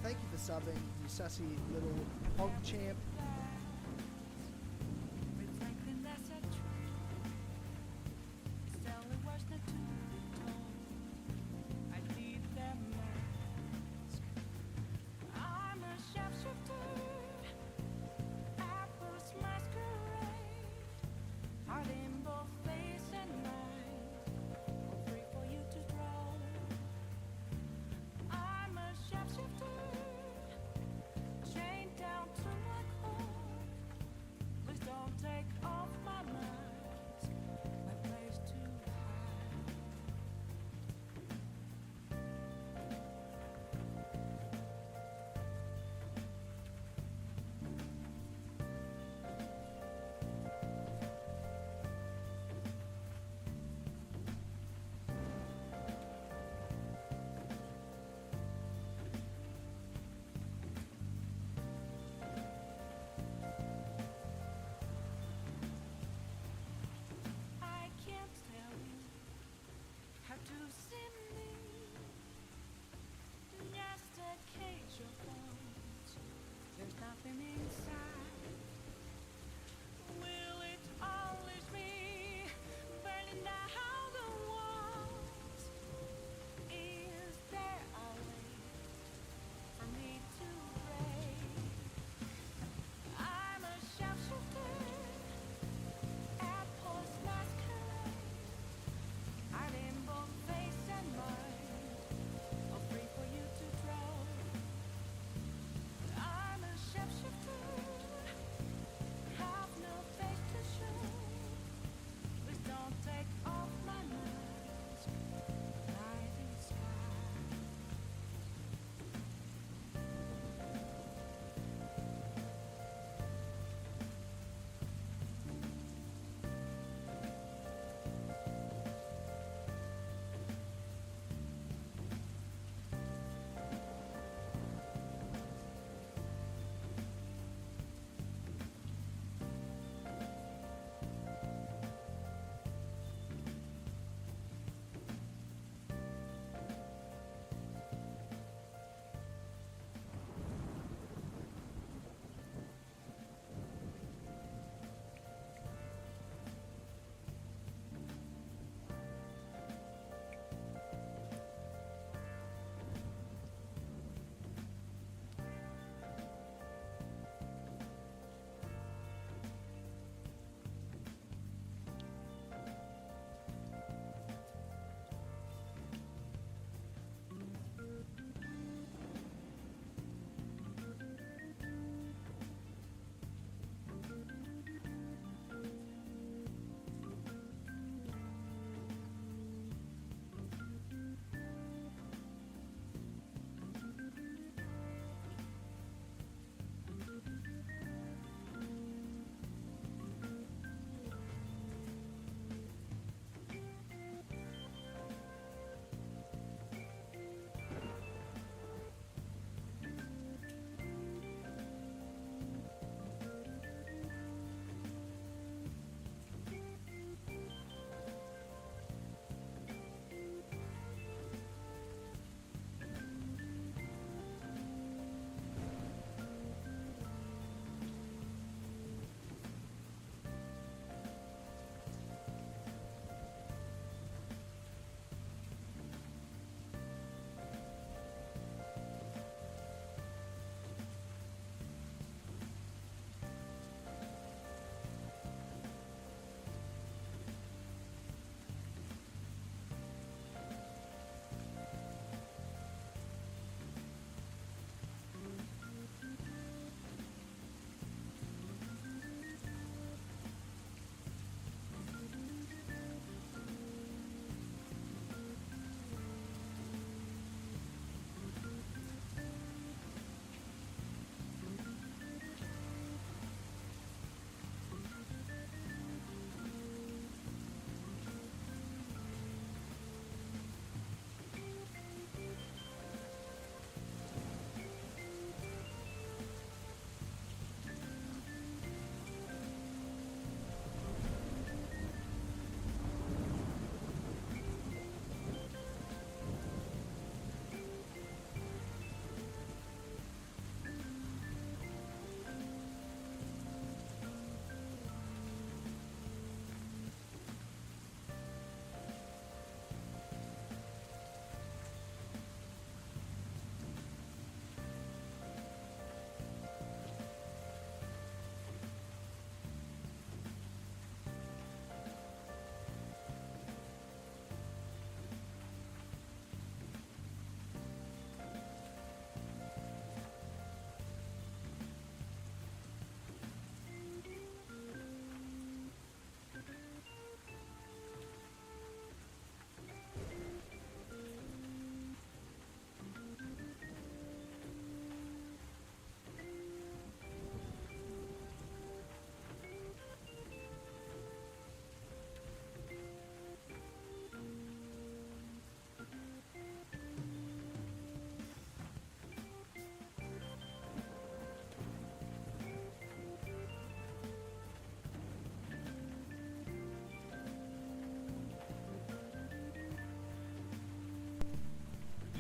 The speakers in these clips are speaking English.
thank you for subbing, you sassy little hog champ. Reflecting that's a truth. It's only worse than to be told. I need that mask. I'm a sharpshooter. Apples masquerade. Heart in both face and mind. All free for you to draw. I'm a sharpshooter. Chained down to my core.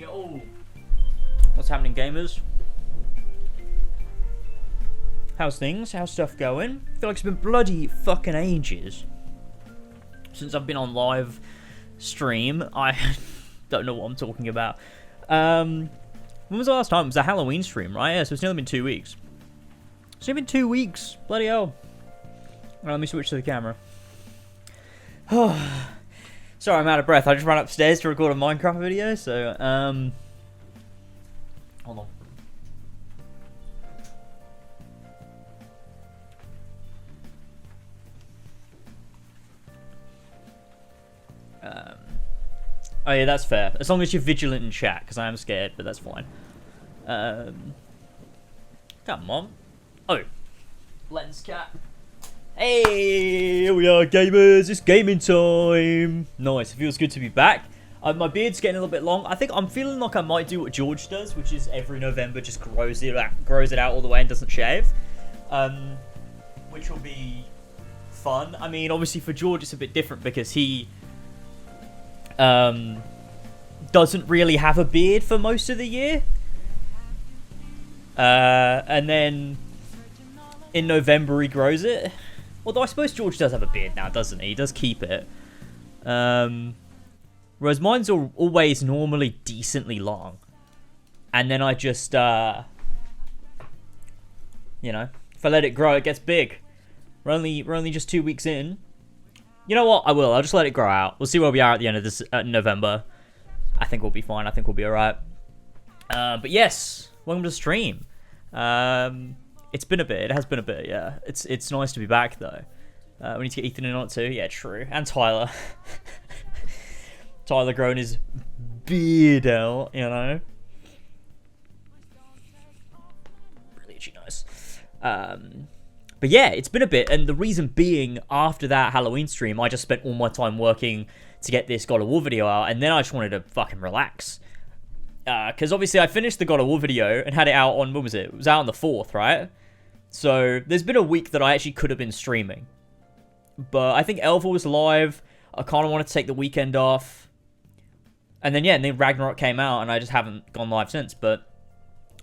yo. What's happening, gamers? How's things? How's stuff going? I feel like it's been bloody fucking ages since I've been on live stream. I don't know what I'm talking about. When was the last time? It was a Halloween stream, right? Yeah, so it's nearly been 2 weeks. It's only been 2 weeks. Bloody hell. Right, let me switch to the camera. Sorry, I'm out of breath. I just ran upstairs to record a Minecraft video, so, hold on. Oh yeah, that's fair. As long as you're vigilant in chat, because I am scared, but that's fine. Come on. Oh. Lens cap. Hey, here we are, gamers. It's gaming time. Nice. It feels good to be back. My beard's getting a little bit long. I think I'm feeling like I might do what George does, which is every November just grows it out all the way and doesn't shave. Which will be fun. I mean, obviously for George it's a bit different because he doesn't really have a beard for most of the year. And then in November he grows it. Although I suppose George does have a beard now, doesn't he? He does keep it. Whereas mine's always normally decently long. And then I just, you know, if I let it grow, it gets big. We're only just 2 weeks in. You know what? I will. I'll just let it grow out. We'll see where we are at the end of this November. I think we'll be fine. I think we'll be alright. But yes, welcome to the stream. It's been a bit. It has been a bit, yeah. It's nice to be back, though. We need to get Ethan in on it, too. Yeah, true. And Tyler. Tyler growing his beard out, you know. Really itchy nice. But yeah, it's been a bit, and the reason being, after that Halloween stream, I just spent all my time working to get this God of War video out, and then I just wanted to fucking relax. Because obviously I finished the God of War video and had it out on, when was it? It was out on the 4th, right? So there's been a week that I actually could have been streaming. But I think Elva was live, I kind of wanted to take the weekend off. And then, yeah, and then Ragnarok came out, and I just haven't gone live since, but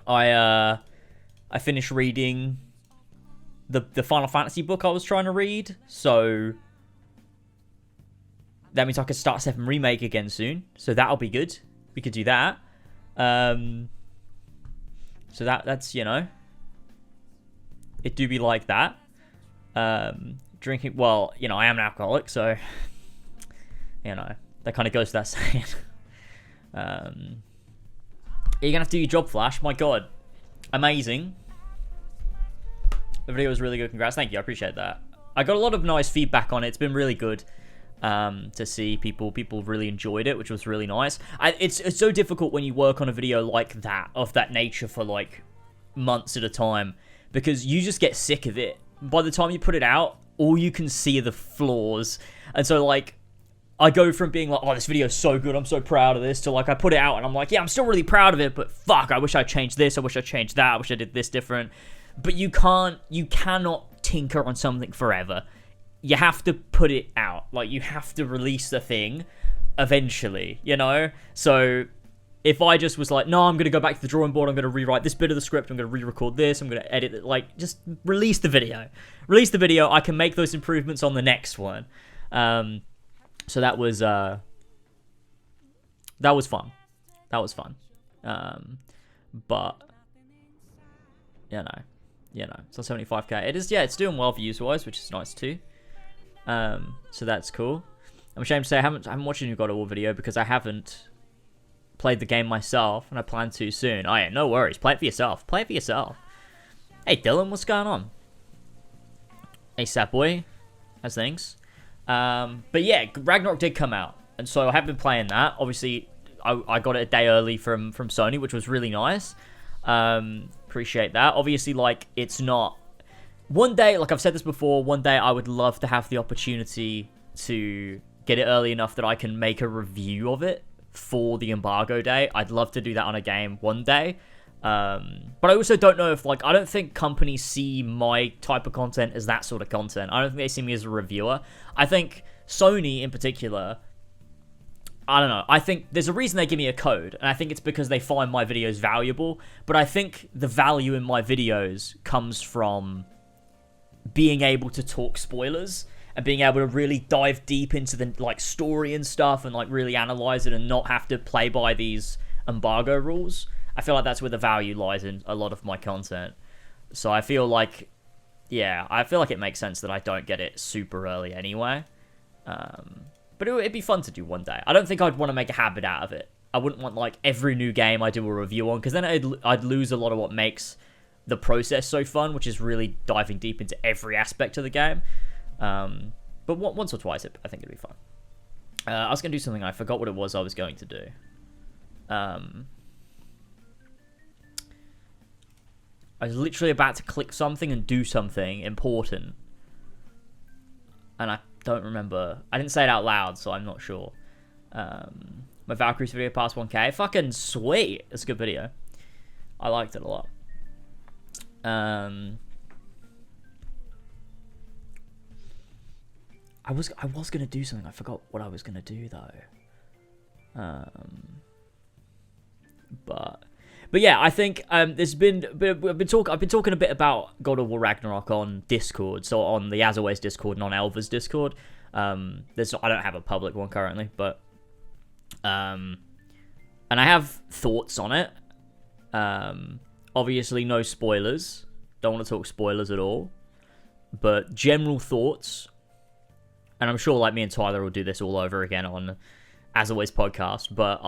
I finished reading the Final Fantasy book I was trying to read, so that means I could start 7 Remake again soon, so that'll be good. We could do that. So that's, you know, it do be like that. Drinking, well, you know, I am an alcoholic, so, you know, that kind of goes without saying. You're gonna have to do your job, Flash. My God, amazing. The video was really good. Congrats. Thank you. I appreciate that. I got a lot of nice feedback on it. It's been really good to see people really enjoyed it, which was really nice. It's so difficult when you work on a video like that, of that nature, for like months at a time, because you just get sick of it. By the time you put it out, all you can see are the flaws. And so, like, I go from being like, oh, this video is so good, I'm so proud of this, to like, I put it out and I'm like, yeah, I'm still really proud of it, but fuck, I wish I changed this, I wish I changed that, I wish I did this different. But you cannot tinker on something forever. You have to put it out. Like, you have to release the thing eventually, you know? So if I just was like, no, I'm going to go back to the drawing board, I'm going to rewrite this bit of the script, I'm going to re-record this, I'm going to edit it, like, just release the video. Release the video, I can make those improvements on the next one. So that was fun. That was fun. But, you know, it's on 75k. It is, yeah, it's doing well views-wise, which is nice too. So that's cool. I'm ashamed to say I haven't watched a new God of War video because I haven't played the game myself, and I plan to soon. Oh yeah, no worries. Play it for yourself. Play it for yourself. Hey Dylan, what's going on? Hey Sapboy, how's things? But yeah, Ragnarok did come out, and so I have been playing that. Obviously, I got it a day early from Sony, which was really nice. Appreciate that. Obviously, like, it's not... One day, like I've said this before, one day I would love to have the opportunity to get it early enough that I can make a review of it for the embargo day. I'd love to do that on a game one day. But I also don't know if, like, I don't think companies see my type of content as that sort of content. I don't think they see me as a reviewer. I think Sony, in particular, I don't know. I think there's a reason they give me a code, and I think it's because they find my videos valuable. But I think the value in my videos comes from being able to talk spoilers and being able to really dive deep into the like story and stuff and like really analyze it and not have to play by these embargo rules. I feel like that's where the value lies in a lot of my content. So I feel like, yeah, I feel like it makes sense that I don't get it super early anyway. But it'd be fun to do one day. I don't think I'd want to make a habit out of it. I wouldn't want like every new game I do a review on, because then I'd lose a lot of what makes the process so fun, which is really diving deep into every aspect of the game. But once or twice, I think it'd be fun. I was going to do something, and I forgot what it was I was going to do. I was literally about to click something and do something important. And I don't remember. I didn't say it out loud, so I'm not sure. My Valkyries video passed 1K. Fucking sweet. It's a good video. I liked it a lot. I was gonna do something. I forgot what I was gonna do though. But yeah, I think there's been I've been talking a bit about God of War Ragnarok on Discord, so on the As Always Discord and on Elva's Discord. I don't have a public one currently, but and I have thoughts on it. Obviously, no spoilers. Don't want to talk spoilers at all, but general thoughts. And I'm sure, like, me and Tyler will do this all over again on As Always podcast. But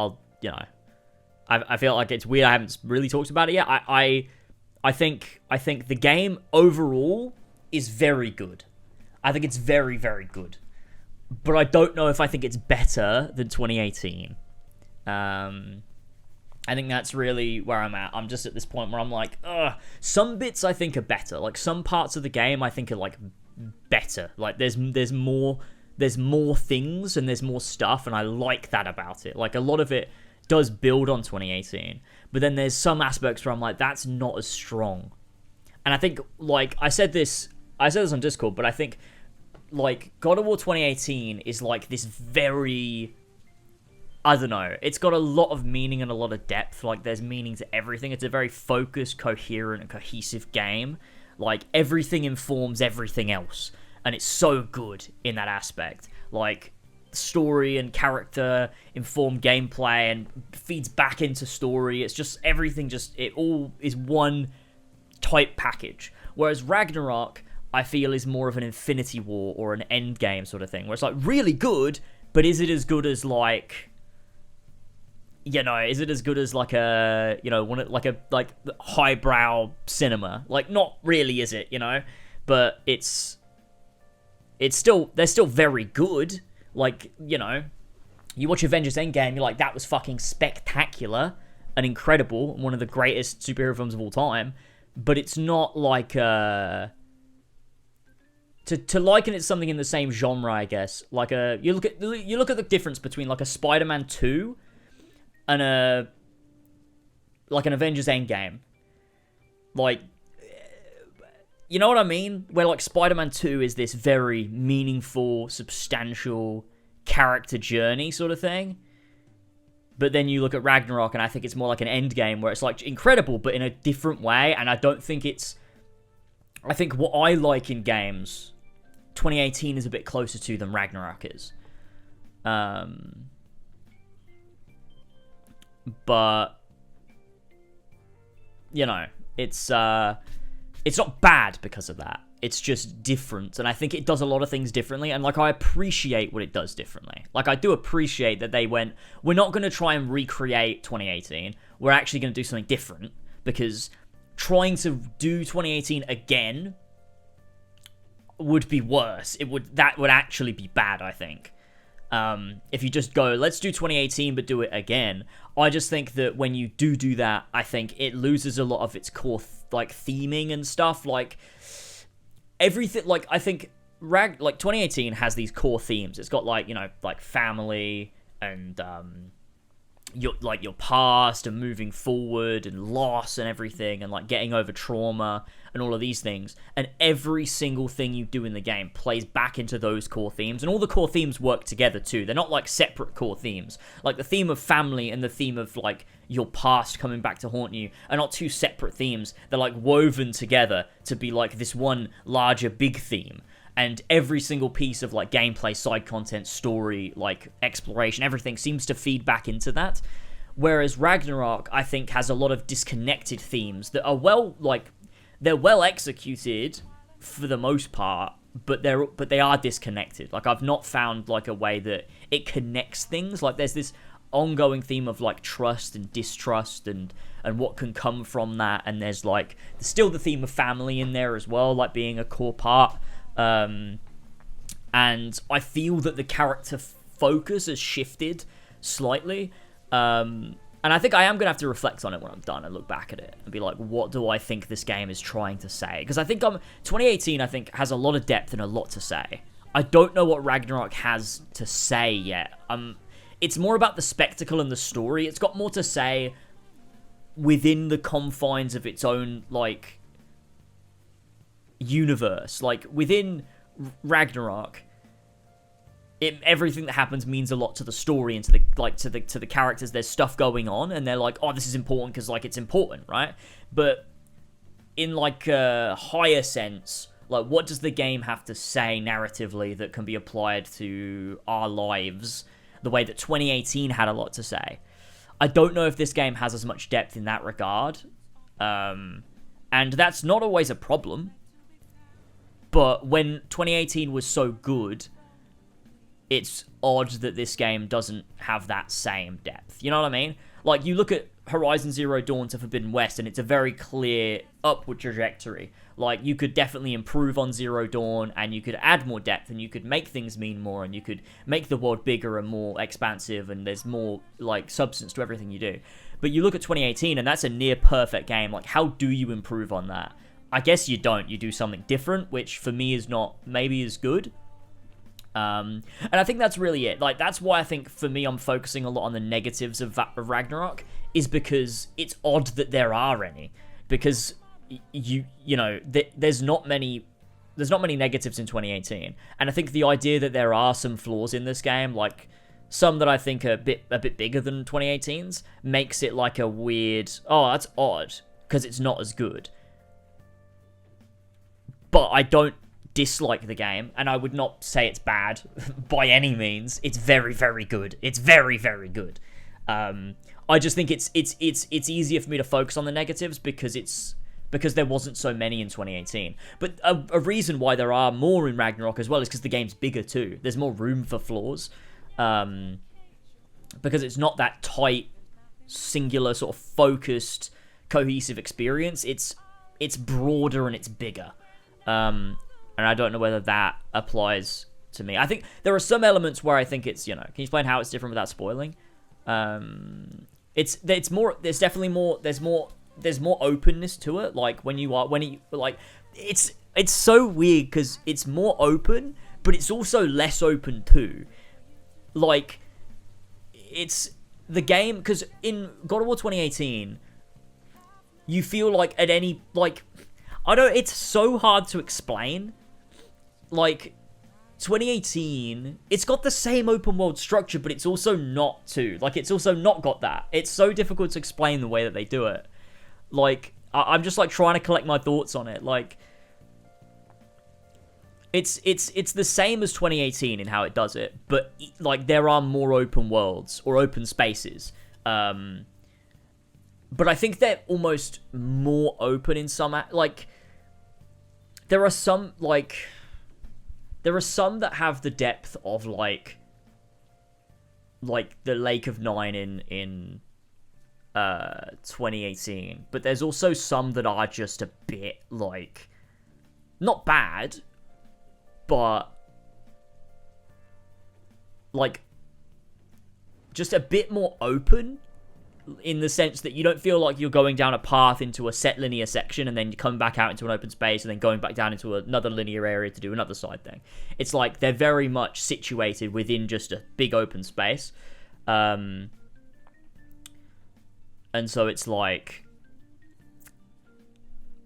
I feel like it's weird I haven't really talked about it yet. I think the game overall is very good. I think it's very, very good. But I don't know if I think it's better than 2018. I think that's really where I'm at. I'm just at this point where I'm like, some bits I think are better. Like, some parts of the game I think are, like, better. Like, there's more things and there's more stuff, and I like that about it. Like, a lot of it does build on 2018, but then there's some aspects where I'm like, that's not as strong. And I think, like, I said this on Discord, but I think, like, God of War 2018 is like this very, I don't know, it's got a lot of meaning and a lot of depth. Like, there's meaning to everything. It's a very focused, coherent, and cohesive game. Like, everything informs everything else, and it's so good in that aspect. Like, story and character inform gameplay and feeds back into story. It's just everything, it all is one type package. Whereas Ragnarok, I feel, is more of an Infinity War or an Endgame sort of thing, where it's like really good, but is it as good as like, is it as good as like a, like highbrow cinema? Like, not really, is it? But it's still, they're still very good. Like, you watch Avengers Endgame, you're like, that was fucking spectacular and incredible, and one of the greatest superhero films of all time. But it's not like to liken it to something in the same genre, I guess. Like you look at the difference between like a Spider-Man 2 and an Avengers Endgame. Like, you know what I mean? Where, like, Spider-Man 2 is this very meaningful, substantial character journey sort of thing. But then you look at Ragnarok, and I think it's more like an Endgame, where it's, like, incredible, but in a different way. And I don't think it's... I think what I like in games, 2018 is a bit closer to than Ragnarok is. But, it's not bad because of that. It's just different, and I think it does a lot of things differently, and, like, I appreciate what it does differently. Like, I do appreciate that they went, we're not going to try and recreate 2018, we're actually going to do something different, because trying to do 2018 again would be worse. That would actually be bad, I think. If you just go, let's do 2018, but do it again. I just think that when you do that, I think it loses a lot of its core, theming and stuff. Like, everything, like, I think 2018 has these core themes. It's got, like, like, family and, your past and moving forward and loss and everything, and like getting over trauma and all of these things, and every single thing you do in the game plays back into those core themes, and all the core themes work together too. They're not like separate core themes. Like the theme of family and the theme of like your past coming back to haunt you are not two separate themes. They're like woven together to be like this one larger big theme. And every single piece of like gameplay, side content, story, like exploration, everything seems to feed back into that. Whereas Ragnarok, I think, has a lot of disconnected themes that are they're well executed for the most part, but they are disconnected. Like I've not found like a way that it connects things. Like there's this ongoing theme of like trust and distrust and what can come from that, and there's like still the theme of family in there as well, like being a core part. And I feel that the character focus has shifted slightly. And I think I am going to have to reflect on it when I'm done and look back at it and be like, what do I think this game is trying to say? Because I think 2018, I think, has a lot of depth and a lot to say. I don't know what Ragnarok has to say yet. It's more about the spectacle and the story. It's got more to say within the confines of its own, like, universe. Like within Ragnarok, everything that happens means a lot to the story and to the characters. There's stuff going on, and they're like, oh, this is important because like it's important, right? But in like a higher sense, like what does the game have to say narratively that can be applied to our lives the way that 2018 had a lot to say? I don't know if this game has as much depth in that regard, and that's not always a problem. But when 2018 was so good, it's odd that this game doesn't have that same depth. You know what I mean? Like, you look at Horizon Zero Dawn to Forbidden West, and it's a very clear upward trajectory. Like, you could definitely improve on Zero Dawn, and you could add more depth, and you could make things mean more, and you could make the world bigger and more expansive, and there's more, like, substance to everything you do. But you look at 2018, and that's a near-perfect game. Like, how do you improve on that? I guess you don't. You do something different, which for me is not maybe as good. And I think that's really it. Like, that's why I think for me I'm focusing a lot on the negatives of Ragnarok, is because it's odd that there are any. Because you know, there's not many negatives in 2018. And I think the idea that there are some flaws in this game, like some that I think are a bit bigger than 2018's, makes it like a weird, oh, that's odd because it's not as good. But I don't dislike the game, and I would not say it's bad by any means. It's very, very good. It's very, very good. I just think it's easier for me to focus on the negatives because there wasn't so many in 2018. But a reason why there are more in Ragnarok as well is because the game's bigger too. There's more room for flaws, because it's not that tight, singular, sort of focused, cohesive experience. It's broader and it's bigger. And I don't know whether that applies to me. I think there are some elements where I think it's, you know, can you explain how it's different without spoiling? It's more, there's definitely more, there's more openness to it. Like it's so weird because it's more open, but it's also less open too. Like, it's the game, because in God of War 2018, you feel like at any, like, I don't, it's so hard to explain. Like, 2018, it's got the same open world structure, but it's also not too. Like, it's also not got that. It's so difficult to explain the way that they do it. Like, I'm just, like, trying to collect my thoughts on it. Like, it's the same as 2018 in how it does it, but, like, there are more open worlds, or open spaces. But I think they're almost more open in some, like, there are some that have the depth of, like the Lake of Nine in 2018, but there's also some that are just a bit, like, not bad, but, like, just a bit more open, in the sense that you don't feel like you're going down a path into a set linear section and then you come back out into an open space and then going back down into another linear area to do another side thing. It's like they're very much situated within just a big open space. And And so it's like,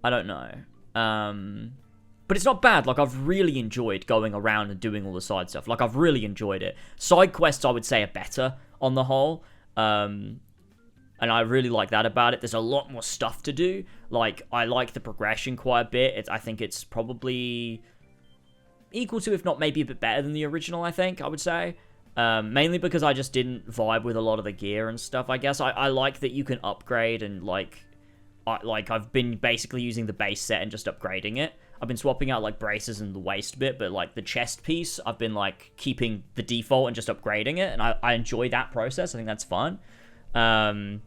I don't know. But it's not bad. Like, I've really enjoyed going around and doing all the side stuff. Like, I've really enjoyed it. Side quests, I would say, are better on the whole. And I really like that about it. There's a lot more stuff to do. Like, I like the progression quite a bit. I think it's probably equal to, if not maybe a bit better than the original, I think, I would say. Mainly because I just didn't vibe with a lot of the gear and stuff, I guess. I like that you can upgrade and, like, I've been basically using the base set and just upgrading it. I've been swapping out, like, braces and the waist bit, but, like, the chest piece, I've been, like, keeping the default and just upgrading it, and I enjoy that process. I think that's fun. And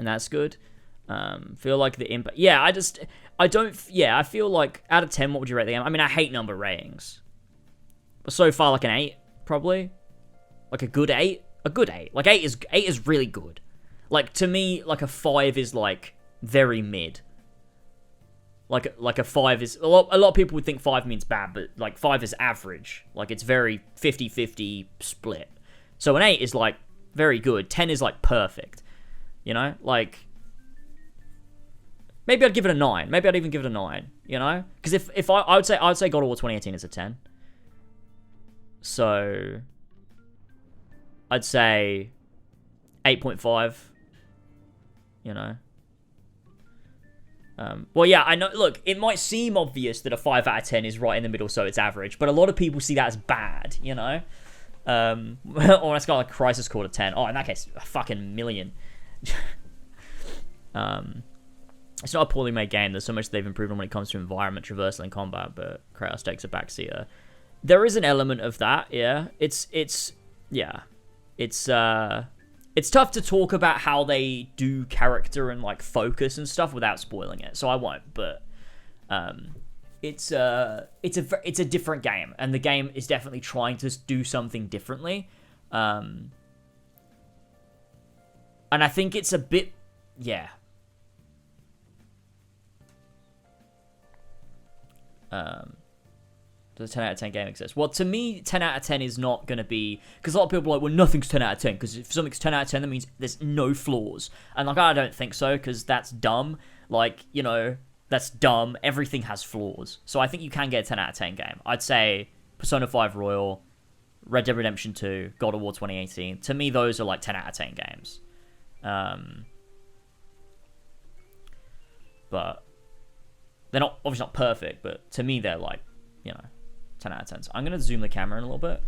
that's good. Feel like the impact... Yeah, I feel like, out of 10, what would you rate the game? I mean, I hate number ratings. But so far, like, an 8, probably. Like, a good 8? A good 8. Like, 8 is really good. Like, to me, like, a 5 is, like, very mid. Like a 5 is... A lot of people would think 5 means bad, but, like, 5 is average. Like, it's very 50-50 split. So an 8 is, like, very good. 10 is, like, perfect. You know? Like... Maybe I'd give it a 9. Maybe I'd even give it a 9. You know? Because if I would say God of War 2018 is a 10. So... I'd say... 8.5. You know? Well, yeah, I know, look, it might seem obvious that a 5 out of 10 is right in the middle, so it's average, but a lot of people see that as bad, you know? Or it's got like Crisis Core to 10. Oh, in that case, a fucking million. It's not a poorly made game. There's so much they've improved on when it comes to environment, traversal, and combat, but Kratos takes a backseat. There is an element of that, yeah. It's tough to talk about how they do character and, like, focus and stuff without spoiling it, so I won't, but it's a different game, and the game is definitely trying to do something differently, and I think it's a bit, yeah. Does a 10 out of 10 game exist? Well, to me, 10 out of 10 is not going to be... Because a lot of people are like, well, nothing's 10 out of 10. Because if something's 10 out of 10, that means there's no flaws. And, like, I don't think so, because that's dumb. Like, you know, that's dumb. Everything has flaws. So I think you can get a 10 out of 10 game. I'd say Persona 5 Royal, Red Dead Redemption 2, God of War 2018. To me, those are, like, 10 out of 10 games. But they're not, obviously not perfect, but to me, they're, like, you know... 10 out of 10. So I'm going to zoom the camera in a little bit.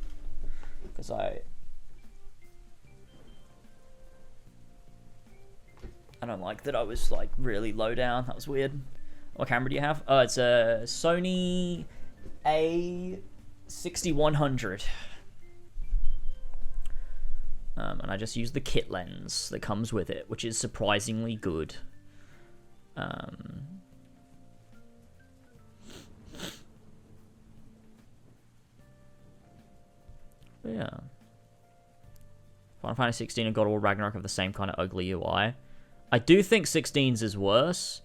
Because I don't like that I was, like, really low down. That was weird. What camera do you have? Oh, it's a Sony A6100. And I just use the kit lens that comes with it, which is surprisingly good. Yeah. Final Fantasy 16 and God of War Ragnarok have the same kind of ugly UI. I do think 16's is worse.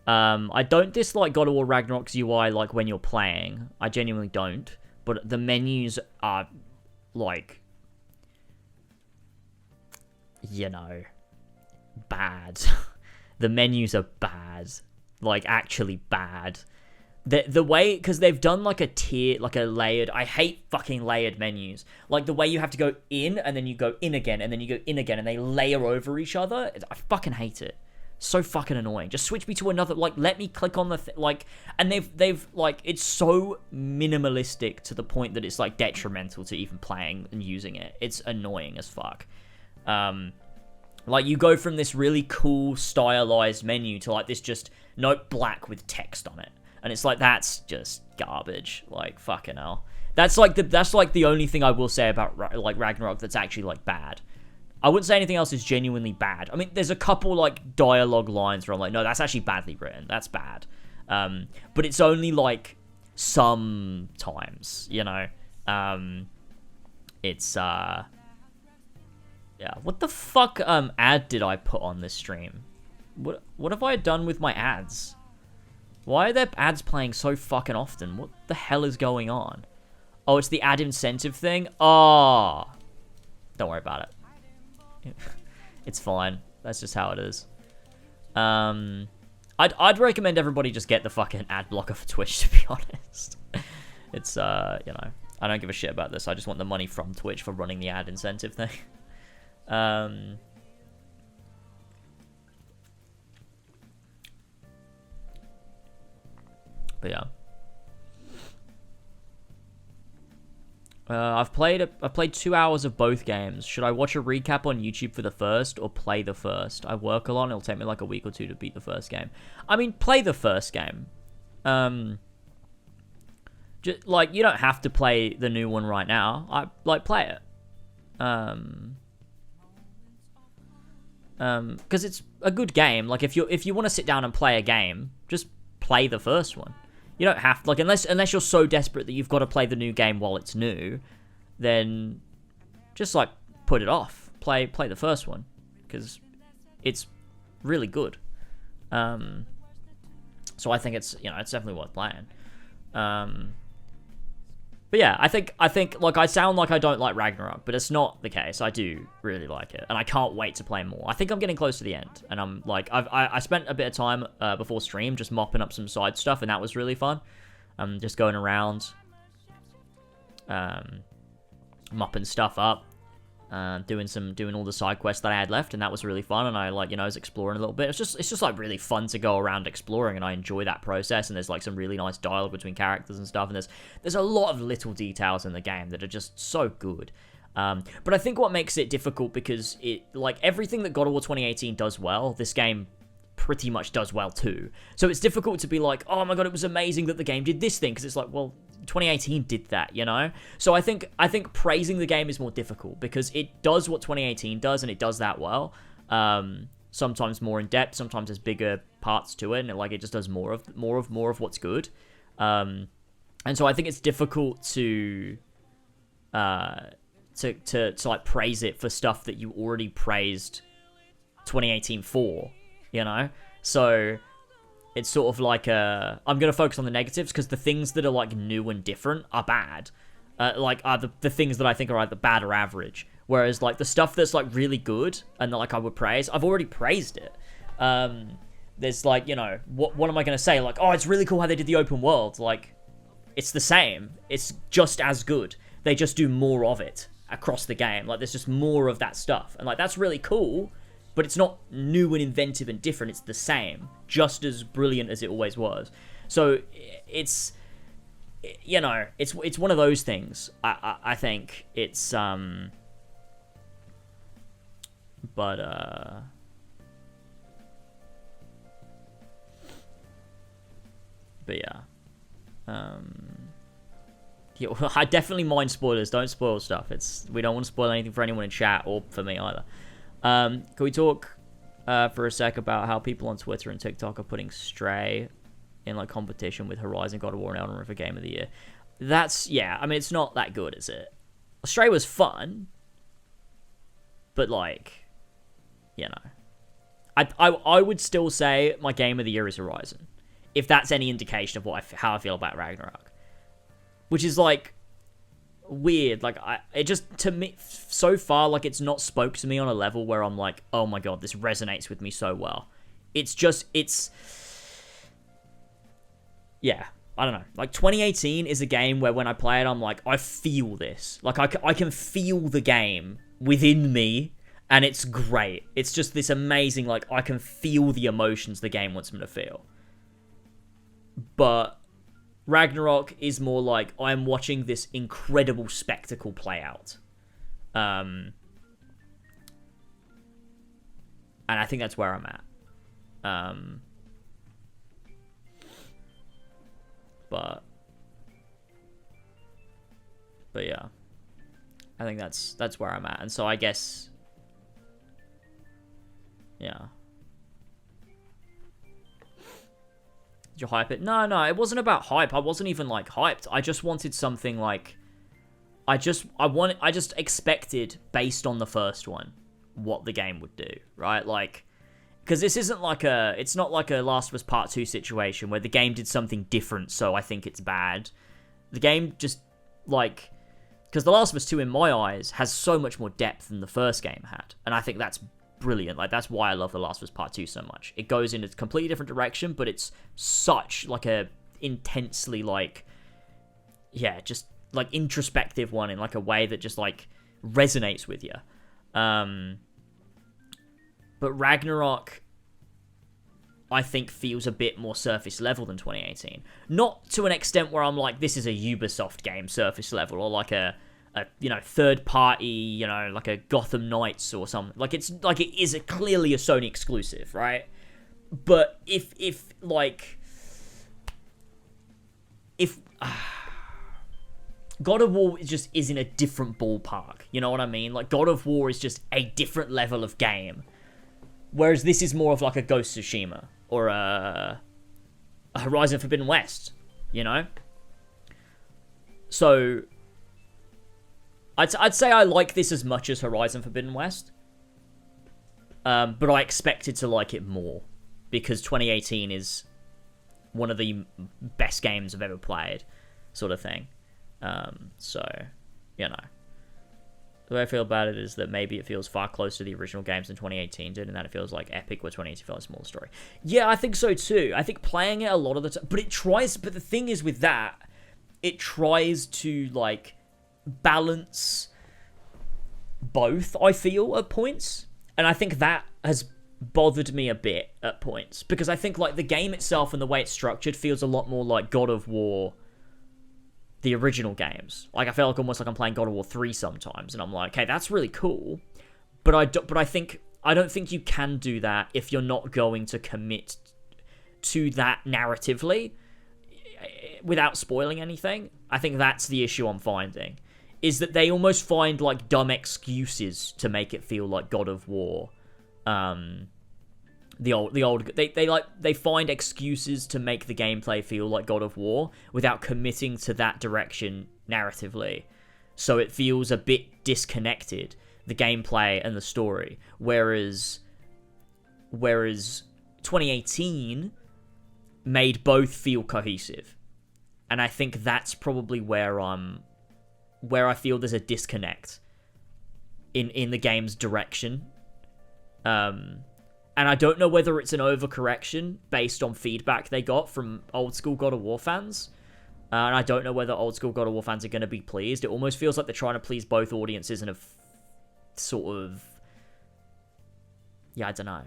I don't dislike God of War Ragnarok's UI, like, when you're playing. I genuinely don't. But the menus are, like... You know... Bad. The menus are bad. Like, actually bad. The way, because they've done, like, a tier, like, a layered, I hate fucking layered menus. Like, the way you have to go in, and then you go in again, and then you go in again, and they layer over each other. I fucking hate it. So fucking annoying. Just switch me to another, like, let me click on the, like, and they've, like, it's so minimalistic to the point that it's, like, detrimental to even playing and using it. It's annoying as fuck. Like, you go from this really cool, stylized menu to, like, this just, nope, black with text on it. And it's like, that's just garbage. Like, fucking hell. That's like the only thing I will say about, like, Ragnarok that's actually, like, bad. I wouldn't say anything else is genuinely bad. I mean, there's a couple, like, dialogue lines where I'm like, no, that's actually badly written. That's bad. But it's only, like, sometimes, you know? It's, yeah. What the fuck, ad did I put on this stream? What have I done with my ads? Why are there ads playing so fucking often? What the hell is going on? Oh, it's the ad incentive thing? Oh. Don't worry about it. It's fine. That's just how it is. I'd recommend everybody just get the fucking ad blocker for Twitch, to be honest. It's, you know, I don't give a shit about this. I just want the money from Twitch for running the ad incentive thing. But yeah. I've played 2 hours of both games. Should I watch a recap on YouTube for the first or play the first? I work a lot. It'll take me like a week or two to beat the first game. I mean, play the first game. Just, like, you don't have to play the new one right now. Play it. Because it's a good game. Like, if you want to sit down and play a game, just play the first one. You don't have to, like, unless you're so desperate that you've got to play the new game while it's new, then just, like, put it off. Play the first one, because it's really good. So I think it's, you know, it's definitely worth playing. But yeah, I think, like, I sound like I don't like Ragnarok, but it's not the case. I do really like it, and I can't wait to play more. I think I'm getting close to the end, and I'm, like, I spent a bit of time before stream just mopping up some side stuff, and that was really fun. Just going around, mopping stuff up, doing all the side quests that I had left, and that was really fun, and I, like, you know, I was exploring a little bit. It's just like really fun to go around exploring, and I enjoy that process, and there's like some really nice dialogue between characters and stuff, and there's a lot of little details in the game that are just so good. But I think what makes it difficult, because it, like, everything that God of War 2018 does well, this game pretty much does well too. So it's difficult to be like, oh my god, it was amazing that the game did this thing, because it's like, well, 2018 did that, you know? So I think praising the game is more difficult, because it does what 2018 does, and it does that well. Sometimes more in depth, sometimes there's bigger parts to it, and it just does more of what's good. And so I think it's difficult to like praise it for stuff that you already praised 2018 for, you know? So it's sort of like I'm going to focus on the negatives, because the things that are, like, new and different are bad. Are the things that I think are either bad or average. Whereas, like, the stuff that's, like, really good and that, like, I would praise, I've already praised it. There's, like, you know, what am I going to say? Like, oh, it's really cool how they did the open world. Like, it's the same. It's just as good. They just do more of it across the game. Like, there's just more of that stuff. And, like, that's really cool. But it's not new and inventive and different. It's the same. Just as brilliant as it always was. So it's, you know, it's one of those things. I think it's, but yeah. Yeah, I definitely mind spoilers. Don't spoil stuff. We don't want to spoil anything for anyone in chat or for me either. Can we talk for a sec about how people on Twitter and TikTok are putting Stray in, like, competition with Horizon, God of War, and Elden Ring for Game of the Year? That's, yeah, I mean, it's not that good, is it? Stray was fun, but, like, you know, I would still say my Game of the Year is Horizon, if that's any indication of how I feel about Ragnarok, which is, like, weird. Like, it just, to me, so far, like, it's not spoke to me on a level where I'm like, oh my god, this resonates with me so well. Yeah, I don't know. Like, 2018 is a game where when I play it, I'm like, I feel this. Like, I can feel the game within me, and it's great. It's just this amazing, like, I can feel the emotions the game wants me to feel. But Ragnarok is more like, I'm watching this incredible spectacle play out. And I think that's where I'm at. But yeah. I think that's where I'm at. And so I guess, yeah. Did you hype it? No, it wasn't about hype. I wasn't even, like, hyped. I just wanted something, like, I just expected, based on the first one, what the game would do, right? Like, because this isn't like it's not like a Last of Us Part 2 situation where the game did something different, so I think it's bad. The game just, like, because The Last of Us 2, in my eyes, has so much more depth than the first game had, and I think that's brilliant. Like, that's why I love The Last of Us Part 2 so much. It goes in a completely different direction, but it's such, like, a intensely, like, yeah, just, like, introspective one in, like, a way that just, like, resonates with you. But Ragnarok, I think, feels a bit more surface level than 2018. Not to an extent where I'm like, this is a Ubisoft game surface level, or like a third party, like a Gotham Knights or something. Like, it's like, it is clearly a Sony exclusive, right? But if God of War just is in a different ballpark, you know what I mean? Like, God of War is just a different level of game, whereas this is more of like a Ghost of Tsushima or a Horizon Forbidden West, you know? So I'd say I like this as much as Horizon Forbidden West, but I expected to like it more because 2018 is one of the best games I've ever played, sort of thing. So, the way I feel about it is that maybe it feels far closer to the original games than 2018 did, and that it feels like Epic, where 2018 felt a smaller story. Yeah, I think so too. I think playing it a lot of the time, but the thing is with that, it tries to, like, balance both, I feel, at points, and I think that has bothered me a bit at points, because I think, like, the game itself and the way it's structured feels a lot more like God of War, the original games. Like, I feel like almost like I'm playing God of War 3 sometimes, and I'm like, okay, that's really cool, but I don't think you can do that if you're not going to commit to that narratively without spoiling anything. I think that's the issue I'm finding, is that they almost find, like, dumb excuses to make it feel like God of War. They find excuses to make the gameplay feel like God of War without committing to that direction narratively. So it feels a bit disconnected, the gameplay and the story. Whereas 2018 made both feel cohesive. And I think that's probably where I feel there's a disconnect in the game's direction. And I don't know whether it's an overcorrection based on feedback they got from old school God of War fans. And I don't know whether old school God of War fans are going to be pleased. It almost feels like they're trying to please both audiences in a sort of... Yeah, I don't know.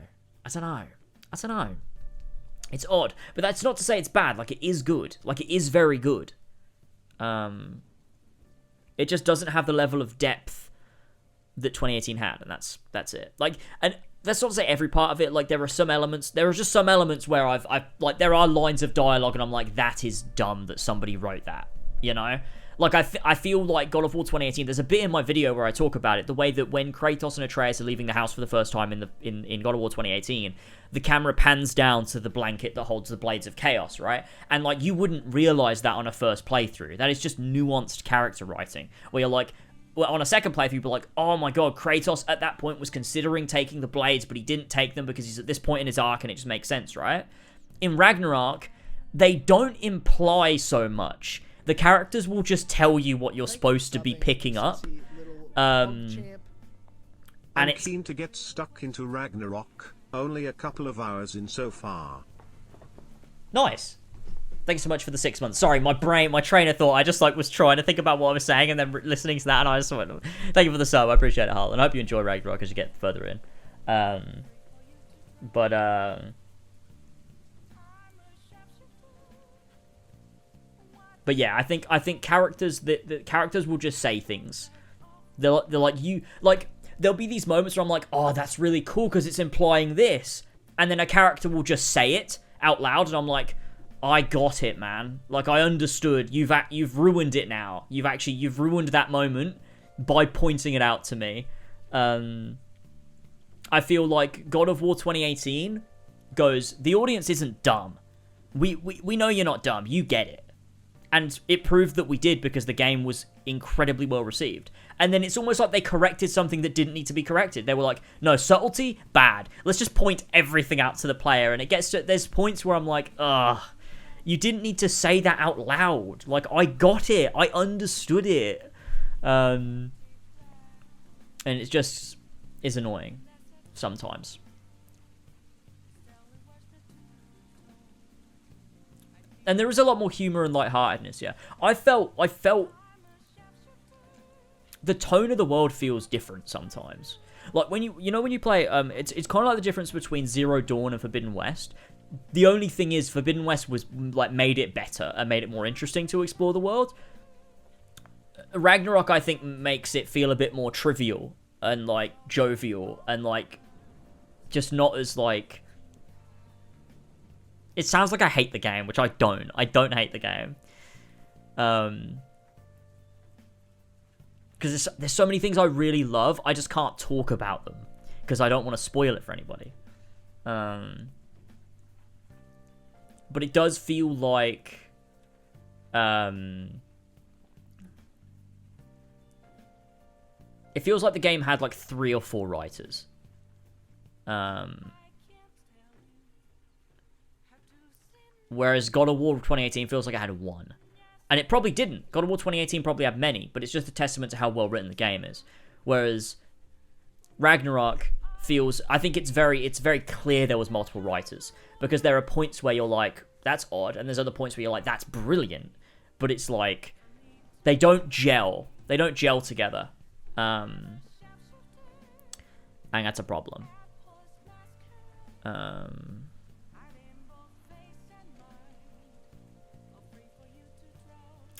It's odd. But that's not to say it's bad. Like, it is good. Like, it is very good. It just doesn't have the level of depth that 2018 had, and that's it. Like, and that's not to say every part of it. Like, there are just some elements where I've like, there are lines of dialogue and I'm like, that is dumb that somebody wrote that, you know? Like, I feel like God of War 2018, there's a bit in my video where I talk about it, the way that when Kratos and Atreus are leaving the house for the first time in God of War 2018, the camera pans down to the blanket that holds the Blades of Chaos, right? And, like, you wouldn't realize that on a first playthrough. That is just nuanced character writing, where you're like, well, on a second playthrough, people are like, oh my god, Kratos at that point was considering taking the blades, but he didn't take them because he's at this point in his arc and it just makes sense, right? In Ragnarok, they don't imply so much. The characters will just tell you what you're supposed to be picking up. And I'm keen to get stuck into Ragnarok. Only a couple of hours in so far. Nice. Thanks so much for the 6 months. Sorry, my train of thought, I just, like, was trying to think about what I was saying and then listening to that, and I just went, thank you for the sub, I appreciate it, Harlan. I hope you enjoy Ragnarok as you get further in. But yeah, I think characters, the characters will just say things. They're like, there'll be these moments where I'm like, oh, that's really cool because it's implying this. And then a character will just say it out loud, and I'm like, I got it, man. Like, I understood. You've ruined it now. You've ruined that moment by pointing it out to me. I feel like God of War 2018 goes, the audience isn't dumb. We know you're not dumb. You get it. And it proved that we did because the game was incredibly well received. And then it's almost like they corrected something that didn't need to be corrected. They were like, no, subtlety, bad. Let's just point everything out to the player. And it gets to, there's points where I'm like, ugh, you didn't need to say that out loud. Like, I got it. I understood it. And it just is annoying. sometimes. And there is a lot more humor and lightheartedness, yeah. I felt the tone of the world feels different sometimes. Like when when you play, it's kind of like the difference between Zero Dawn and Forbidden West. The only thing is Forbidden West was like made it better and made it more interesting to explore the world. Ragnarok, I think, makes it feel a bit more trivial and like jovial and like just not as like. It sounds like I hate the game, which I don't. I don't hate the game. Because there's so many things I really love, I just can't talk about them. Because I don't want to spoil it for anybody. But it does feel like... it feels like the game had like 3 or 4 writers. Whereas God of War 2018 feels like it had 1. And it probably didn't. God of War 2018 probably had many, but it's just a testament to how well written the game is. Whereas Ragnarok feels, I think it's very clear there was multiple writers. Because there are points where you're like, that's odd, and there's other points where you're like, that's brilliant. But it's like, they don't gel. They don't gel together. And that's a problem.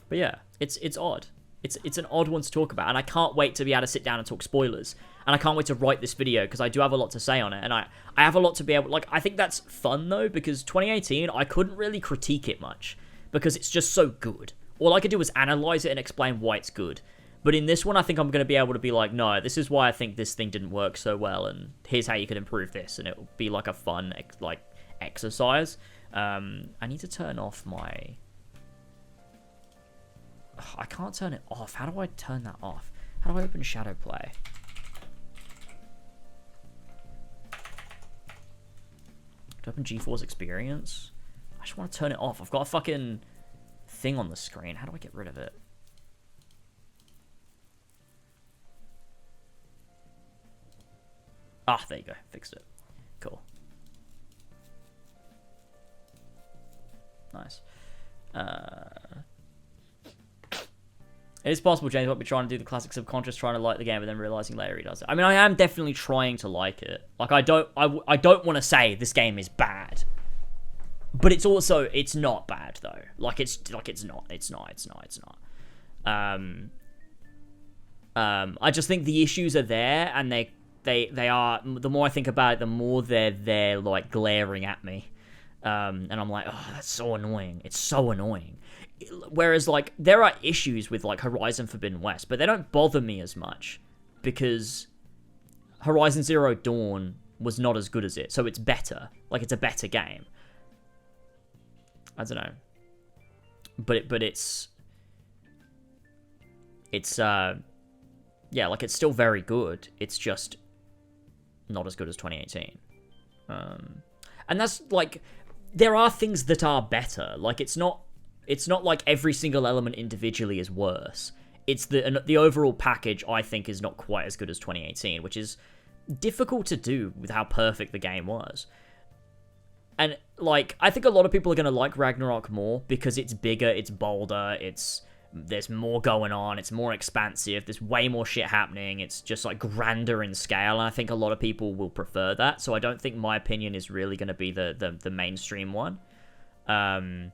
But yeah, it's odd. It's an odd one to talk about, and I can't wait to be able to sit down and talk spoilers. And I can't wait to write this video, because I do have a lot to say on it, and I have a lot to be able... Like, I think that's fun, though, because 2018, I couldn't really critique it much, because it's just so good. All I could do was analyze it and explain why it's good. But in this one, I think I'm going to be able to be like, no, this is why I think this thing didn't work so well, and here's how you could improve this, and it'll be like a fun, like, exercise. I need to turn off my... I can't turn it off. How do I turn that off? How do I open Shadow Play? Do I open GeForce Experience? I just want to turn it off. I've got a fucking thing on the screen. How do I get rid of it? Ah, there you go. Fixed it. Cool. Nice. It is possible James might be trying to do the classic subconscious, trying to like the game, but then realizing later he does it. I mean, I am definitely trying to like it. Like, I don't want to say this game is bad, but it's also, it's not bad though. Like, it's not. I just think the issues are there, and they are. The more I think about it, the more they're like glaring at me, and I'm like, oh, that's so annoying. It's so annoying. Whereas, like, there are issues with, like, Horizon Forbidden West, but they don't bother me as much, because Horizon Zero Dawn was not as good as it, so it's better. Like, it's a better game. I don't know. But it's... yeah, like, it's still very good. It's just not as good as 2018. And that's, like, there are things that are better. Like, it's not like every single element individually is worse. It's the overall package, I think, is not quite as good as 2018, which is difficult to do with how perfect the game was. And, like, I think a lot of people are going to like Ragnarok more because it's bigger, it's bolder, there's more going on, it's more expansive, there's way more shit happening, it's just, like, grander in scale, and I think a lot of people will prefer that, so I don't think my opinion is really going to be the mainstream one. Because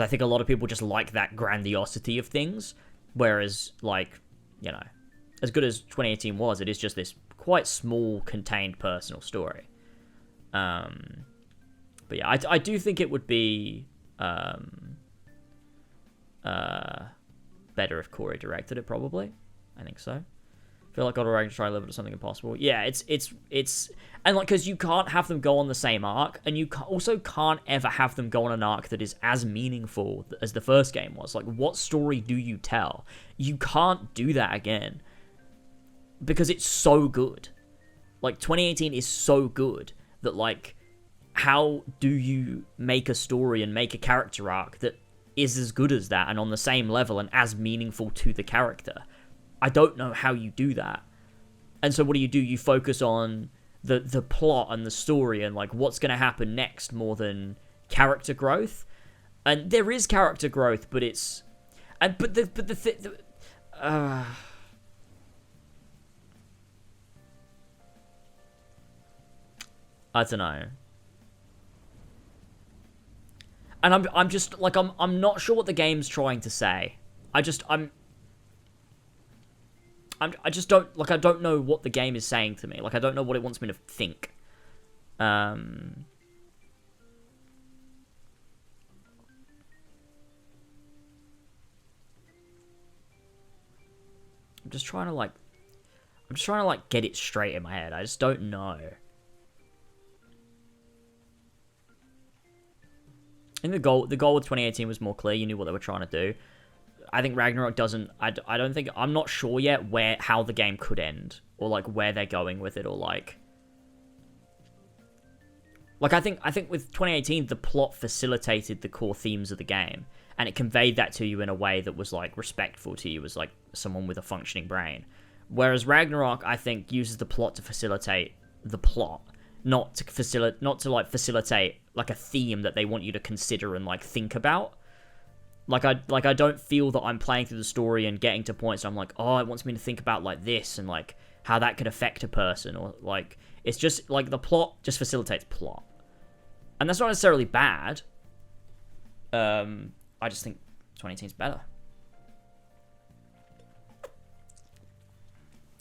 I think a lot of people just like that grandiosity of things, whereas, like, you know, as good as 2018 was, it is just this quite small, contained personal story. But yeah, I do think it would be better if Corey directed it, probably. I think so. I feel like God of War try to live it to something impossible. Yeah, it's and like, because you can't have them go on the same arc, and you also can't ever have them go on an arc that is as meaningful as the first game was. Like, what story do you tell? You can't do that again, because it's so good. Like, 2018 is so good that, like, how do you make a story and make a character arc that is as good as that and on the same level and as meaningful to the character? I don't know how you do that. And so what do? You focus on the plot and the story and like what's going to happen next more than character growth. And there is character growth, but it's I don't know. And I'm just like I'm not sure what the game's trying to say. I just don't like, I don't know what the game is saying to me. Like I don't know what it wants me to think. I'm just trying to like get it straight in my head. I just don't know. I think the goal with 2018 was more clear. You knew what they were trying to do. I think Ragnarok doesn't. I don't think. I'm not sure yet how the game could end, or like where they're going with it, or like I think with 2018 the plot facilitated the core themes of the game, and it conveyed that to you in a way that was like respectful to you as like someone with a functioning brain. Whereas Ragnarok, I think, uses the plot to facilitate the plot, not to facilitate like a theme that they want you to consider and like think about. Like I don't feel that I'm playing through the story and getting to points where I'm like, oh, it wants me to think about like this and like how that could affect a person, or like it's just like the plot just facilitates plot, and that's not necessarily bad. I just think 2018 is better.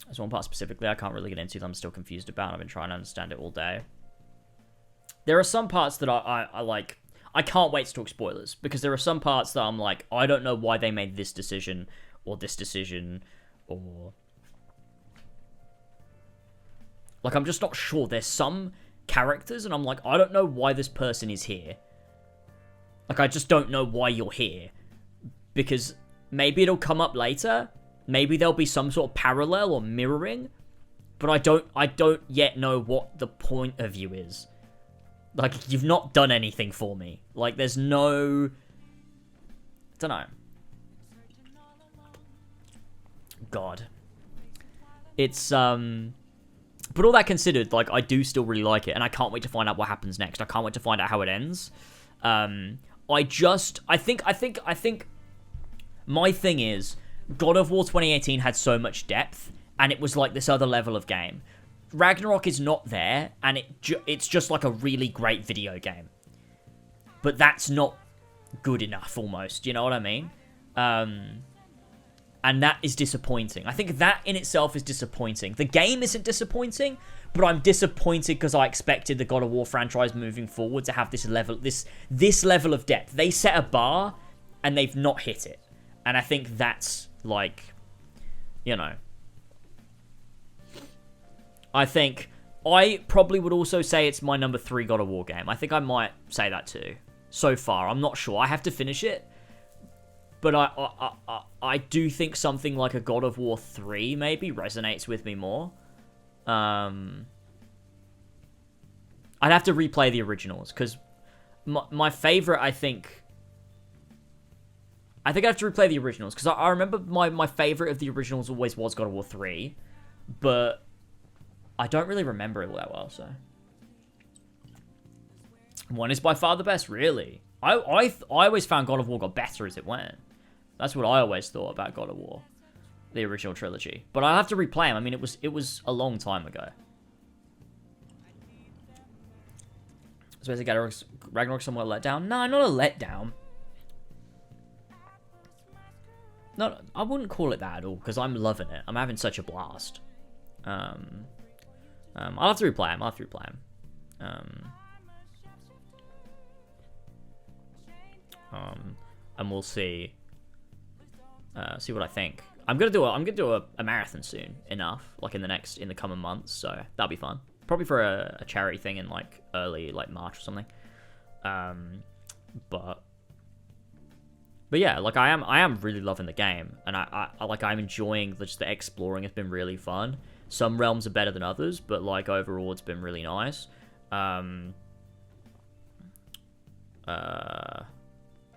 There's one part specifically I can't really get into that I'm still confused about. I've been trying to understand it all day. There are some parts that I like. I can't wait to talk spoilers, because there are some parts that I'm like, I don't know why they made this decision, or like, I'm just not sure. There's some characters, and I'm like, I don't know why this person is here. Like, I just don't know why you're here. Because maybe it'll come up later. Maybe there'll be some sort of parallel or mirroring. But I don't yet know what the point of view is. Like, you've not done anything for me. Like, there's no... I don't know. God. It's, But all that considered, like, I do still really like it, and I can't wait to find out what happens next. I can't wait to find out how it ends. I think my thing is, God of War 2018 had so much depth, and it was like this other level of game. Ragnarok is not there, and it's just like a really great video game. But that's not good enough, almost. You know what I mean? And that is disappointing. I think that in itself is disappointing. The game isn't disappointing, but I'm disappointed because I expected the God of War franchise moving forward to have this level of depth. They set a bar, and they've not hit it. And I think that's, like, you know... I think I probably would also say it's my number 3 God of War game. I think I might say that too. So far, I'm not sure. I have to finish it. But I do think something like a God of War 3 maybe resonates with me more. I'd have to replay the originals, because my favorite, I think I have to replay the originals, because I remember my favorite of the originals always was God of War 3, but I don't really remember it all that well, so. 1 is by far the best, really. I always found God of War got better as it went. That's what I always thought about God of War, the original trilogy. But I have to replay them. I mean, it was a long time ago. So basically, Ragnarok somewhat let down. No, not a letdown. No, I wouldn't call it that at all, because I'm loving it. I'm having such a blast. I'll have to replay them. And we'll see what I think. I'm gonna do a marathon soon enough, like in the coming months, so that'll be fun. Probably for a charity thing in like early like March or something. But yeah, like I am really loving the game, and I'm enjoying just the exploring. It's been really fun. Some realms are better than others, but like overall it's been really nice. The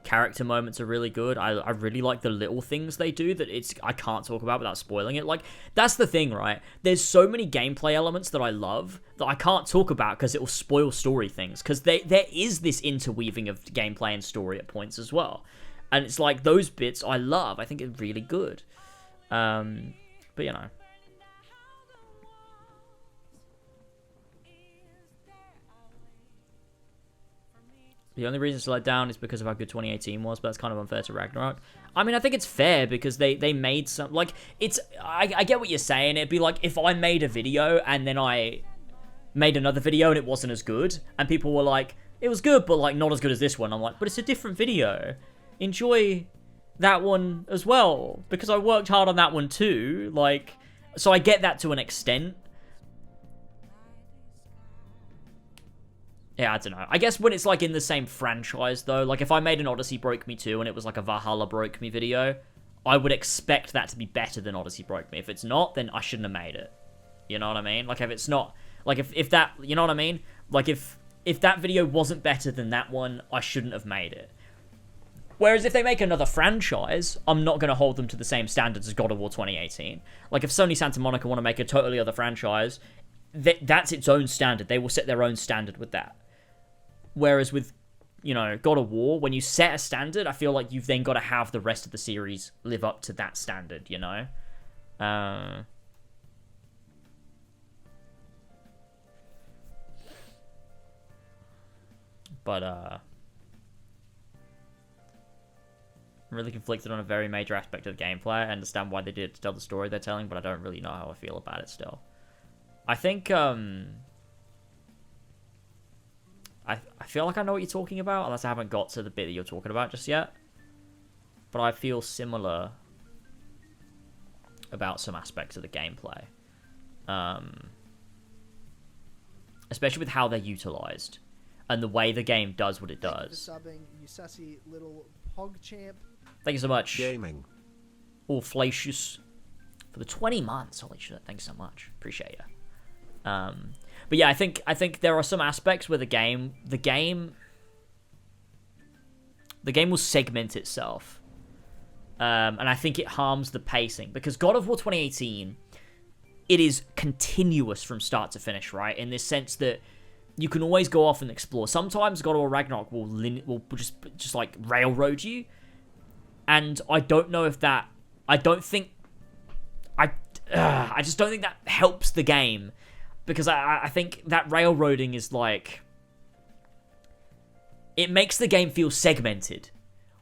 character moments are really good. I really like the little things they do that I can't talk about without spoiling it. Like, that's the thing, right? There's so many gameplay elements that I love that I can't talk about because it will spoil story things. Because there is this interweaving of gameplay and story at points as well. And it's like, those bits I love. I think it's really good. But, you know. The only reason it's let down is because of how good 2018 was, but that's kind of unfair to Ragnarok. I mean, I think it's fair because they made some... Like, it's... I get what you're saying. It'd be like if I made a video and then I made another video and it wasn't as good, and people were like, it was good, but, like, not as good as this one. I'm like, but it's a different video. Enjoy that one as well, because I worked hard on that one too. Like, so I get that to an extent. Yeah, I don't know. I guess when it's, like, in the same franchise, though, like, if I made an Odyssey Broke Me 2 and it was, like, a Valhalla Broke Me video, I would expect that to be better than Odyssey Broke Me. If it's not, then I shouldn't have made it. You know what I mean? Like, if it's not... Like, if that... You know what I mean? Like, if that video wasn't better than that one, I shouldn't have made it. Whereas if they make another franchise, I'm not going to hold them to the same standards as God of War 2018. Like, if Sony Santa Monica want to make a totally other franchise, that's its own standard. They will set their own standard with that. Whereas with, you know, God of War, when you set a standard, I feel like you've then got to have the rest of the series live up to that standard, you know? But, I'm really conflicted on a very major aspect of the gameplay. I understand why they did it to tell the story they're telling, but I don't really know how I feel about it still. I think, I feel like I know what you're talking about, unless I haven't got to the bit that you're talking about just yet. But I feel similar about some aspects of the gameplay. Especially with how they're utilized. And the way the game does what it does. Thank you for subbing, you sassy little hog champ. Thank you so much. Gaming. All Flacius for the 20 months. Holy shit, thanks so much. Appreciate you. But yeah, I think there are some aspects where the game will segment itself. And I think it harms the pacing. Because God of War 2018, it is continuous from start to finish, right? In this sense that you can always go off and explore. Sometimes God of War Ragnarok will just like railroad you. And I don't know if that... I just don't think that helps the game. Because I think that railroading is like... It makes the game feel segmented.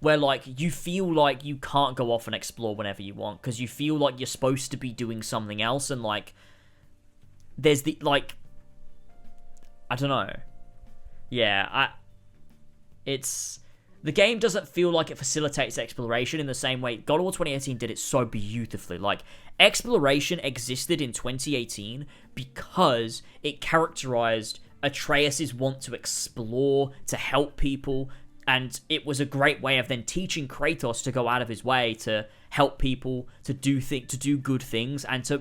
Where, like, you feel like you can't go off and explore whenever you want. Because you feel like you're supposed to be doing something else. And, like... There's the, like... I don't know. Yeah, it's... The game doesn't feel like it facilitates exploration in the same way God of War 2018 did it so beautifully. Like, exploration existed in 2018 because it characterized Atreus' want to explore, to help people, and it was a great way of then teaching Kratos to go out of his way to help people, to do good things, and to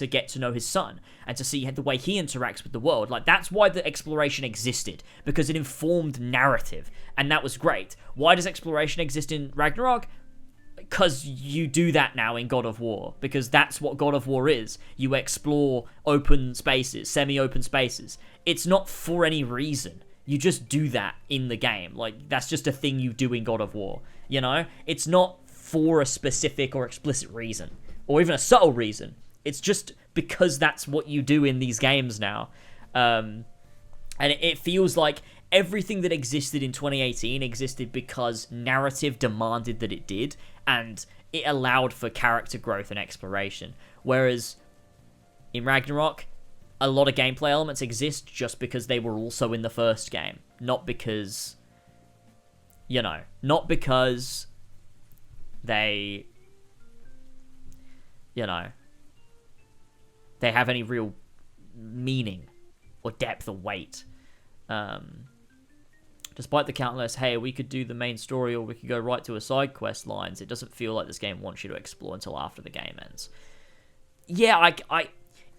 get to know his son, and to see the way he interacts with the world. Like, that's why the exploration existed, because it informed narrative, and that was great. Why does exploration exist in Ragnarok? Because you do that now in God of War, because that's what God of War is. You explore open spaces, semi-open spaces. It's not for any reason. You just do that in the game. Like, that's just a thing you do in God of War, you know? It's not for a specific or explicit reason, or even a subtle reason. It's just because that's what you do in these games now. And it feels like everything that existed in 2018 existed because narrative demanded that it did, and it allowed for character growth and exploration. Whereas in Ragnarok, a lot of gameplay elements exist just because they were also in the first game. Not because, you know, not because they, you know, they have any real meaning or depth or weight. Despite the countless, hey, we could do the main story or we could go right to a side quest lines, it doesn't feel like this game wants you to explore until after the game ends. Yeah,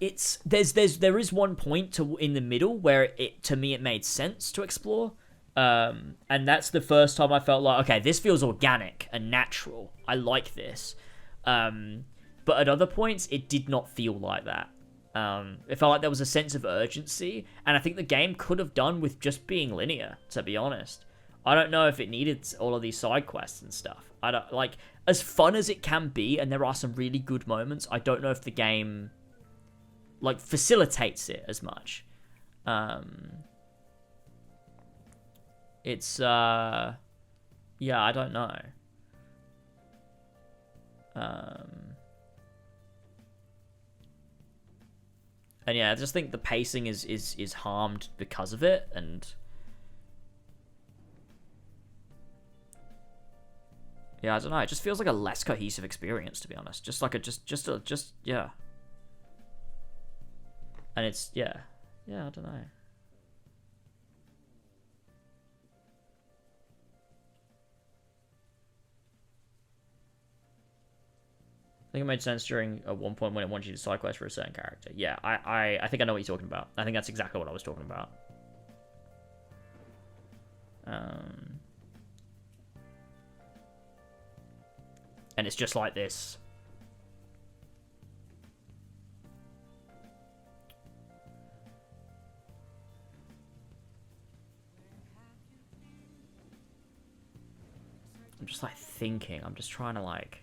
there is one point in the middle where to me it made sense to explore, And that's the first time I felt like, okay, this feels organic and natural. I like this. But at other points, it did not feel like that. It felt like there was a sense of urgency, and I think the game could have done with just being linear, to be honest. I don't know if it needed all of these side quests and stuff. I don't, like, as fun as it can be, and there are some really good moments, I don't know if the game, like, facilitates it as much. It's, yeah, I don't know. And yeah, I just think the pacing is harmed because of it, and yeah, I don't know. It just feels like a less cohesive experience, to be honest. Just like yeah. And it's yeah, I don't know. I think it made sense during at one point when it wanted you to side quest for a certain character. Yeah, I think I know what you're talking about. I think that's exactly what I was talking about. And it's just like this. I'm just like thinking. I'm just trying to like...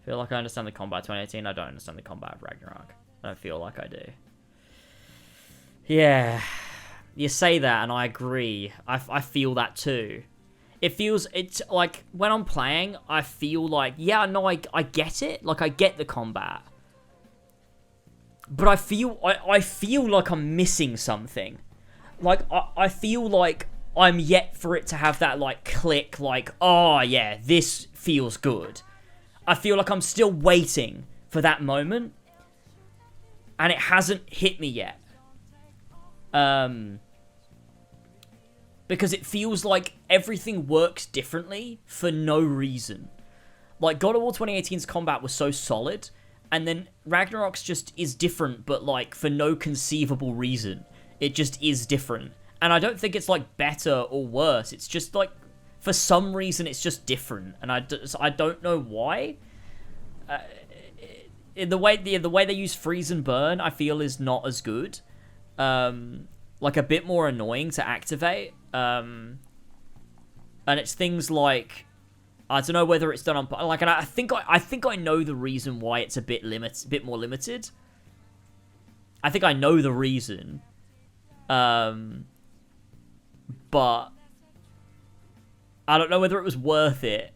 I feel like I understand the combat 2018. I don't understand the combat of Ragnarok. I don't feel like I do. Yeah. You say that and I agree. I feel that too. It's like, when I'm playing, I feel like, yeah, no, I get it. Like, I get the combat. But I feel like I'm missing something. Like, I feel like I'm yet for it to have that, like, click, like, oh, yeah, this feels good. I feel like I'm still waiting for that moment, and it hasn't hit me yet. Because it feels like everything works differently for no reason. Like, God of War 2018's combat was so solid, and then Ragnarok's just is different, but, like, for no conceivable reason. It just is different. And I don't think it's, like, better or worse. It's just, like, for some reason, it's just different, and I don't know why. The way they use freeze and burn, I feel, is not as good. Like, a bit more annoying to activate. And it's things like, I don't know whether it's done on, like, and I think I know the reason why it's a bit more limited. I think I know the reason. But I don't know whether it was worth it.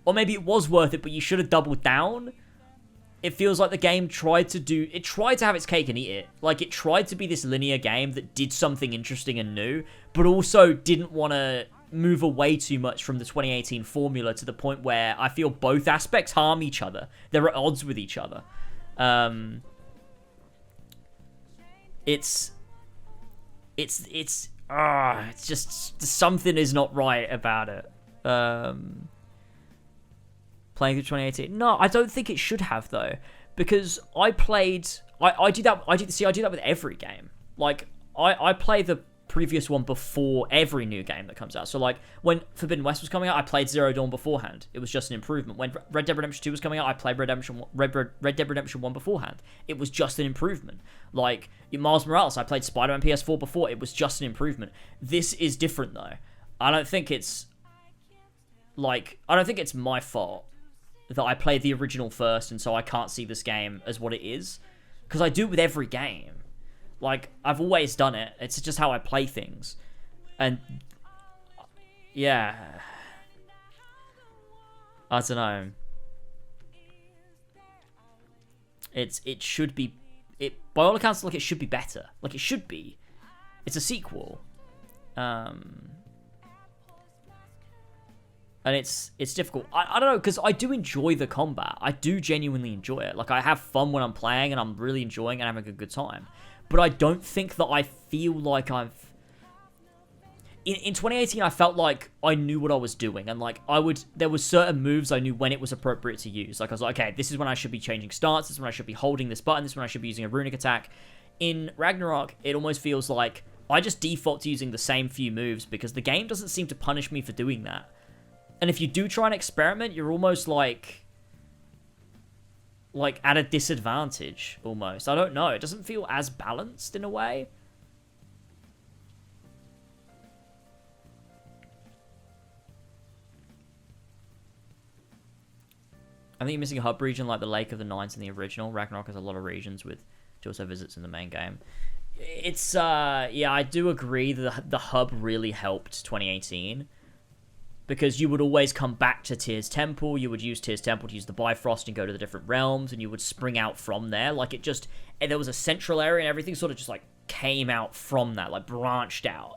Or maybe it was worth it, but you should have doubled down. It feels like the game tried to have its cake and eat it. Like, it tried to be this linear game that did something interesting and new, but also didn't want to move away too much from the 2018 formula to the point where I feel both aspects harm each other. They're at odds with each other. It's just something is not right about it. Playing through 2018. No, I don't think it should have, though, because I do that with every game. Like, I play the previous one before every new game that comes out. So, like, when Forbidden West was coming out, I played Zero Dawn beforehand. It was just an improvement. When Red Dead Redemption 2 was coming out, I played Red Dead Redemption 1 beforehand. It was just an improvement. Like, in Miles Morales, I played Spider-Man PS4 before. It was just an improvement. This is different, though. I don't think it's my fault that I played the original first, and so I can't see this game as what it is. Because I do it with every game. Like, I've always done it. It's just how I play things. And, yeah. I don't know. It should be... by all accounts, like, it should be better. Like, it should be. It's a sequel. And it's difficult. I don't know, because I do enjoy the combat. I do genuinely enjoy it. Like, I have fun when I'm playing, and I'm really enjoying and having a good time. But I don't think that I feel like I've... In 2018, I felt like I knew what I was doing. And, like, there was certain moves I knew when it was appropriate to use. Like, I was like, okay, this is when I should be changing stance. This is when I should be holding this button. This is when I should be using a runic attack. in Ragnarok, it almost feels like I just default to using the same few moves because the game doesn't seem to punish me for doing that. And if you do try and experiment, you're almost like at a disadvantage, almost. I don't know. It doesn't feel as balanced in a way. I think you're missing a hub region like the Lake of the Nines in the original. Ragnarok has a lot of regions with also visits in the main game. It's, yeah, I do agree that the hub really helped 2018. Because you would always come back to Tyr's Temple, you would use Tyr's Temple to use the Bifrost and go to the different realms, and you would spring out from there. Like, it just, there was a central area and everything sort of just, like, came out from that, like, branched out.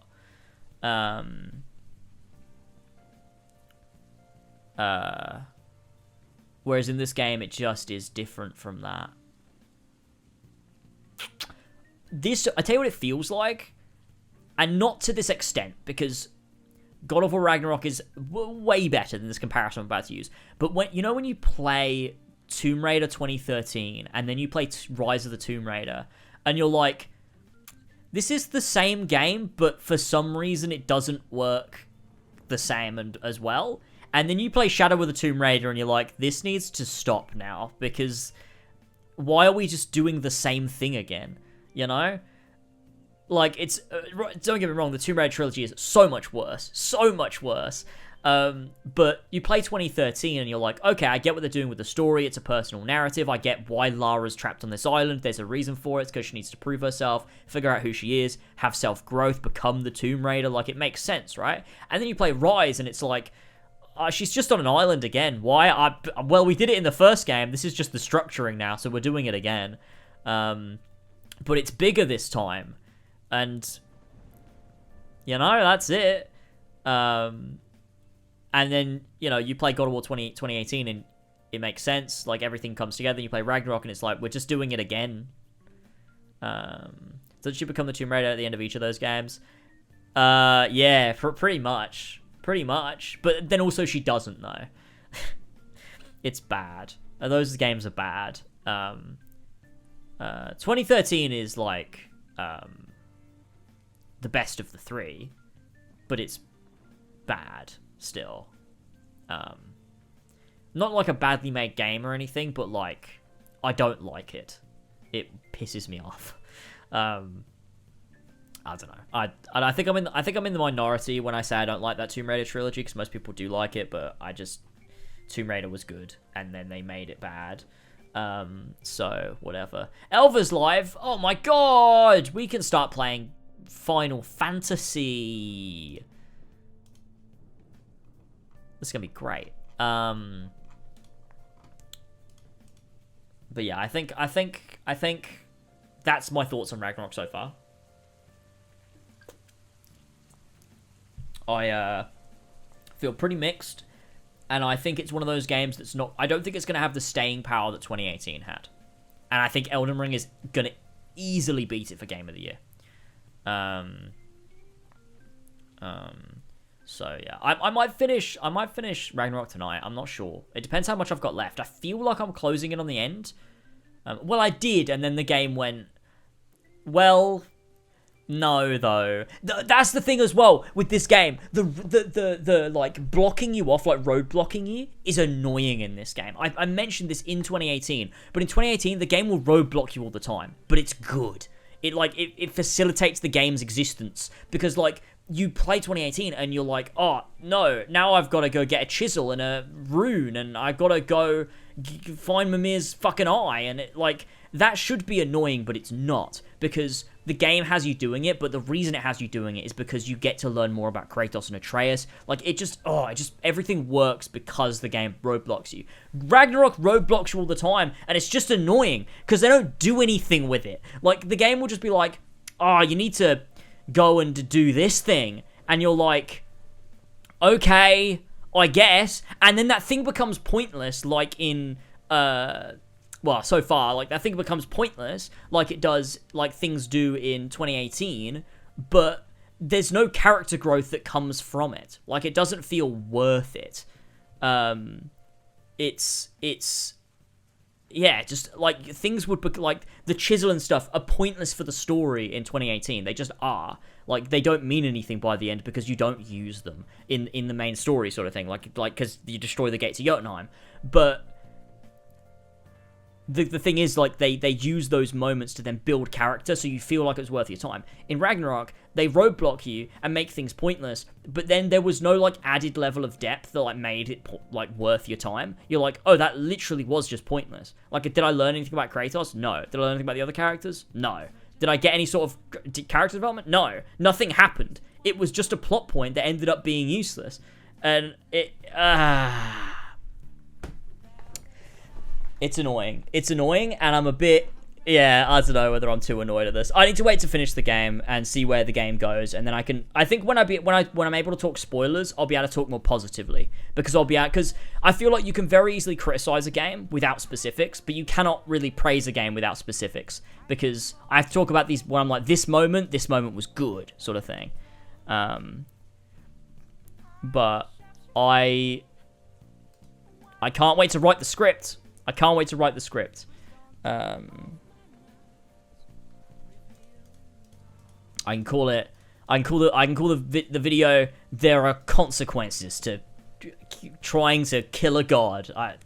Whereas in this game, it just is different from that. This, I tell you what it feels like, and not to this extent, because God of War Ragnarok is way better than this comparison I'm about to use. But when you play Tomb Raider 2013, and then you play Rise of the Tomb Raider, and you're like, this is the same game, but for some reason it doesn't work the same and as well. And then you play Shadow of the Tomb Raider, and you're like, this needs to stop now, because why are we just doing the same thing again? You know? Like, it's... don't get me wrong, the Tomb Raider trilogy is so much worse. So much worse. But you play 2013 and you're like, okay, I get what they're doing with the story. It's a personal narrative. I get why Lara's trapped on this island. There's a reason for it. It's because she needs to prove herself, figure out who she is, have self-growth, become the Tomb Raider. Like, it makes sense, right? And then you play Rise and it's like, she's just on an island again. Why? Well, we did it in the first game. This is just the structuring now, so we're doing it again. But it's bigger this time. And, you know, that's it. And then, you know, you play God of War 2018 and it makes sense. Like, everything comes together. You play Ragnarok and it's like, we're just doing it again. Doesn't she become the Tomb Raider at the end of each of those games? Yeah, pretty much. Pretty much. But then also she doesn't, though. It's bad. Those games are bad. 2013 is, like... the best of the three, but it's bad still. Not like a badly made game or anything, but like, I don't like it. It pisses me off. I don't know. I think I'm in the minority when I say I don't like that Tomb Raider trilogy, because most people do like it, but Tomb Raider was good, and then they made it bad. So whatever. Elva's live. Oh my god, we can start playing Final Fantasy. This is gonna be great. But yeah, I think that's my thoughts on Ragnarok so far. I feel pretty mixed, and I think it's one of those games that's not... I don't think it's gonna have the staying power that 2018 had, and I think Elden Ring is gonna easily beat it for Game of the Year. So yeah, I might finish Ragnarok tonight. I'm not sure. It depends how much I've got left. I feel like I'm closing in on the end. Well, I did, and then the game went, well, no, though. That's the thing as well with this game. The like blocking you off, like road blocking you, is annoying in this game. I mentioned this in 2018, but in 2018 the game will road block you all the time, but it's good. It facilitates the game's existence, because like you play 2018 and you're like, oh no, now I've got to go get a chisel and a rune, and I've got to go find Mimir's fucking eye, and it, like, that should be annoying, but it's not, because the game has you doing it. But the reason it has you doing it is because you get to learn more about Kratos and Atreus. Like, everything works because the game roadblocks you. Ragnarok roadblocks you all the time, and it's just annoying because they don't do anything with it. Like, the game will just be like, oh, you need to go and do this thing, and you're like, okay, I guess, and then that thing becomes pointless, like in well, so far, like, that thing becomes pointless, like it does, like things do in 2018, but there's no character growth that comes from it. Like, it doesn't feel worth it. It's yeah, just like things would be like the chisel and stuff are pointless for the story in 2018. They just are. Like they don't mean anything by the end because you don't use them in the main story sort of thing. Like because you destroy the gates of Jotunheim. But the thing is, like, they use those moments to then build character, so you feel like it's worth your time. In Ragnarok, they roadblock you and make things pointless, but then there was no, like, added level of depth that, like, made it, like, worth your time. You're like, oh, that literally was just pointless. Like, did I learn anything about Kratos? No. Did I learn anything about the other characters? No. Did I get any sort of character development? No. Nothing happened. It was just a plot point that ended up being useless. And it's annoying. It's annoying, and I'm a bit... Yeah, I don't know whether I'm too annoyed at this. I need to wait to finish the game and see where the game goes, and then I can... I think when I'm able to talk spoilers, I'll be able to talk more positively, because because I feel like you can very easily criticize a game without specifics, but you cannot really praise a game without specifics, because I have to talk about these when I'm like, this moment was good, sort of thing. But I can't wait to write the script. I can't wait to write the script. I can call the video "There Are Consequences to Trying to Kill a God." I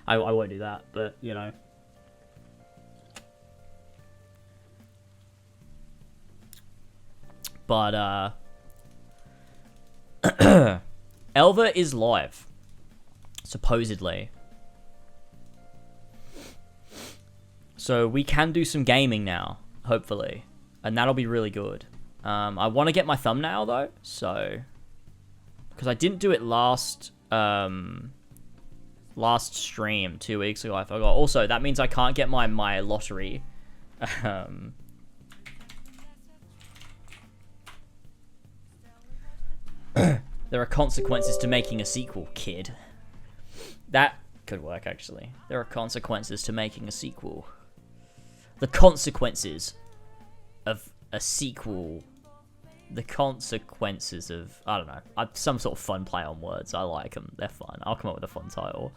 won't do that, but you know. But Elva is live, supposedly. So we can do some gaming now, hopefully. And that'll be really good. I want to get my thumbnail, though. So... Because I didn't do it last stream 2 weeks ago. I forgot. Also, that means I can't get my lottery. There are consequences to making a sequel, kid. That could work, actually. There are consequences to making a sequel. The consequences of a sequel. The consequences of... I don't know. Some sort of fun play on words. I like them. They're fun. I'll come up with a fun title.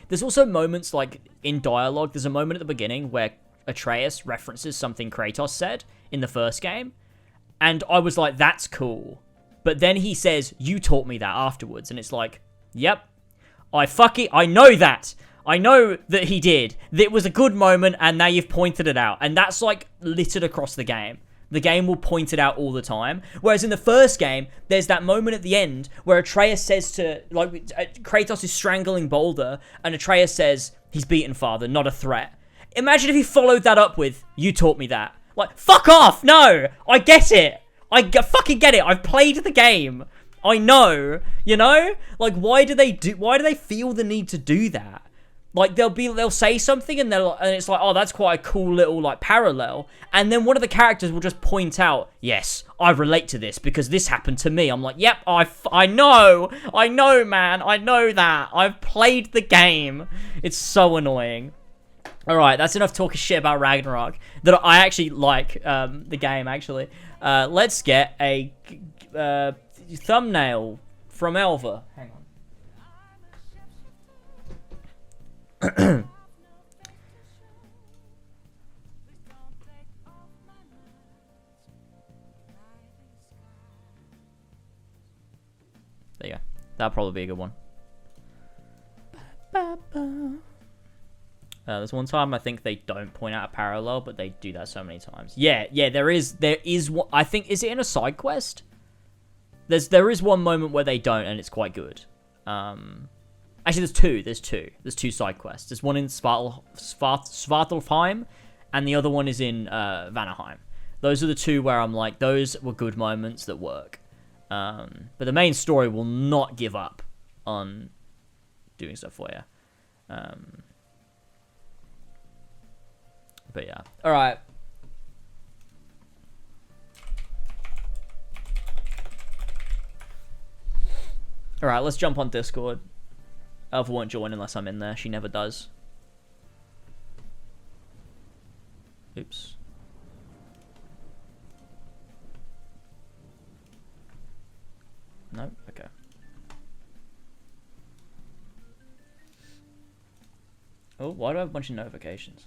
There's also moments, like, in dialogue. There's a moment at the beginning where Atreus references something Kratos said in the first game. And I was like, that's cool. But then he says, you taught me that afterwards. And it's like, yep. I know that. I know that he did. It was a good moment, and now you've pointed it out. And that's, like, littered across the game. The game will point it out all the time. Whereas in the first game, there's that moment at the end where Atreus says to... Like, Kratos is strangling Baldur, and Atreus says, he's beaten, father, not a threat. Imagine if he followed that up with, you taught me that. Like, fuck off! No! I get it! Fucking get it! I've played the game! I know, you know? Like, why do they feel the need to do that? Like, they'll say something and it's like, oh, that's quite a cool little, like, parallel. And then one of the characters will just point out, yes, I relate to this because this happened to me. I'm like, yep, I know, man, I know that. I've played the game. It's so annoying. Alright, that's enough talking shit about Ragnarok. That I actually like, the game, actually. Let's get a, thumbnail from Elva. Hang on. There you go. That'll probably be a good one. There's one time I think they don't point out a parallel, but they do that so many times. Yeah, there is one, I think, is it in a side quest? There is one moment where they don't, and it's quite good. Actually, there's two side quests. There's one in Svartalfheim, and the other one is in Vanaheim. Those are the two where I'm like, those were good moments that work. But the main story will not give up on doing stuff for you. But yeah. Alright. Alright, let's jump on Discord. Elva won't join unless I'm in there. She never does. Oops. No? Okay. Oh, why do I have a bunch of notifications?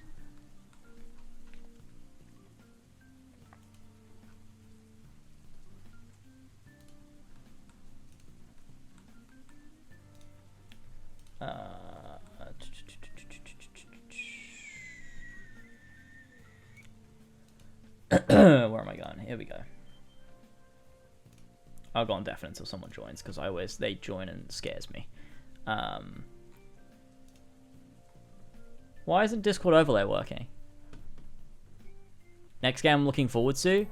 Where am I going? Here we go. I'll go on definite until someone joins, because they join and it scares me. Why isn't Discord overlay working? Next game I'm looking forward to.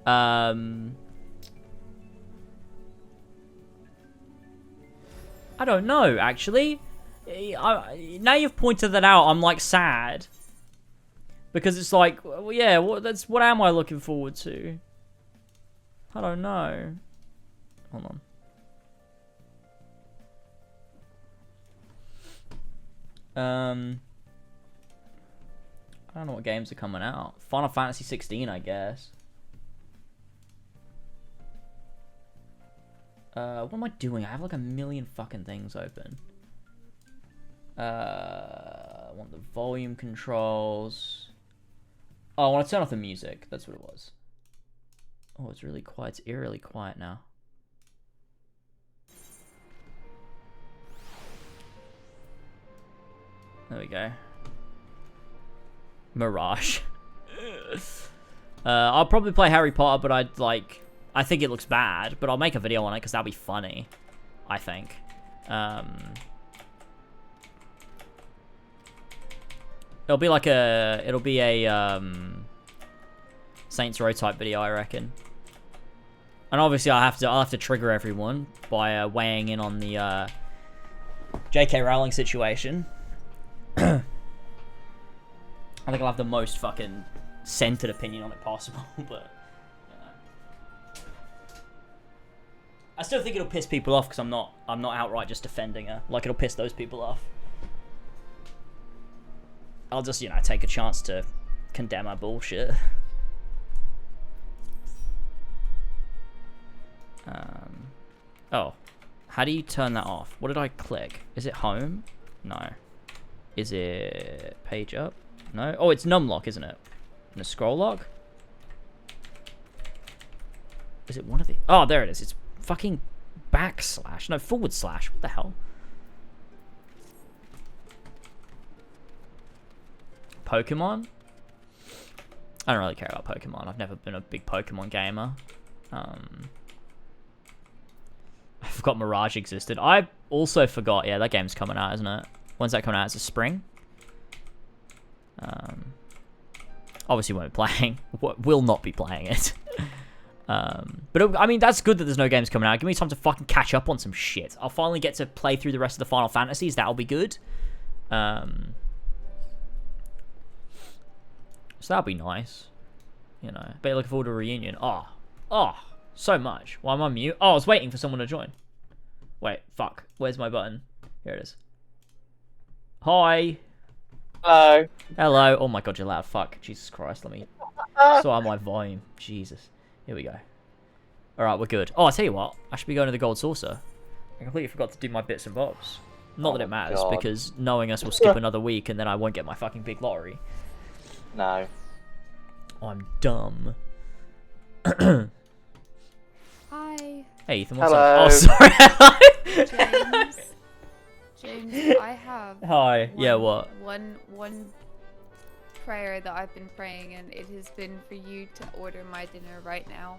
I don't know, actually. Now you've pointed that out, I'm like sad. Because it's like, well, yeah, what am I looking forward to? I don't know. Hold on. I don't know what games are coming out. Final Fantasy 16, I guess. What am I doing? I have like a million fucking things open. I want the volume controls. Oh, I want to turn off the music. That's what it was. Oh, it's really quiet. It's eerily quiet now. There we go. Mirage. I'll probably play Harry Potter, but I think it looks bad, but I'll make a video on it because that'll be funny, I think. It'll be a Saints Row type video, I reckon. And obviously I'll have to trigger everyone by weighing in on the J.K. Rowling situation. I think I'll have the most fucking centered opinion on it possible, but you know. I still think it'll piss people off because I'm not outright just defending her. Like, it'll piss those people off. I'll just, take a chance to condemn her bullshit. Oh, how do you turn that off? What did I click? Is it home? No. Is it page up? No. Oh, it's numlock, isn't it? And a scroll lock? Is it one of the... Oh, there it is. It's fucking backslash. No, forward slash. What the hell? Pokemon? I don't really care about Pokemon. I've never been a big Pokemon gamer. I forgot Mirage existed. I also forgot. Yeah, that game's coming out, isn't it? When's that coming out? It's a spring. Obviously won't be playing. Will not be playing it. But I mean, that's good that there's no games coming out. Give me time to fucking catch up on some shit. I'll finally get to play through the rest of the Final Fantasies. That'll be good. So that'll be nice. But you're looking forward to a reunion. Oh, so much. Why am I mute? Oh, I was waiting for someone to join. Wait, fuck. Where's my button? Here it is. Hi. Hello. Hello. Oh my god, you're loud. Fuck. Jesus Christ, let me sort out my volume. Jesus. Here we go. Alright, we're good. Oh, I'll tell you what. I should be going to the Gold Saucer. I completely forgot to do my bits and bobs. Not that it matters, because knowing us will skip another week and then I won't get my fucking big lottery. No. I'm dumb. Hi. Hey, Ethan, what's Hello. up? Oh, sorry. James, I have. Hi. Yeah, what? One prayer that I've been praying, and it has been for you to order my dinner right now.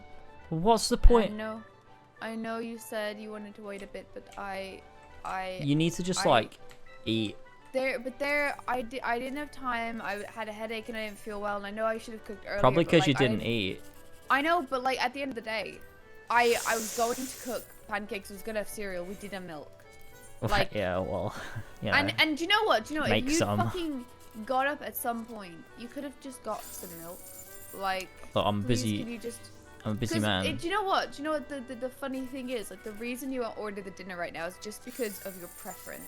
What's the point? I know you said you wanted to wait a bit, but You need to just eat. I didn't have time. I had a headache and I didn't feel well, and I know I should have cooked earlier. Probably because you didn't eat. I know, but at the end of the day, I was going to cook pancakes. I was gonna have cereal. We did have milk. Yeah, well, And you know what? Make if you some. fucking got up at some point, you could have just got some milk. Look, I'm please, busy. can you just... I'm a busy man. Do you know what? The funny thing is, the reason you ordered the dinner right now is just because of your preference.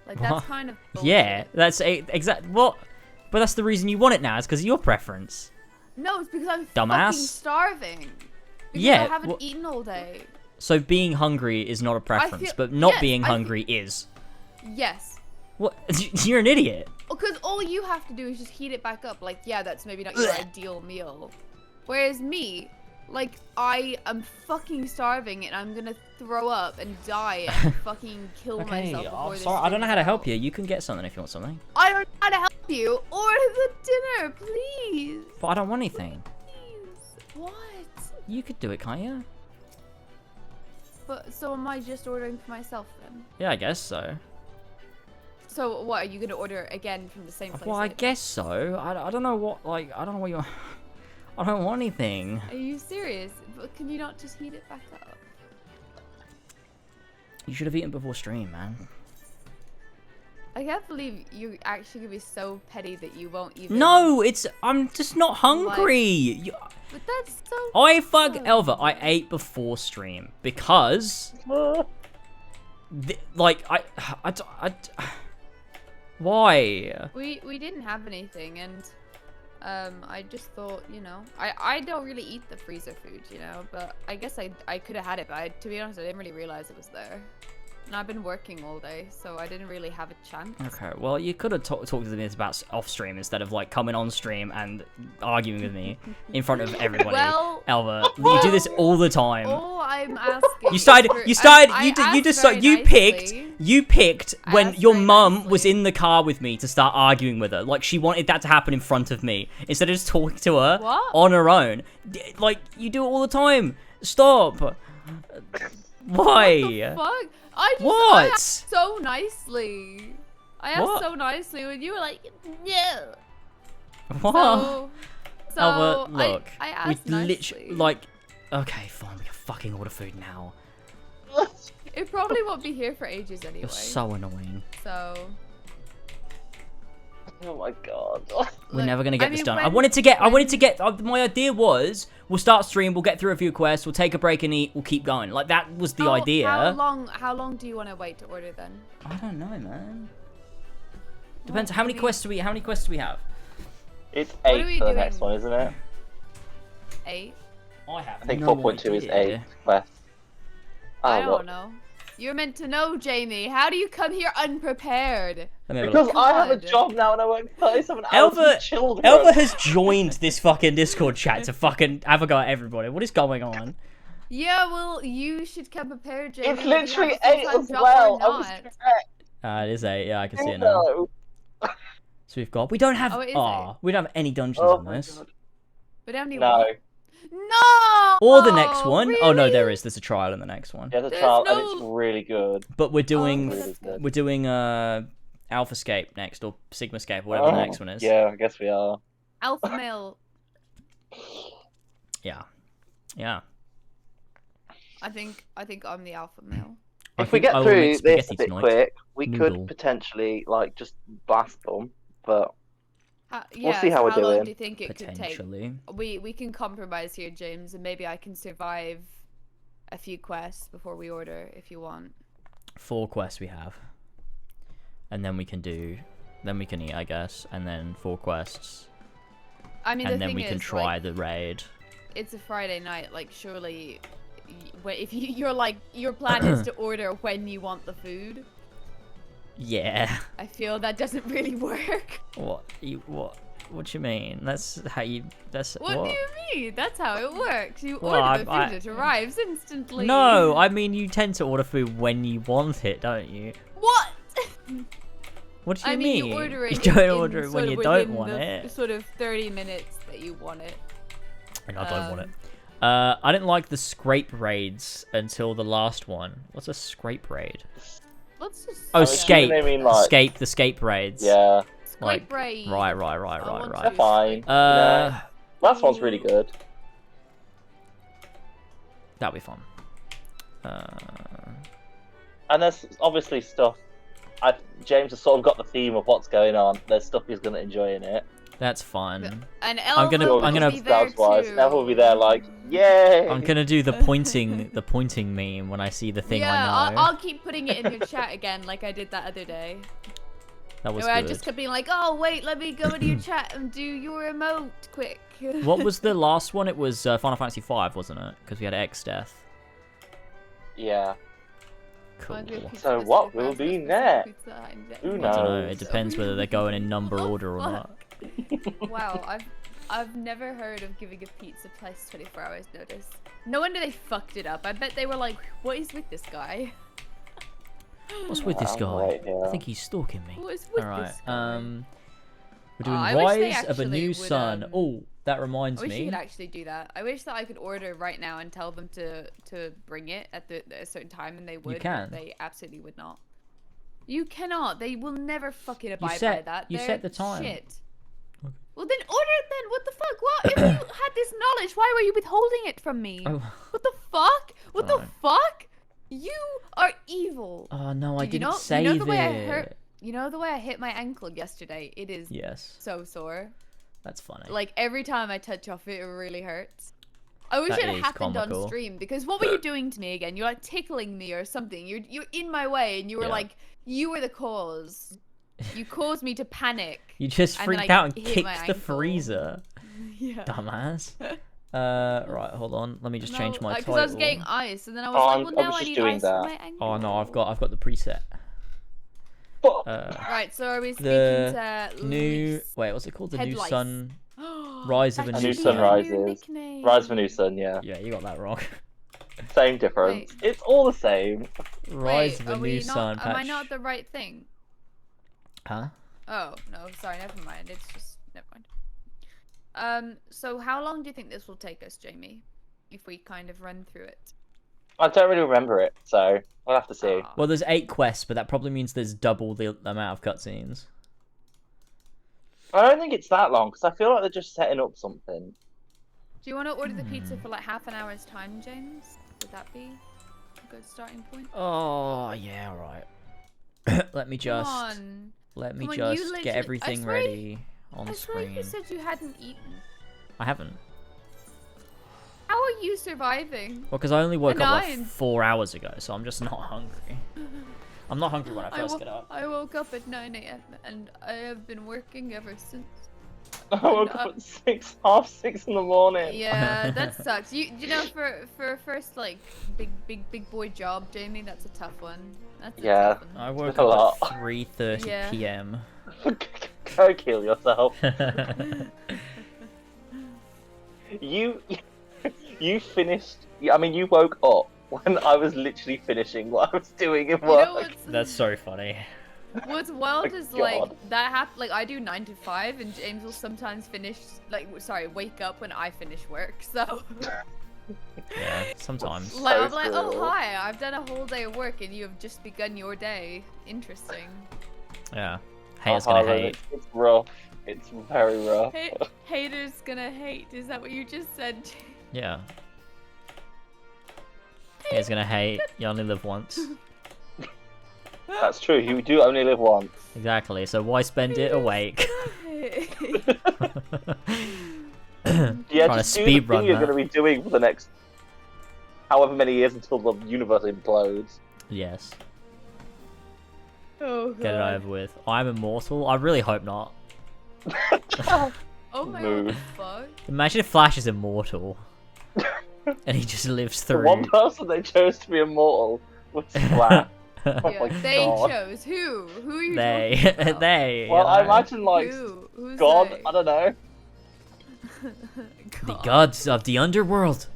That's kind of bullshit. Yeah, that's exact. What? But that's the reason you want it now. Is because of your preference. No, it's because I'm Dumbass. fucking starving. Because Yeah, I haven't eaten all day. So being hungry is not a preference, but not being hungry is. Yes. What? You're an idiot. Because all you have to do is just heat it back up. Like, yeah, that's maybe not your ideal meal. Whereas me, like, I am fucking starving and I'm gonna throw up and die and fucking kill Okay, myself before I'm this sorry. I don't know stream how to is help out. you. You can get something if you want something. I don't know how to help you. Order the dinner, please. But I don't want anything. Please. What? You could do it, can't you? But so am I just ordering for myself then? Yeah, I guess so. So what, are you gonna order again from the same place? Well, I later? guess so. I don't know what, like, I don't know what you're... I don't want anything. Are you serious? But can you not just heat it back up? You should have eaten before stream, man. I can't believe you're actually gonna be so petty that you won't even. No, I'm just not hungry. But that's so. Fuck fun. Elva. I ate before stream because, why? We didn't have anything, and I just thought, you know, I don't really eat the freezer food, you know, but I guess I could have had it, but to be honest, I didn't really realize it was there. And I've been working all day, so I didn't really have a chance. Okay, well, you could have talked to me about off stream instead of like coming on stream and arguing with me in front of everybody. Well, Elva, you do this all the time. all I'm asking. You picked I when asked your very mum was nicely. in the car with me to start arguing with her. Like she wanted that to happen in front of me instead of just talking to her What? on her own. Like you do it all the time. Stop. Why? What the fuck? I What? asked so nicely. I asked What? so nicely when you were like, no. What? So Albert, look, I we asked nicely. literally like. Okay, fine. We can fucking order food now. It probably won't be here for ages anyway. You're so annoying. So. Oh my god. We're Look, never gonna get I this mean, done. when- I wanted to get. My idea was we'll start stream, we'll get through a few quests, we'll take a break and eat, we'll keep going. Like that was the idea. How long do you want to wait to order then? I don't know, man. Depends. How many quests do we have? It's What are 8 we for the doing? next one, isn't it? 8? I have. I think no 4.2 is idea. 8 quests. I what? don't know. You're meant to know, Jamie. How do you come here unprepared? Let me have a Because look. I have a God. job now and I work 37 hours Elva, with children. Elva has joined this fucking Discord chat to fucking have a go at everybody. What is going on? Yeah, well, you should come prepared, Jamie. It's whether you literally have a 8 full-time as job well. or I was not. correct. It is 8. Yeah, I can see it now. No. So we've got. We don't have. Oh, it is we don't have any dungeons Oh on my this. god. But how many No. what? No! Or the next one. Really? Oh no, there is. There's a trial in the next one. Yeah, the There's trial, and no- it's really good. But we're doing. Oh, that's good. We're doing Alphascape next or Sigmascape, whatever the next one is. Yeah, I guess we are. Alpha male. Yeah. Yeah. I think I'm the alpha male. I If we think get I will make through this a spaghetti bit tonight. quick, we Noodle. could potentially like just blast them, but Yeah, see how so we're how long doing. do you think it could take? Potentially. We can compromise here, James, and maybe I can survive a few quests before we order if you want. 4 quests we have. And then we can eat, I guess, and then 4 quests. I mean, And the then thing we can is, try like, the raid. it's a Friday night. Like, surely, if your plan is to order when you want the food, Yeah. I feel that doesn't really work. What do you mean? That's how you that's What do you mean? That's how it works. You Well, order the I- food, it arrives instantly. No, I mean you tend to order food when you want it, don't you? What? What do you I mean, you order it. You don't in order it sort when of you don't within want the it. Sort of 30 minutes that you want it. And I don't want it. I didn't like the scrape raids until the last one. What's a scrape raid? Let's just. Oh, Yeah. scape. They mean, like- Scape, the scape raids. yeah, like, Scrape raid. Right. I want they're to fine. scrape. Last one's really good. That'll be fun. And there's obviously stuff. James has sort of got the theme of what's going on. There's stuff he's gonna enjoy in it. That's fun. And I'm gonna- Elva will be there Wise. too. Elva will be there like, yay! I'm gonna do the pointing meme when I see the thing Yeah, I know. I'll keep putting it in your chat again, like I did that other day. That was Where I good. just kept being like, "Oh wait, let me go into your chat and do your emote quick." What was the last one? It was Final Fantasy V, wasn't it? Because we had X Death. Yeah. Cool. Might be a pizza So with what super will be fast next? pizza and Who I don't know. knows? It depends whether they're going in number What the order or not. Wow, I've never heard of giving a pizza place 24 hours notice. No wonder they fucked it up. I bet they were like, what is with this guy? What's with this I'm guy? right here. I think he's stalking me. What is with All right. this guy? We're doing I wish they Rise of a actually New would, Sun. Oh, that I reminds wish you me. could actually do that. I wish that I could order right now and tell them to bring it at a certain time, and they would. but can. They absolutely would not. You cannot. They will never fucking abide by set- that. you They're set the time. Shit. Well, then order it then. What the fuck? What? If you had this knowledge, why were you withholding it from me? Oh. What the fuck? What the Dunno. fuck? You are evil. Oh no, I Dude, didn't say you know the that. way I hurt. You know the way I hit my ankle yesterday? It is Yes, so sore. that's funny. Like every time I touch off it, it really hurts. I wish That it is happened comical. on stream because what were you doing to me again? You're like tickling me or something. You're in my way, and you were Yeah. like, you were the cause. You caused me to panic. You just and then freaked I out and hit my kicked the ankle. freezer, Yeah. dumbass. Right, hold on. Let me just change my title. Because I was getting ice, and then I was Oh, like, I'm- well, I now was I just need doing ice that. for my ankle. Oh no, I've got the preset. But Right, so are we speaking The to new Luis? wait, what's it called? The Head New lice. Sun. Rise of a That New should Sun. be our new Rises. nickname. Rise of a New Sun, yeah. Yeah, you got that wrong. Same difference. Wait. It's all the same. Rise Wait, of a are New we Sun not, patch. Am I not the right thing? Huh? Oh, no, sorry, never mind. It's just, never mind. So how long do you think this will take us, Jamie? If we kind of run through it. I don't really remember it, so we'll have to see. Ah. Well, there's 8 quests, but that probably means there's double the amount of cutscenes. I don't think it's that long, because I feel like they're just setting up something. Do you want to order the pizza for like half an hour's time, James? Would that be a good starting point? Oh yeah, right. Let me Come just on. let me Come on, you just literally- get I everything swear- ready on I swear screen. you said you hadn't eaten. I haven't. How are you surviving? Well, because I only woke And up like I'm- 4 hours ago, so I'm just not hungry. I'm not hungry when I first get up. I woke up at 9 a.m. and I have been working ever since. I woke up at 6, half 6 in the morning. Yeah, that sucks. You know, for a first like big boy job, Jamie, that's a tough one. That's a Yeah. tough one. I woke a lot. up at 3:30 Yeah. p.m. Go kill yourself. You finished. I mean, you woke up when I was literally finishing what I was doing in You work. know That's so funny. what's wild Oh is God. like that happen. Like I do 9 to 5, and James will sometimes finish wake up when I finish work. So Yeah, sometimes. like So I'm like, oh true. hi, I've done a whole day of work, and you have just begun your day. Interesting. Yeah. Haters gonna hate. It's rough. It's very rough. Haters gonna hate. Is that what you just said? Yeah. Haters gonna hate. You only live once. That's true. You do only live once. Exactly. So why spend it awake? Yeah, Trying just to do the speedrun thing you're that. going to be doing for the next however many years until the universe implodes. Yes. Oh Get it over with. I'm immortal? I really hope not. Oh my Move. god, fuck. Imagine if Flash is immortal. And he just lives The through. one person they chose to be immortal was Flash. Oh Yeah, my they God. chose. Who? Who are you They. talking about? They. Well, you I know. imagine like Who? Who's God. they? I don't know. The gods of the underworld.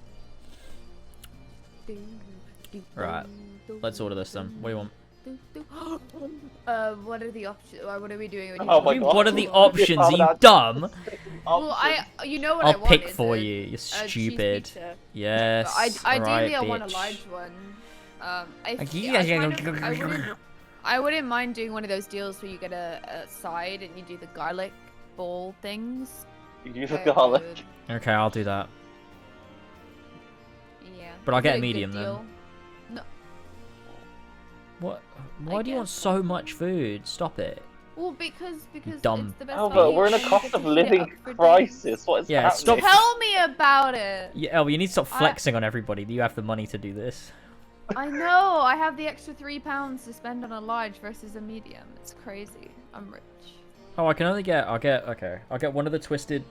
Right. Let's order this then. What do you want? What are the options? What are we doing? When you Oh my order? God. What are the options? Oh, You that's- dumb. Well, you know what I I'll want pick is for a- you. You're a cheese stupid. pizza. Yes. But ideally, right, I want a bitch. large one. Yeah. I wouldn't mind doing one of those deals where you get a side and you do the garlic bowl things. You use the Very garlic. good. Okay, I'll do that. Yeah. But I'll get a Good medium then. deal. What? Why do you want guess so much food? Stop it. Well, because dumb. it's the best Albert, value we're in a and you cost get to of heat it living up for days. crisis. What is Yeah, happening? stop- Tell me about it. Yeah, well, you need to stop flexing on everybody that you have the money to do this. I know. I have the extra £3 to spend on a large versus a medium. It's crazy. I'm rich. Oh, I can only get. I'll get one of the twisted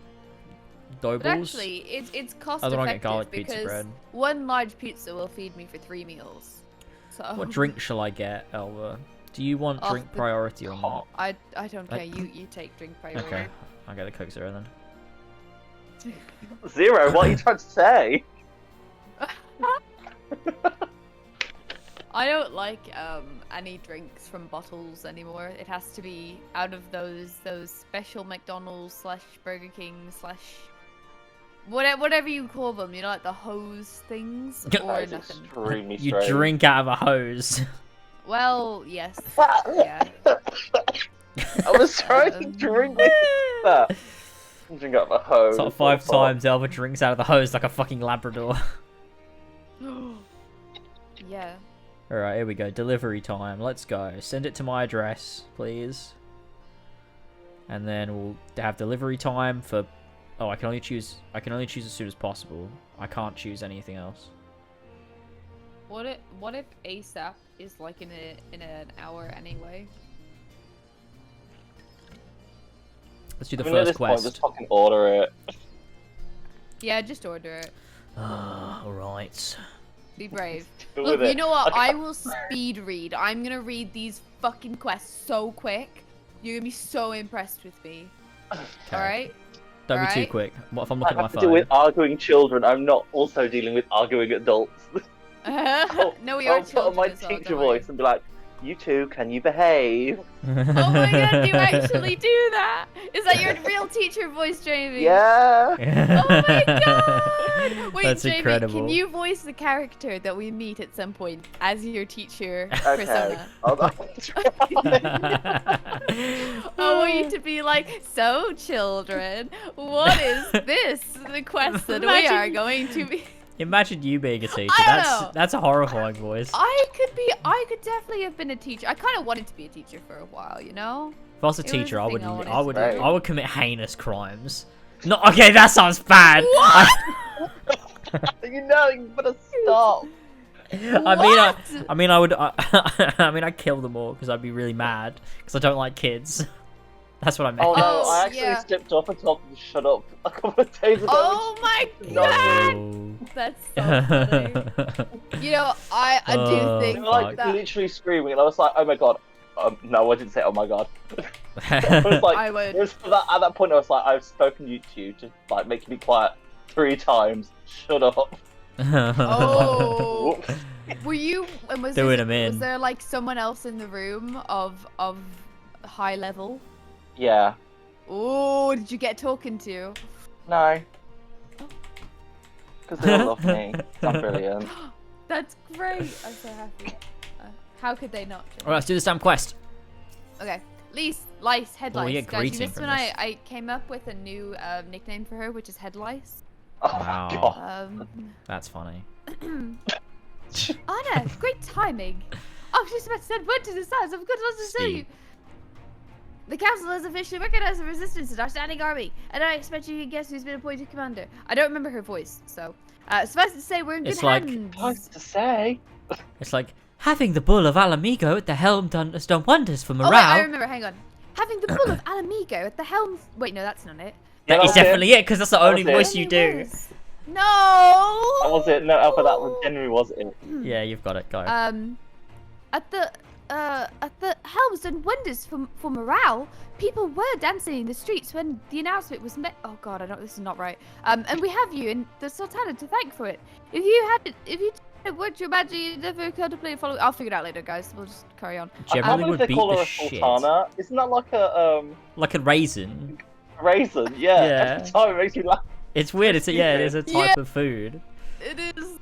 dough But balls. actually, it's cost I don't want to get effective garlic pizza because bread. one large pizza will feed me for 3 meals. So. What drink shall I get, Elva? Do you want Oh, drink priority or not? I don't care. You take drink priority. Okay, I'll get the Coke Zero then. Zero, what are you trying to say? I don't like any drinks from bottles anymore. It has to be out of those special McDonald's / Burger King / whatever you call them. You know, like the hose things That or is nothing. extremely You strange. drink out of a hose. Well, yes. Yeah. I was trying to drink with that. Drink out of a hose. Sort of 5 times Elva drinks out of the hose like a fucking Labrador. Yeah. Alright, here we go. Delivery time. Let's go. Send it to my address, please. And then we'll have delivery time for... Oh, I can only choose as soon as possible. I can't choose anything else. What if ASAP is like in an hour anyway? Let's do the At first this point, quest. just fucking order it. Yeah, just order it. Alright. Be brave. Do Look, with you it. know what? Okay. I will speed read. I'm gonna read these fucking quests so quick. You're gonna be so impressed with me. Okay. Alright? Don't be too Alright. quick. What if I'm I looking at my have to deal phone? with arguing children. I'm not also dealing with arguing adults. No, we are I'll put on my children as well, teacher don't worry. voice and be like, "You two, can you behave?" Oh my god, you actually do that? Is that your real teacher voice, Jamie? Yeah. Oh my god! Wait, That's Jamie, incredible. can you voice the character that we meet at some point as your teacher Okay. persona? I'll try. I want you to be like, so children, what is this? The quest that we are Imagine- going to be. Imagine you being a teacher. I don't know. That's a horrifying voice. I could definitely have been a teacher. I kind of wanted to be a teacher for a while, you know? If I was a It was teacher, the I thing would, I wanted I to would, do. I would commit heinous crimes. No, okay, that sounds bad. You know, you better stop. I mean, I would. I mean, I'd kill them all because I'd be really mad because I don't like kids. That's what I meant. Oh no, Oh, I actually yeah. stepped up and told them to shut up a couple of days ago. Oh my No. god! That's so funny. You know, I do Oh, They think were like that literally screaming, and I was like, "Oh my god!" No, I didn't say, "Oh my god." I was like, I would. it was for that, at that point, I was like, "I've spoken to you to like make me quiet 3 times. Shut up." Oh, Whoops. were you? And was Doing there, 'em in. Was there like someone else in the room of high level? Yeah. Oh, did you get talking to? No. Because they all love me. I'm brilliant. That's great. I'm so happy. How could they not? Alright, let's do this damn quest. Okay. Lice, head Oh, lice. we get Guys, you greeting missed from when this. I came up with a new nickname for her, which is head lice. Oh Wow. my god. That's funny. Anna, great timing. I was just about to send word to the stars. I've got lots to tell you. Steve. The council has officially recognized the resistance in our standing army, and I expect you can guess who's been appointed commander. I don't remember her voice, so suffice it to say we're in It's good like- hands. Nice to say. It's like having the bull of Alamigo at the helm has done wonders for Oh morale. wait, I remember. Hang on. Having the bull of Alamigo at the helm. Wait, no, that's not it. Yeah, That is was it. definitely it because that's the only was it. voice you do. Was. No. That was it. No, Alpha, that was genuinely was it. Yeah, you've got it. Go. At the helm's done wonders for morale. People were dancing in the streets when the announcement was made. Oh god, I know this is not right. And we have you and the Sultana to thank for it. If you would your majesty you never contemplate following. I'll figure it out later, guys. We'll just carry on. I can't Generally believe would they beat call her the a shit. sultana. Isn't that like a Like a raisin. raisin? Yeah. Yeah. Every time it makes me laugh. It's weird. It is a type of food. It is.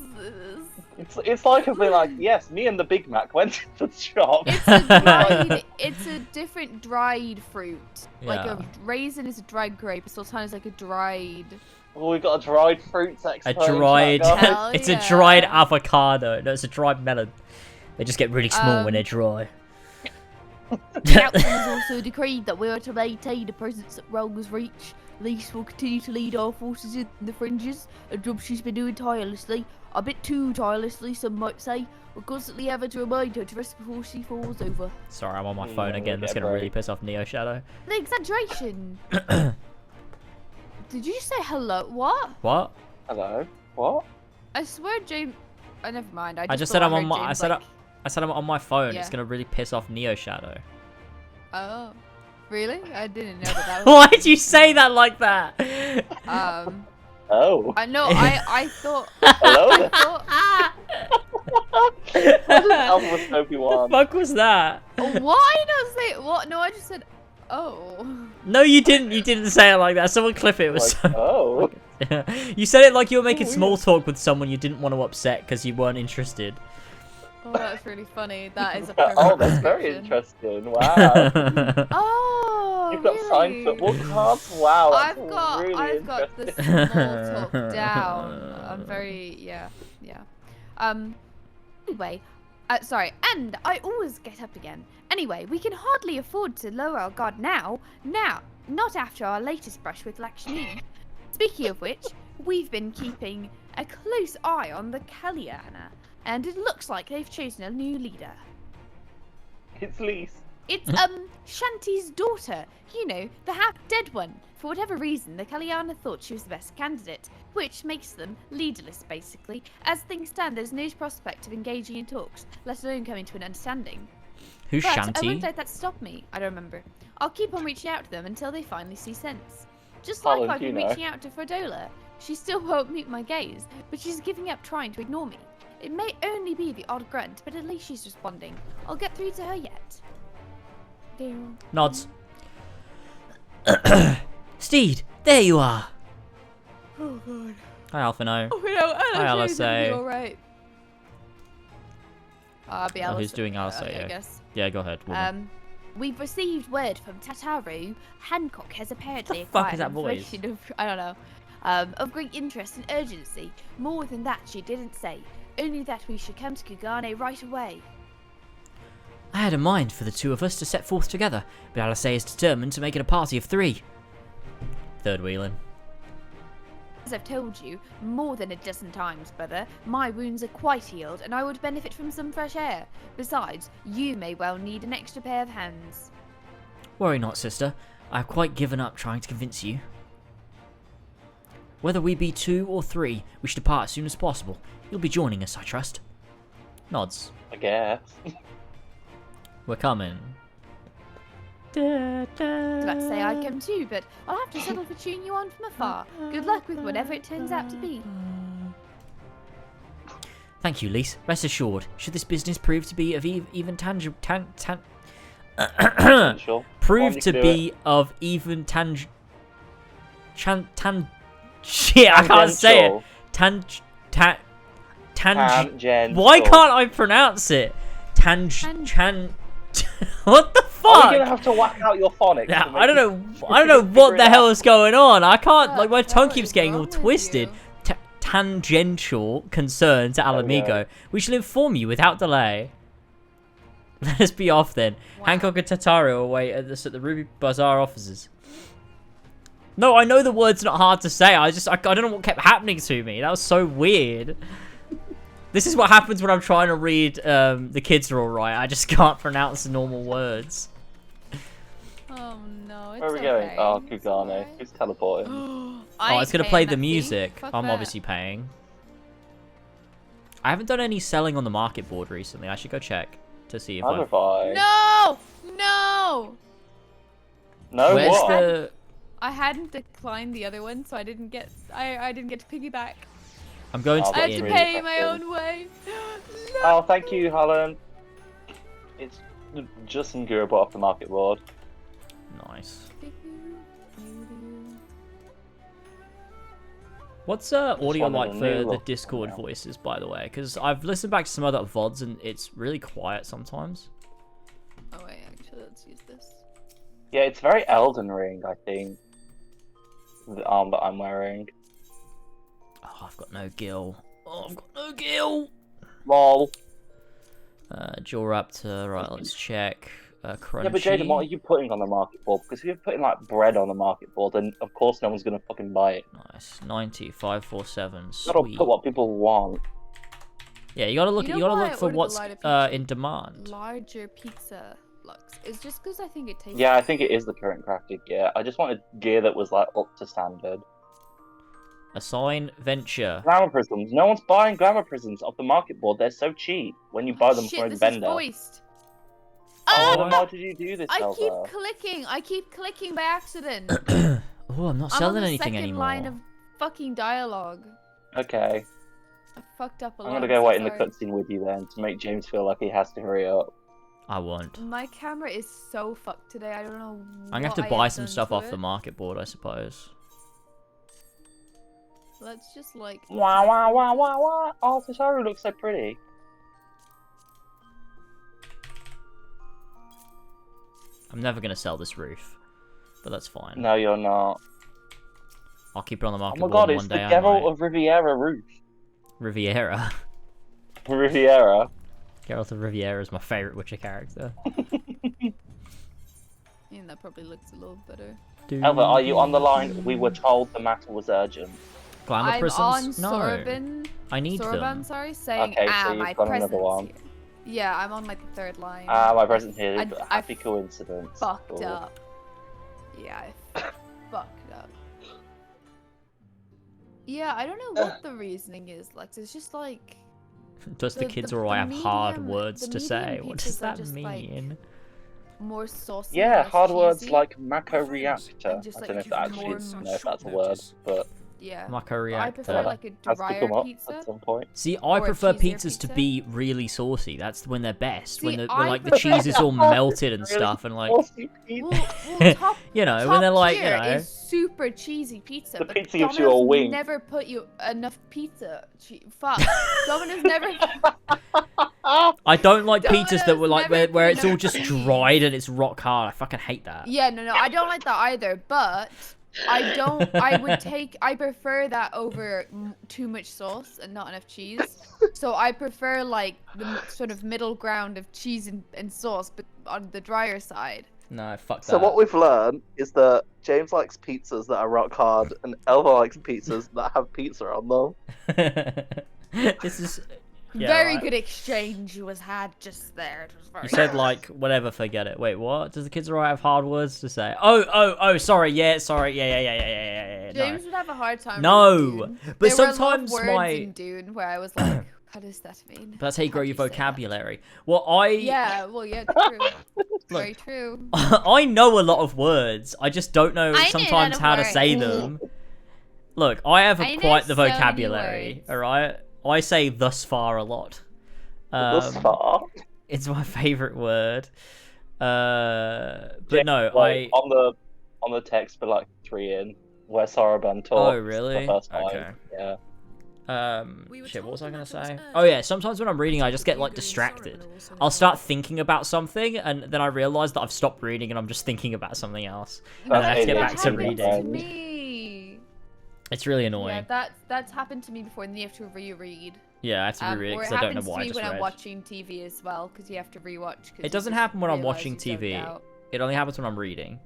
It's like I've been like, yes, me and the Big Mac went to the shop. It's a dried. It's a different dried fruit. Like Yeah. a raisin is a dried grape. A sultana is like a dried. Well, we got a dried fruits A expert. in dried. chat, guys. Hell It's a yeah. dried avocado. No, it's a dried melon. They just get really small when they're dry. The captain has also decreed that we are to maintain the presence at Rolga's Reach. Lise will continue to lead our forces in the fringes, a job she's been doing tirelessly. A bit too tirelessly, some might say. We're constantly having to remind her to rest before she falls over. Sorry, I'm on my Yeah, phone again. That's yeah, gonna bro. really piss off Neo Shadow. The exaggeration. Did you say hello? What? What? Hello. What? I swear, James. Oh, never mind. I just said I'm on my. I said I said I'm on my phone. Yeah. It's gonna really piss off Neo Shadow. Oh, really? I didn't know that. Why'd you say that like that? Oh. I know. I thought. Hello I there. thought. What the hell was Obi-Wan? The fuck was that? Why not say what? No, I just said. Oh. No, you didn't. You didn't say it like that. Someone clip it. It was Like, so. oh. You said it like you were making small talk with someone you didn't want to upset because you weren't interested. Oh, that's really funny. That is a perfect Oh, that's very description. interesting. Wow. Oh, You've got really? signed football cards? Wow, that's really I've got interesting. the small talk down. I'm very, yeah. Anyway, sorry, and I always get up again. Anyway, we can hardly afford to lower our guard now, not after our latest brush with Lakshmi. Speaking of which, we've been keeping a close eye on the Kalyana, and it looks like they've chosen a new leader. It's Lise. It's, Shanti's daughter. You know, the half-dead one. For whatever reason, the Kalyana thought she was the best candidate, which makes them leaderless, basically. As things stand, there's no prospect of engaging in talks, let alone coming to an understanding. Who's But I Shanti? won't let that stop me. I don't remember. I'll keep on reaching out to them until they finally see sense. Just like Colin, I've do you been know? reaching out to Fredola. She still won't meet my gaze, but she's giving up trying to ignore me. It may only be the odd grunt, but at least she's responding. I'll get through to her yet. Damn. Nods. Steed, there you are. Oh god. Hi, Alphino. Oh no, Hi, Alice. Alright. I'll be Alice. who's doing Alice, okay, yeah. I guess. Yeah, go ahead. Woman. We've received word from Tataru. Hancock has apparently What the fuck acquired is that voice? information of, I don't know, of great interest and urgency. More than that, she didn't say. Only that we should come to Kugane right away. I had a mind for the two of us to set forth together, but Alice is determined to make it a party of 3. Third wheeling. As I've told you more than a dozen times, brother, my wounds are quite healed, and I would benefit from some fresh air. Besides, you may well need an extra pair of hands. Worry not, sister. I have quite given up trying to convince you. Whether we be 2 or 3, we should depart as soon as possible. You'll be joining us, I trust. Nods. I guess. We're coming. I was about to say I'd come too, but I'll have to settle for cheering you on from afar. Good luck with whatever it turns out to be. Thank you, Lise. Rest assured, should this business prove to be of even tangible... Potential. prove You to can do be of even shit, I can't say it. Tangential. Why can't I pronounce it? What the fuck? Are you gonna have to whack out your phonics? Yeah, to make I don't it- know. I don't know what the hell is going on. I can't. Like my What tongue is keeps getting all wrong with twisted. you? Tangential concern to Alamigo. We shall inform you without delay. Let us be off then. Wow. Hancock and Tataru await at the Ruby Bazaar offices. No, I know the word's not hard to say. I don't know what kept happening to me. That was so weird. This is what happens when I'm trying to read The Kids Are Alright. I just can't pronounce normal words. Oh no, it's Where are we going? okay. Oh, It's Kugane. alright. Who's teleporting? Oh, I it's going to ain't play paying the that fee. music. Fuck I'm that. obviously paying. I haven't done any selling on the market board recently. I should go check to see if How I've... have I? No! No! No, Where's what? the... I hadn't declined the other one, so I didn't get to piggyback. I'm going to Oh, the I had that's to inn. really pay my frustrating. own way. No! Oh, thank you, Helen. It's just some gear bought off the market board. Nice. What's audio one of like the for new the look Discord now. voices, by the way? Because I've listened back to some other VODs and it's really quiet sometimes. Oh wait, actually, let's use this. Yeah, it's very Elden Ring, I think. The arm that I'm wearing. Oh, I've got no gill. Oh, I've got no gill! Lol. Jaw Raptor, right, let's check. Crunchy. Yeah, but Jaden, what are you putting on the market board? Because if you're putting like bread on the market board, then of course no one's gonna fucking buy it. Nice. 90, 547. You gotta Sweet. put what people want. Yeah, you gotta look. You You, know gotta why look I for ordered the what's lighter pizza? in demand. Larger pizza lux. It's just because I think it tastes. Yeah, I think it is the current crafted gear. I just wanted gear that was like up to standard. Assign venture. Glamour prisms. No one's buying glamour prisms off the market board. They're so cheap when you buy them Shit, from a this vendor. is voiced. Oh, Oh. then why did you do this, I keep Elva? clicking. I keep clicking by accident. Oh, I'm not I'm on selling the anything second anymore. line of fucking dialogue. Okay. I fucked up a lot. I'm gonna go wait in the sorry. cutscene with you then to make James feel like he has to hurry up. I won't. My camera is so fucked today. I don't know. I'm gonna have to buy some stuff off the market board, I suppose. Let's just like. Wow, wow, wow, wow, wow. Oh, this Haru looks so pretty. I'm never gonna sell this roof, but that's fine. No, you're not. I'll keep it on the Oh market my board god, and it's one the day I Geralt might. of Riviera roof. Riviera. Riviera. Geralt of Riviera is my favourite Witcher character. Yeah, that probably looks a little better. Elva, are you on the line? We were told the matter was urgent. Glamour I'm prisms? on No. Sorbin. I need Sorban, them. sorry, saying Okay, so ah, you've my got another presence one. here. Yeah, I'm on like the third line. Ah, my present here. I Happy coincidence. fucked Cool. up. Yeah, I fucked up. Yeah, I don't know what the reasoning is. Like, it's just like Does the kids or I have hard words to say? What does that mean? more saucy. Yeah, less hard words cheesy. like Mako Reactor. And just, I like, don't know if give that more actually and know if more that's a word, but Yeah. Mako I reactor. prefer like a has to drier come up pizza. at some point. See, I Or a prefer cheesier pizzas to pizza. be really saucy. That's when they're best. when See, when I like the prefer- cheese is all melted and Really stuff, and like saucy pizza. Well, top, you know, top when they're like, you tier know, is super cheesy pizza. The but pizza gives Domino's you a wing. never put you enough pizza. Fuck. Domino's never. I don't like pizzas that Domino's were like never where put it's all enough just cheese. dried and it's rock hard. I fucking hate that. Yeah, no, I don't like that either. But I don't. I prefer that over too much sauce and not enough cheese. So I prefer like the sort of middle ground of cheese and sauce, but on the drier side. No, fuck that. So what we've learned is that James likes pizzas that are rock hard, and Elva likes pizzas that have pizza on them. This is yeah, Very right. good exchange was had just there. It was very You said like whatever, forget it. Wait, what? Does the kids alright have hard words to say? Oh, sorry, yeah. No. James would have a hard time. No, with Dune. but There were a lot of sometimes words my in Dune where I was like, what does that mean? but that's how you grow How do your you say that? vocabulary. Well, I Yeah, well, yeah, true. Very true. I know a lot of words. I just don't know I know a lot sometimes of how to words. say them. Look, I have I know quite the so many vocabulary. words. All right, I say thus far a lot. Thus far. It's my favorite word. But Yeah, no, like, on the text for like 3 in where Saraban talks. Oh, really? The first time. Okay. Yeah. Shit, what was I gonna say? Oh yeah, sometimes when I'm reading, I just get like distracted. I'll start thinking about something, and then I realize that I've stopped reading, and I'm just thinking about something else. And then I have to get That back to happened to reading. me. It's really Yeah, annoying. that's happened to me before, and then you have to reread. Yeah, I have to reread Or it because I don't know happens to why I me just when I'm read. watching TV as well, because you have to rewatch. 'cause you It doesn't just happen when I'm realise watching you zoned TV. out. It only happens when I'm reading.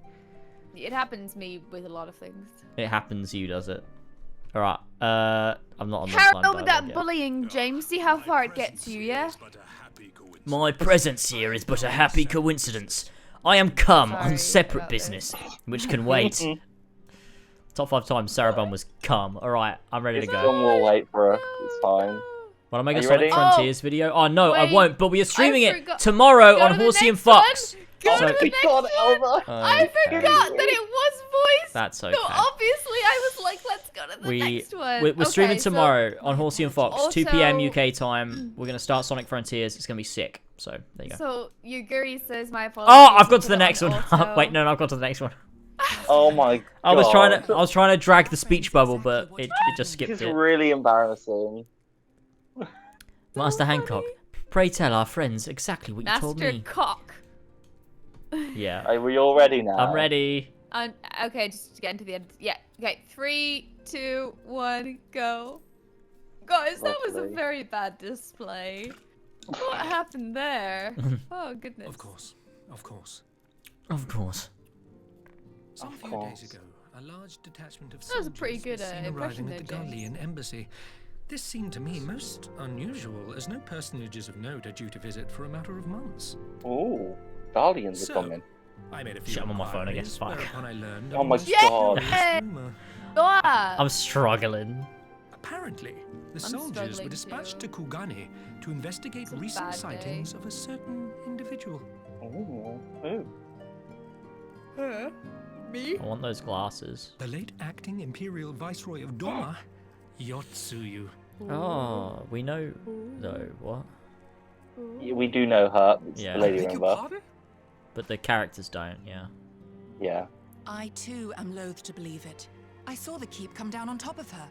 It happens to me with a lot of things. It happens, you does it. Alright, I'm not on the Carry line on with that dialogue yet. bullying, James. See how far it gets you, yeah? My presence here is but a happy coincidence. I am come Sorry on separate about business, which can wait. Top 5 times Sarabon was come. Alright, I'm ready to John go. will wait for her. It's fine. Want to make a Are you Sonic ready? Frontiers video? Oh no, I wait, won't, but we are streaming it forgot- tomorrow Go on to the Horsey and next one. Fox. Go So- to the next God, one. Elva. I Okay. forgot that it was voiced. That's So okay. obviously I was like, let's go to the next one. We're streaming Okay, so- tomorrow on Horsey and Fox, 2 p.m. Also- UK time. We're gonna start Sonic Frontiers. It's gonna be sick. So there you go. So Yuguri says my apologies. Oh, I've got to put the it next on one. auto. Wait, no, I've got to the next one. Oh my god. I was trying to drag the speech bubble, but it just skipped It's it. really embarrassing. Master Hancock, pray tell our friends exactly what you told Master me. Cock. Yeah, Are we all ready now? I'm ready. Okay, just to get into the end. Yeah. Okay. 3, 2, 1, go. Guys, that was a Lovely. very bad display. What happened there? Oh goodness. Of course, of course. Of course. Some Of few course. days ago, a large detachment of That was a pretty soldiers good, was seen impression arriving at the there, James. Garlean embassy. This seemed to me most unusual, as no personages of note are due to visit for a matter of months. Ooh, Guardians are So, coming. I made a few Shit, I'm on my phone, I guess. inquiries, Fuck. whereupon I learned Oh of a my most God. curious rumour. I'm struggling. Apparently, the I'm soldiers were struggling dispatched too. to Kugane to investigate It's a recent bad day. sightings of a certain individual. Ooh. Ooh. Me? I want those glasses. The late acting Imperial Viceroy of Doma, Yotsuyu. Oh, we know though what, Yeah, we do know her. It's Yeah. the lady, Beg your remember? pardon? but the characters don't. Yeah. Yeah. I too am loath to believe it. I saw the keep come down on top of her.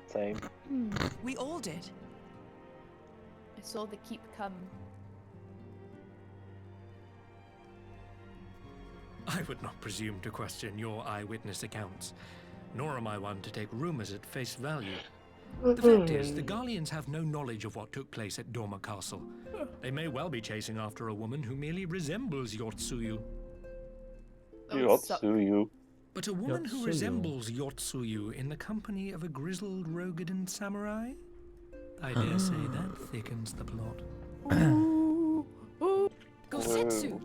Same. We all did. I saw the keep come. I would not presume to question your eyewitness accounts, nor am I one to take rumors at face value. The fact is, the Garleans have no knowledge of what took place at Doma Castle. They may well be chasing after a woman who merely resembles Yotsuyu. That would suck. Yotsuyu. But a woman who Yotsuyu. resembles Yotsuyu in the company of a grizzled Rogadan samurai? I dare say that thickens the plot. Gosetsu!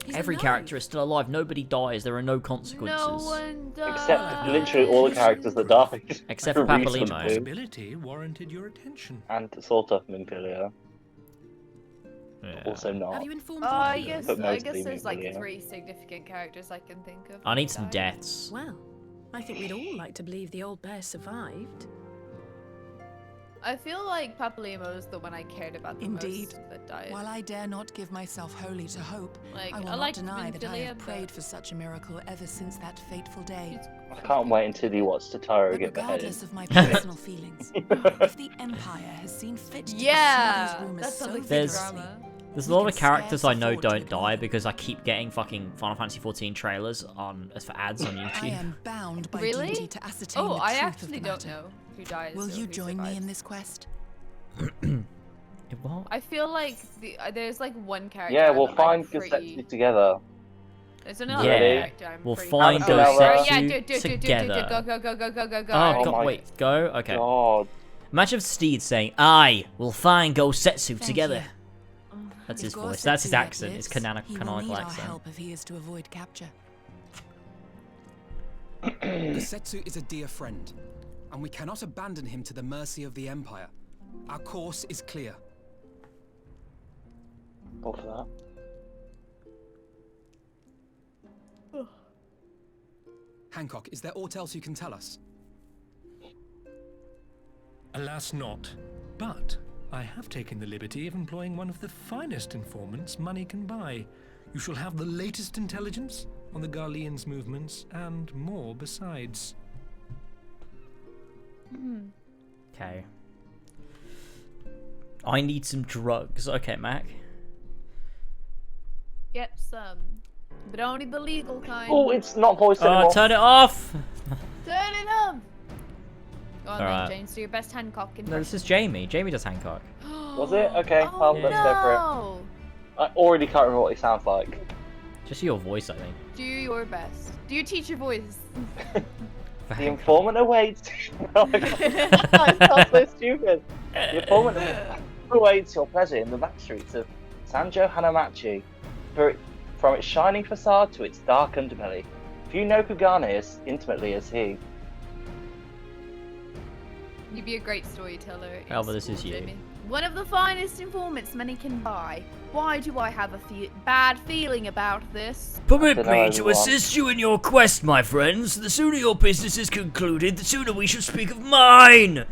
He's Every alive. character is still alive. Nobody dies. There are no No consequences. one died. Except literally all the characters that died. Except for Papalimo. Recently. Possibility warranted your attention. And sort of Minfilia. Yeah. Also not. Have you informed Oh, I Papalimo? guess But I mostly guess there's like Minfilia. 3 significant characters I can think of. I need that some died. deaths. Well, I think we'd all like to believe the old bear survived. I feel like Papalimo is the one I cared about the Indeed. most that died. While I dare not give myself wholly to hope, Like, I will I not like deny that I have Minfilia, prayed but- for such a miracle ever since that fateful day. I can't wait until you watch Totaro But get beheaded. regardless of my personal feelings, if the Empire has seen fit to Yeah, pursue these rumors that's so something There's- vigorously, drama. There's a We lot can of characters scarce I know afford to don't ignore die them. because I keep getting fucking Final Fantasy 14 trailers on as for ads on I YouTube. am bound by Really? duty to ascertain Oh, the I truth actually of the don't matter. know who dies. Will or you who join me in survives. this quest? What? I feel like there's like one character. Yeah, we'll that I'm find pretty... Gosetsu together. There's another Yeah, character I'm we'll pretty find sure- Gosetsu yeah, do, together. Go. Oh, Oh God, my wait, go? Okay. God. Imagine if Steed saying, I will find Gosetsu Thank together. you. That's If his voice. Gosetsu That's his yet accent. It's lives, he will canonical need our accent. help if he is to avoid capture. Gosetsu is a dear friend, and we cannot abandon him to the mercy of the Empire. Our course is clear. Go for that. Hancock, is there aught else you can tell us? Alas not. But I have taken the liberty of employing one of the finest informants money can buy. You shall have the latest intelligence on the Garleans' movements and more besides. Okay. I need some drugs. Okay, Mac. Get some, but only the legal kind. Oh, it's not voiced anymore. Turn it off! Turn it up. Go on Alright. then, James. Do your best Hancock No, impression. this is Jamie. Jamie does Hancock. Was it? Okay, Oh, well, let's go for it. no. I already can't remember what he sounds like. Just your voice, I think. Do your best. Do your teacher voice. For The Hancock. informant awaits. Oh my God. That sounds so stupid. The informant awaits your pleasure in the back streets of Sanjo Hanamachi. From its shining facade to its dark underbelly. Few know Kugane as intimately as he. You'd be a great storyteller. in Alva, this school, is you. Jamie. One of the finest informants money can buy. Why do I have a bad feeling about this? Permit Dunno, me to everyone. assist you in your quest, my friends. The sooner your business is concluded, the sooner we shall speak of mine.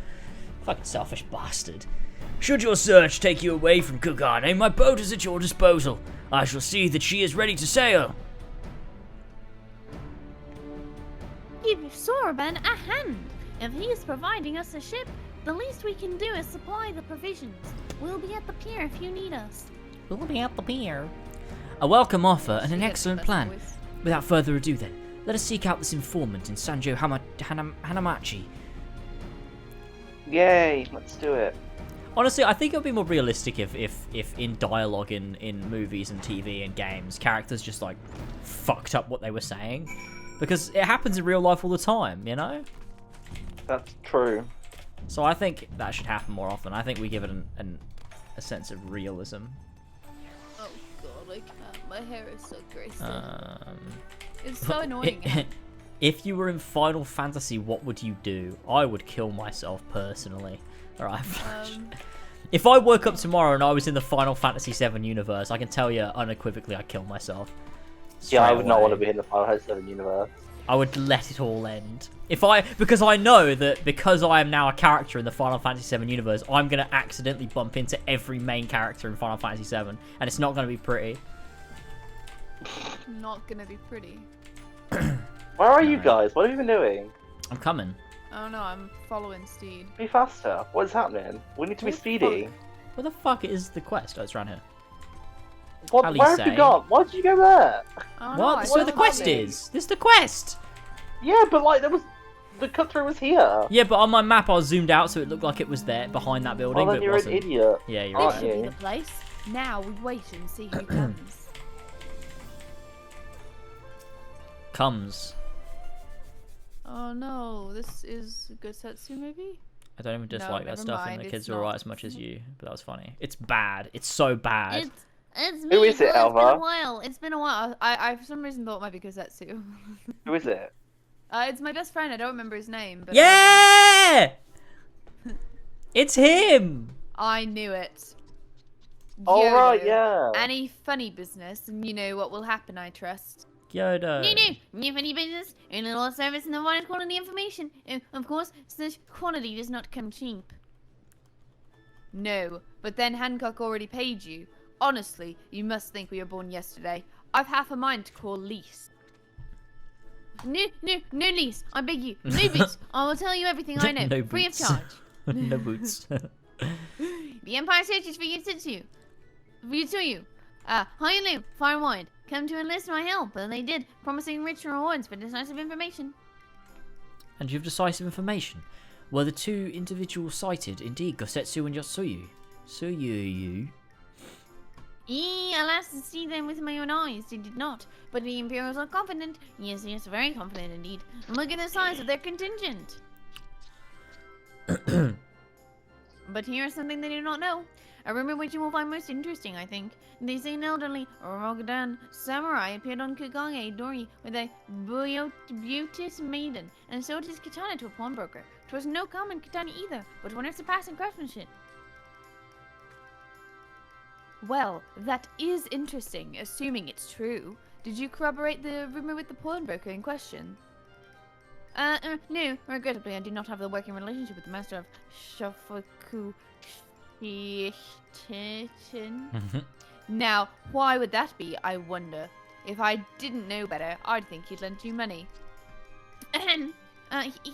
Fucking selfish bastard. Should your search take you away from Kugane, my boat is at your disposal. I shall see that she is ready to sail. Give Soroban a hand. If he is providing us a ship, the least we can do is supply the provisions. We'll be at the pier if you need us. We'll be at the pier. A welcome offer and She an gets the excellent best plan. voice. Without further ado then, let us seek out this informant in Sanjo Hanamachi. Yay, let's do it. Honestly, I think it would be more realistic if in dialogue in movies and TV and games, characters just like fucked up what they were saying. Because it happens in real life all the time, you know? That's true. So I think that should happen more often. I think we give it a sense of realism. Oh god, I can't. My hair is so graceful. Um, It's so annoying. If you were in Final Fantasy, what would you do? I would kill myself personally. Alright, Flash. If I woke up tomorrow and I was in the Final Fantasy 7 universe, I can tell you unequivocally I'd kill myself. Yeah, I would not away. want to be in the Final Fantasy 7 universe. I would let it all end. Because I know that because I am now a character in the Final Fantasy 7 universe, I'm going to accidentally bump into every main character in Final Fantasy 7, and it's not going to be pretty. Not gonna be pretty. Where are you guys? What have you been doing? I'm coming. Oh no, I'm following Steed. Be faster. What is happening? We need to be speedy. Where the fuck is the quest? Oh, it's around here. What? Ali Where have you say. gone? Why did you go there? Oh, What? No, That's where the quest happening? is. This is the quest. Yeah, but like the cut through was here. Yeah, but on my map I was zoomed out so it looked like it was there behind that building, Well, but then it you're an wasn't. idiot. Yeah, you're This right. should be the place. Now we wait and see who comes. Comes. Oh no, this is Gosetsu maybe? I don't even dislike that never stuff, mind, and the it's kids are alright not. as much as you, but that was funny. It's bad. It's so bad. It's me. Who is it, Well, It's been Alva? a while. It's been a while. I for some reason thought it might be Gosetsu. Who is it? It's my best friend. I don't remember his name. But Yeah! It's him! I knew it. Oh Yodo. right, yeah. Any funny business, and you know what will happen, I trust. Yoda. New funny business, a little service and the wanted quality information. Of course, such quality does not come cheap. No, but then Hancock already paid you. Honestly, you must think we were born yesterday. I've half a mind to call Lise. No lease. I beg you. No boots. I will tell you everything I know, No free of boots. charge. No boots. The Empire searches for Yutsu. High and low, far and wide. Come to enlist my help, and they did, promising rich rewards for decisive information. And you have decisive information. Were the two individuals cited indeed Gosetsu and Yotsuyu? Suyu. Alas, to see them with my own eyes, they did not. But the Imperials are confident. Yes, very confident indeed. Look at the size of their contingent. But here's something they do not know. A rumor which you will find most interesting, I think. They say an elderly Rogadan samurai appeared on Kugage Dori with a beauteous maiden and sold his katana to a pawnbroker. 'Twas no common katana either, but one of surpassing craftsmanship. Well, that is interesting, assuming it's true. Did you corroborate the rumor with the pawnbroker in question? No. Regrettably, I do not have the working relationship with the master of Shofuku Shichten. Now, why would that be, I wonder? If I didn't know better, I'd think he'd lent you money.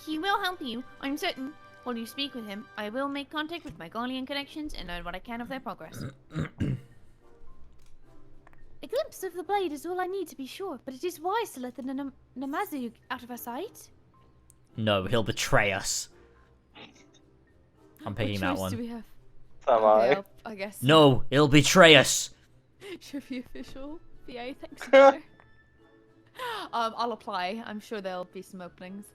He will help you, I'm certain. While you speak with him, I will make contact with my Gaulian connections and learn what I can of their progress. A glimpse of the blade is all I need to be sure, but it is wise to let the Namazu out of our sight. No, he'll betray us. I'm picking that What choice do one. we have? So am Okay, I. I guess. No, he'll betray us. Should be official. VA, thanks. Mother. I'll apply. I'm sure there'll be some openings.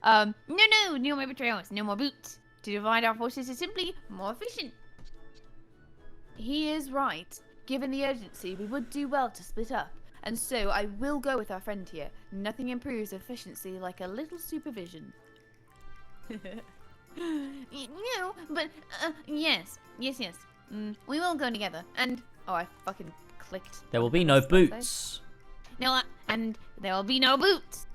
No more betrayals, no more boots. To divide our forces is simply more efficient. He is right. Given the urgency, we would do well to split up. And so I will go with our friend here. Nothing improves efficiency like a little supervision. No, but, yes. We will go together, and... Oh, I fucking clicked. There will be no boots. No, and there will be no boots.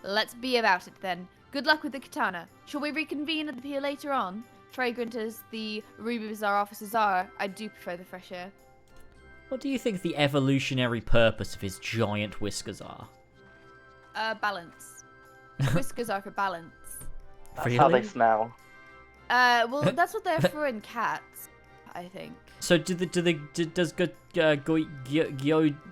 Let's be about it then. Good luck with the katana. Shall we reconvene at the pier later on? Fragrant as the Ruby Bazaar offices are, I do prefer the fresh air. What do you think the evolutionary purpose of his giant whiskers are? Balance. Whiskers are for balance. That's how they Really? smell. Well, that's what they're for in cats, I think. So does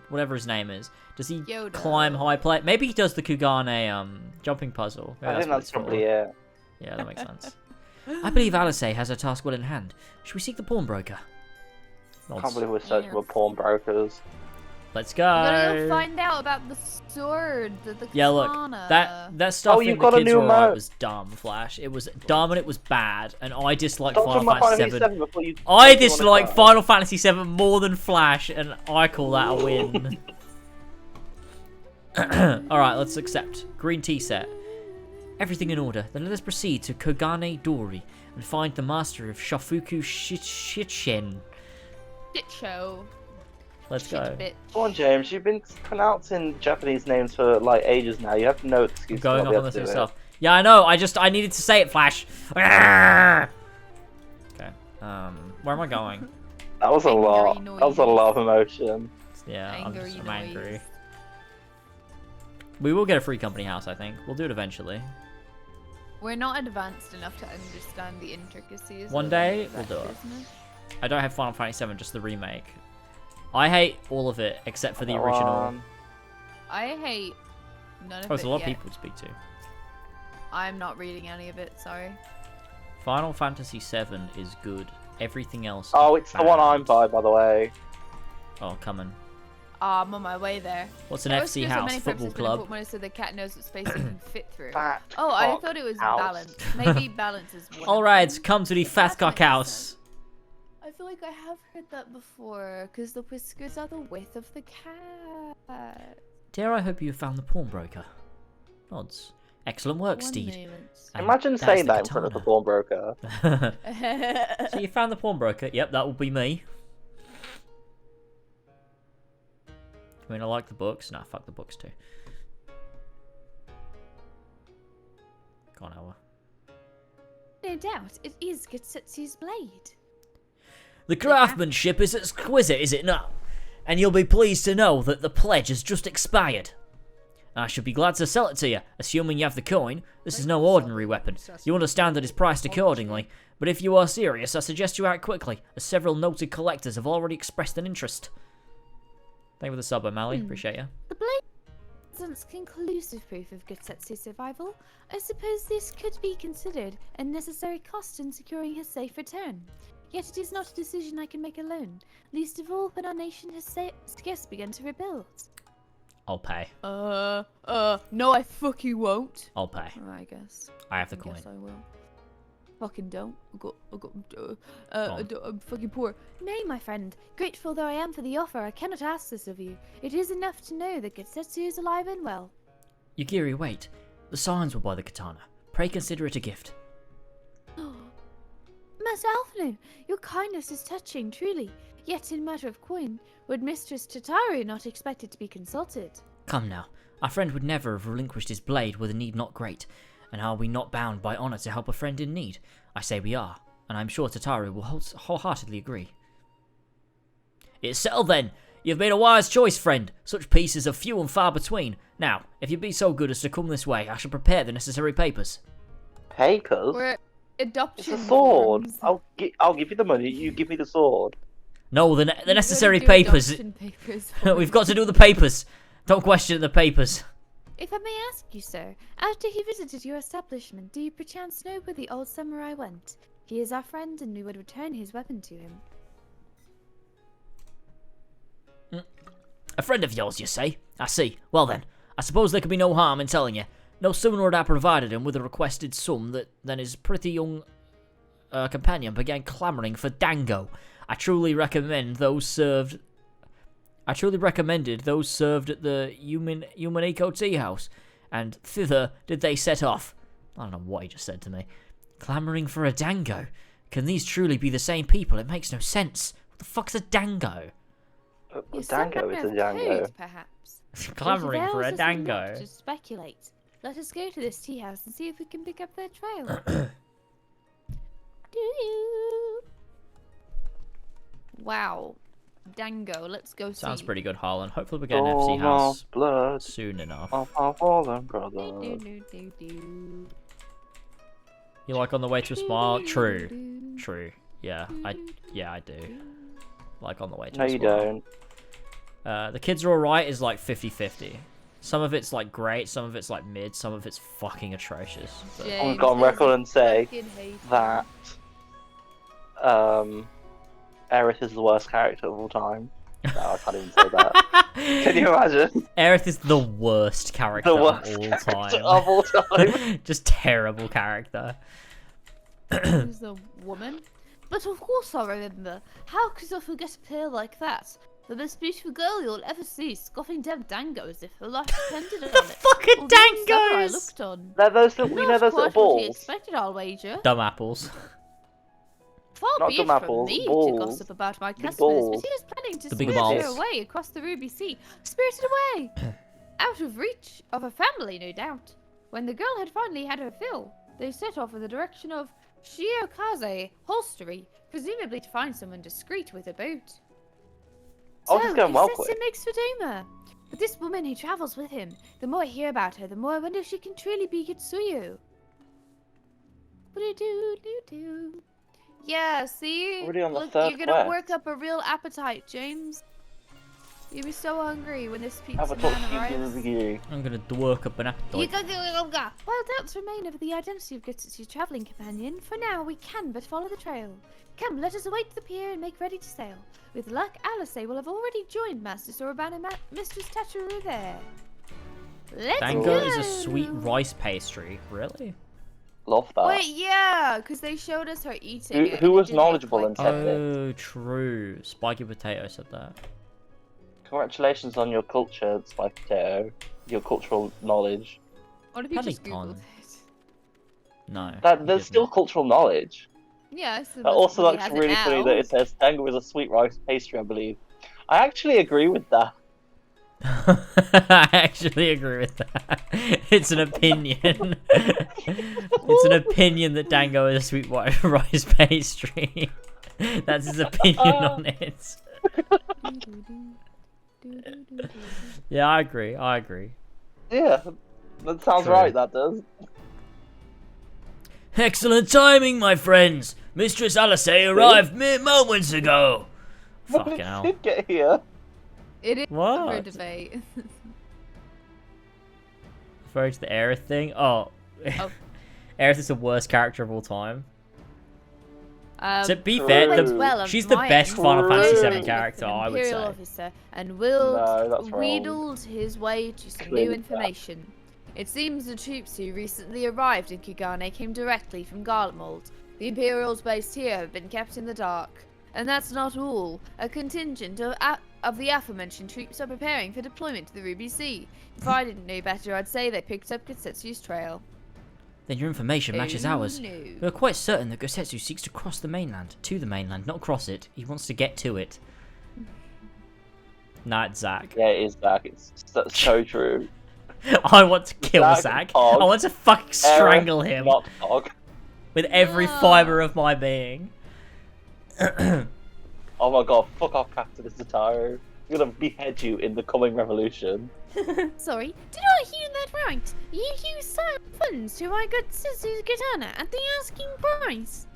whatever his name is, does he Yoda. climb high plate? Maybe he does the Kugane jumping puzzle. Maybe I think what that's it's for. probably it. Yeah, that makes sense. I believe Alice has her task well in hand. Should we seek the pawnbroker? I can't believe we're searching for pawnbrokers. Let's We gotta go. go find out about the sword, the Yeah, look, katana. that stuff you've in got the a kids new were alright emote. was dumb, Flash. It was dumb and it was bad, and I dislike Stop Final talking about Fantasy Final Fantasy 7. 7 before you... I before you dislike wanna Final Fantasy 7 more than Flash, and I call that a win. Alright, let's accept. Green tea set. Everything in order. Then let us proceed to Kogane Dori and find the master of Shafuku Shitshin. Shit show. Let's go. Bitch. Come on, James. You've been pronouncing Japanese names for like ages now. You have no excuse. Going to off not on be this able to do yourself. Yeah, I know. I needed to say it, Flash. Okay. Where am I going? it. That was a Angry lot. noise. That was a lot of emotion. Yeah, I'm Angry angry. noise. We will get a free company house, I think. We'll do it eventually. We're not advanced enough to understand the intricacies. One of day, that we'll do it. business. I don't have Final Fantasy VII, just the remake. I hate all of it except for the That original. one. I hate none of Oh, it it's a lot of yet. people to speak to. I'm not reading any of it, sorry. Final Fantasy VII is good. Everything else. Oh, is it's the one bad. I'm by the way. Oh, coming. I'm on my way there. What's an I always FC feel so house? many Football purposes been club? important so the cat knows what space it can fit through. Fat Oh, I cock thought it was house. balance. Maybe balance is one. Alright, come to the That Fat Cock makes House. sense. I feel like I have heard that before, because the whiskers are the width of the cat. Dare I hope you have found the pawnbroker? Odds. Excellent work, One Steed. moment. And Imagine that's saying the that in front of the katana. pawnbroker. So you found the pawnbroker? Yep, that will be me. I mean, I like the books. Nah, fuck the books too. Go on, Ella. No doubt, it is Getsetsu's blade. The craftsmanship is exquisite, is it not? And you'll be pleased to know that the pledge has just expired. I should be glad to sell it to you, assuming you have the coin. This is no ordinary weapon. You understand that it's priced accordingly, but if you are serious, I suggest you act quickly, as several noted collectors have already expressed an interest. Thank you for the sub, O'Malley. Appreciate you. The blade presents conclusive proof of Getsetsu's survival. I suppose this could be considered a necessary cost in securing his safe return. Yet it is not a decision I can make alone, least of all when our nation has scarce begun to rebuild. I'll pay. No, I fucking won't. I'll pay. I guess. I have the coin. Guess I will. Fucking don't. on. I'm fucking poor. Nay, my friend, grateful though I am for the offer, I cannot ask this of you. It is enough to know that Getsetsu is alive and well. Yugiri, wait. The signs were by the katana. Pray consider it a gift. Master Alphino, your kindness is touching, truly. Yet in matter of coin, would Mistress Tataru not expect it to be consulted? Come now. Our friend would never have relinquished his blade were the need not great. And are we not bound by honour to help a friend in need? I say we are, and I'm sure Tataru will wholeheartedly agree. It's settled then. You've made a wise choice, friend. Such pieces are few and far between. Now, if you be so good as to come this way, I shall prepare the necessary papers. Papers? We're adoption. It's a sword. forms. I'll give you the money. You give me the sword. No, the We've gotta necessary do papers. adoption papers We've got to do the papers. Don't question the papers. If I may ask you, sir, after he visited your establishment, do you perchance know where the old samurai went? He is our friend, and we would return his weapon to him. A friend of yours, you say? I see. Well then, I suppose there could be no harm in telling you. No sooner had I provided him with the requested sum than his pretty young companion began clamouring for dango. I truly recommended those served at the Yumaniko Tea House, and thither did they set off. I don't know what he just said to me. Clamouring for a dango? Can these truly be the same people? It makes no sense. What the fuck's a dango? Dango is a Django. Code, perhaps. Clamouring It for a avails us not dango. to speculate. Let us go to this tea house and see if we can pick up their trail. Do-do. Wow. Dango, let's go see. Sounds pretty good, Harlan. Hopefully we get an FC house soon enough. Of our fallen brothers. Do-do-do-do. You like on the way to a spa? True. True. Yeah, I do. Like on the way to No, a you spa. don't. The kids are alright is like 50-50. Some of it's like great, some of it's like mid, some of it's fucking atrocious. But... I'm gonna James go on is a record and say fucking hater. that Aerith is the worst character of all time. No, I can't even say that. Can you imagine? Aerith is the worst character The worst of all character time. of all time. Just terrible character. Who's the woman? But of course I remember. How could I forget a pair like that? The most beautiful girl you'll ever see, scoffing down Dango as if her life depended on it. Fucking Although Samurai dangos! looked on. They're those little, you know, Not those little quite what he balls. expected, I'll wager. Dumb apples. Far Not be dumb it from apples, me balls. to gossip about my Big customers, balls. but he was planning to The big spirit her balls. away across the Ruby Sea, spirited away, out of reach of her family, no doubt. When the girl had finally had her fill, they set off in the direction of Shiokaze Holstery, presumably to find someone discreet with a boat. Oh, this is going well Professor quick. makes for Doma. But this woman who travels with him, the more I hear about her, the more I wonder if she can truly be Kitsuyu. What-do-do-do-do. Yeah, see? Already on the Look, third you're gonna quest. work up a real appetite, James. You'll be so hungry when this pizza Have a talk man arrives. to you. I'm gonna work up an appetite. While doubts remain over the identity of Gutsu's traveling companion, for now we can but follow the trail. Come, let us await the pier and make ready to sail. With luck, Alice will have already joined Master Soroban and Mistress Tacharu there. Let's Dango go! is a sweet rice pastry. Really? Love that. Wait, yeah, because they showed us her eating it. Who and it was didn't look knowledgeable like and said it? Oh, true. Spiky Potato said that. Congratulations on your culture, Spike Potato. Your cultural knowledge. What if you just Paddington. googled it? No. That he there's didn't. still cultural knowledge. Yeah, I suppose That also he looks has it really funny now. that it says tango is a sweet rice pastry, I believe. I actually agree with that. I actually agree with that. It's an opinion. It's an opinion that Dango is a sweet rice pastry. That's his opinion on it. Yeah, I agree. I agree. Yeah, that sounds True. right, that does. Excellent timing, my friends. Mistress Alice arrived mere moments ago. When Fucking did hell. Sid get here? It is What? for debate. Referring to the Aerith thing? Oh. Oh. Aerith is the worst character of all time. To be True. fair, Went the, well on she's the my best end. Final Fantasy True. VII With character, an I would Imperial say. officer and Will No, that's wrong. wheedled his way to some Clean new that. information. It seems the troops who recently arrived in Kugane came directly from Garlemald. The Imperials based here have been kept in the dark. And that's not all. A contingent of the aforementioned troops are preparing for deployment to the Ruby Sea. If I didn't know better, I'd say they picked up Gutsetsu's trail. Then your information matches ours. no. We're quite certain that Gosetsu seeks to cross the mainland. To the mainland, not cross it. He wants to get to it. Nah, it's Zack. Yeah, it is Zach. It's so true. I want to kill Zack, Zack. Hog, I want to fucking strangle him Not Hog. with every No. fibre of my being. Oh my god, fuck off, Captain Zataru. I'm gonna behead you in the coming revolution. Sorry, did I hear that right? You used some funds to buy Gutsetsu's katana at the asking price.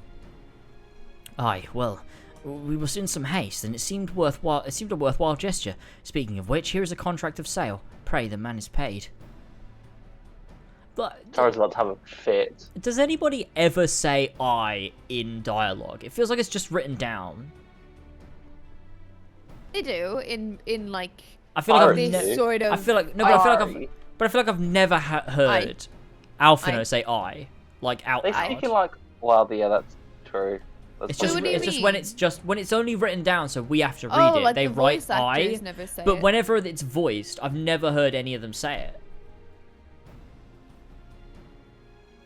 Aye, well, we were in some haste, and it seemed worthwhile. It seemed a worthwhile gesture. Speaking of which, here is a contract of sale. Pray the man is paid. But Taru's about to have a fit. does anybody ever say "I" in dialogue? It feels like it's just written down. They do in like I feel like I've Ari. this sort of. I feel like no, but I feel like Ari. I feel like I've never heard Alphino say "I" like out They loud. speaking like, well, yeah, that's true. That's It's just What do you it's just mean? when it's only written down, so we have to read it. like They the write voice "I," actors never say but it. whenever it's voiced, I've never heard any of them say it.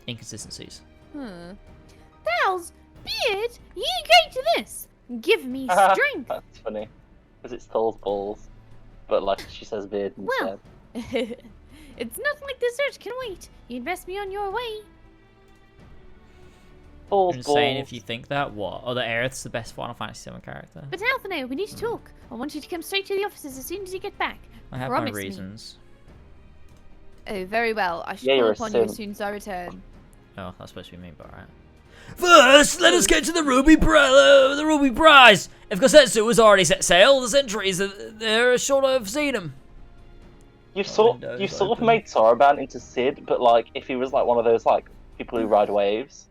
Inconsistencies. Bells, Beard, you go to this. Give me strength. That's funny. Because it's Thull's balls. But like she says beard instead. Well, it's not like the search can wait. You'd best be on your way. Thull's I'm just balls. saying, if you think that, what? Oh, the Aerith's the best Final Fantasy VII character. But Alphino, we need to talk. I want you to come straight to the offices as soon as you get back. I have Promise my me. reasons. Oh, very well. I shall Yeah, call you're a upon you as simp. soon as I return. Oh, that's supposed to be me, but alright. First, let us get to the Ruby Prize. If Gosetsu has already set sail, the sentries they're sure to have seen him. You've sort of made Soroban into Sid, but like if he was like one of those like people who ride waves.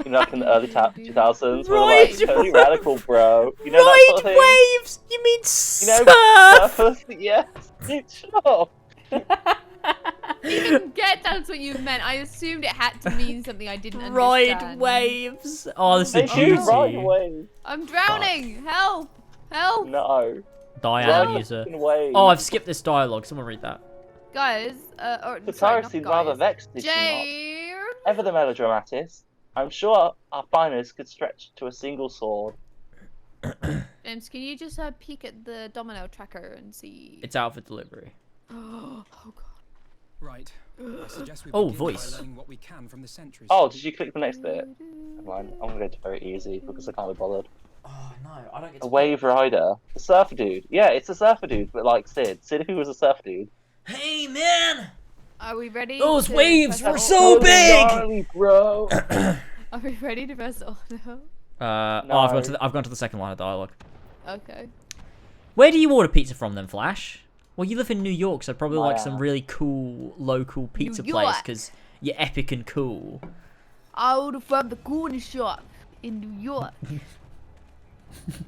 You know, like in the early 2000s, where Right. like totally radical, bro. You know that Ride sort of thing? waves. You mean You know, surf? surfers? Yes. Shut up. I didn't get that's what you meant. I assumed it had to mean something I didn't Ride understand. waves. Oh, this They is do juicy. ride waves. I'm drowning. Help! Help! No. Diane Run user. fucking away. Oh, I've skipped this dialogue. Someone read that. Guys, or The sorry, Tyrus not seemed guys. rather vexed, did she not? James! Ever the melodramatist, I'm sure our finest could stretch to a single sword. James, can you just peek at the domino tracker and see? It's out for delivery. Oh god. Right. I suggest we Oh, begin voice. by learning what we can from the sentries. Oh, did you click the next bit? Never mind. I'm gonna go to very easy because I can't be bothered. Oh no, I don't get A wave rider, a surfer dude. Yeah, it's a surfer dude, but like Sid. Sid, who was a surfer dude. Hey man! Are we ready? Those to waves press were auto? so big! Gnarly, bro. Are we ready to press auto? Oh, No. I've gone to the second line of dialogue. Okay. Where do you order pizza from then, Flash? Well, you live in New York, so probably like some Wow. really cool local pizza New place York. because you're epic and cool. I ordered from the corner shop in New York.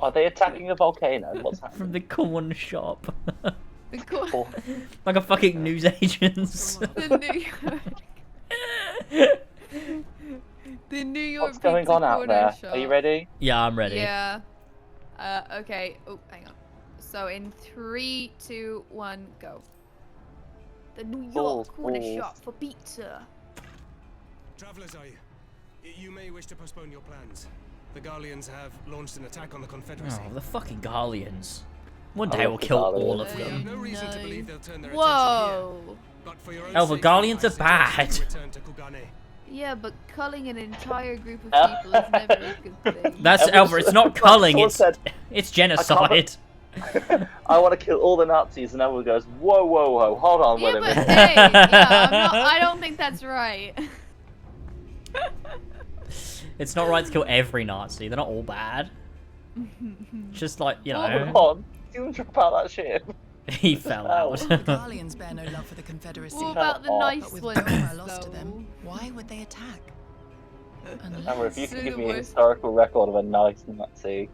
Are they attacking a volcano? What's From happening? the corner shop. The corner. Oh, Like a fucking newsagents. The New York. The New York. what's going pizza on out corner there? shop. Are you ready? Yeah, I'm ready. Yeah. Okay. Oh, hang on. So in 3, 2, 1, go. The New York Balls, corner balls. shop for pizza. Travelers, you may wish to postpone your plans. The Garleans have launched an attack on the Confederacy. Oh, the fucking Garleans. One I day love we'll the kill Garleans. all of We have them. no reason to believe they'll turn their Whoa. attention here. But for your own Oh, the safety, Garleans I are suggest bad. you return to Kugane. Yeah, but culling an entire group of people is never a good thing. That's Everyone- Elver. It's not like culling. someone It's said, it's genocide. I want to kill all the Nazis, and everyone goes, whoa, whoa, whoa, hold on, Yeah, wait a but minute. hey, yeah, I don't think that's right. It's not right to kill every Nazi. They're not all bad. Just like, you Hold know, on, you drop out that ship. he fell Oh. out. The Garleans bear no love for the Confederacy. What about the Oh. nice But with ones, Dora lost to though? them, why would they attack? Amber, if you Unless... could So give the me a worst- historical record of a nice Nazi.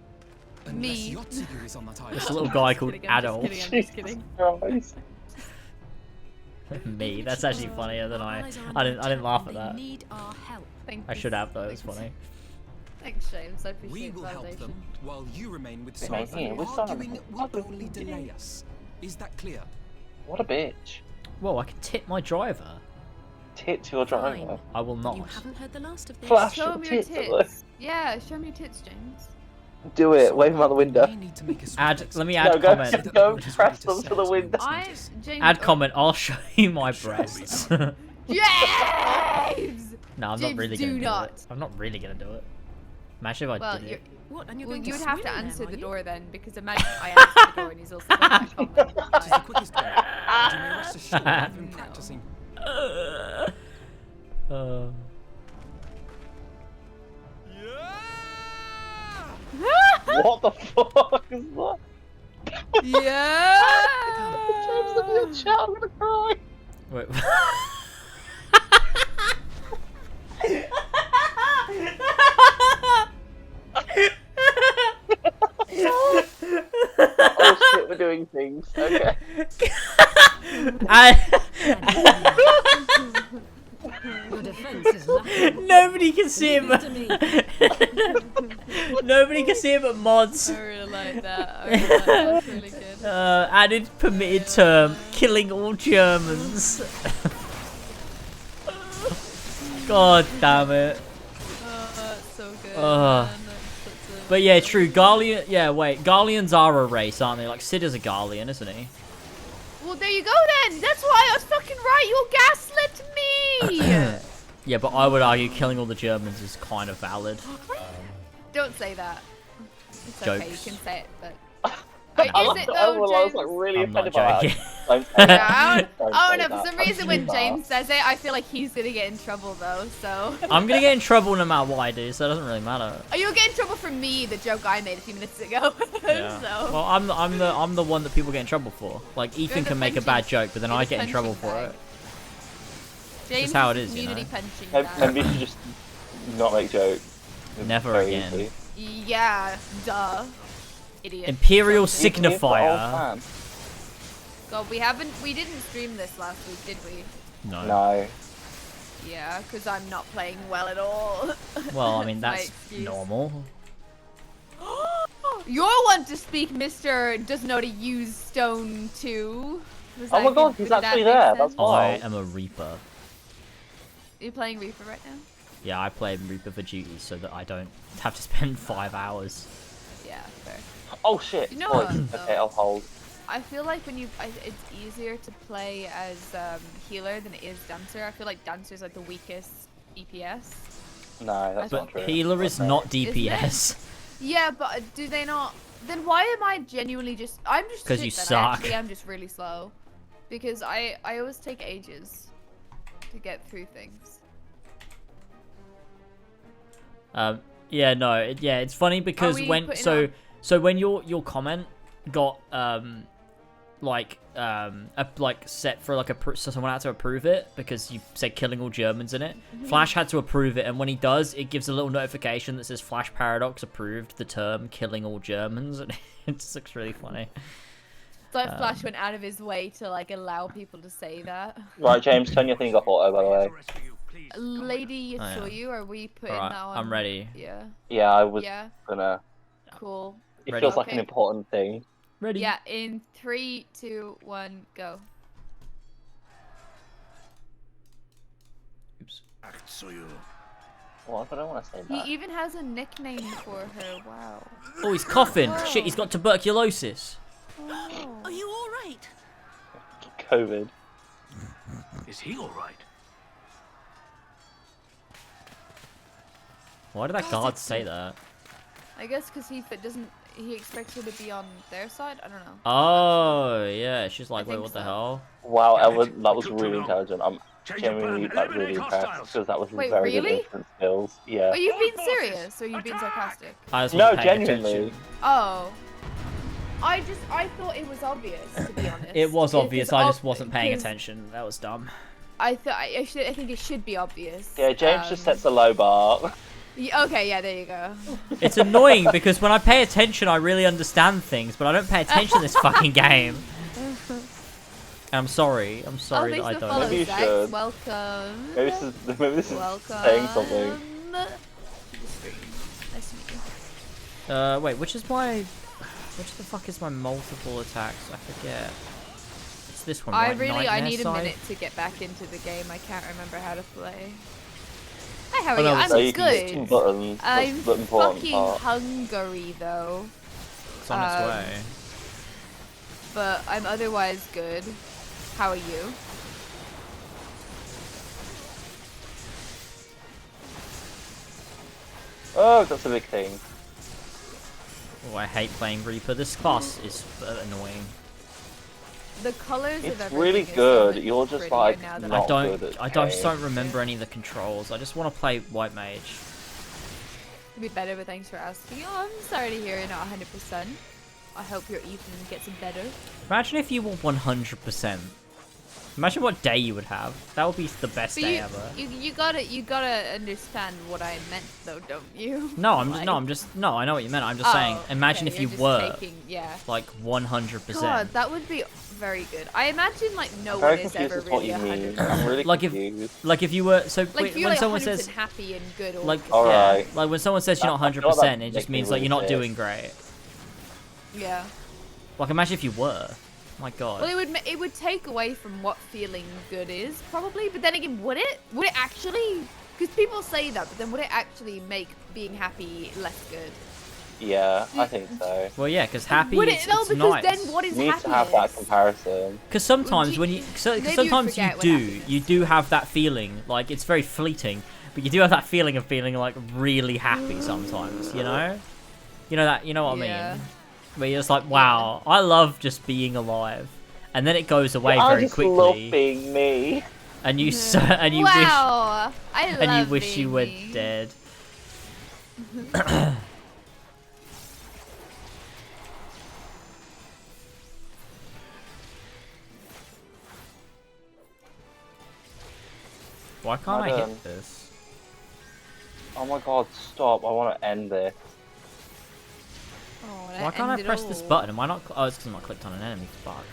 Unless Me. Yotsuyu is on that island. This little guy called Kidding, I'm just Adolf. kidding, I'm just kidding. Christ. Me. That's actually funnier than I. Allies are I under didn't laugh at attack that. and they need our help. Thank I you. should have though. It's funny. Thanks, James. I We appreciate will the help validation. them while you remain with Remain Sarah. here with Sarah. Arguing will only delay us. Is that clear? What a bitch. Whoa! I can tip my driver. Tit to your driver. Fine. I will not. You haven't heard the last of this. Flash Show your him your tits at us. tits. Yeah, show me your tits, James. Do it, wave them out the window. We need to make a swift Add. exit. Let me No, add go, comment. go press them to the window. James. Add comment. I'll show you my breasts. no, James! I'm not James, really do gonna do not. it. I'm not really gonna do it. Imagine if I Well, did you're, it. What? And you're well, going you to would have to swim answer then, the are door then, because imagine I answer the door and he's also putting that comment. It is the quickest way. And you may rest assured I've been practicing. What the fuck is that? Yeah! James, look at your chat, I'm gonna cry. Wait. Oh shit, we're doing things. Okay. Your defense is lacking. Nobody can see him. Leave this to me. Nobody can see him but mods. I really like that. I really like that. That's really good. Added permitted term, killing all Germans. God damn it. Oh, that's so good. Ugh. man. That's such a- But yeah, true. Garlean. Yeah, wait. Garleans are a race, aren't they? Like Sid is a Garlean, isn't he? Well, there you go then. That's why I was fucking right. You gaslit me. Yeah, but I would argue killing all the Germans is kind of valid. Don't say that. It's okay. You Jokes. can say it, but. I Is love it that though, everyone was like James? really I'm not offended by joking. that. Yeah, I don't Don't know. say For that. some reason, Don't when say James says it, I feel like he's gonna get in trouble though. So. I'm gonna get in trouble no matter what I do, so it doesn't really matter. Oh, you'll get in trouble for me, the joke I made a few minutes ago. Yeah. So. Well, I'm the one that people get in trouble for. Like Ethan the can make a punching- bad joke, but then you're I the get in trouble punching for bag. it. James how is it the is, you community know. punching Maybe bag. you should just not make jokes. Never Very again. easy. Yeah, duh. Idiot. Imperial Something. Even if the old signifier. man- God, we didn't stream this last week, did we? No. No. Yeah, because I'm not playing well at all. Well, I mean My that's excuse. normal. You're one to speak, Mr. Doesn't know how to use stone too. Oh my god, he's actually there. That's I why. am a Reaper. Are you playing Reaper right now? Yeah, I play Reaper for duty so that I don't have to spend 5 hours. Yeah, fair. Oh shit. You know Oh, what, okay, I'll hold. I feel like when it's easier to play as healer than it is dancer. I feel like dancer's like the weakest DPS. No, that's not true. Healer is not DPS. Yeah, but do they not? Then why am I genuinely just? I'm just. 'Cause you shit then. suck. Actually, I'm just really slow, because I always take ages to get through things. Yeah, no, yeah, it's funny because we when putting so when your comment got set for like so someone had to approve it because you said killing all Germans in it. Flash had to approve it, and when he does, it gives a little notification that says Flash Paradox approved the term killing all Germans, and it just looks really funny. It's like Flash went out of his way to like allow people to say that. Right, James, turn your thing off auto, by the way. Lady Oh, yeah. Yasuyu, are we putting Alright, that on? I'm ready. Yeah. Yeah, I was Yeah. gonna. Cool. It Ready. feels like an Okay. important thing. Ready? Yeah. In 3, 2, 1, go. Oops. Well, I don't want to say He that. even has a nickname for her. Wow. Oh, he's coughing. Whoa. Shit, he's got tuberculosis. Oh. Are you all right? COVID. Is he all right? Why did that guard say that? I guess because he expects her to be on their side. I don't know. Oh, yeah. She's like, wait, think what the so. hell? Wow, Damn Ellen, it, that we was took too really long. intelligent. I'm Change your genuinely plan. really Eliminate impressed hostiles. because that was Wait, very really? good instant skills. Yeah. Are you being serious or are you being sarcastic? I just No, wasn't paying genuinely. attention. Oh. I thought it was obvious, to be honest. It was obvious. It's I just wasn't paying 'cause attention. That was dumb. I think it should be obvious. Yeah, James just sets a low bar. Okay, yeah, there you go. It's annoying because when I pay attention, I really understand things, but I don't pay attention to this fucking game. And I'm sorry. I'm sorry that I don't. Maybe you should. Welcome. Maybe this is Welcome. saying something. To the stream. Nice to meet you. Wait, which the fuck is my multiple attacks? I forget. It's this one, right? I need a Nightmare minute Scythe? to get back into the game. I can't remember how to play. Hi, how are Oh, no, you? So I'm you can use some good. buttons. That's I'm the important fucking part. hungry though. It's on its way. But I'm otherwise good. How are you? Oh, that's a big thing. Oh, I hate playing Reaper. This class is annoying. The colors It's of everything really is so good. much You're just prettier like now than not I good at just game. don't remember any of the controls. I just want to play White Mage. It'll be better, but thanks for asking. Oh, I'm sorry to hear you're not 100%. I hope your evening gets better. Imagine if you were 100%. Imagine what day you would have. That would be the best But day you, ever. you gotta understand what I meant, though, don't you? No, I know what you meant. I'm just saying, imagine okay, if you you're just were taking, yeah. like 100%. God, that would be very good. I imagine like no I'm one very is confused ever as to what really you mean. 100%. I'm really Like confused. if you were Like if you're when like someone 100% says happy and good, or like Alright. like when someone says you're not I feel 100%, that it just makes me means like really you're not pissed. doing great. yeah. Like imagine if you were. My God. Well, it would take away from what feeling good is probably, but then again, would it actually? Because people say that, but then would it actually make being happy less good? Yeah, I think so. Well, yeah, because happy Would is it? No, it's because nice. then what is You need happiness? to have that comparison. Because sometimes Would when you- you, maybe you'd sometimes you forget what do, happiness you do have that feeling. Like it's very fleeting, but you do have that feeling of feeling like really happy sometimes. You know that. You know what Yeah. I mean? Where you're just like, wow, I love just being alive, and then it goes away I very just love quickly, being me. and you and you wow, I love wish and you wish being you were me. dead. Why can't I Madam. hit this? Oh my god, stop. I want to end this. Oh, Why can't I press this button? Am I not? Oh, it's because I'm not clicked on an enemy. Fuck.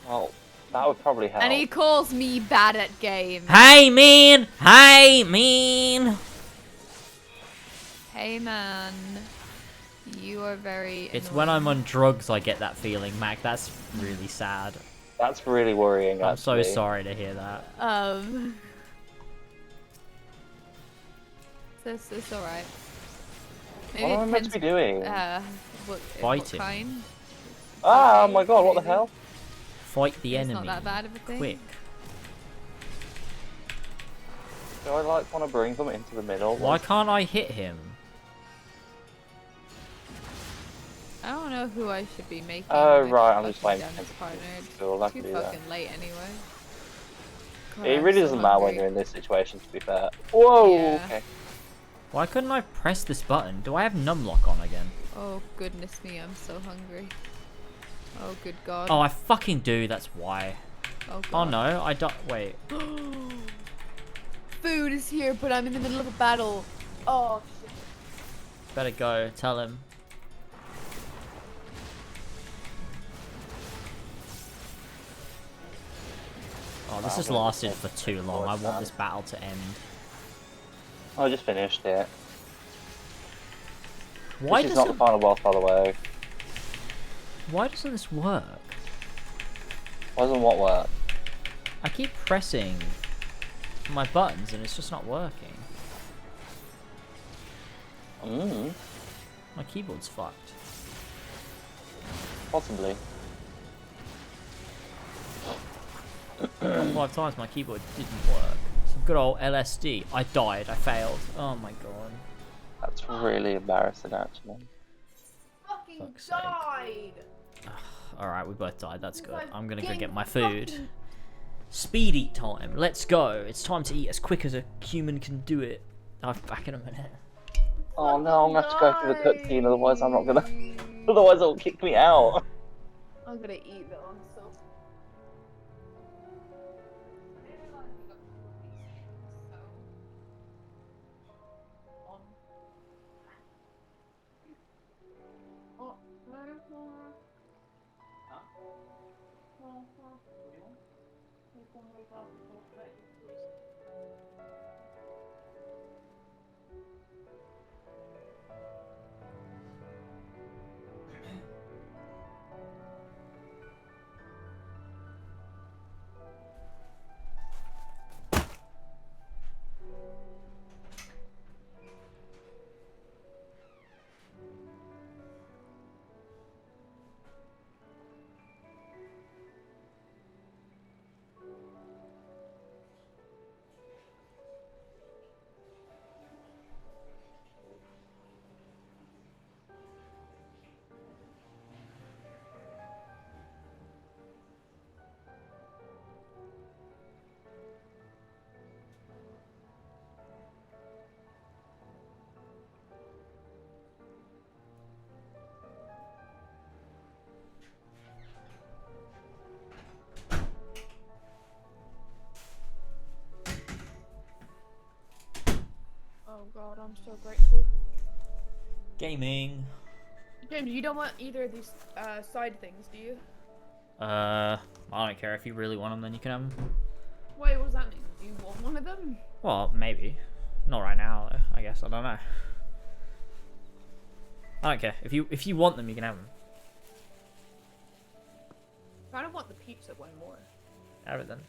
Well, that would probably help. And he calls me bad at games. Hey, man! Hey, man! Hey man, You are very. It's when I'm on drugs I get that feeling, Mac. That's really sad. That's really worrying. I'm so actually. sorry to hear that. It's alright. What am I meant to be doing? What Fighting. kind? Ah, oh my god, what the hell? Fight the It's enemy. not that bad of a thing. Quick. Do I like want to bring them into the middle? Why can't I hit him? I don't know who I should be making. Oh my right, I'm just fucking playing. dance partner. Cool, I Too can do that. fucking late anyway. God, It I'm really so doesn't matter when hungry. you're in this situation, to be fair. Whoa, Yeah. okay. Why couldn't I press this button? Do I have numlock on again? Oh goodness me, I'm so hungry. Oh good god. Oh, I fucking do. That's why. Oh Oh god. no, I don't. Wait. Food is here, but I'm in the middle of a battle. Oh shit. Better go. Tell him. Oh, this has lasted for too long. I want this battle to end. I just finished it. Why This is not the doesn't final boss, by the way. Why doesn't this work? Why doesn't what work? I keep pressing my buttons and it's just not working. My keyboard's fucked. Possibly. 5 times my keyboard didn't work. Some good old LSD. I died. I failed. Oh my god. That's really embarrassing, actually. Fucking Fuck's sake. died. Alright, we both died. That's good. I'm gonna go Getting get my food. fucking- Speed eat time. Let's go. It's time to eat as quick as a human can do it. I'll be back in a minute. Oh no, I'm gonna have to go through the cutscene, otherwise I'm not gonna. Otherwise it'll kick me out. I'm gonna eat though. I'm so. Oh god, I'm so grateful. Gaming. James, you don't want either of these side things, do you? I don't care. If you really want them, then you can have them. Wait, what does that mean? Do you want one of them? Well, maybe. Not right now, though. I guess. I don't know. I don't care. If you want them, you can have them. I don't want the pizza one more. Have it then.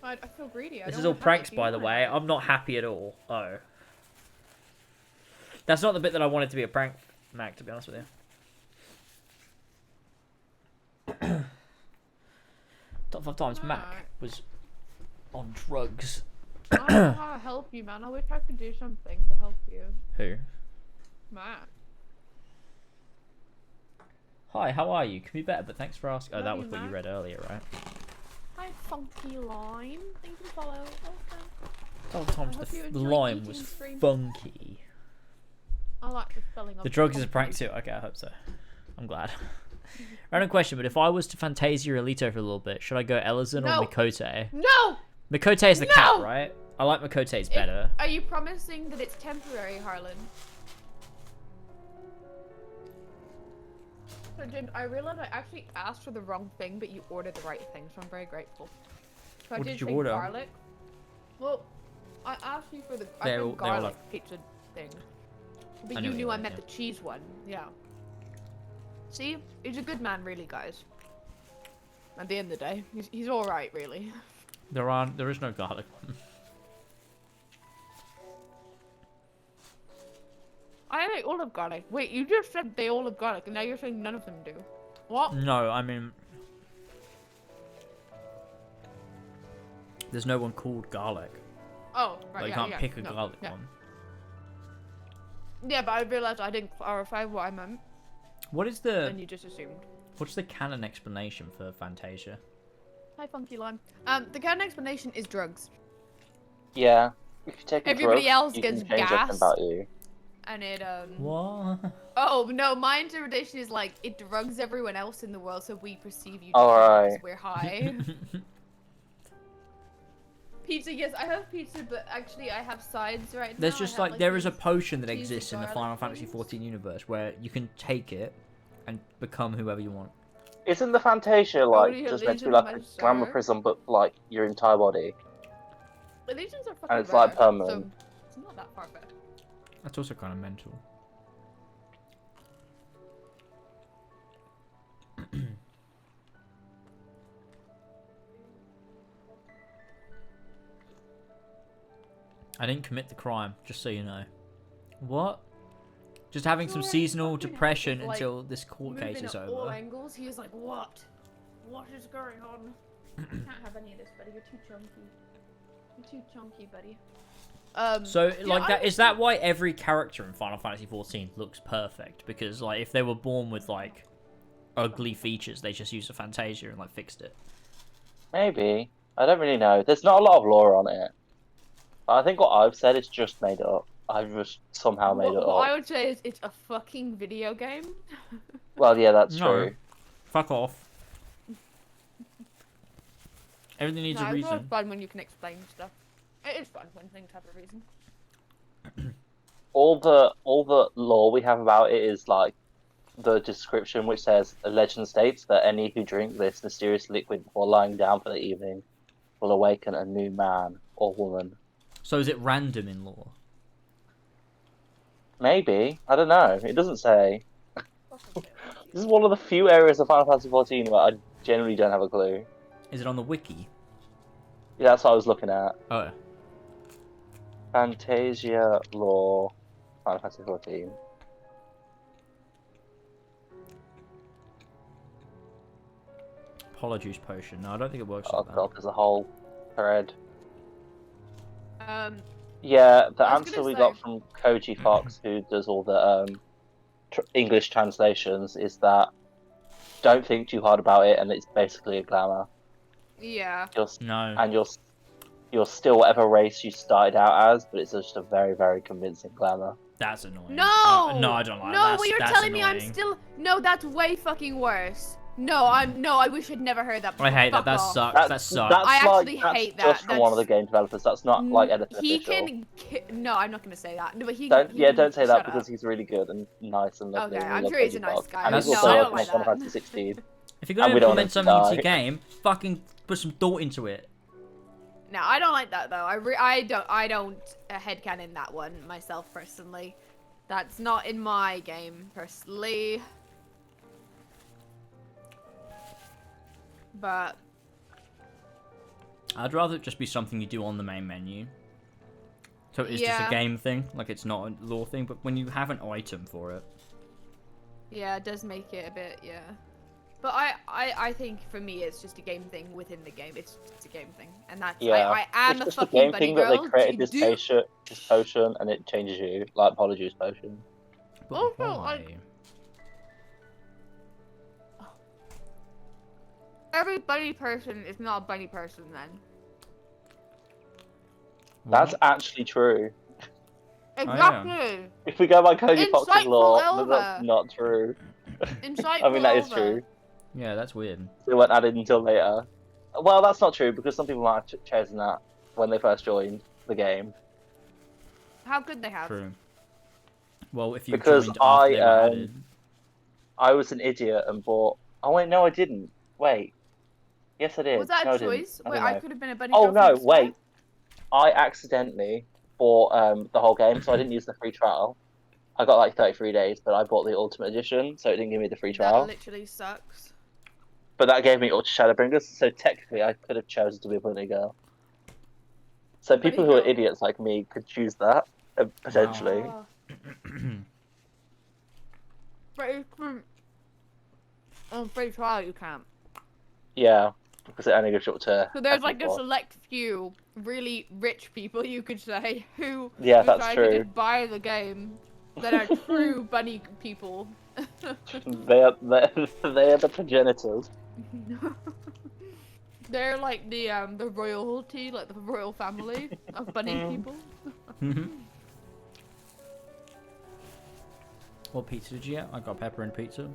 I feel greedy. This is all pranks, by the way. I'm not happy at all. Oh. That's not the bit that I wanted to be a prank, Mac, to be honest with you. Top 5 times Mac was on drugs. I don't know how to help you, man. I wish I could do something to help you. Who? Matt. Hi, how are you? Can be better, but thanks for asking. Oh, Love that you, was what you Mac. read earlier, right? Hi, Funky Lime. Thank you for follow. Welcome. Oh, Tom's hope you the enjoy lime eating was stream. funky. I like the spelling of The drugs is a funky. prank too. Okay, I hope so. I'm glad. Random question, but if I was to Fantasia Alito for a little bit, should I go Elizon No. or Mikote? No! Mikote is the cat, No! right? I like Mikote's better. Are you promising that it's temporary, Harlan? So, James, I realized I actually asked for the wrong thing, but you ordered the right thing, so I'm very grateful. So I What did did you say order? garlic. Well, I asked you for the They're I all- think they're all garlic pizza thing. But I you what knew I meant, meant yeah. the cheese one. Yeah. See? He's a good man, really, guys. At the end of the day, he's alright, really. There is no garlic one. I like all of garlic. Wait, you just said they all have garlic, and now you're saying none of them do. What? No, I mean, there's no one called garlic. Oh, right, Like, you yeah, can't yeah. pick a No, garlic yeah. one. Yeah, but I realized I didn't clarify what I meant, What is the and you just assumed. what's the canon explanation for Fantasia? Hi, Funky Lime. The canon explanation is drugs. Yeah. If you take a Everybody drug, else you gets can change everything gas. about you. And it, What? Oh, no, my interpretation is like, it drugs everyone else in the world so we perceive you Alright. because we're high. Pizza, yes, I have pizza, but actually I have sides right now. There's I just have, like there is a these potion that cheesy exists in the garlic Final Fantasy things. XIV universe where you can take it and become whoever you want. Isn't the Fantasia like Holy just meant to be Legion, like a my glamour sir. prism, but like your entire body? The legions are fucking And it's like rare, permanent. So it's not that far fetched. That's also kind of mental. I didn't commit the crime, just so you know. What? Just having some seasonal depression like, until this court case Moving is at all over. angles, he is like, what? What is going on? You can't have any of this, buddy. You're too chunky. You're too chunky, buddy. So, yeah, like, is that why every character in Final Fantasy XIV looks perfect? Because, like, if they were born with, like, ugly features, they just used a Fantasia and, like, fixed it. Maybe. I don't really know. There's not a lot of lore on it. I think what I've said is just made up. I've just somehow made it what up. I would say is it's a fucking video game. Well, yeah, that's No. true. Fuck off. Everything needs a It's reason. not fun when you can explain stuff. It is fun when things have a reason. All the lore we have about it is like the description, which says a legend states that any who drink this mysterious liquid before lying down for the evening will awaken a new man or woman. So is it random in lore? Maybe. I don't know. It doesn't say. This is one of the few areas of Final Fantasy XIV where I generally don't have a clue. Is it on the wiki? Yeah, that's what I was looking at. Oh. Fantasia lore, Final Fantasy XIV. Polyjuice potion. No, I don't think it works Oh like that. god, there's a whole thread. Um, Yeah, the I was answer gonna we say- got from Koji Fox, who does all the English translations, is that don't think too hard about it, and it's basically a glamour. yeah. No. And you're still whatever race you started out as, but it's just a very, very convincing glamour. That's annoying. No! No, I don't like No, that. but you're That's telling me I'm annoying. still. No, that's way fucking worse. No, I wish I'd never heard that. I hate that. Fuck that off. sucks. That sucks. That's I actually that's hate just that. from one of the game developers. That's not like anything He official. can. No, I'm not gonna say that. No, but he. Don't he yeah, can don't say that shut because up. he's really good and nice and lovely. Okay, and we I'm love sure he's a Koji nice Fox. guy. And he's No, also I don't working like on Final that. Fantasy 16. If you're gonna And we don't want implement him to something into die. your game, fucking put some thought into it. No, I don't like that though. I don't headcanon that one myself personally. That's not in my game personally. But I'd rather it just be something you do on the main menu. So it's just Yeah. a game thing, like it's not a lore thing, but when you have an item for it. yeah, it does make it a bit, yeah. But I think for me it's just a game thing within the game. It's a game thing, and that's Yeah, I am it's a just a fucking game bunny thing girl. that they created this do- potion and it changes you, like Polyjuice potion. But Also, why? Every bunny person is not a bunny person then. That's actually true. Exactly. If we go by Koji Fox's Insightful law, then Elva. that's not true. Insightful I mean, that is Elva. true. Yeah, that's weird. They weren't added until later. Well, that's not true because some people might have chosen that when they first joined the game. How could they have? True. Well, if you Because joined after they were added. I was an idiot and bought. Oh wait, no, I didn't. Wait. Yes, I did. Was that no, a I didn't. choice? I Wait, don't I know. could have been a bunny Oh girl no, from the start. wait. I accidentally bought the whole game, so I didn't use the free trial. I got like 33 days, but I bought the Ultimate Edition, so it didn't give me the free That trial. literally sucks. But that gave me Ultra Shadowbringers, so technically I could have chosen to be a Bunny Girl. So Bunny people who are Girl. idiots like me could choose that, potentially. Ah. But it's on free trial you can't. Yeah, because it only gives you up to. So there's like a F4. select few really rich people, you could say, who Yeah, that's decide true. to just buy the game that are true bunny people. They are the progenitors. They're like the royalty, like the royal family of bunny people. What pizza did you get? I got pepperoni pizza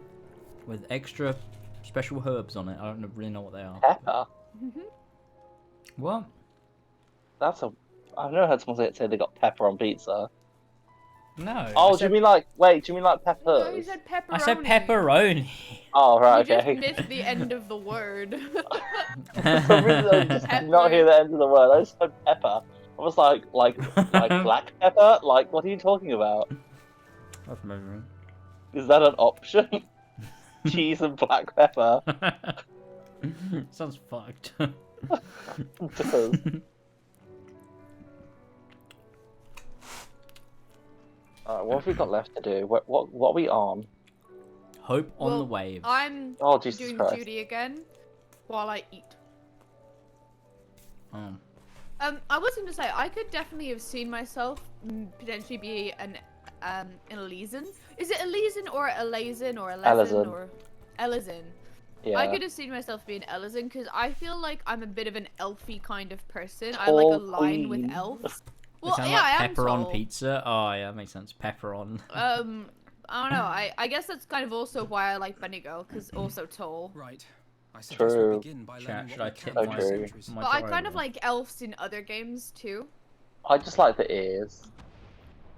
with extra special herbs on it. I don't really know what they are. Pepper? What? That's a. I've never heard someone say they got pepper on pizza. No. Oh, do you mean like? Wait, do you mean like peppers? No, you said pepperoni. I said pepperoni. Oh, right, You okay. just missed the end of the word. For some reason, I just did not hear the end of the word. I just heard pepper. I was like black pepper? Like, what are you talking about? That's amazing. Is that an option? Cheese and black pepper? Sounds fucked. It does. Alright, what have we got left to do? What are we on? Hope on the wave. I'm Oh, Jesus doing Christ. duty again while I eat. Oh. I was going to say, I could definitely have seen myself potentially be an Elysian. Is it Elysian or Elysian or Elysian or Elysian? Yeah. I could have seen myself being Elysian because I feel like I'm a bit of an elfy kind of person. I Tall like align with queen. elves. They Well, sound yeah, like I am pepper on tall. pizza. Oh yeah, that makes sense. Pepper on. I don't know. I guess that's kind of also why I like Bunny Girl, because also tall. Right. I suggest we begin by learning Should what I we tip can my, from the sentries. my But I driver? kind of like elves in other games too. I just like the ears.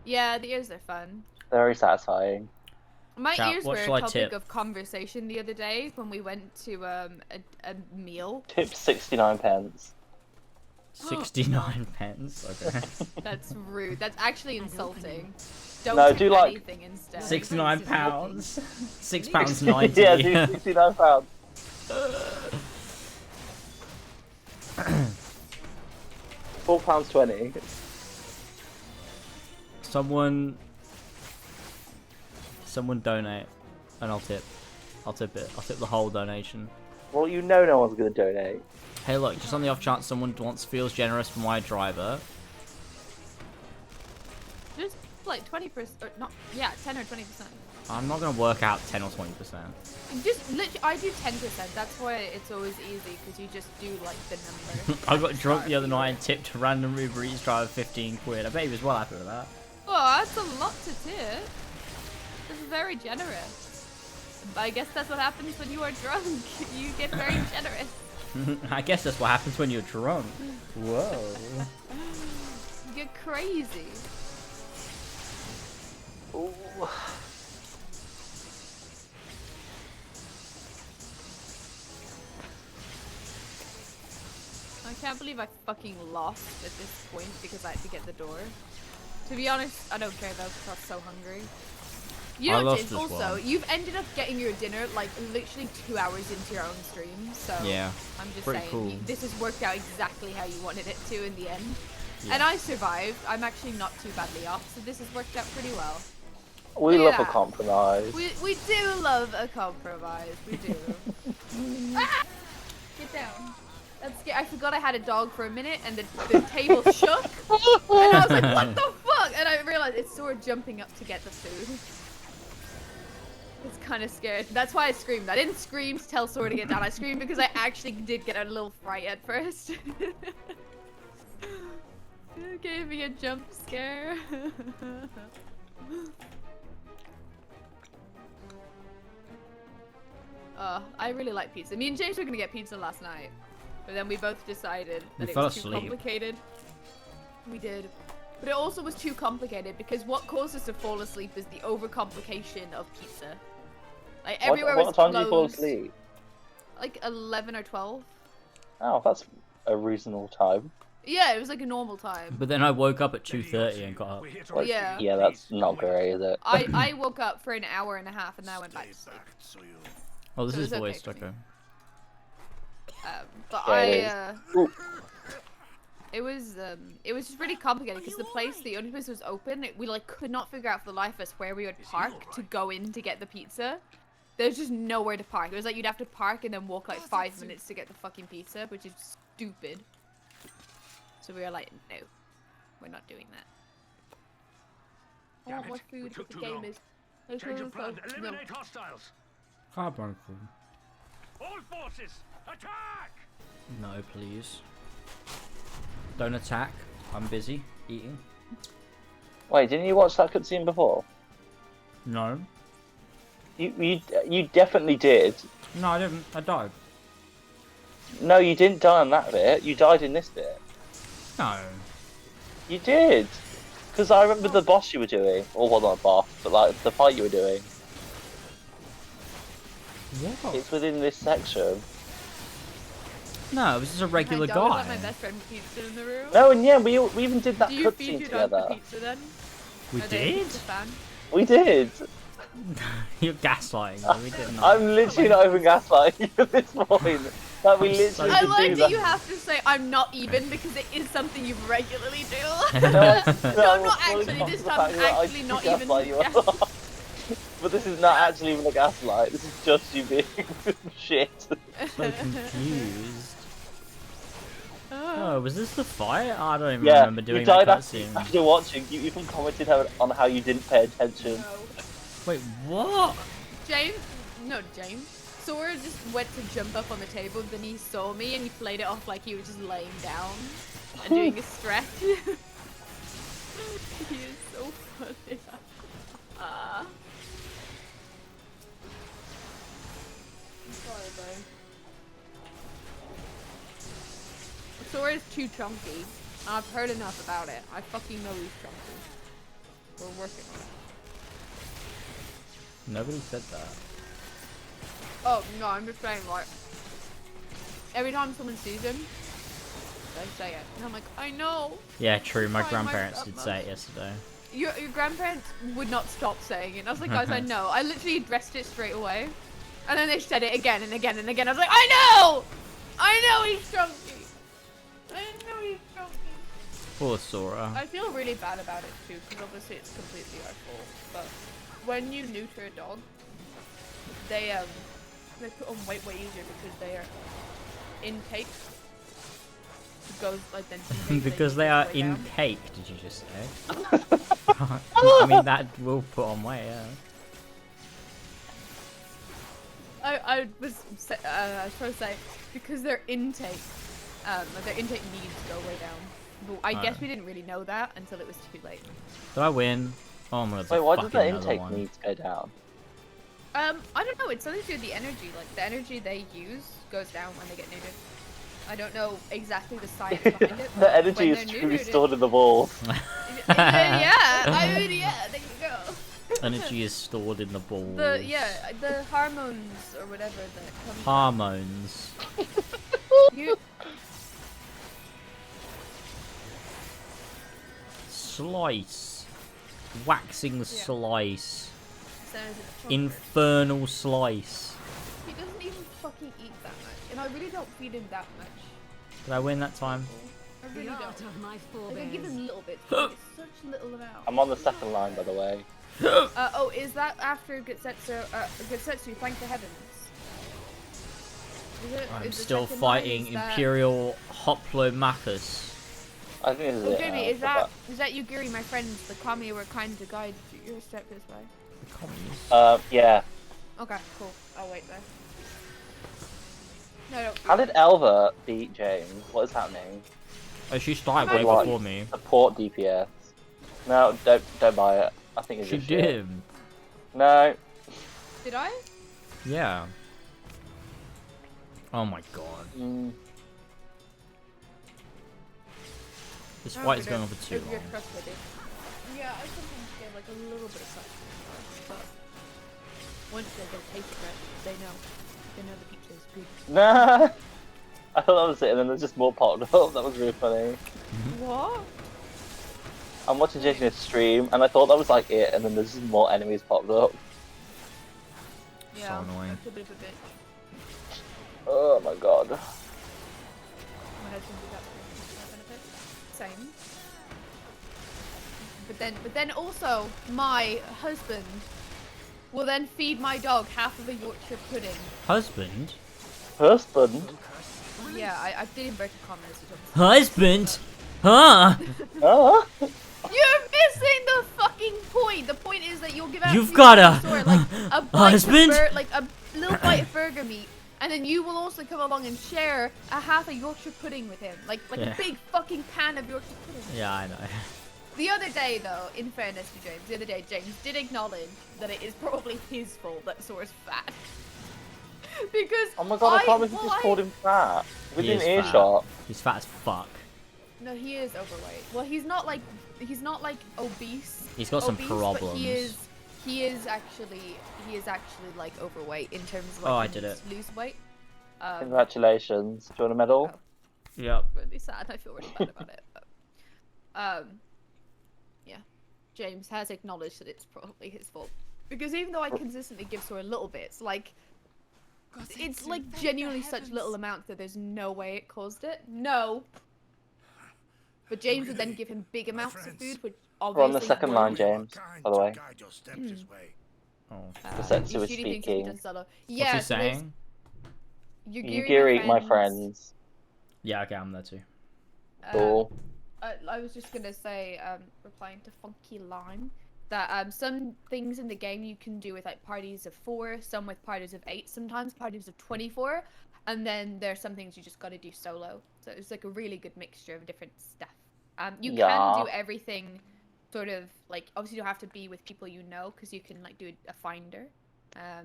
Yeah, the ears are fun. They're very satisfying. My Chat, ears what were shall a I topic tip? of conversation the other day when we went to a meal. Tip 69 pence. 69 pence. Okay. That's rude. That's actually insulting. Don't No, tip do like- anything instead. 69 pounds. £6.90. Yeah, do 69 pounds. £4.20. Someone donate, and I'll tip. I'll tip it. I'll tip the whole donation. Well, you know no one's going to donate. Hey, look, just on the off chance someone feels generous for my driver. Just like 20%, or not? Yeah, 10 or 20%. I'm not gonna work out 10 or 20%. Just literally, I do 10%. That's why it's always easy because you just do like the number. I got drunk the other night and tipped a random Uber Eats driver 15 quid. I bet he was well happy with that. Oh, that's a lot to tip. That's very generous. I guess that's what happens when you are drunk. You get very generous. I guess that's what happens when you're drunk. Whoa. You get crazy. Ooh. I can't believe I fucking lost at this point because I had to get the door. To be honest, I don't care though because I was so hungry. You I know what it lost is as also, well. you've ended up getting your dinner like literally 2 hours into your own stream, so Yeah, I'm just pretty saying, cool. this has worked out exactly how you wanted it to in the end. Yeah. And I survived. I'm actually not too badly off, so this has worked out pretty well. We love a Yeah. compromise. We do love a compromise. We do. Ah! Get down. That's scary. I forgot I had a dog for a minute, and the table shook, and I was like, "What the fuck?" And I realized it's sort of jumping up to get the food. It's kind of scared. That's why I screamed. I didn't scream to tell Sora to get down. I screamed because I actually did get a little fright at first. It gave me a jump scare. I really like pizza. Me and James were gonna get pizza last night, but then we both decided that We it fell was too asleep. complicated. We did. But it also was too complicated because what caused us to fall asleep is the overcomplication of pizza. Like everywhere what was time do you fall closed. asleep? Like 11 or 12. Oh, that's a reasonable time. Yeah, it was like a normal time. But then I woke up at 2:30 and got up. Like, Yeah. Yeah, that's not great, is it? I woke up for an hour and a half and then I went back to sleep. Oh, this So it is was okay voiced, for me. okay. But Yeah, it is. it was just really complicated because the only place that was open, we like could not figure out for the life of us where we would park to go in to get the pizza. There's just nowhere to park. It was like you'd have to park and then walk like 5 minutes to get the fucking pizza, which is stupid. So we were like, no, we're not doing that. I want more food with the gamers. Change of plan. Eliminate hostiles. Carbon food. All forces, attack! No, please. Don't attack. I'm busy eating. Wait, didn't you watch that cutscene before? No. You definitely did. No, I didn't. I died. No, you didn't die on that bit. You died in this bit. No. You did. Because I remember the boss you were doing. Or, well, not a boss, but like the fight you were doing. What? It's within this section. No, it was just a regular I got guy. my best friend pizza in the room. No, and yeah, we even did that Do you cutscene feed your dog together. the pizza then? We Are they a did? pizza fan? We did. You're gaslighting me. We did not. I'm literally not even gaslighting you at this point. Like, we I'm literally so I did like do that you have to say I'm not even because it is something you regularly do. No, No, I'm we're not fully actually. conscious This of the time fact that I actually do not even. gaslight you a lot. But this is not actually even a gaslight. This is just you being shit. So confused. Oh, was this the fight? I don't even Yeah, remember doing you that died cutscene. after watching. You even commented on how you didn't pay attention. Wait, what? James, no, James. Sora just went to jump up on the table, then he saw me and he played it off like he was just laying down and doing a stretch. He is so funny. I'm sorry, bro. Sora is too chunky. I've heard enough about it. I fucking know he's chunky. We're working on it. Nobody said that. Oh, no, I'm just saying, like, every time someone sees him, they say it. And I'm like, I know. Yeah, true. My Crying grandparents myself did up. say it yesterday. Your grandparents would not stop saying it. And I was like, guys, I know. I literally addressed it straight away. And then they said it again and again and again. I was like, I know! I know he's chunky. I know he's chunky. Poor Sora. I feel really bad about it too, because obviously it's completely our fault. But when you neuter a dog, they put on weight way easier because they are intake goes like then Because they are way in down. cake, did you just say? I mean, that will put on weight, yeah. I was trying to say because their intake needs go way down. But I guess we didn't really know that until it was too late. Did I win? Oh my god, Wait, why does the fucking intake another one. needs go down? I don't know. It's something to do with the energy. Like the energy they use goes down when they get neutered. I don't know exactly the science behind it. The energy when is they're truly neutered, stored in the balls. yeah, I mean, yeah, there you go. Energy is stored in the balls. The hormones or whatever that come from. Hormones. You, Slice. Waxing slice. sounds like chocolate. Infernal slice. He doesn't even fucking eat that much, and I really don't feed him that much. Did I win that time? I really don't. Of my Like, I give him little bits, but it's such little amount. I'm on the second line, by the way. Oh, is that after Getsetsu? Getsetsu, thank the heavens. Is it, I'm is the still second fighting line, is that- Imperial Hoplomachus. I think this is Oh, it. Jamie, is but- that Yugiri, my friends? The kami were kind to guide your step this way. The commies. Yeah. Okay, cool. I'll wait there. No, don't. How did Elva beat James? What is happening? Oh, she started way What? before me. Support DPS. No, don't buy it. I think it's She just shit. did. No. Did I? Yeah. Oh my god. This fight is going on for too long. Yeah, I sometimes get like a little bit of trust, but once they get a taste of it, they know the pizza is good. Nah. I thought that was it, and then there's just more popped up. That was really funny. What? I'm watching Jason's stream, and I thought that was like it, and then there's just more enemies popped up. Yeah, So annoying. that's a bit of a bitch. Oh my god. My husband did that for my benefit. Same. But then also, my husband will then feed my dog half of a Yorkshire pudding. Husband? Husband? Yeah, I did inverted commas. Husband? Huh? Huh? You're missing the fucking point. The point is that you'll give out. You've got a bite husband? Of like a little bite of burger meat, and then you will also come along and share a half a Yorkshire pudding with him, like Yeah. a big fucking pan of Yorkshire pudding. Yeah, I know. The other day, though, in fairness to James, the other day James did acknowledge that it is probably his fault that Sora's fat. Because Oh my god, I can't believe you just called him fat. Within He is earshot. fat. He's fat as fuck. No, he is overweight. Well, he's not like obese. He's got some But problems. he is actually like overweight in terms of like Oh, I he did needs it. to lose weight. Congratulations. Do you want a medal? Yep. Really sad. I feel really bad about it. But, yeah, James has acknowledged that it's probably his fault because even though I consistently give Sora little bits, like it's like genuinely such little amounts that there's no way it caused it. No. But James would then give him big amounts of food, which obviously. We're on the second line, James, by the way. Oh. The Setsu you is shooting things speaking. done solo. What's he Yeah, so there's saying? Yugiri, my friends. Yeah, okay, I'm there too. Cool. I was just gonna say, replying to Funky Lime, that some things in the game you can do with like parties of 4, some with parties of 8, sometimes parties of 24, and then there's some things you just gotta do solo. So it's like a really good mixture of different stuff. You can do everything, sort of like obviously you don't have to be with people you know because you can like do a finder.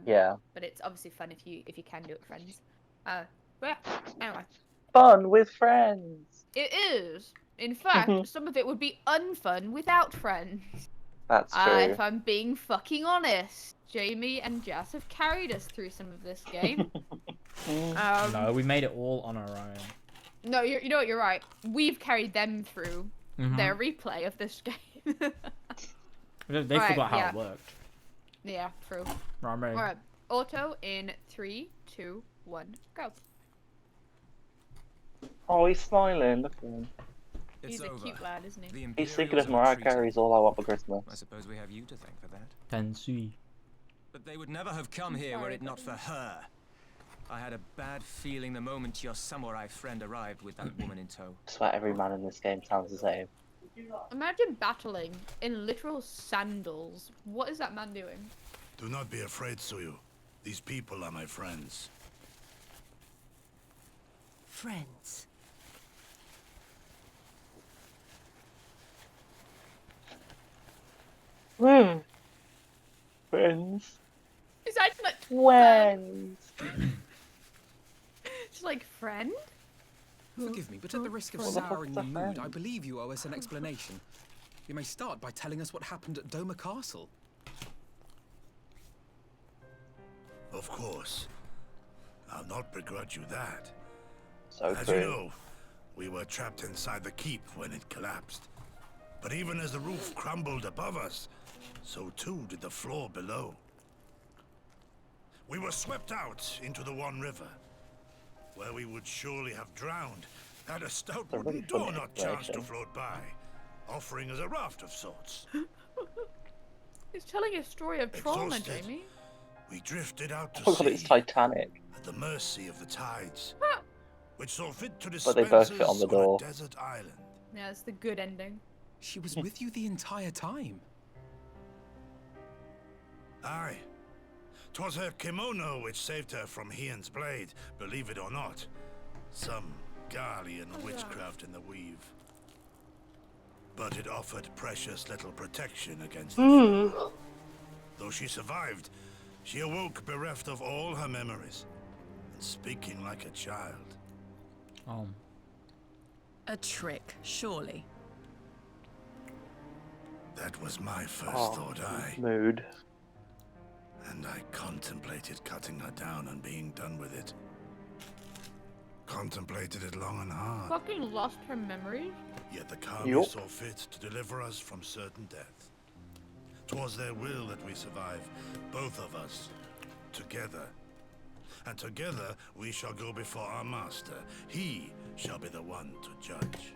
Yeah. But it's obviously fun if you can do it with friends. But yeah, anyway. Fun with friends. It is. In fact, some of it would be unfun without friends. That's true. If I'm being fucking honest, Jamie and Jess have carried us through some of this game. No, we made it all on our own. No, you know what? You're right. We've carried them through their replay of this game. They forgot how it worked. Yeah, true. Right, All right, auto in 3, 2, 1, go. Oh, he's smiling. Look at him. He's a cute lad, isn't he? He's thinking of Mariah Carey's All I Want for Christmas. I suppose we have you to thank for that. Tensui. But they would never have come here were it not for her. I had a bad feeling the moment your samurai friend arrived with that woman in tow. I swear every man in this game sounds the same. Imagine battling in literal sandals. What is that man doing? Do not be afraid, Suyu. These people are my friends. Friends. Friends. Is that like friends? She's like, friend? Forgive me, but at the risk of souring the mood, I believe you owe us an explanation. You may start by telling us what happened at Doma Castle. Of course. I'll not begrudge you that. So As you know, we were trapped inside the keep when it collapsed. But even as the roof crumbled above us, so too did the floor below. We were swept out into the One River, where we would surely have drowned had a stout wooden door not chanced to float by, offering us a raft of sorts. He's telling a story of trauma, Exhausted, Jamie. We drifted out to Oh god, sea it's Titanic. at the mercy of the tides, which saw fit to But they both dispense fit on us the door. a desert island. Yeah, it's the good ending. She was with you the entire time. Aye. 'Twas her kimono which saved her from Hien's blade, believe it or not. Some Garlean witchcraft in the weave. But it offered precious little protection against the flaw. Though she survived, she awoke bereft of all her memories, and speaking like a child. A trick, surely. That was my first thought, Mood. and I contemplated cutting her down and being done with it. contemplated it long and hard. Fucking lost her memories. Yet the Kami Yup. saw fit to deliver us from certain death. 'Twas their will that we survive, both of us, together. And together we shall go before our master. He shall be the one to judge.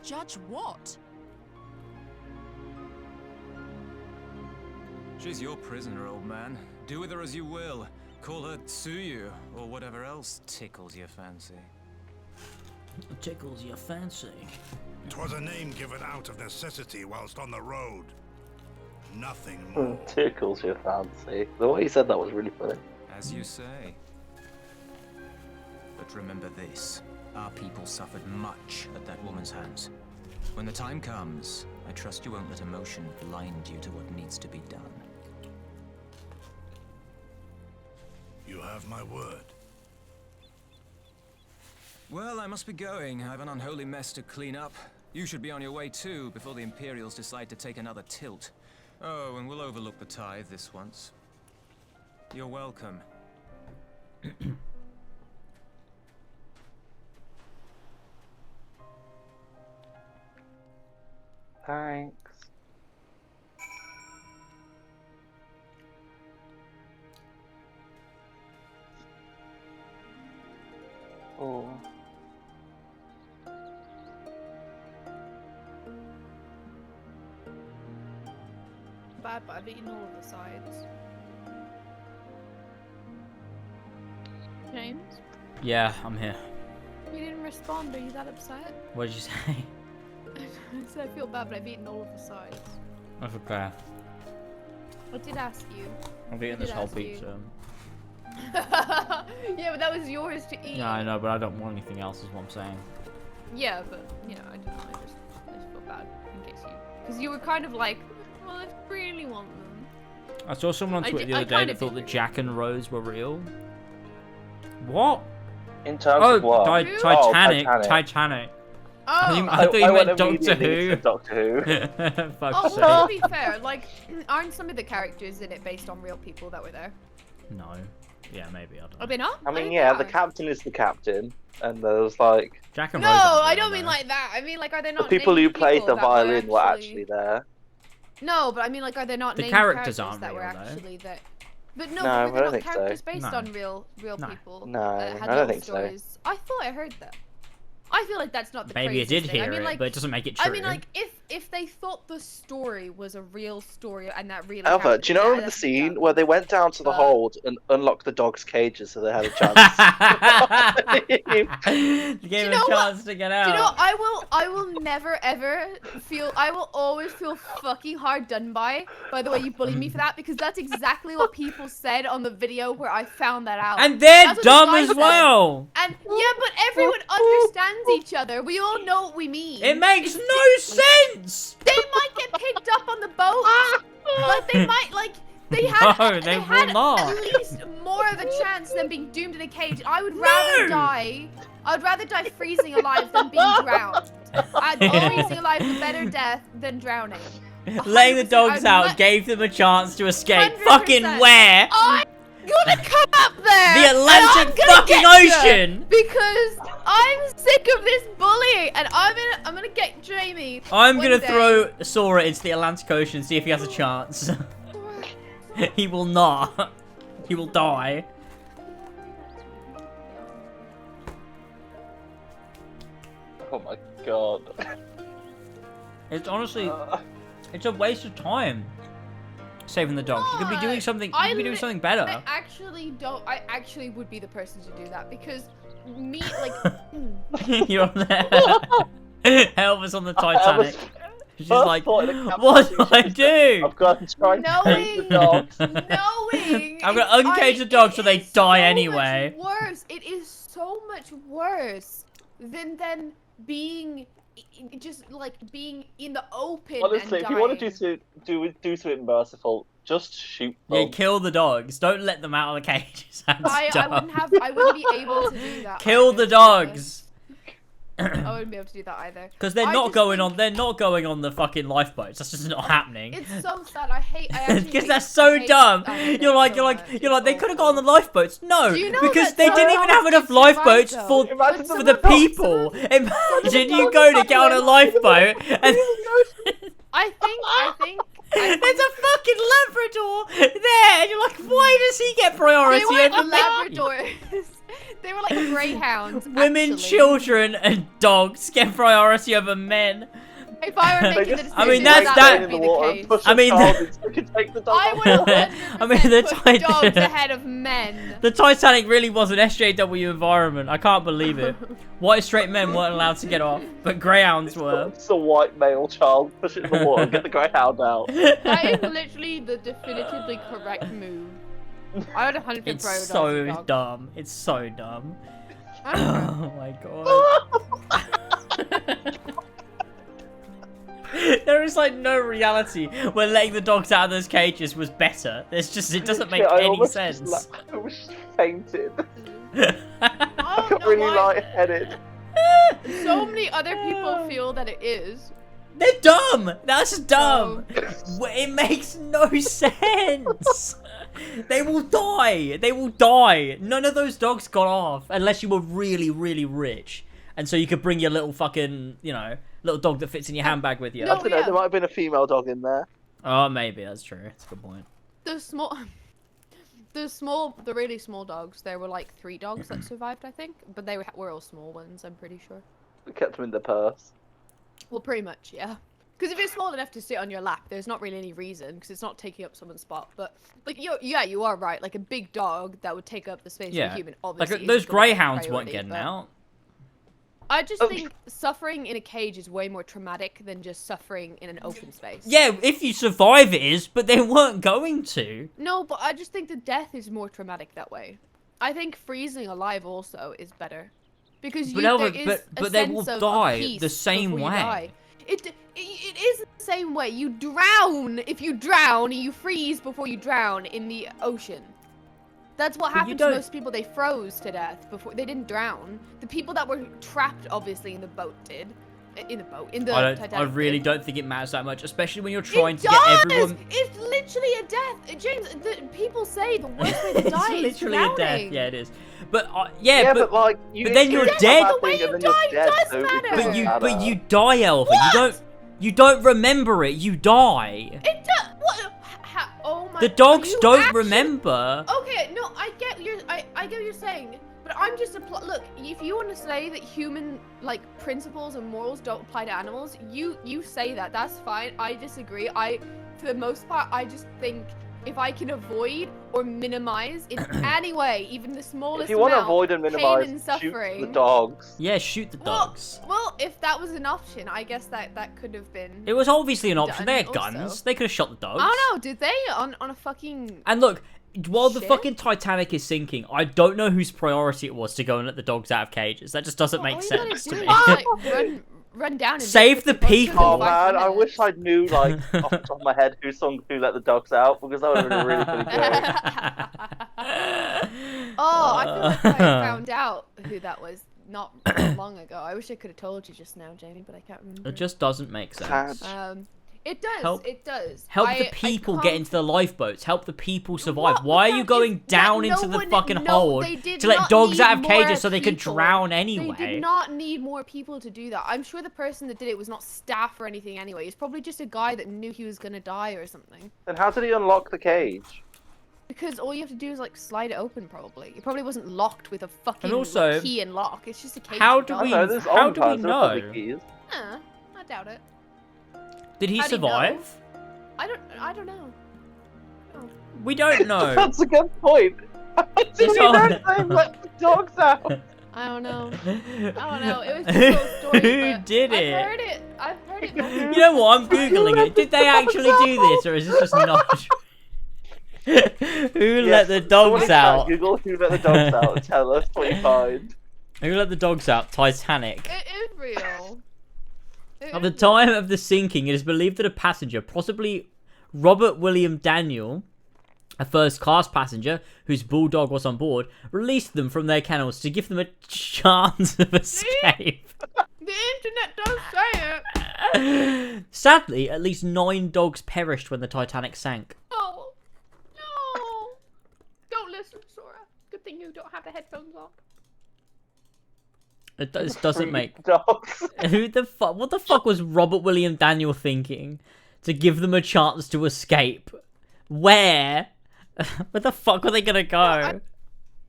Judge what? She's your prisoner, old man. Do with her as you will. Call her Tsuyu, or whatever else tickles your fancy. Tickles your fancy. 'Twas a name given out of necessity whilst on the road. Nothing more. Tickles your fancy. The way you said that was really funny. As you say. But remember this. Our people suffered much at that woman's hands. When the time comes, I trust you won't let emotion blind you to what needs to be done. You have my word. Well, I must be going. I have an unholy mess to clean up. You should be on your way too, before the Imperials decide to take another tilt. Oh, and we'll overlook the tithe this once. You're welcome. Thanks. Oh. Bad, but I've eaten all of the sides. James? Yeah, I'm here. You didn't respond. Are you that upset? What did you say? I said I feel bad, but I've eaten all of the sides. That's okay. I did ask you. I've eaten I this did whole ask you. pizza. Yeah, but that was yours to eat. Yeah, I know, but I don't want anything else, is what I'm saying. Yeah, but you know, I don't know. I just feel bad in case you, because you were kind of like, well, I really want them. I saw someone on I Twitter di- the I other day kinda that thought did that really Jack and Rose were real. What? In terms Oh, of what? Titanic. Oh, Titanic. Oh, I thought you went meant Doctor immediately Who. to Doctor Who. Fuck's Oh, sake. well, to be fair, like, aren't some of the characters in it based on real people that were there? No. Yeah, maybe. I don't know. Are they not? I mean, yeah, the captain is the captain, and there's like Jack and No, Rose aren't I real, don't mean though. like that. I mean, like, are they the not people who named played the that violin were actually there. No, but I mean, like, are they not The named characters aren't that were real, though. actually there? But no, No, but I were they don't not think so. characters based No. on real No. people? No, that had I don't little think so. stories? I thought I heard that. I feel like that's not the Maybe you craziest did thing. hear I mean, it, like, but it doesn't make it true. I mean, like, if they thought the story was a real story and that really Alpha, happened, do you know yeah, the that's scene done. where they went down to the hold and unlocked the dogs' cages so they had a chance? You gave him a chance to get out. Do you know, I will never ever feel, I will always feel fucking hard done by the way you bullied me for that, because that's exactly what people said on the video where I found that out. And they're That's what the dumb guy as said. well. And yeah, but everyone understands each other. We all know what we mean. It makes no sense. They might get picked up on the boat. Like they might, like they had, No, they had will not. at least more of a chance than being doomed in a cage. I would rather die. I'd rather die freezing alive than being drowned. Freezing alive is a better death than drowning. Letting the 100%, dogs out I'd gave them a chance to escape. 100%. Fucking where? I'm gonna come up there. The and Atlantic I'm gonna fucking get you, Ocean. because I'm sick of this bullying, and I'm gonna get Jamie. I'm one gonna day. throw Sora into the Atlantic Ocean and see if he has a chance. He will not. He will die. Oh my god. It's honestly, it's a waste of time. Saving the dogs. You could be doing something. You could be doing something better. I actually don't. I actually would be the person to do that, because me, like, You're on there. Elvis on the Titanic. She's like, what do I do? I've got to try and save the dogs. knowing. I'm gonna uncage the dogs so they die anyway. Worse. It is so much worse than being just like being in the open. Honestly, and if you want dying. to do something merciful, just shoot Yeah, them. kill the dogs. Don't let them out of the cages. and I wouldn't stuff. have. I wouldn't be able to do that. Kill either, the to be dogs. I wouldn't be able to do that either. Because they're not going on. They're not going on the fucking lifeboats. That's just not happening. It's so sad. I actually Because hate- that's so I hate- dumb. I hate You're it like, so you're much. like, you're like. They could have gone on the lifeboats. No, Do you know because that they some didn't even have dogs enough get survived, lifeboats though? for the people. Imagine you go to get on a lifeboat and I think. there's a fucking Labrador there, and you're like, why does he get priority They were over like me? Labradors. They were like greyhounds. Women, actually. children, and dogs get priority over men. If I were making the decision, I mean, that would be the case. I mean, I would 100% I mean, the put dogs ahead of men. The Titanic really was an SJW environment. I can't believe it. White straight men weren't allowed to get off, but greyhounds were. It's a white male child. Push it in the water. Get the greyhound out. That is literally the definitively correct move. I would 100% It's throw dogs so and dogs. dumb. It's so dumb. I don't Oh know. my god. There is like no reality where letting the dogs out of those cages was better. It's just, it doesn't make Yeah, I any almost sense. just, I almost fainted. I I don't got know really why. lightheaded. So many other people feel that it is. They're dumb. That's just dumb. It makes no sense. They will die. They will die. None of those dogs got off unless you were really, really rich. And so you could bring your little fucking, you know, little dog that fits in your handbag with you. I don't know, there might have been a female dog in there. Oh, maybe. That's true. That's a good point. The really small dogs. There were like 3 dogs that survived, I think, but they were all small ones. I'm pretty sure. We kept them in the purse. Well, pretty much, yeah. Because if it's small enough to sit on your lap, there's not really any reason, because it's not taking up someone's spot. But like, you are right. Like a big dog that would take up the space of a human. Obviously, like those isn't gonna be greyhounds weren't priority, getting but out. I just think suffering in a cage is way more traumatic than just suffering in an open space. Yeah, if you survive it is, but they weren't going to. No, but I just think the death is more traumatic that way. I think freezing alive also is better. Because But there no, is a but they will sense of die peace the same before you way. die. It is the same way. You drown if you drown, you freeze before you drown in the ocean. That's what But you happened to don't- most people. They froze to death before they didn't drown. The people that were trapped, obviously, in the boat did. In the Titanic. I really did. don't think it matters that much, especially when you're trying It to get does! everyone. It's literally a death, James. People say the worst way to It's die is literally a death. drowning. Yeah, it is. But Yeah, but like, but then you're dead. The way you die does matter. But you die, Elva. You don't remember it. You die. It does. What? Oh my. The dogs you don't actually- remember. Okay, no, I get what you're saying, but I'm just look. If you want to say that human like principles and morals don't apply to animals, you say that. That's fine. I disagree. For the most part, I just think if I can avoid or minimize in any way, even the smallest If you want to amount, avoid and pain minimize, and shoot suffering, the dogs. Yeah, shoot the dogs. Well, if that was an option, I guess that could have been. It was obviously an option. done They had also. guns. They could have shot the dogs. I don't know. Did they on a fucking? And look, while the Shit. fucking Titanic is sinking, I don't know whose priority it was to go and let the dogs out of cages. That just doesn't make All you gotta sense do to is, me. like, run down and Save the people. Oh man, I wish I knew like off the top of my head who let the dogs out, because that would have been a really funny joke. Oh, I feel like I found out who that was not long ago. I wish I could have told you just now, Jamie, but I can't remember. It just doesn't make sense. It does. Help- It does. Help I the people can't- get into the lifeboats. Help the people survive. What? Why are That you going is- down that into no the one- fucking no, hold they did to let not dogs out of need cages more so they could people. drown They anyway? did not need more people to do that. I'm sure the person that did it was not staff or anything anyway. It's probably just a guy that knew he was gonna die or something. Then how did he unlock the cage? Because all you have to do is like slide it open. Probably it probably wasn't locked with a fucking And also, key and lock. It's just a cage. how for do dogs. we- I know, there's how old do we times, there are know? probably keys. I doubt it. Did he How do you know? survive? I don't know. We don't know. That's a good point. Did It's we know hard. they let the dogs out? I don't know. I don't know. It was just a little story. Who but did it? I've heard it. I've heard it. multiple You know what? I'm googling it. Did they actually do this, or is this just not? Who let the dogs Someone out? Google who let the dogs out and tell us what you find. Who let the dogs out? Titanic. It is real. At the time of the sinking, it is believed that a passenger, possibly Robert William Daniel, a first-class passenger whose bulldog was on board released them from their kennels to give them a chance of escape. The internet does say it. Sadly, at least 9 dogs perished when the Titanic sank. Oh, no. Don't listen, Sora. Good thing you don't have the headphones on. It doesn't make... Dogs. Who the fuck? What the fuck was Robert William Daniel thinking? To give them a chance to escape? Where? Where the fuck are they gonna go?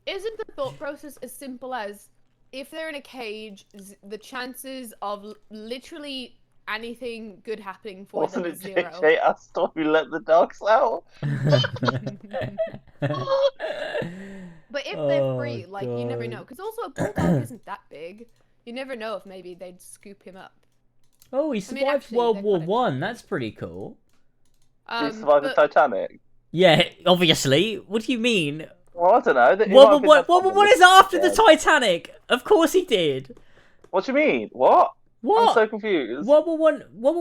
Isn't the thought process as simple as, if they're in a cage, the chances of literally anything good happening for Wasn't them it is zero? JJ Astor who let the dogs out? But if they're Oh, free, like, you never God. know. Because also, a bulldog isn't that big. You never know if maybe they'd scoop him up. Oh, he I survived mean, actually, World they're War kind of- One. That's pretty cool. Did he survive the but- Titanic? Yeah, obviously. What do you mean? Well, I don't know. He might What, have been what, left on what, the what is list after the instead. Titanic? Of course he did. What do you mean? What? What? I'm so confused. World War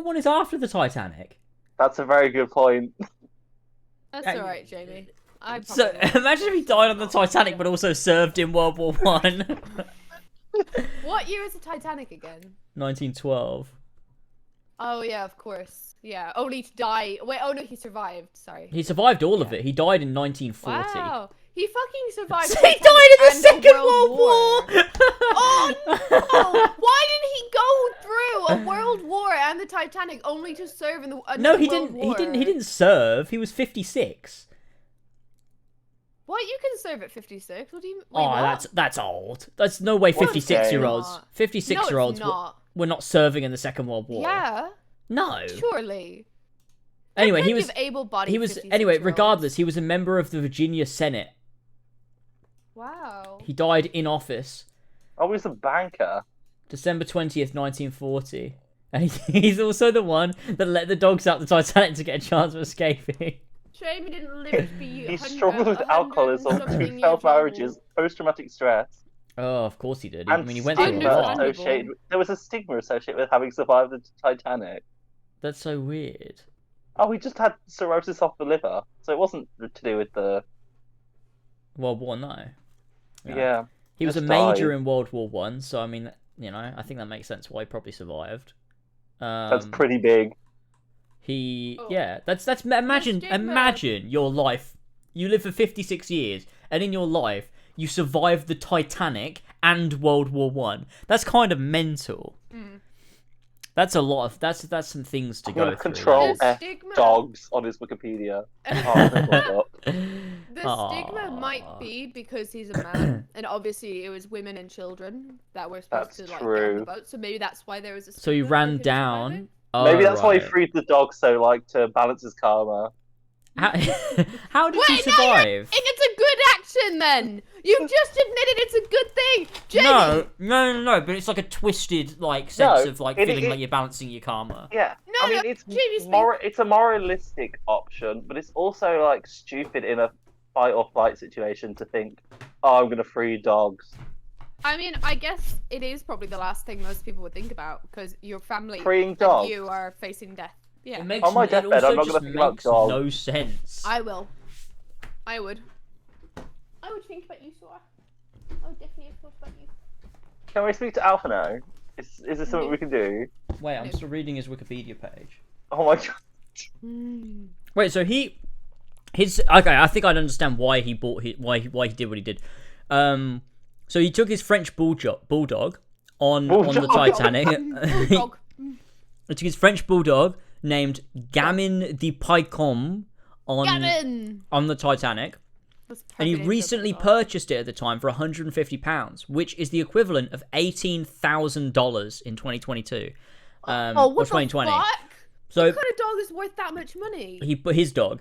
One is after the Titanic. That's a very good point. That's Uh, alright, Jamie. I So probably won't. imagine if he died on the Titanic but also served in World War One. What year is the Titanic again? 1912. Oh, yeah, of course. Yeah, only to die. Wait, oh no, he survived. Sorry. He survived all of it. He died in 1940. Wow. He fucking survived. So he Titanic died in the and Second World War. Oh no! Why did he go through a world war and the Titanic only to serve in the No, another he world didn't. war? He didn't serve. He was 56. What? You can serve at 56? What do you? Wait, Oh, what? that's old. That's no way. No, it's 56-year-olds. not. 56-year-olds No, it's not. were not serving in the Second World War. Yeah. No. Surely. Anyway, he Plenty was. of able-bodied He was. 56-year-olds. Anyway, regardless, he was a member of the Virginia Senate. Wow. He died in office. Oh, he's a banker. December 20th, 1940. And he's also the one that let the dogs out the Titanic to get a chance of escaping. Shame he didn't live to be. He 100 struggled with 100 alcoholism, something two years failed old. marriages, post-traumatic stress, Oh, of course he did. and I mean, he went through a stigma lot. associated. There was a stigma associated with having survived the Titanic. That's so weird. Oh, he just had cirrhosis of the liver, so it wasn't to do with the. World War, no. Yeah. He was a just major died. in World War One, so I mean, you know, I think that makes sense why he probably survived. That's pretty big. Yeah, that's imagine your life. You live for 56 years, and in your life, you survived the Titanic and World War One. That's kind of mental. That's a lot of that's some things to I'm go gonna through. control The F stigma- dogs on his Wikipedia. Oh, The stigma might be because he's a man, and obviously it was women and children that were supposed That's to like get on true. the boat. So maybe that's why there was a. So he stigma ran for him down. surviving. Oh, Maybe that's why he right. freed the dog so like to balance his karma. How, how did he Wait, now survive? it's a good action then. You've just admitted it's a good thing, Jamie. No, but it's like a twisted like sense No, of like it- feeling it- like you're balancing your karma. Yeah, No, I mean no, it's Jamie's it's a moralistic option, but it's also like stupid in a fight or flight situation to think, oh, I'm gonna free dogs. I mean, I guess it is probably the last thing most people would think about because your family Freeing and dogs. you are facing death. Yeah, It makes On my it deathbed, also I'm not just gonna think about makes dogs. no sense. I will. I would. I would think about you, Sora. I would definitely have thought about you. Can we speak to Alpha now? Is this something we can do? Wait, I'm still reading his Wikipedia page. Oh my god. Wait, so okay, I think I'd understand why he bought why he did what he did. So he took his French bulldog on the Titanic. Bulldog. He took his French bulldog named Gamin de Picom on the Titanic. And he recently purchased it at the time for £150, which is the equivalent of $18,000 in 2022. Oh, or what 2020. the fuck? So What kind of dog is worth that much money? he put his dog.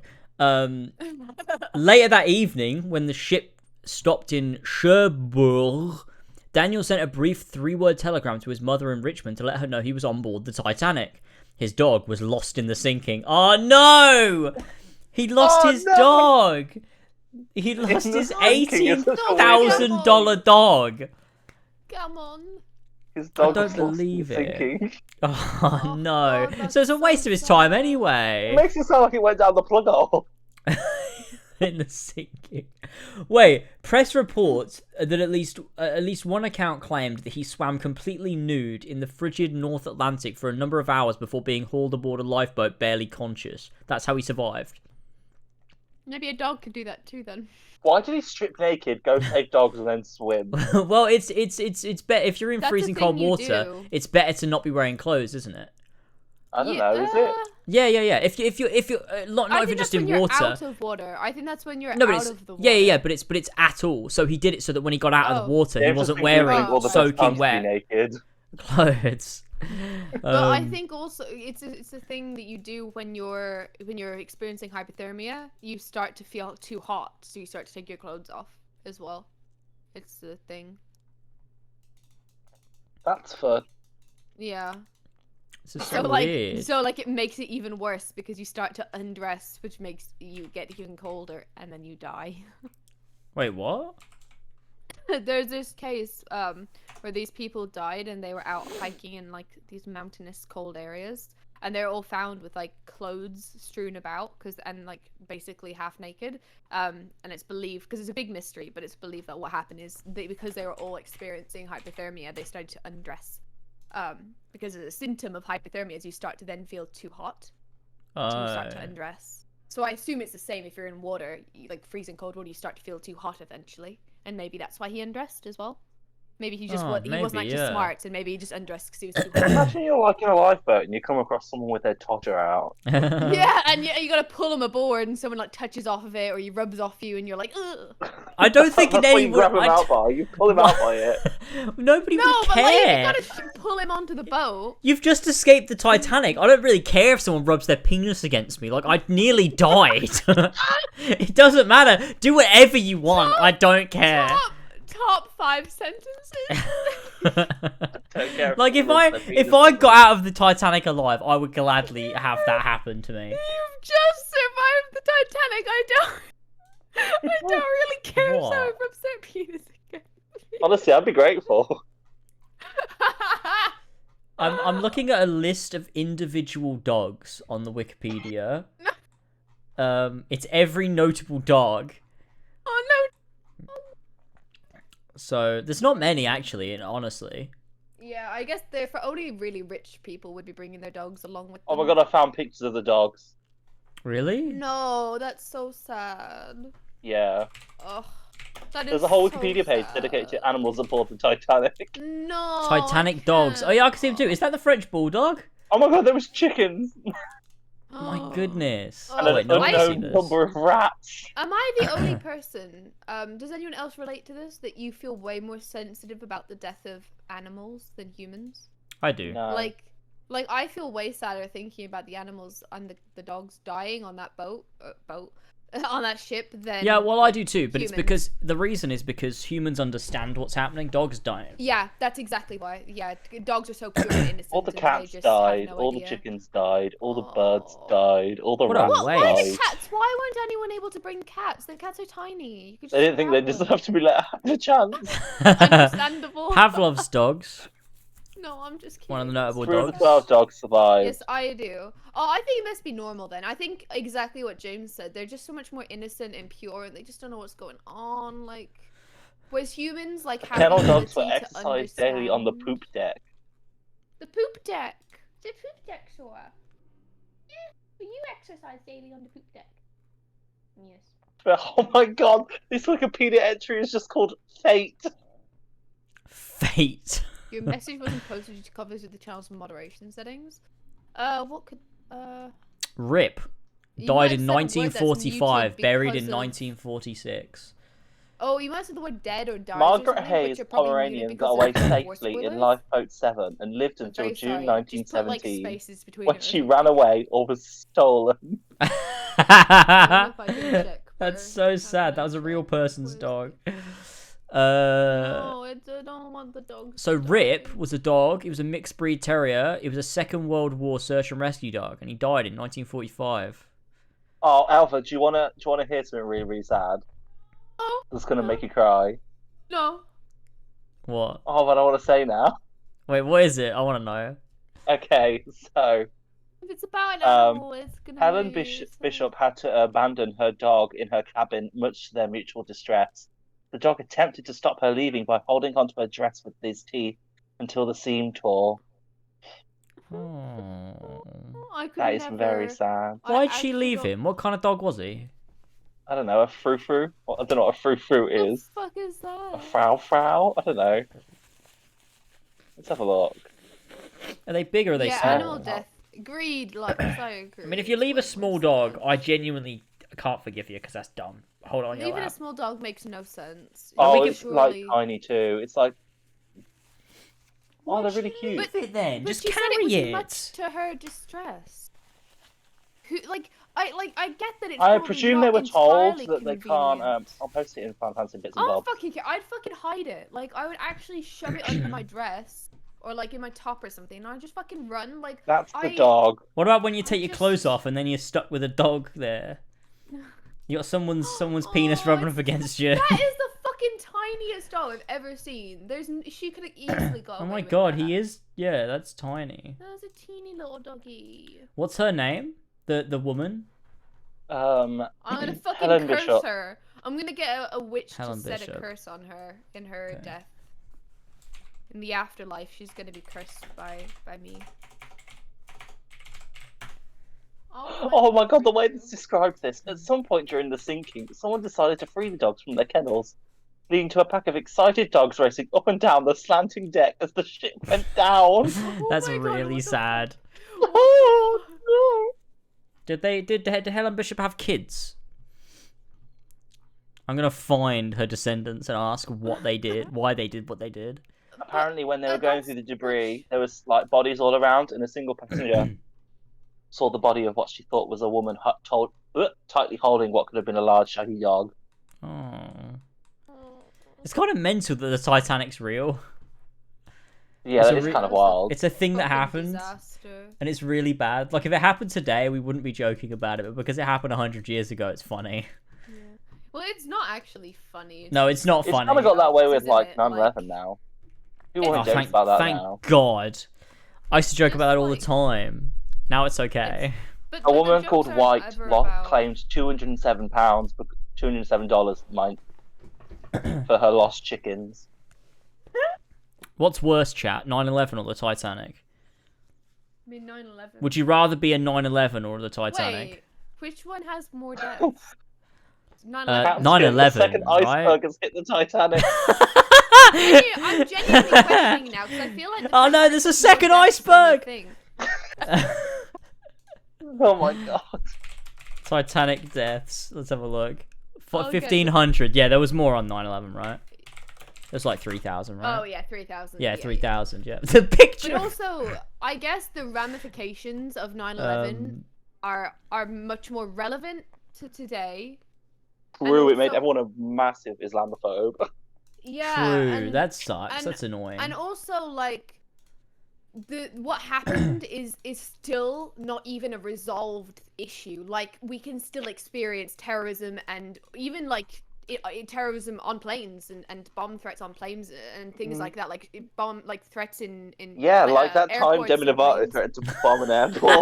Later that evening, when the ship stopped in Cherbourg, Daniel sent a brief 3-word telegram to his mother in Richmond to let her know he was on board the Titanic. His dog was lost in the sinking. Oh no! He lost his dog! He lost his $18,000 dog! Come on. His I dog don't was lost in believe it. sinking. Oh no. God, So it's a waste of his time It anyway. makes it sound like it went down the plug hole. in the sinking. Wait, press reports that at least one account claimed that he swam completely nude in the frigid North Atlantic for a number of hours before being hauled aboard a lifeboat barely conscious. That's how he survived. Maybe a dog could do that too then. Why did he strip naked, go save dogs, and then swim? Well, it's better if you're in That's a freezing thing cold you water. do. It's better to not be wearing clothes, isn't it? I don't know, is it? Yeah. If you're not I if think you're just that's when in you're water. out of water. I think that's when you're No, but out it's of the water. yeah, but it's at all. So he did it so that when he got out of the water, he James has wasn't been wearing Googling all the best soaking times to be wet naked. clothes. But I think also it's a thing that you do when you're experiencing hypothermia. You start to feel too hot, so you start to take your clothes off as well. It's the thing. That's fun. This Yeah. is So so weird. like it makes it even worse because you start to undress, which makes you get even colder, and then you die. Wait, what? There's this case where these people died and they were out hiking in like these mountainous cold areas, and they're all found with like clothes strewn about and like basically half naked, and it's believed, because it's a big mystery, but it's believed that what happened is because they were all experiencing hypothermia, they started to undress, because a symptom of hypothermia is you start to then feel too hot, so you start to undress. So I assume it's the same if you're in water, like freezing cold water, you start to feel too hot eventually. And maybe that's why he undressed as well. Maybe he just he wasn't actually smart, and maybe he just undressed because he was too hot. Imagine you're like in a lifeboat and you come across someone with their todger out. Yeah, and you gotta pull him aboard, and someone like touches off of it, or he rubs off you, and you're like, ugh. I don't think That's what you grab him out by. You pull him out by it. Nobody No, would but like, care. you gotta pull him onto the boat. You've just escaped the Titanic. I don't really care if someone rubs their penis against me. Like, I nearly died. It doesn't matter. Do whatever you want. I don't care. Top 5 sentences. Like, if I got out of the Titanic alive, I would gladly have that happen to me. You've just survived the Titanic. I don't really care if What? someone rubs their penis against me. Honestly, I'd be grateful. I'm looking at a list of individual dogs on the Wikipedia. It's every notable dog. Oh no. So there's not many actually, and honestly. Yeah, I guess they're for only really rich people would be bringing their dogs along with them. Oh my god, I found pictures of the dogs. Really? No, that's so sad. Yeah. Ugh. That There's is a whole so Wikipedia page sad. dedicated to animals aboard the Titanic. No. Titanic dogs. Oh yeah, I can see them too. Is that the French bulldog? Oh my god, there was chickens. Oh my goodness. And Oh wait, an no, I see unknown this. number of rats. Am I the only person, does anyone else relate to this, that you feel way more sensitive about the death of animals than humans? I do. No. Like I feel way sadder thinking about the animals and the dogs dying on that boat, on that ship than... Yeah, well, I do too, but humans. it's because the reason is because humans understand what's happening. Dogs don't. Yeah, that's exactly why. Yeah, dogs are so pure and innocent. All the and they cats just died, have no all the idea. chickens died, all the birds died, all the What a rats waste. Why died. the cats? Why weren't anyone able to bring cats? The cats are tiny. You could They didn't just think they grab them. deserved to be let have a chance. Understandable. Pavlov's dogs. No, I'm just kidding. One of the notable 3 of the dogs. 12 dogs survived. Yes, I do. Oh, I think it must be normal then. I think exactly what James said. They're just so much more innocent and pure, and they just don't know what's going on. Like, whereas humans like have Kennel the dogs ability were to exercised daily on the understand. poop deck. The poop deck. The poop deck, Sora. Yeah, but you exercise daily on the poop deck. Yes. Oh my god, this Wikipedia entry is just called Fate. Fate. Your message wasn't posted due to conflicts with the channel's moderation settings. What could Rip. You Died might in have said a word that's 1945, muted buried in because of- 1946. Oh, you might have said the word dead or died. Margaret Hayes, Pomeranian, got away safely in Lifeboat 7 and lived until very June sorry. Just put, 1917, like, spaces between when it or she ran away or was stolen. That's so sad. That was a real person's dog. No, I don't want the dog. So Rip was a dog. He was a mixed breed terrier. He was a Second World War search and rescue dog, and he died in 1945. Oh, Alpha, do you wanna hear something really, really sad? Oh, That's gonna make you cry. no. What? Oh, but I want to say now. Wait, what is it? I want to know. Okay, so If it's about an animal, it's gonna Helen be Bishop had to abandon her dog in her cabin, much to their mutual distress. The dog attempted to stop her leaving by holding onto her dress with his teeth until the seam tore. I could That is never... very sad. Why'd she leave him? What kind of dog was he? I don't know, a frou-frou? I don't know what a frou-frou is. What the fuck is that? A frou-frou? I don't know. Let's have a look. Are they big or are they Yeah, small? animal death. Greed, like, I agree. I mean, if you leave a small dog, I genuinely can't forgive you because that's dumb. Hold on, Leaving a small dog makes no sense. Oh, You it's surely- like tiny too. It's like... Oh, they're really cute. Leave it then. But Just she said carry it. it. Was much to her distress. Who, I get that it's I probably presume not they were told entirely that they convenient. can't. I'll post it in Final Fantasy Bits and I don't Bobs. fucking care. I'd fucking hide it. Like, I would actually shove it under my dress. Or, like, in my top or something. And I'd just fucking run. Like, That's the dog. What about when you take your clothes off and then you're stuck with a dog there? You got someone's penis rubbing up against you. That is the fucking tiniest dog I've ever seen. She could have easily got Oh away my with god, that. he is. Yeah, that's tiny. That was a teeny little doggy. What's her name? The woman? I'm gonna fucking Helen curse Bishop. her. I'm gonna get a witch Helen to set Bishop. a curse on her in her death. In the afterlife, she's gonna be cursed by me. Oh my god, the way this described this. At some point during the sinking, someone decided to free the dogs from their kennels, leading to a pack of excited dogs racing up and down the slanting deck as the ship went down. That's really sad. Oh, no. Did Helen Bishop have kids? I'm gonna find her descendants and ask what they did, why they did what they did. Apparently, when they were going through the debris, there was like bodies all around, and a single passenger saw the body of what she thought was a woman tightly holding what could have been a large shaggy dog. Oh. It's kind of mental that the Titanic's real. Yeah, It's that a is re- kind of wild. It's a thing that Fucking happened, disaster. and it's really bad. Like, if it happened today, we wouldn't be joking about it, but because it happened 100 years ago, it's funny. Well, it's not actually funny. No, it's not It's funny. kind of got that way with Isn't like it? 9/11 now. People want to joke thank about that thank now. God. I used to joke Just about that all the like- time. Now it's okay. But, A but the woman jokes called aren't White ever about- claimed £207, $207 for her lost chickens. What's worse, chat? 9/11 or the Titanic? I mean, 9/11. Would you rather be a 9/11 or the Titanic? Wait, which one has more deaths? 9/11. That's 9/11, The second right? iceberg has hit the Titanic. I'm genuinely questioning now because I feel like. Oh no, there's a second iceberg! Oh my god. Titanic deaths. Let's have a look. Okay. 1,500. Yeah, there was more on 9/11, right? There's like 3,000, right? Oh yeah, 3,000. Yeah, 3,000. Yeah, the picture. But also, I guess the ramifications of 9/11 are much more relevant to today. True, it made also- everyone a massive Islamophobe. Yeah. True. And, That sucks. and- That's annoying. and also like what happened is still not even a resolved issue. Like we can still experience terrorism and even like terrorism on planes and bomb threats on planes and things like that. Like bomb threats in Yeah, like that time airports Demi and Lovato planes. threatened to bomb an airport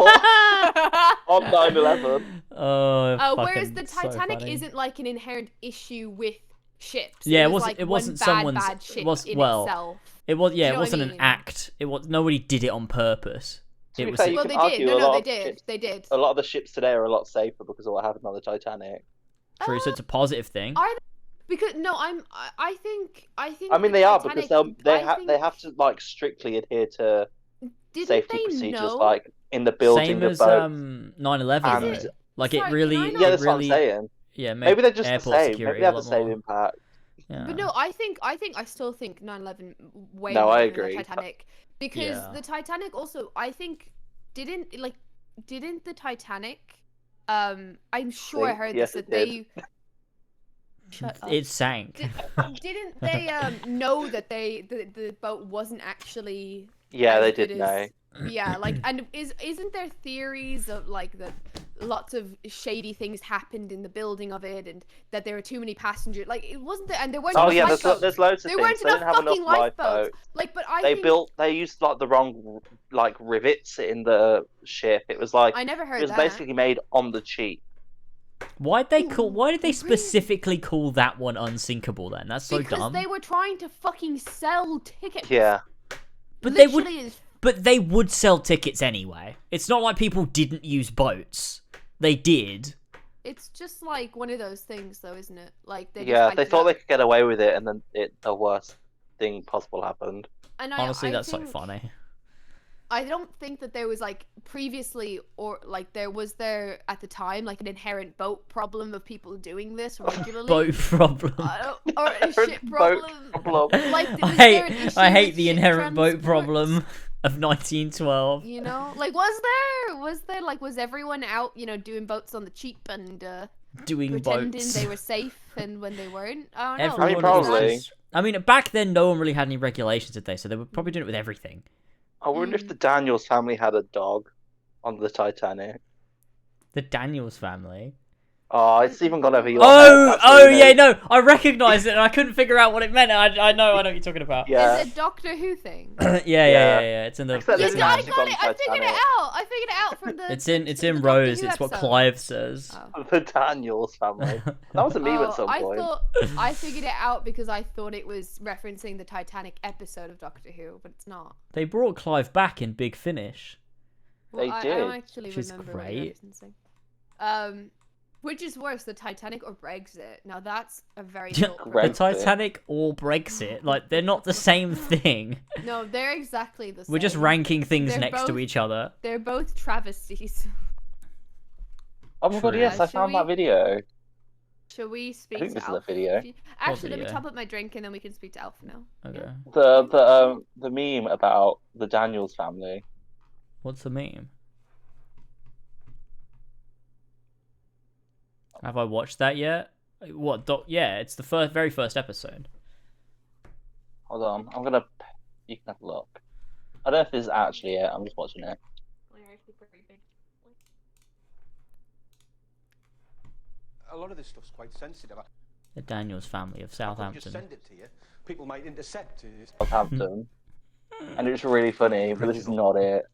on 9/11. Oh, whereas the fucking so Titanic funny. isn't like an inherent issue with ships. Yeah, like it wasn't one someone's. bad ship It was in well. itself. It was. Yeah, Do you know it what I wasn't an mean? act. It was. Nobody did it on purpose. To It be was. fair, you Well, can they did. argue No, a no, lot they of did. ships- They did. A lot of the ships today are a lot safer because of what happened on the Titanic. True, so it's a positive thing. Are they? Because no, I think. I mean, the they are because Titanic- they I think- have to like strictly adhere to Didn't safety they procedures, know? like in the building Same of as boats. 9/11. And- though. Like Sorry, it really. can I not- Yeah, it that's really, what I'm saying. Yeah, Maybe they're just the airport same. security Maybe they have a the lot same more. impact. Yeah. But no, I still think 9/11 way No, more I than agree. the Titanic because Yeah. the Titanic also I think didn't the Titanic I'm sure I Sink? heard Yes, this it that did. they shut up. It sank. Didn't they know that the boat wasn't actually Yeah, as they good did know. yeah, like and isn't there theories of like that lots of shady things happened in the building of it, and that there were too many passengers. Like it wasn't there, and there weren't. Oh enough yeah, lifeboats. there's loads of There things. weren't They enough didn't have enough fucking lifeboats. lifeboats. Like, but I think They used like the wrong like rivets in the ship. It was like I never heard it was that. basically made on the cheap. Why did they specifically call that one unsinkable then? That's so because dumb. they were trying to fucking sell tickets. Yeah. But they Literally would is- But they would sell tickets anyway. It's not like people didn't use boats. They did. It's just like one of those things, though, isn't it? Like they Yeah, just they hyped it thought up. they could get away with it, and then the worst thing possible happened. And Honestly, I that's think, so funny. I don't think that there was like previously, or like there was at the time like an inherent boat problem of people doing this regularly. Boat problem. Or a ship problem. Like, was I there an hate issue I hate with the ship inherent boat transport? problem of 1912. You know, like was everyone out, you know, doing boats on the cheap and Doing pretending boats. they were safe, and when they weren't? I don't know. Everyone probably. was just- I mean, back then, no one really had any regulations, did they? So they were probably doing it with everything. I wonder if the Daniels family had a dog on the Titanic. The Daniels family. Oh, it's even gone over your Oh, head. That's oh really yeah, nice. no, I recognised it and I couldn't figure out what it meant. I know what you're talking about. Yeah. Is it Doctor Who thing? yeah. It's in the. Except Yeah, it's I actually got on it. I figured it Titanic. out. I figured it out from the. It's in the Rose. Doctor Who It's what episode. Clive says. The Daniels family. That was a meme at some point. I figured it out because I thought it was referencing the Titanic episode of Doctor Who, but it's not. They brought Clive back in Big Finish. Well, They I did. don't actually Which is remember what you're great. referencing. Which is worse, the Titanic or Brexit? Now that's a very the thought-provoking- Titanic or Brexit, like they're not the same thing. No, they're exactly the same. We're just ranking things They're next to both- each other. They're both travesties. Oh my god, True. yes, I Should found that we- video. Shall we speak think to this is a Alf? video. Actually, let me video? top up my drink and then we can speak to Alf now. Okay. The meme about the Daniels family. What's the meme? Have I watched that yet? What? Yeah, it's the very first episode. Hold on, you can have a look. I don't know if this is actually it. I'm just watching it. A lot of this stuff's quite sensitive. The Daniels family of I just Southampton. send it to you. People might intercept it. Southampton. And it's really funny, but this is not it.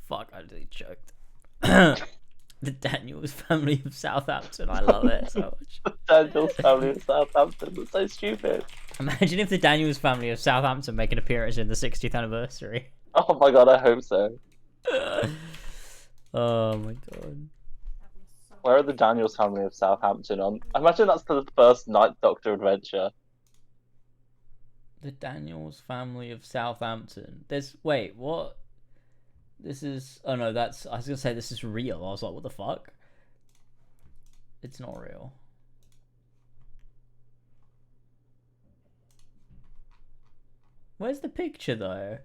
Fuck, I really choked. The Daniels family of Southampton. I love it so much. The Daniels family of Southampton. That's so stupid. Imagine if the Daniels family of Southampton make an appearance in the 60th anniversary. Oh my god, I hope so. Oh my god. Where are the Daniels family of Southampton on? I imagine that's the first Ninth Doctor adventure. The Daniels family of Southampton. Wait, what? This is... Oh no, I was gonna say this is real. I was like, what the fuck? It's not real. Where's the picture though?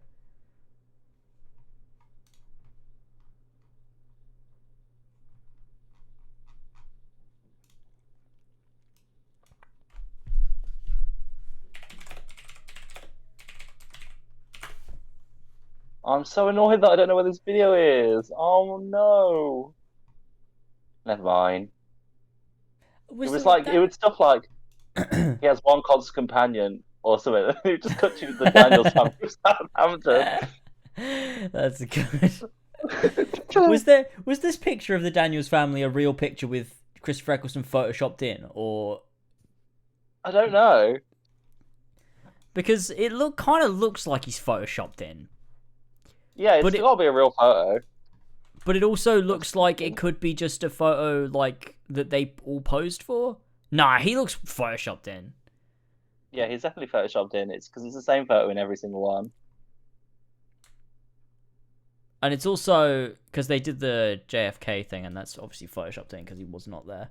I'm so annoyed that I don't know where this video is. Oh no. Never mind. It was like it was stuff like he has one constant companion or something. It just cut you the Daniels family of Southampton. That's good. Was this picture of the Daniels family a real picture with Christopher Eccleston photoshopped in, or I don't know. Because it kind of looks like he's photoshopped in. Yeah, it's got to be a real photo. But it also looks like it could be just a photo like that they all posed for. Nah, he looks photoshopped in. Yeah, he's definitely photoshopped in. It's because it's the same photo in every single one. And it's also because they did the JFK thing, and that's obviously photoshopped in because he was not there.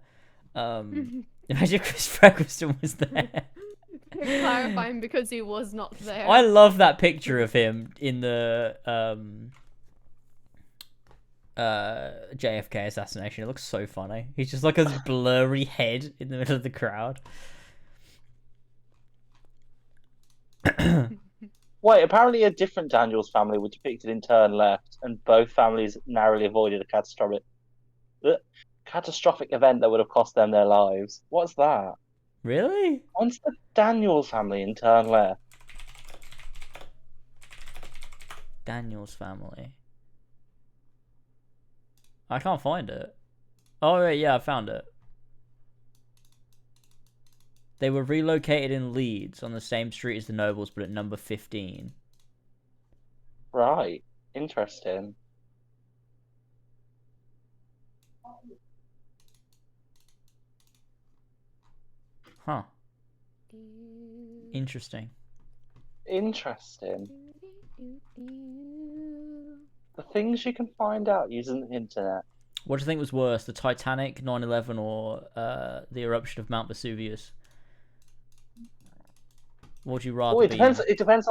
Imagine Christopher Eccleston was there. Clarifying because he was not there. I love that picture of him in the JFK assassination. It looks so funny. He's just like a blurry head in the middle of the crowd. Wait, apparently a different Daniels family were depicted in Turn Left, and both families narrowly avoided a catastrophic event that would have cost them their lives. What's that? Really? What's the Daniels family in Turn Left? Daniel's family. I can't find it. Oh, right, yeah, I found it. They were relocated in Leeds on the same street as the Nobles, but at number 15. Right. Interesting. Huh. Interesting. Interesting. The things you can find out using the internet. What do you think was worse, the Titanic, 9/11, or the eruption of Mount Vesuvius? What would you rather It be depends. in? It depends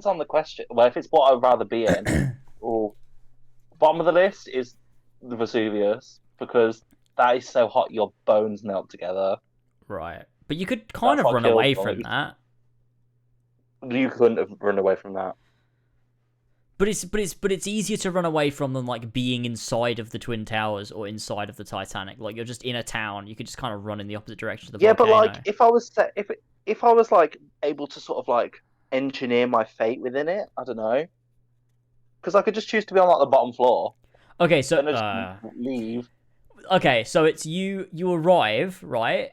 on the question. Well, if it's what I'd rather be in, or bottom of the list is the Vesuvius, because that is so hot your bones melt together. Right, but you could kind That's of what run away kills from me. that. You couldn't have run away from that. But it's easier to run away from than like being inside of the Twin Towers or inside of the Titanic. Like you're just in a town, you could just kind of run in the opposite direction of the volcano. But like if I was like able to sort of like engineer my fate within it, I don't know, because I could just choose to be on like the bottom floor. Okay, so and just leave. Okay, so it's you arrive right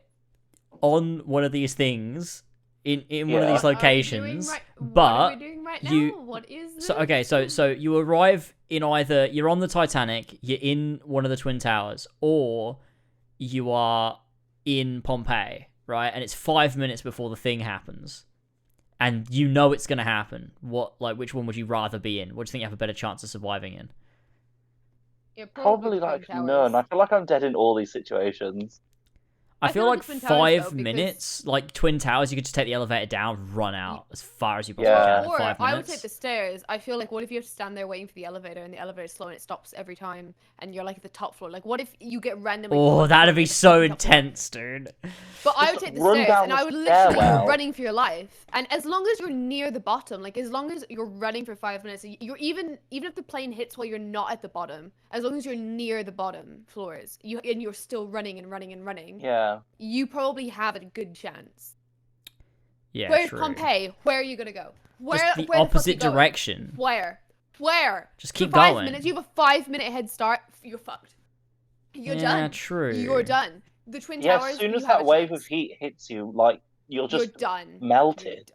on one of these things in one of these locations, what are we doing right now? you What is this? so okay, so you arrive in either you're on the Titanic, you're in one of the Twin Towers, or you are in Pompeii, right? And it's 5 minutes before the thing happens, and you know it's gonna happen. Which one would you rather be in? What do you think you have a better chance of surviving in? Probably like none. I feel like I'm dead in all these situations. I feel like Twin Towers, 5 though, because- minutes, like Twin Towers, you could just take the elevator down, run out as far as you possibly Yeah. can in Or 5 I would minutes. take the stairs. I feel like, what if you have to stand there waiting for the elevator and the elevator's slow and it stops every time and you're like at the top floor? Like, what if you get randomly... Oh, that'd be so intense, dude. But I would take the run stairs down and the I would literally be stairwell. running for your life. And as long as you're near the bottom, like as long as you're running for 5 minutes, you're even if the plane hits while you're not at the bottom, as long as you're near the bottom floors, and you're still running and running and running, Yeah. you probably have a good chance. Yeah, Where's true. Pompeii? Where are you gonna go? Where? Just the where fuck opposite you going? direction. Where? Where? Just keep for 5 going. minutes, you have a 5 minute head start. You're fucked. You're Yeah, done. true. You're done. The Twin Yeah, Towers. as soon you as have that a wave chance. of heat hits you, like you're You're just done. melted.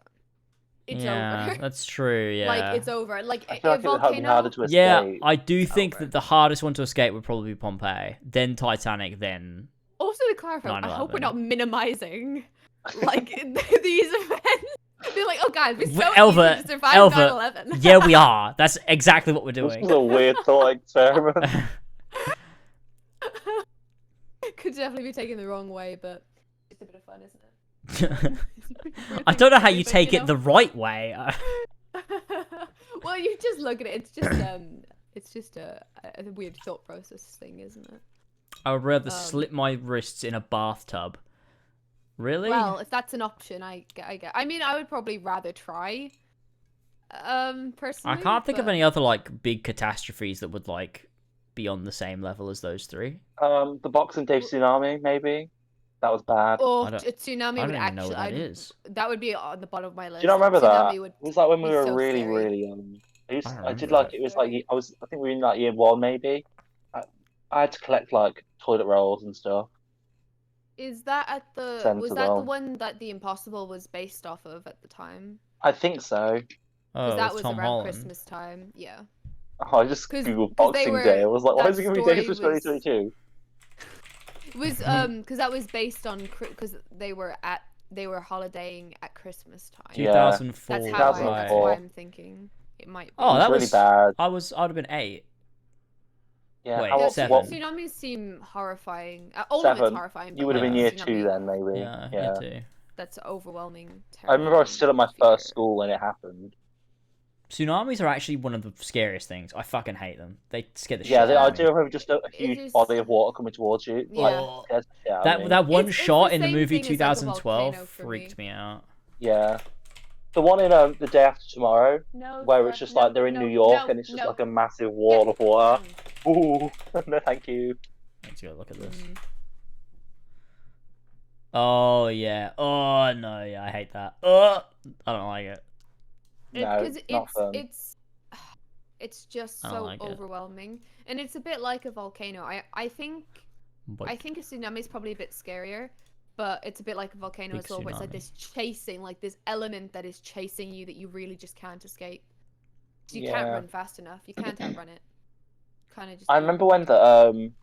It's yeah, over. that's true. Yeah. Like it's over. Like I feel like a it would be volcano. harder to escape. Yeah, I do think that the hardest one to escape would probably be Pompeii, then Titanic, then Also to clarify, I hope we're 9/11. not minimizing like these events. They're like, oh god, it's so Elva, easy to survive Elva. 9/11. Yeah, we are. That's exactly what we're This doing. was a weird thought experiment. Could definitely be taken the wrong way, but it's a bit of fun, isn't it? I don't know how But, you take you it know. the right way. Well, you just look at it. It's just a weird thought process thing, isn't it? I would rather slip my wrists in a bathtub. Really? Well, if that's an option, I get. I mean, I would probably rather try. Personally, I can't think of but- any other like big catastrophes that would like be on the same level as those three. The Boxing Day tsunami, maybe. That was bad. Oh, I don't- a tsunami I would don't even know actually. what that is. That would be on the bottom of my list. Do you not remember Tsunami that? would It was like when we be were so really, scary. really young. I don't I did remember like it. it was like I think we were in like year 1 maybe. I had to collect like toilet rolls and stuff. Is that at the? Was that the Sensible. one that The Impossible was based off of at the time? I think so. Because Oh, that with was Tom around Holland. Christmas time. Yeah. Oh, I just 'Cause- googled 'cause they Boxing were- Day. I was like, why that is it gonna be dangerous for story was- 2022? It was because that was based on because they were holidaying at Christmas time. 2004. That's how right. that's why I'm thinking it might. Be. Oh, that really was bad. I would have been 8. Yeah, Wait, how- Yeah, 7. what- tsunamis seem horrifying. All of it's 7. horrifying. You but would have like been year tsunami, 2 then, maybe. Yeah, Yeah. me too. That's overwhelming. I remember I was still at my terrifying first school when it happened. Tsunamis are actually one of the scariest things. I fucking hate them. They scare the shit Yeah, out the of me. idea of just a huge is- body of water coming towards you. Yeah. Like, scares the shit out of me. That one It's shot the in the same movie thing as, like, a 2012 volcano for freaked me out. Yeah. The one in The Day After Tomorrow, No, where sir, it's just no, like they're in no, New York no, and it's just no. like a massive wall of water. Ooh, no, thank you. Let's go look at this. Mm. Oh yeah. Oh no, yeah, I hate that. Oh, I don't like it. No, Because it's not fun. it's just I don't so like it. overwhelming, and it's a bit like a volcano. I think But I think a tsunami is probably a bit scarier, but it's a bit like a volcano Big as well, where it's like tsunami. this chasing, like this element that is chasing you that you really just can't escape. So you Yeah. can't run fast enough. You can't outrun it. Kind of just. I do remember what when you can.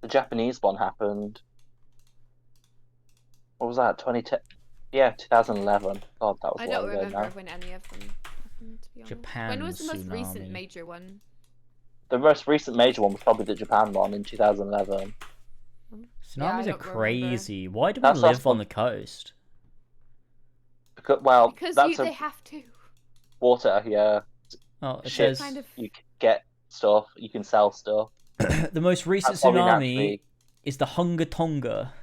the Japanese one happened. What was that? 2010? Yeah, 2011. God, that was I a while don't ago remember now. when any of them happened, to be honest. Japan When was the most recent tsunami. major one? The most recent major one was probably the Japan one in 2011. Yeah, I Tsunamis are don't remember. crazy. Why do we That's live on what- the coast? Because that's they have to. water, yeah. Oh, it Ships, says you can get stuff, you can sell stuff. the most recent That's probably tsunami naturally- is the Hunga Tonga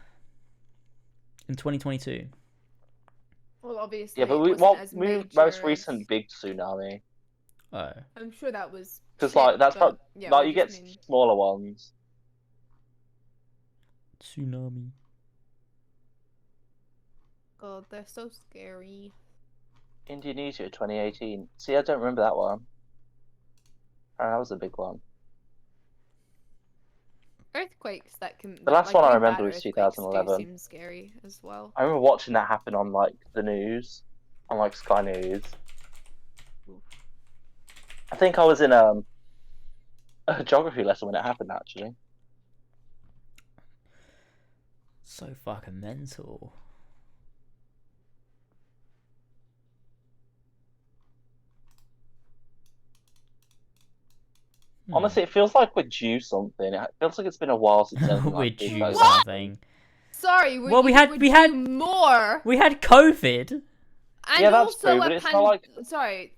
in 2022. Well, obviously, Yeah, but it wasn't what as most major recent as- big tsunami? Oh. I'm sure that was. Because shit, like that's but, not yeah, like we you get just mean- smaller ones. Tsunami. God, they're so scary. Indonesia 2018. See, I don't remember that one. Oh, that was a big one. Earthquakes that can. The last like, one I really remember bad was earthquakes do 2011. seem scary as well. I remember watching that happen on like the news, on like Sky News. I think I was in a geography lesson when it happened actually. So fucking mental. Honestly, it feels like we're due something. It feels like it's been a while since anything We're like this due goes something. Sorry, Well, we you had would we do had more. we had COVID. And Yeah, that's also true, a but it's not like- Sorry,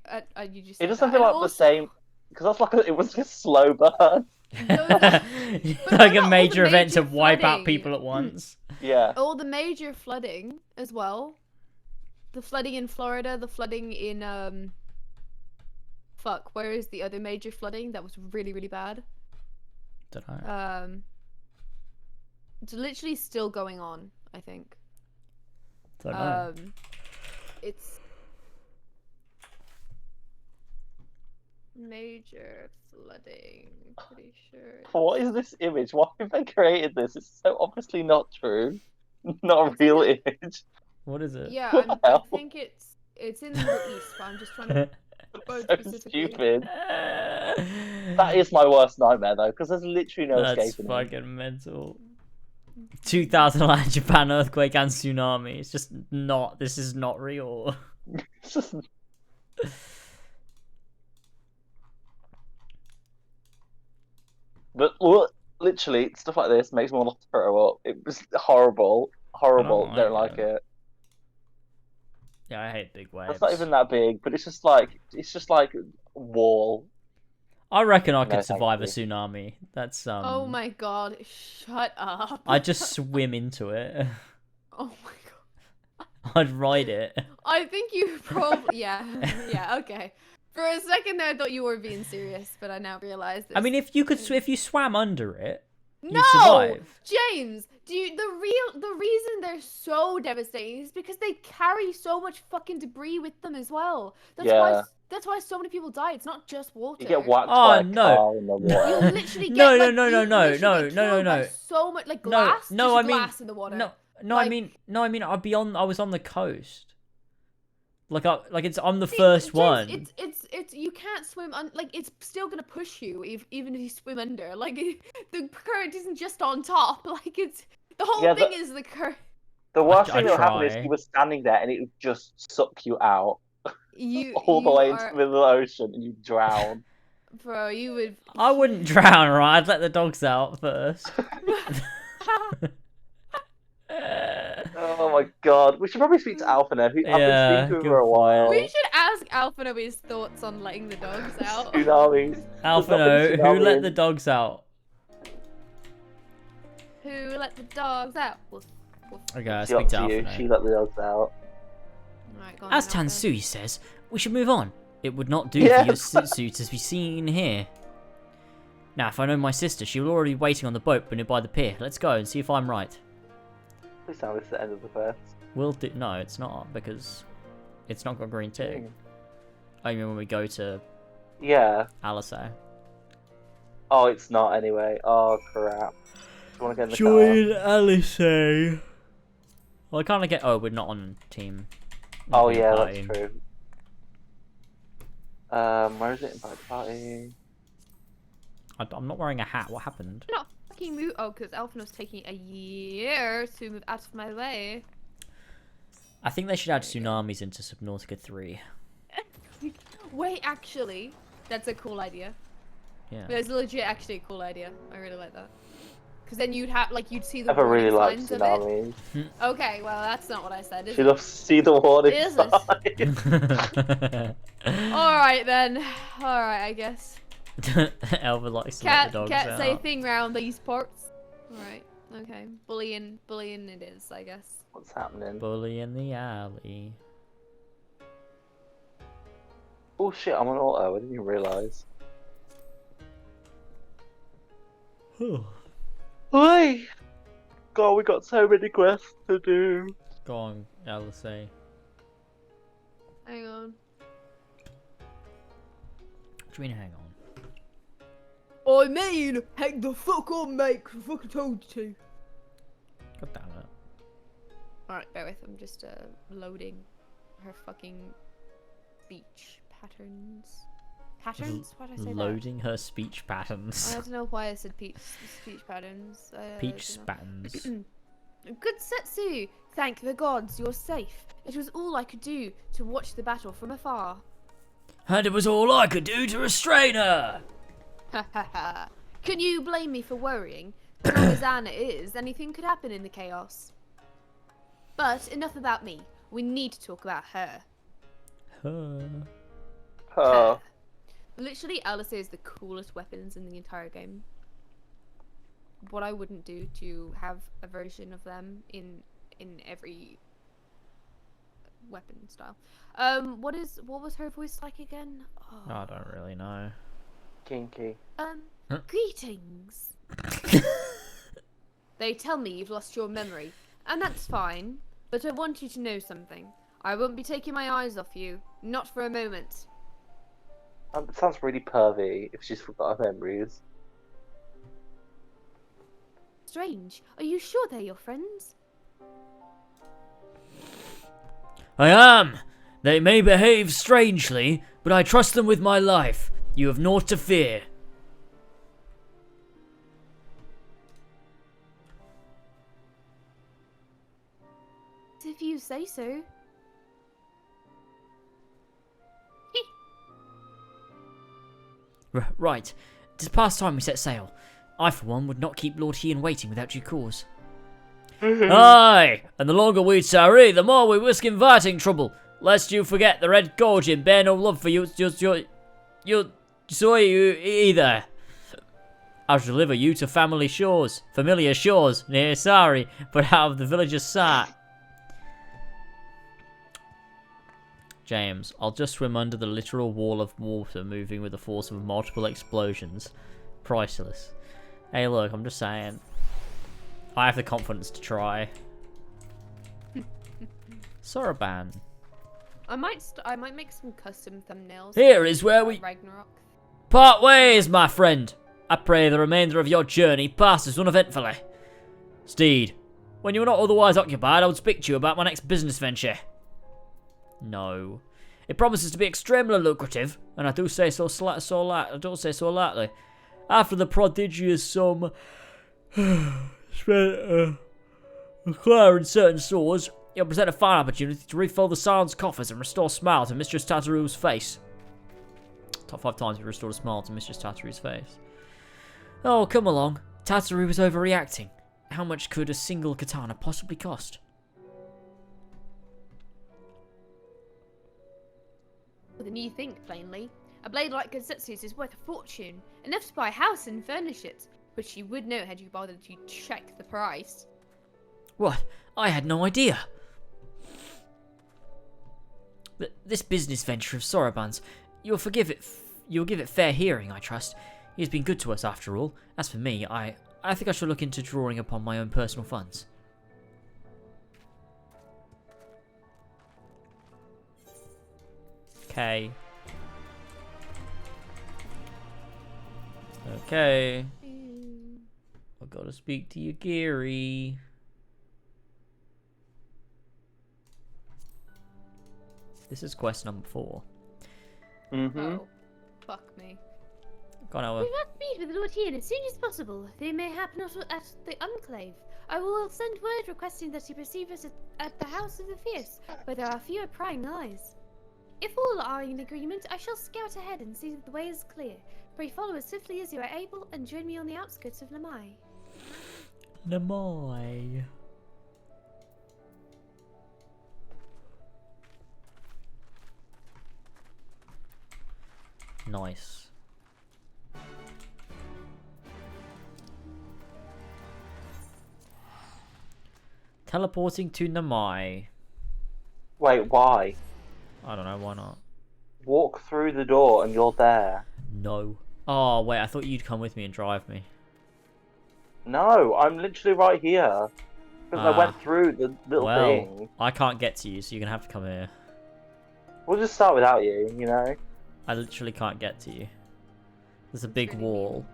you just. It said doesn't that. feel And like the also- same because that's like it was just a slow burn. Like a major event to major wipe out flooding? people at once. Yeah. All the major flooding as well. The flooding in Florida, the flooding in Fuck, where is the other major flooding that was really, really bad? Don't know. It's literally still going on, I think. Don't know. It's major flooding, pretty sure. What is this image? Why have they created this? It's so obviously not true. Not a real image. What is it? Yeah, What the I hell? think it's in the Middle East, but I'm just trying to find So specifically. stupid. That is my worst nightmare though, because there's literally no That's escaping it. fucking mental. 2009 Japan earthquake and tsunami. It's just not. This is not real. But literally, stuff like this makes me want to throw up. It was horrible. Horrible. I Don't don't like like it. Yeah, I hate big waves. It's not even that big, but it's just like a wall. I reckon I No, could thank survive a you. tsunami. That's Oh my god, shut up. I'd just swim into it. Oh my god. I'd ride it. I think you probably yeah, okay. For a second there I thought you were being serious, but I now realize this. I mean, if you swam under it, No, you'd survive. James. The reason they're so devastating is because they carry so much fucking debris with them as well. That's why so many people die. It's not just water. You get whacked Oh, by a no. car in the You water. literally get No, like, no, you no, literally no, get no, no, killed by no. so much like glass. No, just I mean glass in the water. No, Like- I mean, I was on the coast. Like I'm the first James, one. It's you can't swim like it's still gonna push you even if you swim under. Like the current isn't just on top. Like it's the whole Yeah, thing but- is the current. The worst I thing that would happen is try. you were standing there and it would just suck you out You all the you way into are- the middle of the ocean and you drown. Bro, you would. I wouldn't drown, right? I'd let the dogs out first. Oh my god. We should probably speak to Alpha now. I've been Yeah, speaking to him good for a while. We should ask Alphino his thoughts on letting the dogs out. Tsunamis. Alphino, who let the dogs out? Who let the dogs out? Woof, woof. Okay, I It's speak up to to you. Alphino. She let the dogs out. Alright, go on. As then, I'll go. Tansui says, we should move on. It would not do Yes. for your suit as we seen here. Now, if I know my sister, she will already be waiting on the boat nearby the pier. Let's go and see if I'm right. Please tell me it's the end of the quest. We'll do. No, it's not because it's not got green tick. I mean, when we go to Yeah. Alice. Oh, it's not anyway. Oh, crap. Do you want to get in the car? Alice. Well, I kind of get. Oh, we're not on team. Oh, team yeah, party. that's true. Where is it? Invite party. I'm not wearing a hat. What happened? Not fucking move. Oh, because Elfino's taking a year to move out of my way. I think they should add tsunamis into Subnautica 3. Wait, actually, that's a cool idea. Yeah. That's legit actually a cool idea. I really like that. Because then you'd have, like, you'd see the Ever really warning liked signs of tsunamis. it. Okay, well, that's not what I said, is She it? loves to see the warning Is it? Alright then. Alright, I guess. Elva likes to let the dogs Can't say a out. thing round these parts. Alright, okay. Bullying it is, I guess. What's happening? Bully in the alley. Oh shit, I'm on auto. I didn't even realise. Oi! God, we got so many quests to do. Go on, Alice. Hang on. What do you mean, hang on? I mean, hang the fuck on, mate, 'cause I fucking told you to. God damn it. Alright, bear with. I'm just loading her fucking speech patterns. Patterns? Why did I say Loading her speech patterns. that? I don't know why I said speech patterns. Peach patterns. Good Setsu! Thank the gods, you're safe. It was all I could do to watch the battle from afar. And it was all I could do to restrain her! Ha ha ha. Can you blame me for worrying? As long as Anna is, anything could happen in the chaos. But enough about me. We need to talk about her. Her. Literally, Alice is the coolest weapons in the entire game. What I wouldn't do to have a version of them in every weapon style. What was her voice like again? Oh. I don't really know. Kinky. Greetings. They tell me you've lost your memory, and that's fine, but I want you to know something. I won't be taking my eyes off you, not for a moment. It sounds really pervy if she's forgot her memories. Strange. Are you sure they're your friends? I am! They may behave strangely, but I trust them with my life. You have naught to fear. If you say so. Right. It is past time we set sail. I, for one, would not keep Lord Hean waiting without due cause. Aye! And the longer we tarry, the more we risk inviting trouble. Lest you forget the Red Gorgon bear no love for you either. I'll deliver you to familiar shores near Sari, but out of the village's sight. James, I'll just swim under the literal wall of water moving with the force of multiple explosions. Priceless. Hey look, I'm just saying. I have the confidence to try. Soroban. I might make some custom thumbnails. Here is where we Ragnarok. part ways, my friend. I pray the remainder of your journey passes uneventfully. Steed, when you are not otherwise occupied, I would speak to you about my next business venture. No. It promises to be extremely lucrative, and I do say so lightly. After the prodigious sum spent acquiring certain stores, you'll present a fine opportunity to refill the silence coffers and restore a smile to Mistress Tataru's face. Top 5 times we restored a smile to Mistress Tataru's face. Oh, come along. Tataru is overreacting. How much could a single katana possibly cost? More than you think, plainly. A blade like Gazetsu's is worth a fortune, enough to buy a house and furnish it, which you would know had you bothered to check the price. What? I had no idea. This business venture of Soroban's, you'll give it fair hearing, I trust. He has been good to us after all. As for me, I think I shall look into drawing upon my own personal funds. Okay. Okay. I gotta speak to you, Gary. This is quest number 4. Oh, fuck me. Go on, Ella. We must meet with Lord Ian as soon as possible. They may happen at the Enclave. I will send word requesting that he receive us at the House of the Fierce, where there are fewer prying eyes. If all are in agreement, I shall scout ahead and see that the way is clear. Pray follow as swiftly as you are able and join me on the outskirts of Lamai. Lamai. Nice. Teleporting to Namai. Wait, why? I don't know, why not? Walk through the door and you're there. No. Oh, wait, I thought you'd come with me and drive me. No, I'm literally right here. Because I went through the little thing. I can't get to you, so you're gonna have to come here. We'll just start without you, you know? I literally can't get to you. There's a big wall.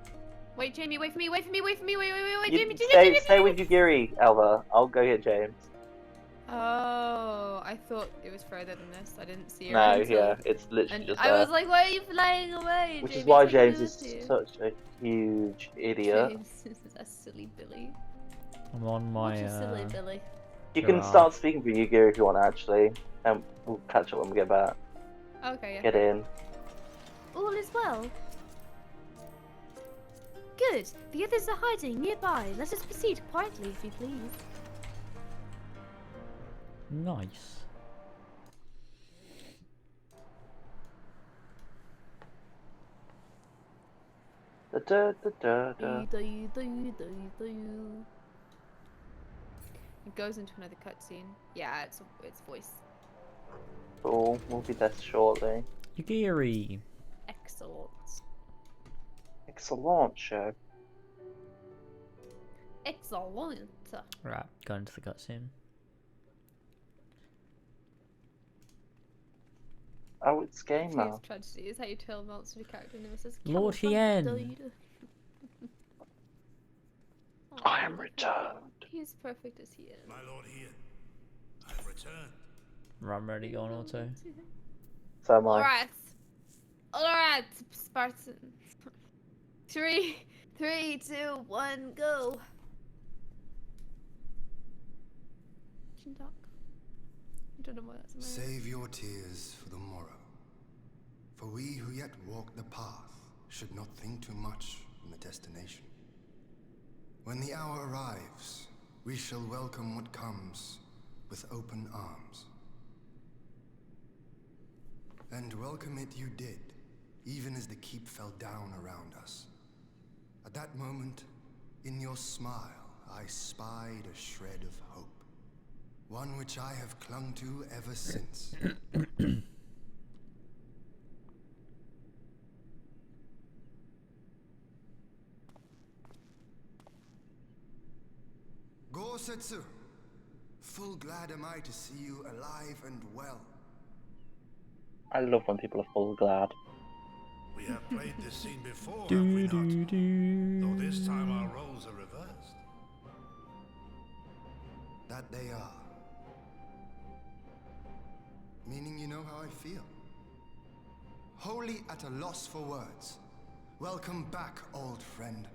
Wait, Jamie, wait for me, wait, Jamie, Stay with Yugiri, Elva. I'll go get James. Oh, I thought it was further than this. I didn't see it. No, until... yeah, it's literally just I there. was like, why are you flying away? Which Jamie's is why like, James "Look is here." such a huge idiot. James is a silly Billy. I'm on my, What a silly Billy. You can start speaking for Yugiri if you want, actually. And we'll catch up when we get back. Okay, yeah. Get in. All is well. Good. The others are hiding nearby. Let us proceed quietly, if you please. Nice. Da, da, da, da. It goes into another cutscene. Yeah, it's voice. Cool, we'll be there shortly. Yugiri. Excellent. Excellent show. Excellent. Right, go into the cutscene. Oh, it's game now. Today's tragedy is how you tell monster character nemesis. Lord Hien. I am returned. He's perfect as he is. My Lord Hien, I've returned. I'm ready, go on auto. So am I. Alright, Spartan. 3, 2, 1, go. I don't know why that's amazing. Save your tears for the morrow. For we who yet walk the path should not think too much on the destination. When the hour arrives, we shall welcome what comes with open arms. And welcome it you did, even as the keep fell down around us. At that moment, in your smile, I spied a shred of hope. One which I have clung to ever since. Gosetsu, full glad am I to see you alive and well. I love when people are full glad. We have played this scene before, have we not? Though this time our roles are reversed. That they are. Meaning you know how I feel. Wholly at a loss for words. Welcome back, old friend.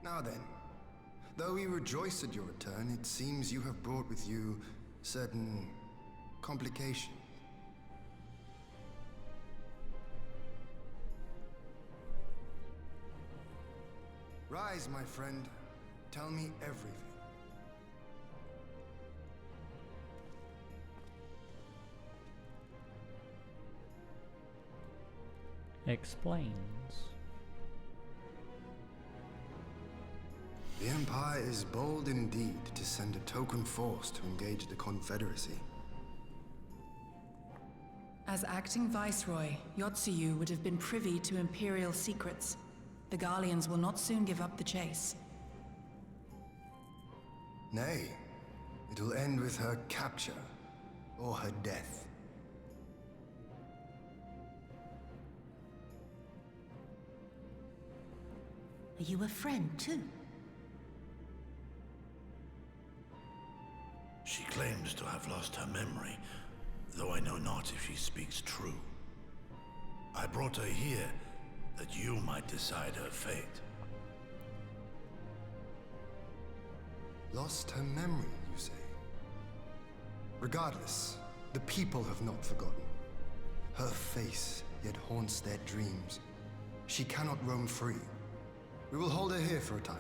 Now then, though we rejoice at your return, it seems you have brought with you certain complications. Rise, my friend. Tell me everything. Explains. The Empire is bold indeed to send a token force to engage the Confederacy. As acting Viceroy, Yotsuyu would have been privy to Imperial secrets. The Garleans will not soon give up the chase. Nay, it will end with her capture, or her death. Are you a friend, too? She claims to have lost her memory, though I know not if she speaks true. I brought her here that you might decide her fate. Lost her memory, you say? Regardless, the people have not forgotten. Her face yet haunts their dreams. She cannot roam free. We will hold her here for a time.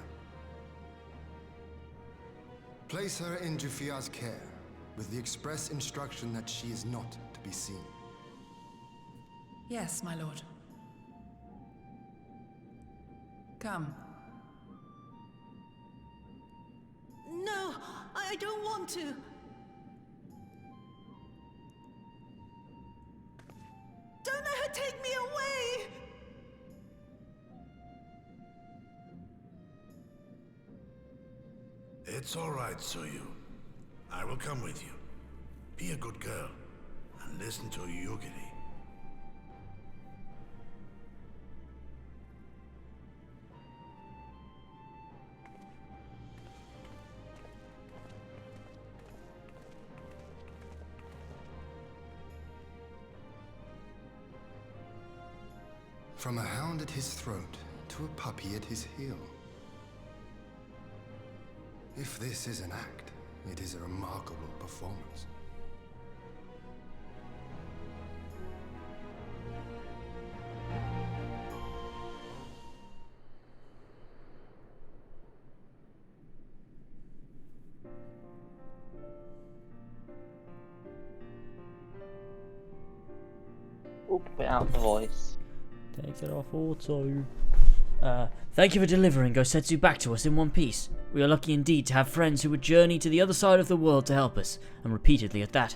Place her in Jufia's care, with the express instruction that she is not to be seen. Yes, my lord. Come. No, I don't want to. Don't let her take me away! It's all right, Suyu. I will come with you. Be a good girl, and listen to Yugiri. From a hound at his throat to a puppy at his heel. If this is an act, it is a remarkable performance. Oop, bit out the voice. Takes it off auto. Thank you for delivering Gosetsu back to us in one piece. We are lucky indeed to have friends who would journey to the other side of the world to help us, and repeatedly at that.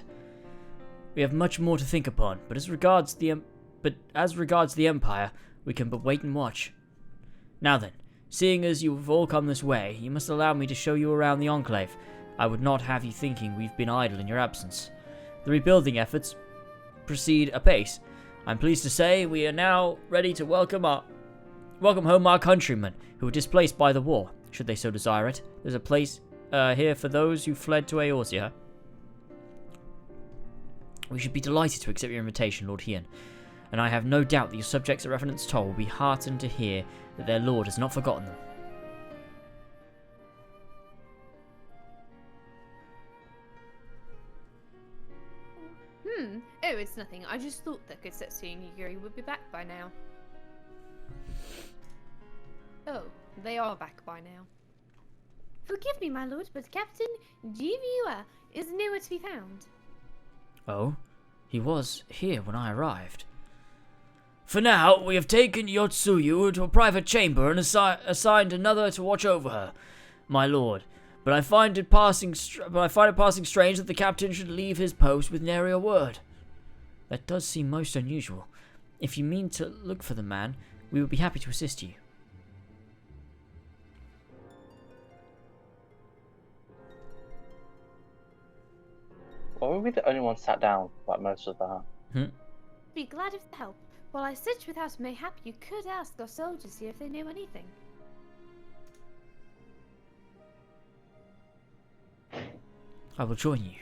We have much more to think upon, but as regards the Empire, we can but wait and watch. Now then, seeing as you have all come this way, you must allow me to show you around the Enclave. I would not have you thinking we've been idle in your absence. The rebuilding efforts proceed apace. I'm pleased to say we are now ready to welcome home our countrymen who were displaced by the war, should they so desire it. There's a place here for those who fled to Eorzea. We should be delighted to accept your invitation, Lord Hien, and I have no doubt that your subjects at Revenant's Toll will be heartened to hear that their lord has not forgotten them. Oh, it's nothing. I just thought that Gosetsu and Yugiri would be back by now. Oh, they are back by now. Forgive me, my lord, but Captain Jiviua is nowhere to be found. Oh, he was here when I arrived. For now, we have taken Yotsuyu to a private chamber and assigned another to watch over her, my lord. But I find it passing strange that the captain should leave his post with nary a word. That does seem most unusual. If you mean to look for the man, we would be happy to assist you. Why were we the only ones sat down like most of that? Be glad of the help. While I sit without mayhap, you could ask our soldiers here if they know anything. I will join you.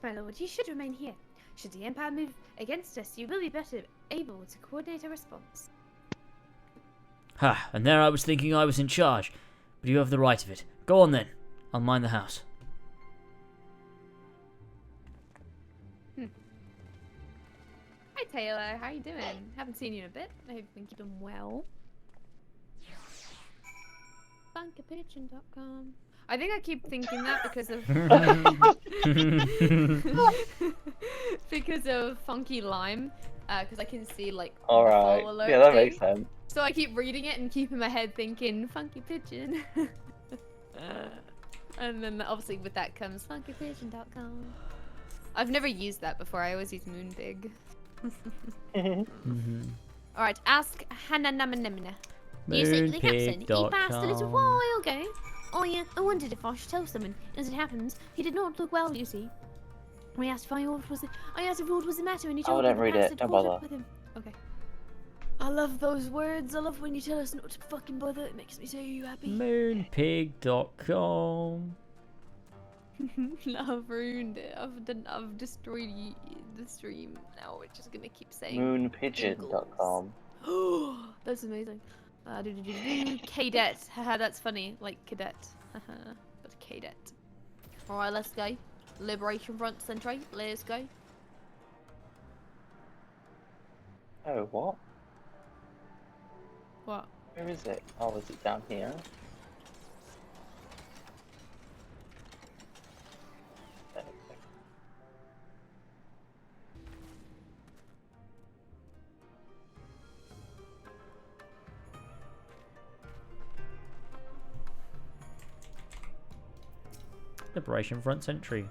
My lord, you should remain here. Should the Empire move against us, you will be better able to coordinate a response. Ha, and there I was thinking I was in charge. But you have the right of it. Go on then. I'll mind the house. Hi Taylor, how you doing? Haven't seen you in a bit. I hope you've been keeping well. Funkapigeon.com. I think I keep thinking that because of because of Funky Lime, because I can see like All the right. follow alert Yeah, that thing. makes sense. So I keep reading it and keep in my head thinking funky pigeon. And then obviously with that comes funkypigeon.com. I've never used that before. I always use Moonbig. Alright, ask Hannah Namanamina. You say to the captain, he Moonpig.com. passed a little while ago. Oh yeah, I wondered if I should tell someone. As it happens, he did not look well, you see. I asked if what was the matter, and he told me wouldn't the read it, pastor don't caught bother. up with him. Okay. I love those words. I love when you tell us not to fucking bother. It makes me so happy. Moonpig.com. I've ruined it. I've destroyed the stream. Now we're just gonna keep saying Moonpigeon.com. Oh, that's amazing. Cadet. Haha, that's funny. Like cadet. Haha, that's cadet. Alright, let's go. Liberation Front Century. Let's go. Oh, what? What? Where is it? Oh, is it down here? There we go. Liberation Front Sentry.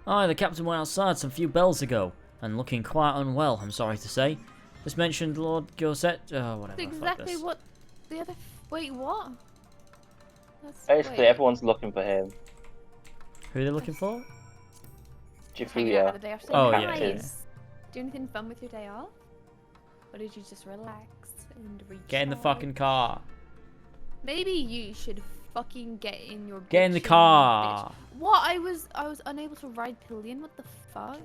Aye, the captain went outside some few bells ago, and looking quite unwell, I'm sorry to say. Just mentioned Lord Gorset, whatever. That's exactly what the other. Wait, what? That's, Basically, wait. everyone's looking for him. Who are they looking for? Hanging out on Jifuya. the day off. So Oh, nice. yeah. Do anything fun with your day off? Or did you just relax and recharge? Get in the fucking car. Maybe you should fucking get in your. Get in the bitchin' car. bitch. What? I was unable to ride pillion. What the fuck?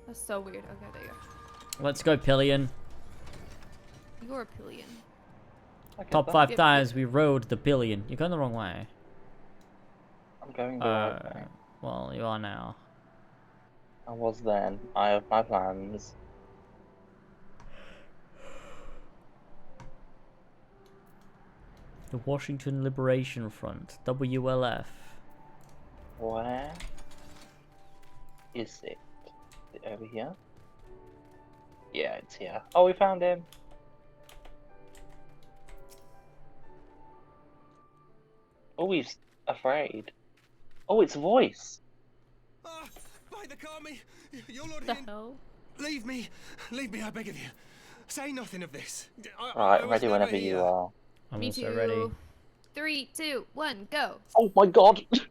That's so weird. Okay, there you go. Let's go, Pillion. You're a pillion. Top 5 times we rode the Pillion. You're going the wrong way. I'm going the right way. Well, you are now. I was then. I have my plans. The Washington Liberation Front, WLF. Where is it? Is it over here? Yeah, it's here. Oh, we found him. Oh, he's afraid. Oh, it's voice. By the Kami, you're not The in. hell? Leave me, I beg of you. Say nothing of this. Right, was ready never whenever you here. are. I'm Me also too. ready. 3, 2, 1, go. Oh my god! That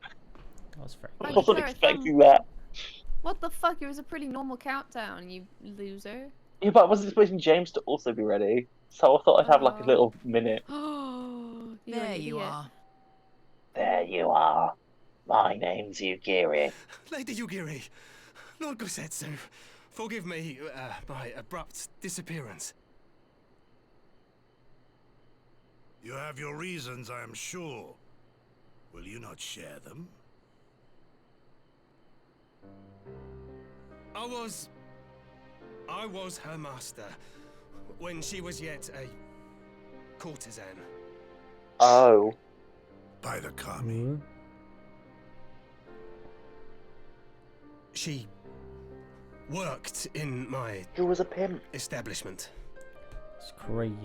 was very I Wait, wasn't Sarah, expecting that. What the fuck? It was a pretty normal countdown, you loser. Yeah, but I wasn't expecting James to also be ready. So I thought I'd have like a little minute. Oh, There you are. There you are. My name's Yugiri. Lady Yugiri, Lord Gosetsu, forgive me my abrupt disappearance. You have your reasons, I am sure. Will you not share them? I was her master when she was yet a courtesan. Oh. By the Kami. She worked in my Who was a pimp? establishment. It's crazy.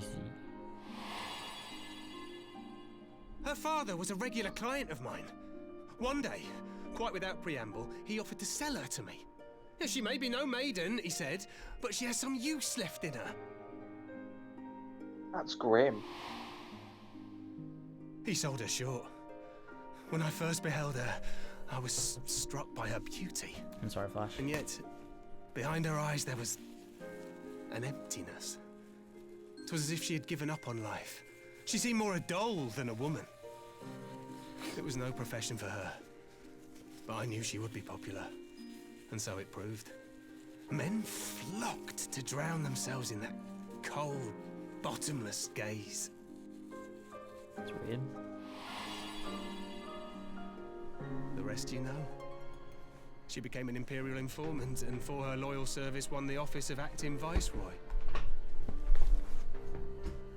Her father was a regular client of mine. One day, quite without preamble, he offered to sell her to me. Yeah, she may be no maiden, he said, but she has some use left in her. That's grim. He sold her short. When I first beheld her, I was struck by her beauty. I'm sorry, Flash. And yet, behind her eyes there was an emptiness. It was as if she had given up on life. She seemed more a doll than a woman. It was no profession for her. But I knew she would be popular. And so it proved. Men flocked to drown themselves in that cold, bottomless gaze. That's weird. The rest you know. She became an Imperial informant and for her loyal service won the office of acting Viceroy.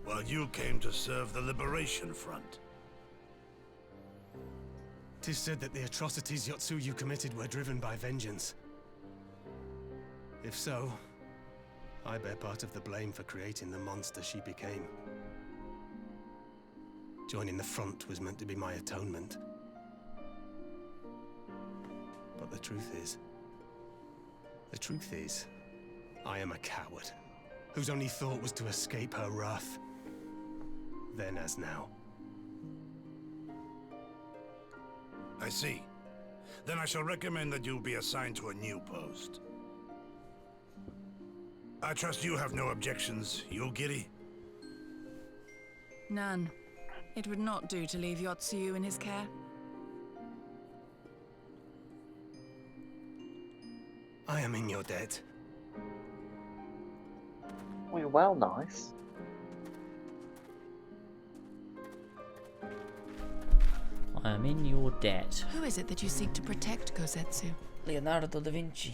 While you came to serve the Liberation Front. 'Tis said that the atrocities Yotsuyu committed were driven by vengeance. If so, I bear part of the blame for creating the monster she became. Joining the front was meant to be my atonement. But the truth is, I am a coward, whose only thought was to escape her wrath. Then as now. I see. Then I shall recommend that you be assigned to a new post. I trust you have no objections, Yulgiri? None. It would not do to leave Yotsuyu in his care. I am in your debt. Well, nice. I am in your debt. Who is it that you seek to protect, Kosetsu? Leonardo da Vinci.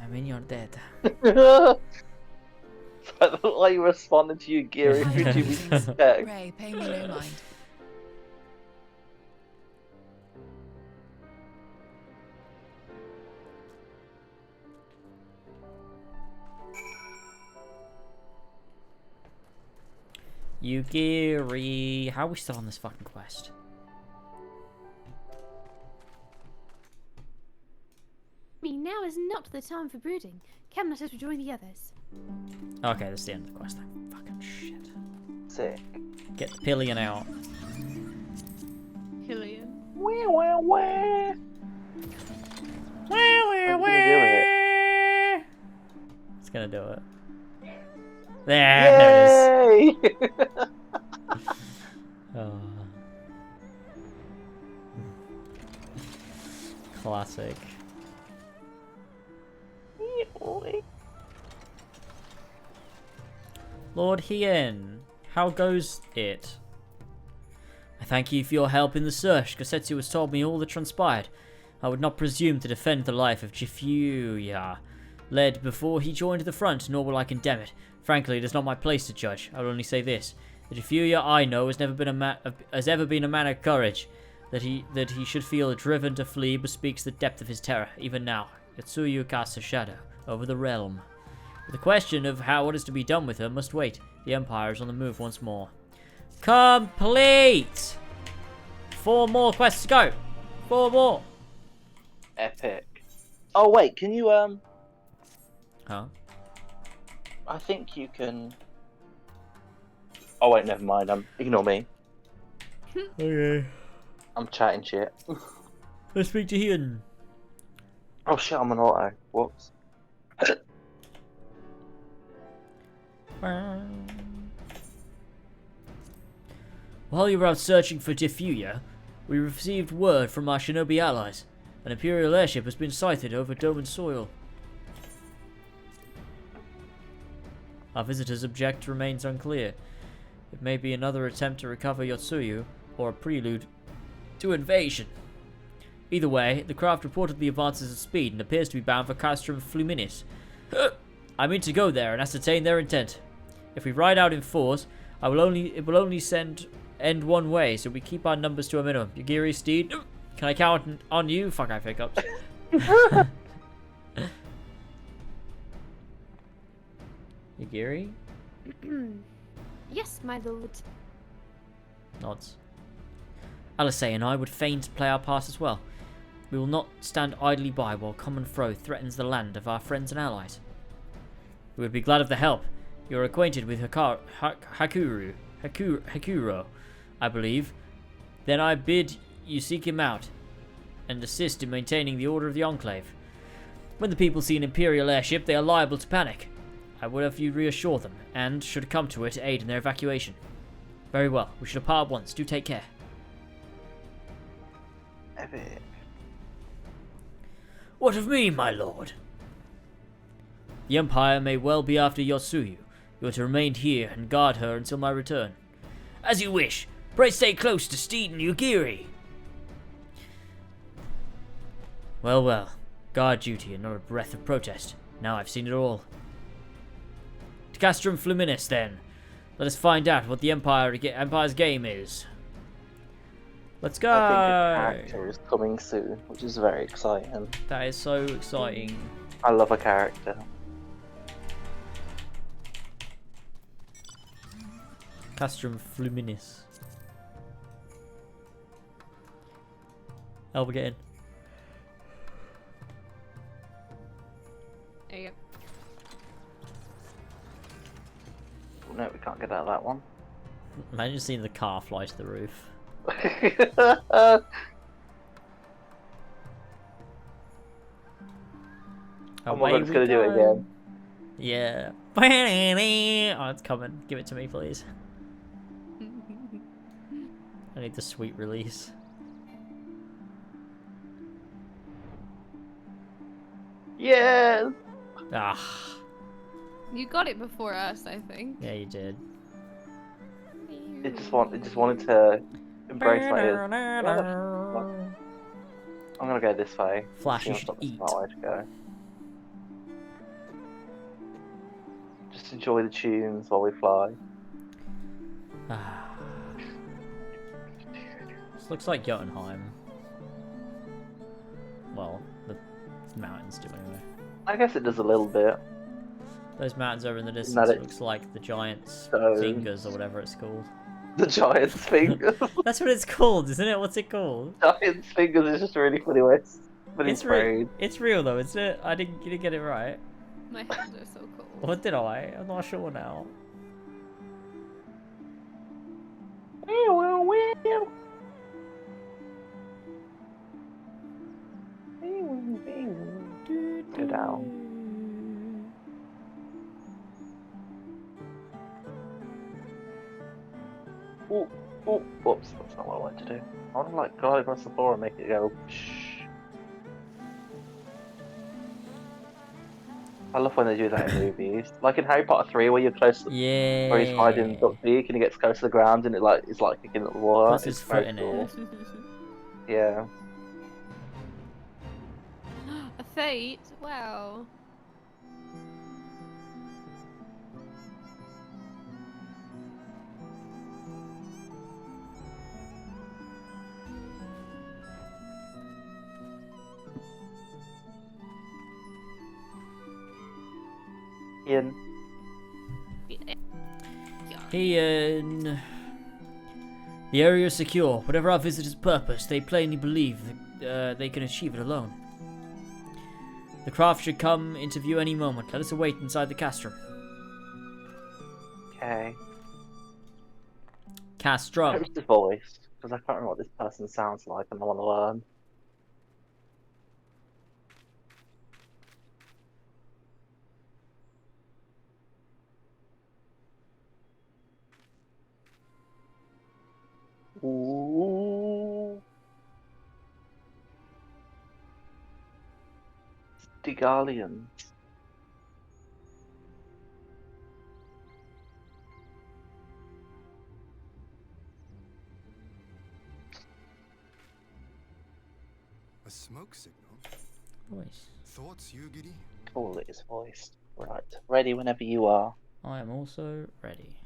I'm in your debt. I look like you responded to you, Giri. Ray, pay me no mind. Yugiri. How are we still on this fucking quest? Now is not the time for brooding. Come, let us rejoin the others. Okay, that's the end of the quest then. Fucking shit. Sick. Get the pillion out. Hillian. Where? Where? It's gonna do it. There it is. Oh. Classic. Lord Hien, how goes it? I thank you for your help in the search. Kosetsu has told me all that transpired. I would not presume to defend the life of Jifuya, led before he joined the front, nor will I condemn it. Frankly, it is not my place to judge. I will only say this: the Jifuya I know has ever been a man of courage. That he should feel driven to flee bespeaks the depth of his terror. Even now, Yotsuyu casts a shadow over the realm. The question of what is to be done with her must wait. The Empire is on the move once more. Complete! 4 more quests to go. 4 more. Epic. Oh wait, can you Huh? I think you can. Oh wait, never mind. Ignore me. Okay. I'm chatting shit. Let's speak to Hien. Oh shit, I'm an auto. Whoops. While you were out searching for Jifuya, we received word from our shinobi allies. An Imperial airship has been sighted over Doman soil. Our visitor's object remains unclear. It may be another attempt to recover Yotsuyu, or a prelude to invasion. Either way, the craft reportedly advances at speed and appears to be bound for Castrum Fluminis. I mean to go there and ascertain their intent. If we ride out in force, it will only end one way, so we keep our numbers to a minimum. Yugiri, Steed, can I count on you? Fuck, I hiccups. Yugiri? Yes, my lord. Nods. Alice and I would fain play our part as well. We will not stand idly by while common foe threatens the land of our friends and allies. We would be glad of the help. You are acquainted with Hakuro, I believe. Then I bid you seek him out and assist in maintaining the order of the Enclave. When the people see an Imperial airship, they are liable to panic. I would have you reassure them, and, should it come to it, aid in their evacuation. Very well, we shall depart at once. Do take care. Epic. What of me, my lord? The Empire may well be after Yotsuyu. You are to remain here and guard her until my return. As you wish. Pray stay close to Steed and Yugiri. Well, well. Guard duty and not a breath of protest. Now I've seen it all. To Castrum Fluminis, then. Let us find out what the Empire's game is. Let's go! I think a character is coming soon, which is very exciting. That is so exciting. I love a character. Castrum fluminis. Elba, get in. There you go. Oh, no, we can't get out of that one. Imagine seeing the car fly to the roof. Oh my god, it's gonna do it again. Yeah. Oh, it's coming. Give it to me, please. I need the sweet release. Yes! Ah. You got it before us, I think. Yeah, you did. It just wanted to embrace my ears. I'm gonna go this way. Flash, you Seems should like the eat. smart way to go. Just enjoy the tunes while we fly. This looks like Jotunheim. Well, the mountains do anyway. I guess it does a little bit. Those mountains over in the distance looks like the giant's fingers or whatever it's called. The giant's fingers. That's what it's called, isn't it? What's it called? Giant's fingers is just a really funny way. But it's It's real though, isn't it? You didn't get it right. My hands are so cold. What did I? I'm not sure now. Go down. Oh, whoops, that's not what I wanted to do. I want to like glide across the floor and make it go shh. I love when they do that in movies. Like in Harry Potter 3 where you're close to where he's hiding Duck Beak and he gets close to the ground and it's like kicking at the water. Puts his foot in it. Yeah. A fate? Wow. Ian. Ian. The area is secure. Whatever our visitors' purpose, they plainly believe that they can achieve it alone. The craft should come into view any moment. Let us await inside the castrum. Okay. Castrum. Who's the voice? Because I can't remember what this person sounds like and I want to learn. Ooh. Stigalians. A smoke signal? Voice. Thoughts, Yugiri? All it is voiced. Right. Ready whenever you are. I am also ready.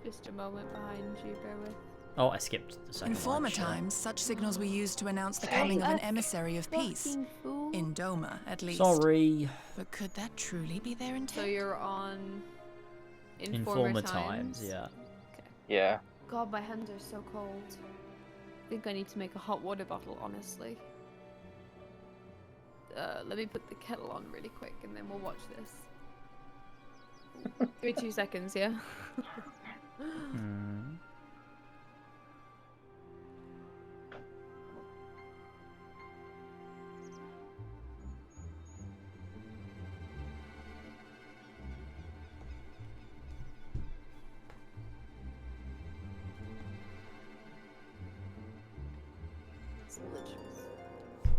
Just a moment behind you, bear with. Oh, I skipped the second In former one, shit. times, such signals were used to announce the coming of an emissary of peace. In Doma, at least. Sorry. But could that truly be their intent? So you're on Informer times, yeah. Yeah. God, my hands are so cold. I think I need to make a hot water bottle, honestly. Let me put the kettle on really quick and then we'll watch this. Give me 2 seconds, yeah?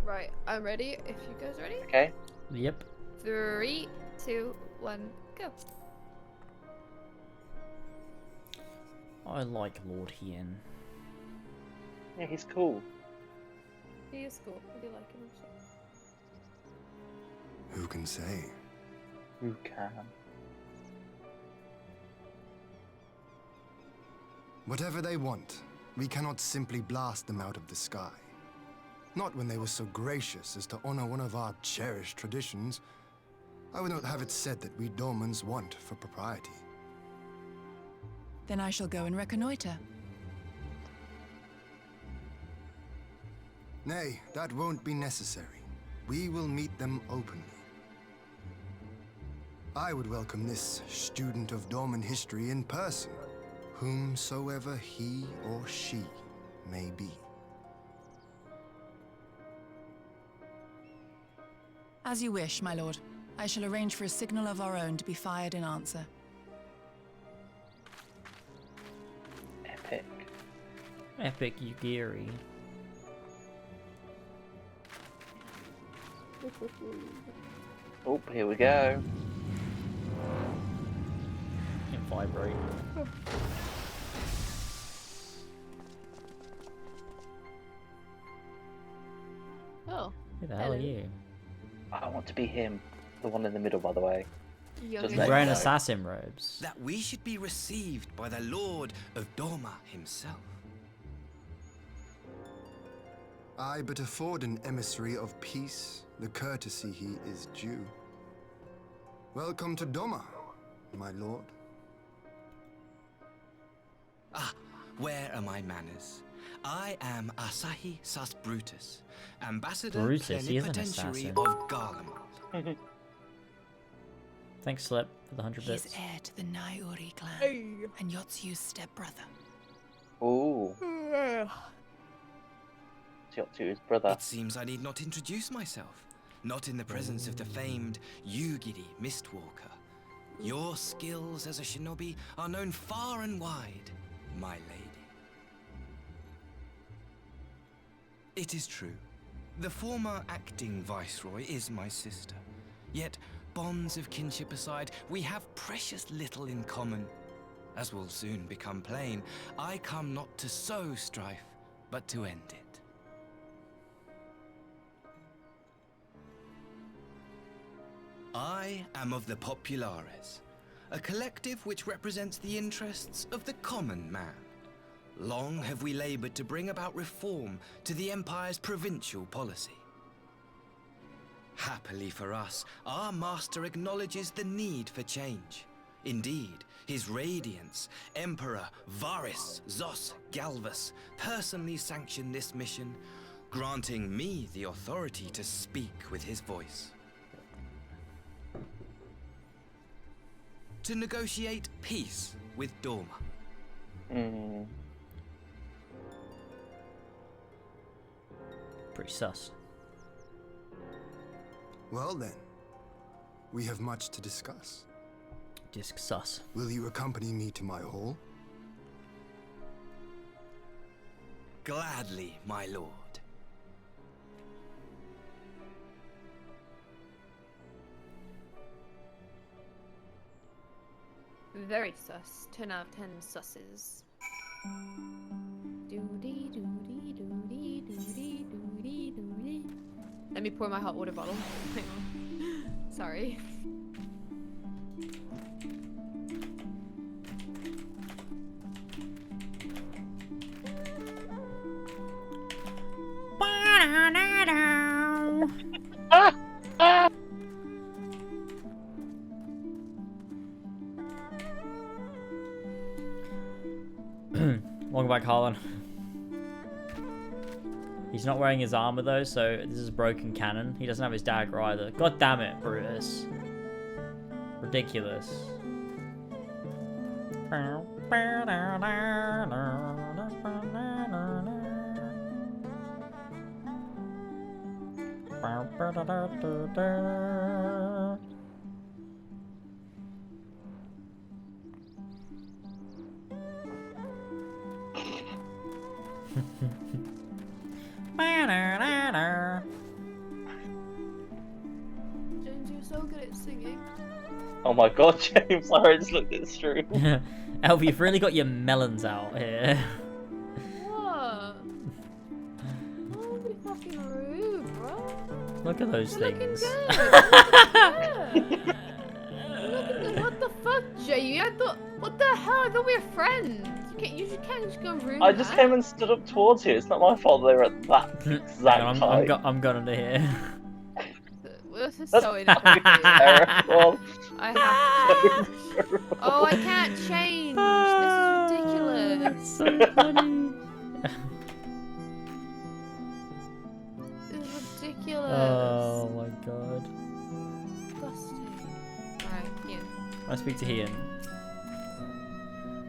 Right, I'm ready. If you guys ready? Okay. Yep. 3, 2, 1, go. I like Lord Hien. Yeah, he's cool. He is cool. I do like him also. Who can say? Who can? Whatever they want, we cannot simply blast them out of the sky. Not when they were so gracious as to honor one of our cherished traditions. I would not have it said that we Dormans want for propriety. Then I shall go and reconnoiter. Nay, that won't be necessary. We will meet them openly. I would welcome this student of Dorman history in person, whomsoever he or she may be. As you wish, my lord. I shall arrange for a signal of our own to be fired in answer. Epic. Epic Yugiri. Oh, here we go. Can vibrate. Oh. Who the hell are you? I want to be him. The one in the middle, by the way. Just He's let wearing you know. assassin robes. That we should be received by the Lord of Dorma himself. I but afford an emissary of peace the courtesy he is due. Welcome to Doma, my lord. Ah, where are my manners? I am Asahi Sas Brutus, ambassador Brutus, he is an plenipotentiary assassin. of Garlemald. Thanks, Slip, for the 100 He is bits. heir to the Naiuri clan and Yotsu's stepbrother. Ooh. To his brother. It seems I need not introduce myself, not in the presence of the famed Yugiri Mistwalker. Your skills as a shinobi are known far and wide, my lady. It is true. The former acting viceroy is my sister. Yet, bonds of kinship aside, we have precious little in common. As will soon become plain, I come not to sow strife, but to end it. I am of the Populares, a collective which represents the interests of the common man. Long have we labored to bring about reform to the Empire's provincial policy. Happily for us, our master acknowledges the need for change. Indeed, His Radiance, Emperor Varys Zos Galvus, personally sanctioned this mission, granting me the authority to speak with his voice. To negotiate peace with Dorma. Pretty sus. Well then, we have much to discuss. Disc sus. Will you accompany me to my hall? Gladly, my lord. Very sus. 10 out of 10 susses. Doody, doody, doody, doody, doody, doody. Let me pour my hot water bottle. Hang on. Sorry. Welcome back, Harlan. He's not wearing his armor though, so this is broken cannon. He doesn't have his dagger either. God damn it, Brutus. Ridiculous. James, you're so good at singing. Oh my god, James, I just looked at the stream. Elf, you've really got your melons out here. What? Don't be fucking rude, bro. Look at those You're things. looking good. What the fuck, Jay? What the hell? I thought we were friends. You can't just go rude. I just came and stood up towards you. It's not my fault they were at that exact height. I'm going under here. This is That's so fucking terrible. I have to. Oh, I can't change. This is That's so funny. This is ridiculous. Oh my god. Disgusting. Alright, Ian. I speak to Ian.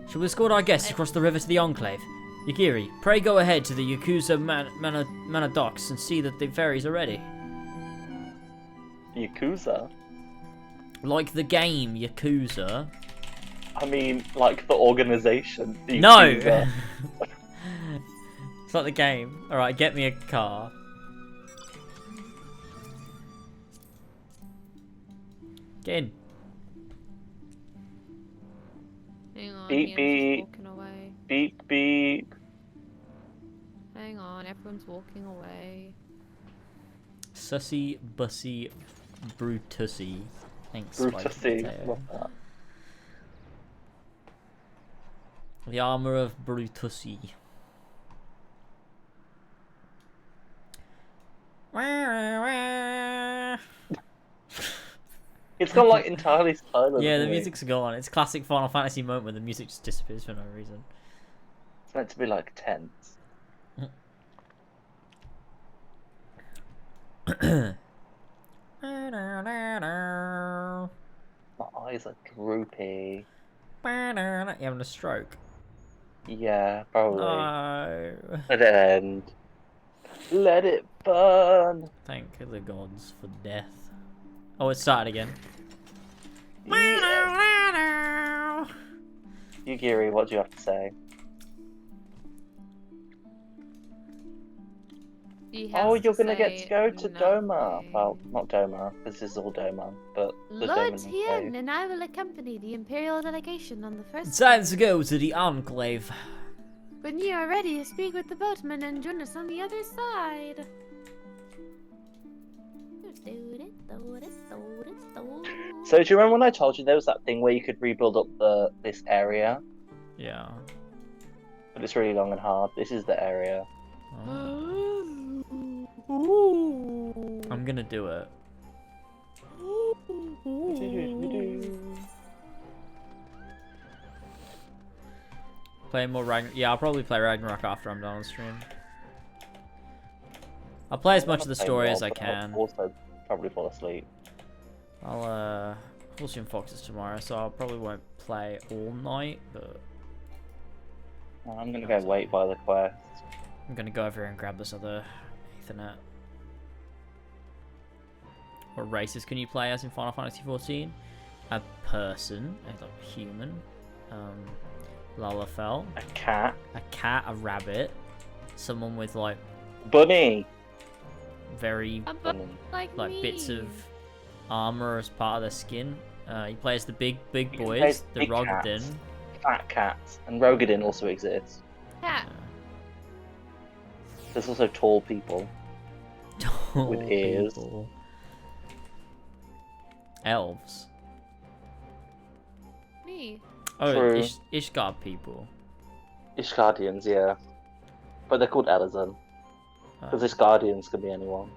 Shall we escort our guests across the river to the Enclave? Yagiri, pray go ahead to the Yakuza Manor docks and see that the ferries are ready. Yakuza? Like the game, Yakuza. I mean, like the organization. No! Yakuza. It's not the game. Alright, get me a car. Get in. Hang on, Beep, Ian's beep. just walking away. Beep, beep. Hang on, everyone's walking away. Sussy, bussy, Brutusy. Thanks, Brutusy. Spike Love that. The armor of Brutusy. It's gone like entirely silent. Yeah, the isn't it? music's gone. It's classic Final Fantasy moment where the music just disappears for no reason. It's meant to be like tense. My eyes are droopy. You having a stroke? Yeah, probably. No. Let it end. Let it burn. Thank the gods for death. Oh, it started again. Yugiri, what do you have to say? Oh, you're gonna get to go to Doma. Well, not Doma, because this is all Doma, but the Lord Doma Tien and I will accompany the Imperial delegation on the first Time to go to the Enclave. When you are ready, speak with the boatman and join us on the other side. So do you remember when I told you there was that thing where you could rebuild up this area? Yeah. But it's really long and hard. This is the area. I'm gonna do it. Play more Ragnarok. Yeah, I'll probably play Ragnarok after I'm done on stream. I'll play as much of the story as I can. I'll also probably fall asleep. I'll we'll stream Foxes tomorrow, so I probably won't play all night, but I'm gonna go wait by the quest. I'm gonna go over here and grab this other Ethernet. What races can you play as in Final Fantasy 14? A person, a human, Lalafell. A cat. A cat, a rabbit. Someone with like bunny. Very like bits of armor as part of their skin. He plays the big boys, plays the big Rogadin. cats, fat cats, and Rogadin also exists. Cat. There's also tall people. Tall with ears. people. Elves. Me. Oh, True. Ishgard people. Ishgardians, yeah. But they're called Elizon. Because Ishgardians could be anyone.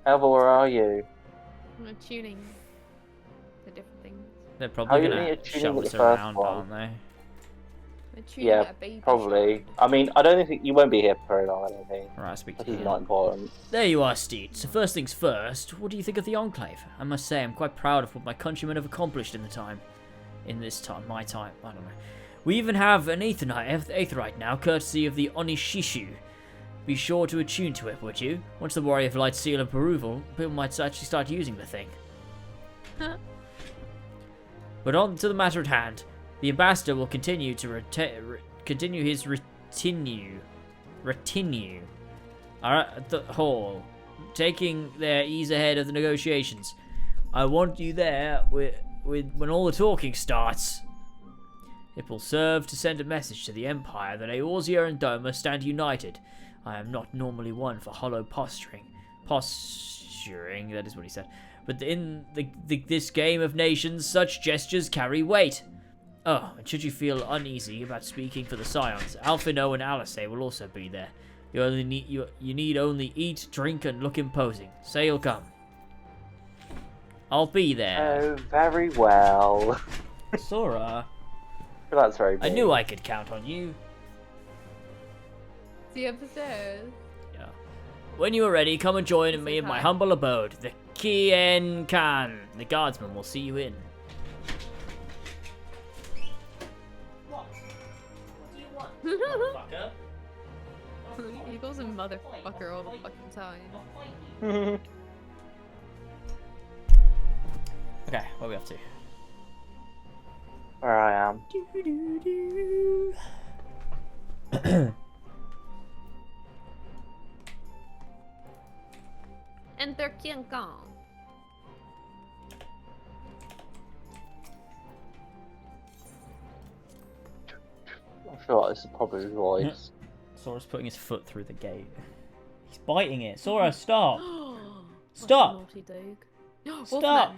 Elva, where are you? I'm tuning the different things. They're How probably you gonna need to tune shove with us the first around, one? aren't they? I'm tuning Yeah, at a baby probably. I mean, I don't think you won't be here for very long, I don't think. Right, speak to This is you. not important. There you are, Steed. So first things first, what do you think of the Enclave? I must say, I'm quite proud of what my countrymen have accomplished in my time, I don't know. We even have an Aetherite now, courtesy of the Onishishu. Be sure to attune to it, would you? Once the Warrior of Light seal approval, people might actually start using the thing. But on to the matter at hand. The ambassador will continue to continue his retinue at the hall, taking their ease ahead of the negotiations. I want you there when all the talking starts. It will serve to send a message to the Empire that Eorzea and Doma stand united. I am not normally one for hollow posturing, that is what he said. But in this game of nations, such gestures carry weight. Oh, and should you feel uneasy about speaking for the Scions, Alphino and Alice will also be there. You need only eat, drink, and look imposing. Say you'll come. I'll be there. Oh, very well. Sora, That's very I big. knew I could count on you. See you upstairs. Yeah. When you are ready, come and join me in my hi. humble abode, the Kien Kan. The guardsman will see you in. What? What do you want, motherfucker? He calls him motherfucker all the fucking time. Okay, what are we up to? Where I am. Enter King Kong. I feel like this is probably his voice. Sora's putting his foot through the gate. He's biting it. Sora, stop! What a Stop! naughty dog. Stop!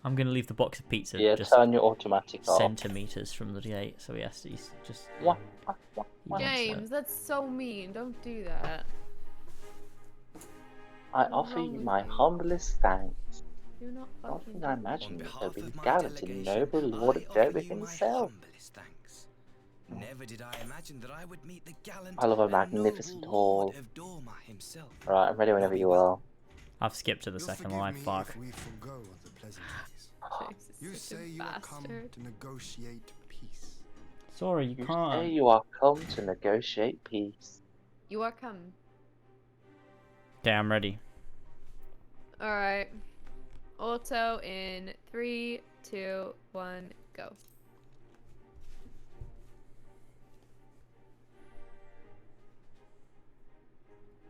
I'm gonna leave the box of pizza Yeah, just turn your automatic off. centimeters from the gate, so yes, he's just. What? he wants James, that's so mean. Don't do that. I offer you my humblest thanks. You're not Not fucking. that I imagine you to be the gallant noble Lord of Derby himself. Never did I imagine that I would meet the gallant I love a and magnificent noble hall. Lord of Dorma himself. Right, I'm ready whenever you are. I've skipped to the second line. Fuck. You say you are come to negotiate peace. Sorry, you You can't. say you are come to negotiate peace. You are come. Okay, I'm ready. Alright. Auto in 3, 2, 1, go.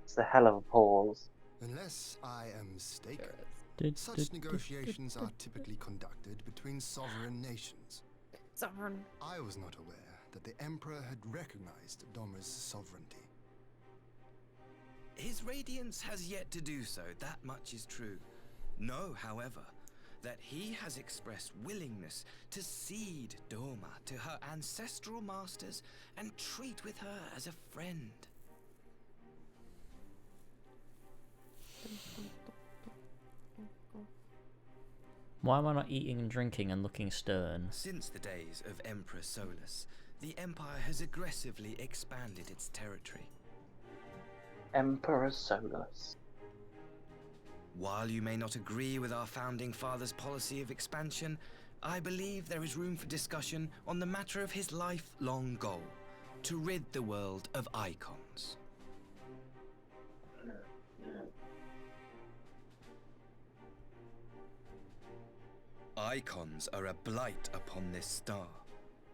It's a hell of a pause. Unless I am mistaken, such negotiations are typically conducted between sovereign nations. Sovereign. I was not aware that the Emperor had recognized Doma's sovereignty. His radiance has yet to do so, that much is true. Know, however, that he has expressed willingness to cede Dorma to her ancestral masters and treat with her as a friend. Why am I not eating and drinking and looking stern? Since the days of Emperor Solus, the Empire has aggressively expanded its territory. Emperor Solus. While you may not agree with our founding father's policy of expansion, I believe there is room for discussion on the matter of his lifelong goal, to rid the world of icons. Icons are a blight upon this star.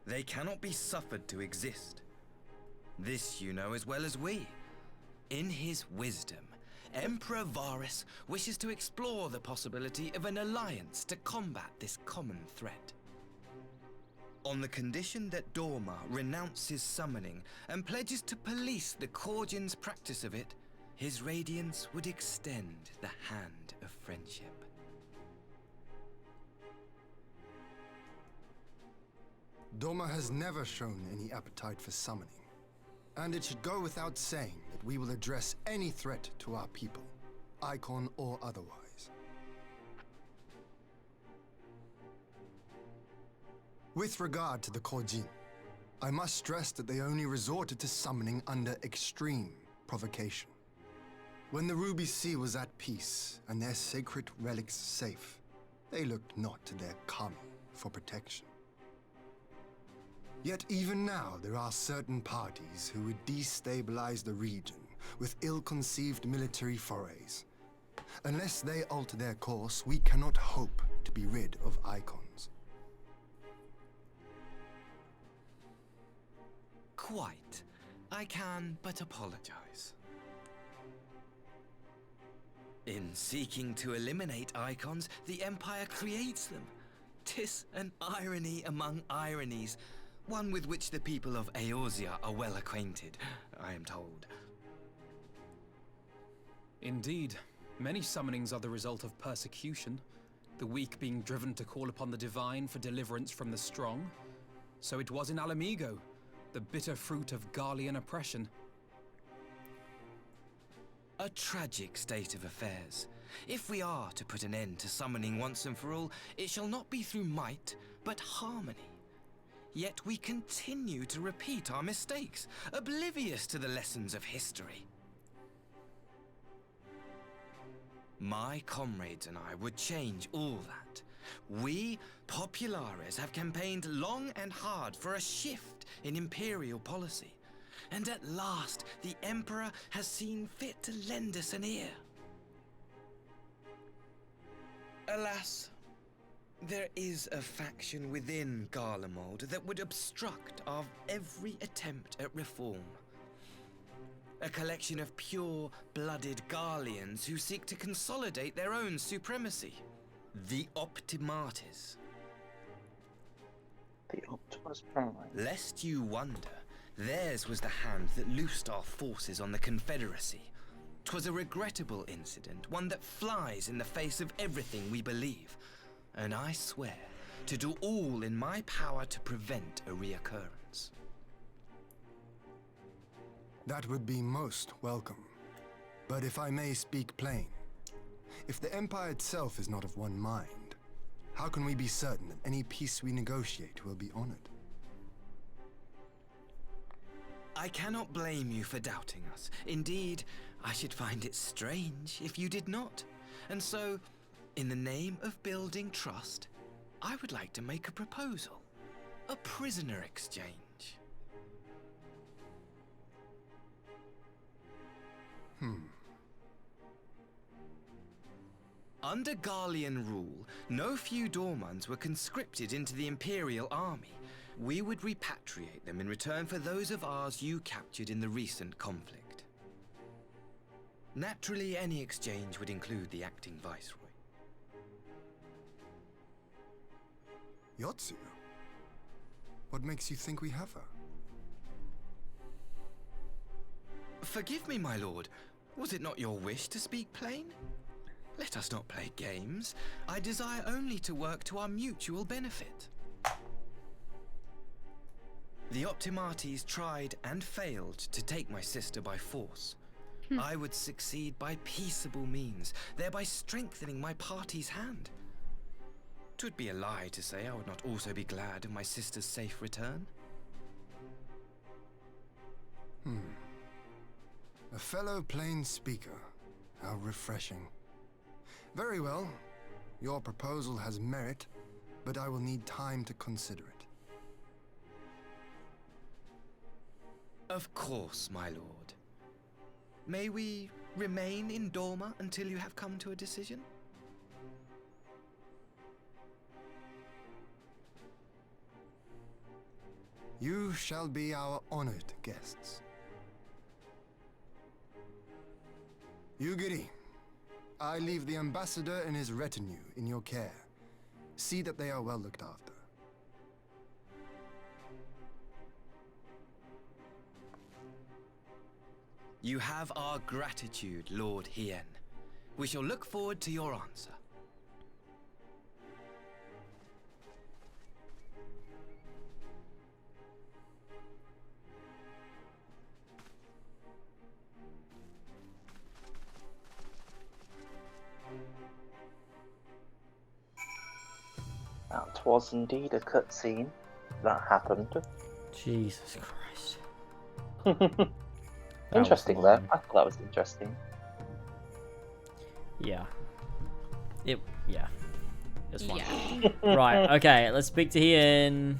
They cannot be suffered to exist. This you know as well as we. In his wisdom, Emperor Varus wishes to explore the possibility of an alliance to combat this common threat. On the condition that Dorma renounces summoning and pledges to police the Korgin's practice of it, his radiance would extend the hand of friendship. Dorma has never shown any appetite for summoning. And it should go without saying that we will address any threat to our people, icon or otherwise. With regard to the Korjin, I must stress that they only resorted to summoning under extreme provocation. When the Ruby Sea was at peace and their sacred relics safe, they looked not to their kami for protection. Yet even now, there are certain parties who would destabilize the region with ill-conceived military forays. Unless they alter their course, we cannot hope to be rid of icons. Quite. I can but apologize. In seeking to eliminate icons, the Empire creates them. 'Tis an irony among ironies, one with which the people of Eorzea are well acquainted, I am told. Indeed, many summonings are the result of persecution, the weak being driven to call upon the divine for deliverance from the strong. So it was in Alamigo, the bitter fruit of Garlean oppression. A tragic state of affairs. If we are to put an end to summoning once and for all, it shall not be through might, but harmony. Yet we continue to repeat our mistakes, oblivious to the lessons of history. My comrades and I would change all that. We, Populares, have campaigned long and hard for a shift in imperial policy. And at last, the Emperor has seen fit to lend us an ear. Alas, there is a faction within Garlemald that would obstruct our every attempt at reform. A collection of pure-blooded Garleans who seek to consolidate their own supremacy. The Optimates. The Optimus Prime. Lest you wonder, theirs was the hand that loosed our forces on the Confederacy. 'Twas a regrettable incident, one that flies in the face of everything we believe. And I swear to do all in my power to prevent a reoccurrence. That would be most welcome. But if I may speak plain, if the Empire itself is not of one mind, how can we be certain that any peace we negotiate will be honored? I cannot blame you for doubting us. Indeed, I should find it strange if you did not. And so, in the name of building trust, I would like to make a proposal. A prisoner exchange. Under Garlean rule, no few Dormans were conscripted into the Imperial Army. We would repatriate them in return for those of ours you captured in the recent conflict. Naturally, any exchange would include the acting Viceroy. Yotsu? What makes you think we have her? Forgive me, my lord. Was it not your wish to speak plain? Let us not play games. I desire only to work to our mutual benefit. The Optimates tried and failed to take my sister by force. I would succeed by peaceable means, thereby strengthening my party's hand. 'Twould be a lie to say I would not also be glad of my sister's safe return. A fellow plain speaker. How refreshing. Very well. Your proposal has merit, but I will need time to consider it. Of course, my lord. May we remain in Dorma until you have come to a decision? You shall be our honored guests. Yugiri, I leave the ambassador and his retinue in your care. See that they are well looked after. You have our gratitude, Lord Hien. We shall look forward to your answer. That was indeed a cutscene. That happened. Jesus Christ. Interesting though. I thought that was interesting. Yeah. Yeah. It's fun. Right, okay, let's speak to Hien.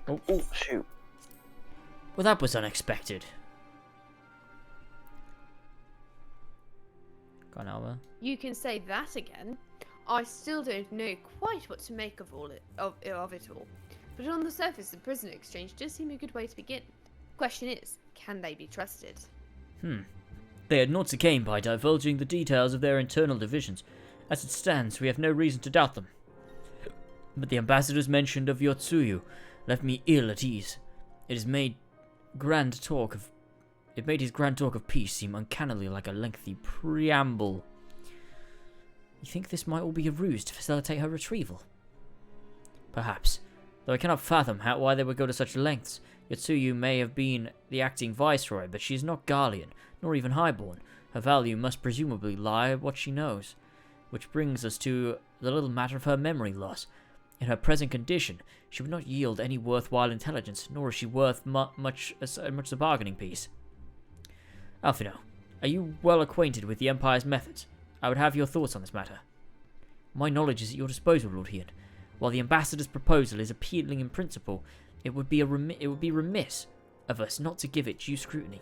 Oh, shoot. Well, that was unexpected. Go on, Alva. You can say that again. I still don't know quite what to make of it all. But on the surface, the prisoner exchange does seem a good way to begin. Question is, can they be trusted? They had naught to gain by divulging the details of their internal divisions. As it stands, we have no reason to doubt them. But the ambassador's mention of Yotsuyu left me ill at ease. It made his grand talk of peace seem uncannily like a lengthy preamble. You think this might all be a ruse to facilitate her retrieval? Perhaps, though I cannot fathom why they would go to such lengths. Yotsuyu may have been the acting viceroy, but she is not Garlean, nor even highborn. Her value must presumably lie in what she knows. Which brings us to the little matter of her memory loss. In her present condition, she would not yield any worthwhile intelligence, nor is she worth much as a bargaining piece. Alphino, are you well acquainted with the Empire's methods? I would have your thoughts on this matter. My knowledge is at your disposal, Lord Hian. While the ambassador's proposal is appealing in principle, it would be remiss of us not to give it due scrutiny.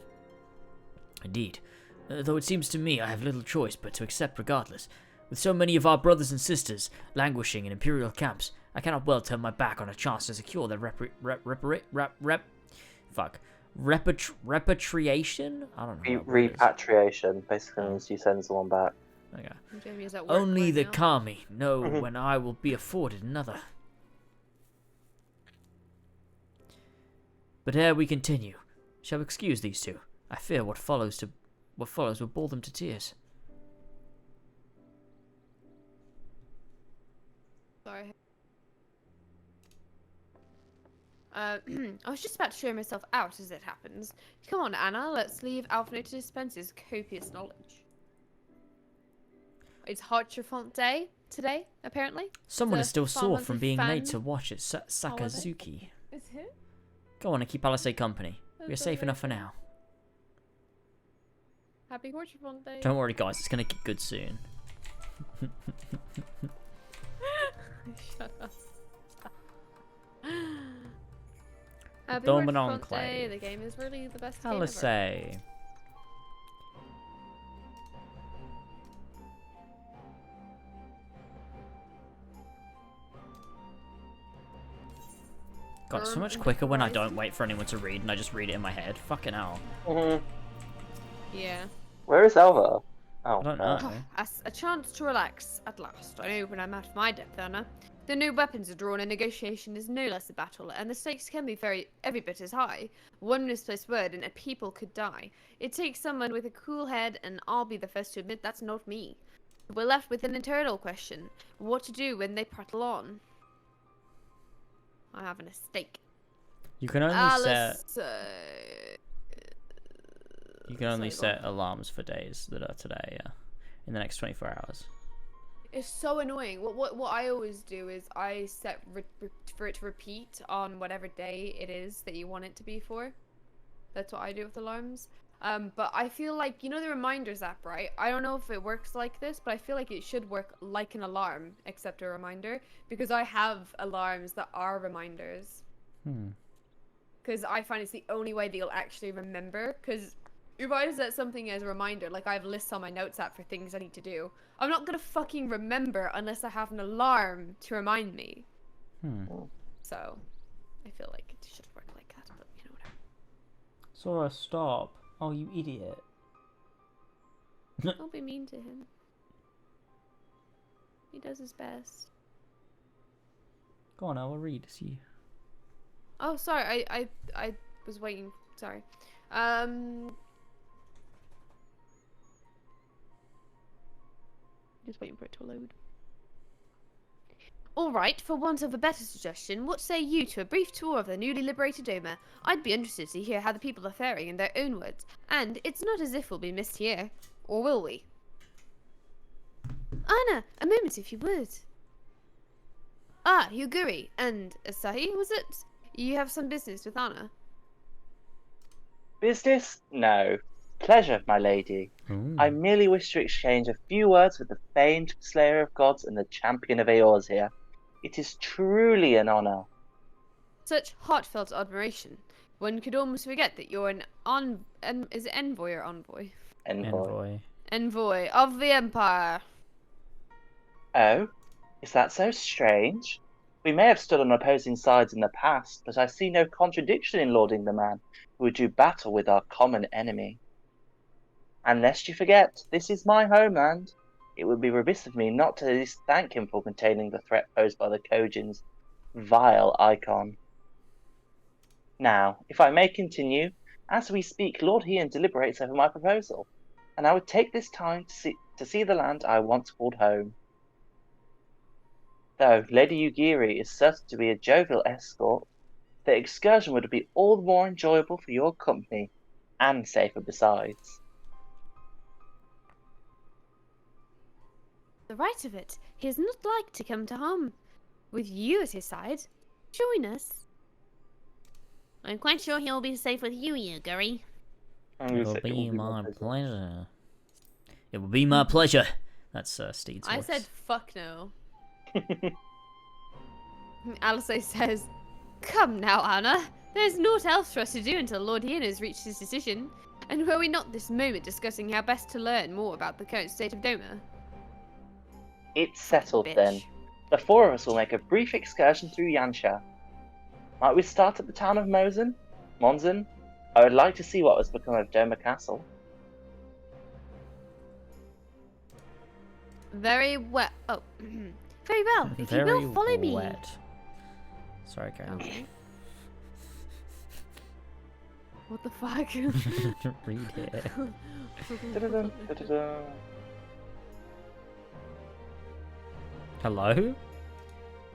Indeed, though it seems to me I have little choice but to accept regardless. With so many of our brothers and sisters languishing in Imperial camps, I cannot well turn my back on a chance to secure their repatriation? I don't know. Repatriation basically means you send someone back. Okay. Jamie is at work Only right the now. Kami know when I will be afforded another. But ere we continue, shall we excuse these two? I fear what follows will bore them to tears. Sorry. I was just about to show myself out as it happens. Come on, Anna, let's leave Alphino to dispense his copious knowledge. It's Hartrafont Day today, apparently. Someone The is still sore from being fan late to watch at Sakazuki. Is it? Go on and keep Alice company. We are That's safe alright. enough for now. Happy Hartrafont Day. Don't worry, guys. It's gonna get good soon. Shut up. Happy Dominant Hartrafont Day. Enclave. The game is really the best game Alice. ever. God, it's so much quicker when I don't wait for anyone to read and I just read it in my head. Fucking hell. Yeah. Where is Elva? Oh, I don't know. A chance to relax at last. I know when I'm at my depth, Anna. The new weapons are drawn and negotiation is no less a battle, and the stakes can be every bit as high. One misplaced word and a people could die. It takes someone with a cool head, and I'll be the first to admit that's not me. We're left with an internal question. What to do when they prattle on? I have an estate. You can only Alice, set. You can only sorry, set alarms for days that are today. Yeah, in the next 24 hours. It's so annoying. What I always do is I set for it to repeat on whatever day it is that you want it to be for. That's what I do with alarms. But I feel like, you know the reminders app, right? I don't know if it works like this, but I feel like it should work like an alarm, except a reminder, because I have alarms that are reminders. Because I find it's the only way that you'll actually remember. Because if I set something as a reminder, like I have lists on my notes app for things I need to do, I'm not gonna fucking remember unless I have an alarm to remind me. So, I feel like it should work like that, but you know, whatever. Sora, stop. Oh, you idiot. Don't be mean to him. He does his best. Go on, I will read. See. Oh, sorry. I was waiting. Sorry. Just waiting for it to load. Alright, for want of a better suggestion, what say you to a brief tour of the newly liberated Doma? I'd be interested to hear how the people are faring in their own words, and it's not as if we'll be missed here. Or will we? Anna, a moment if you would. Ah, Yuguri, and Asahi, was it? You have some business with Anna. Business? No. Pleasure, my lady. I merely wish to exchange a few words with the famed slayer of gods and the champion of Eorzea. It is truly an honor. Such heartfelt admiration. One could almost forget that you're is it envoy or envoy? Envoy. Envoy of the Empire. Oh? Is that so strange? We may have stood on opposing sides in the past, but I see no contradiction in lauding the man who would do battle with our common enemy. And lest you forget, this is my homeland. It would be remiss of me not to at least thank him for containing the threat posed by the Kojin's vile icon. Now, if I may continue, as we speak, Lord Hian deliberates over my proposal, and I would take this time to see the land I once called home. Though Lady Yugiri is certain to be a jovial escort, the excursion would be all the more enjoyable for your company, and safer besides. the right of it. He is not like to come to harm. With you at his side, join us. I'm quite sure he'll be safe with you, Gurry. It will be my pleasure. It will be my pleasure. That's Steed's I voice. said fuck no. Alice says, "Come now, Anna. There's naught else for us to do until Lord Ian has reached his decision. And were we not this moment discussing how best to learn more about the current state of Doma?" It's settled then. The four of us will make a brief excursion through Yansha. Might we start at the town of Monzen? I would like to see what has become of Doma Castle. Very well. Oh, very well. If Very you will follow me. wet. Sorry, Karen. Okay. What the fuck? Read it. Hello?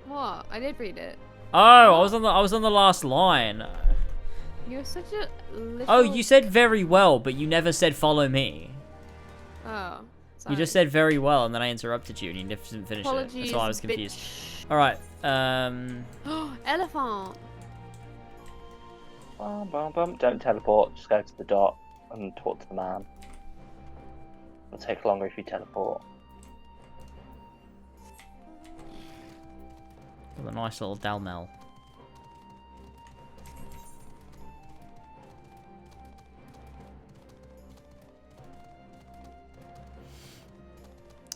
What? I did read it. Oh, I was on the last line. You're such a little... Oh, you said very well, but you never said follow me. Oh. You just said very well, and then I interrupted you, and you didn't finish it. That's why I was confused. Bitch. All right. Elephant. Don't teleport. Just go to the dot and talk to the man. It'll take longer if you teleport. With a nice little Dalmel.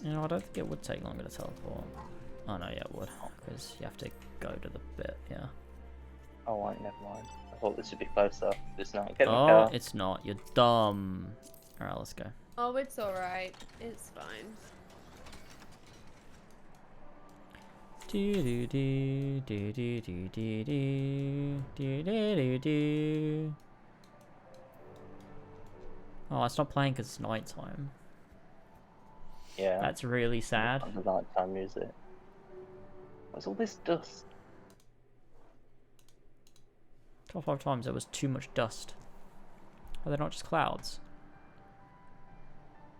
You know, I don't think it would take longer to teleport. Oh no, yeah, it would, because you have to go to the bit, yeah. Oh, right, never mind. I thought this would be closer. It's not. Get in the Oh, car. it's not. You're dumb. Alright, let's go. Oh, it's alright. It's fine. Do do do do do do do do do do do. Oh, it's not playing because it's nighttime. Yeah. That's really sad. The nighttime music. What's all this dust? Top 5 times there was too much dust. Are they not just clouds?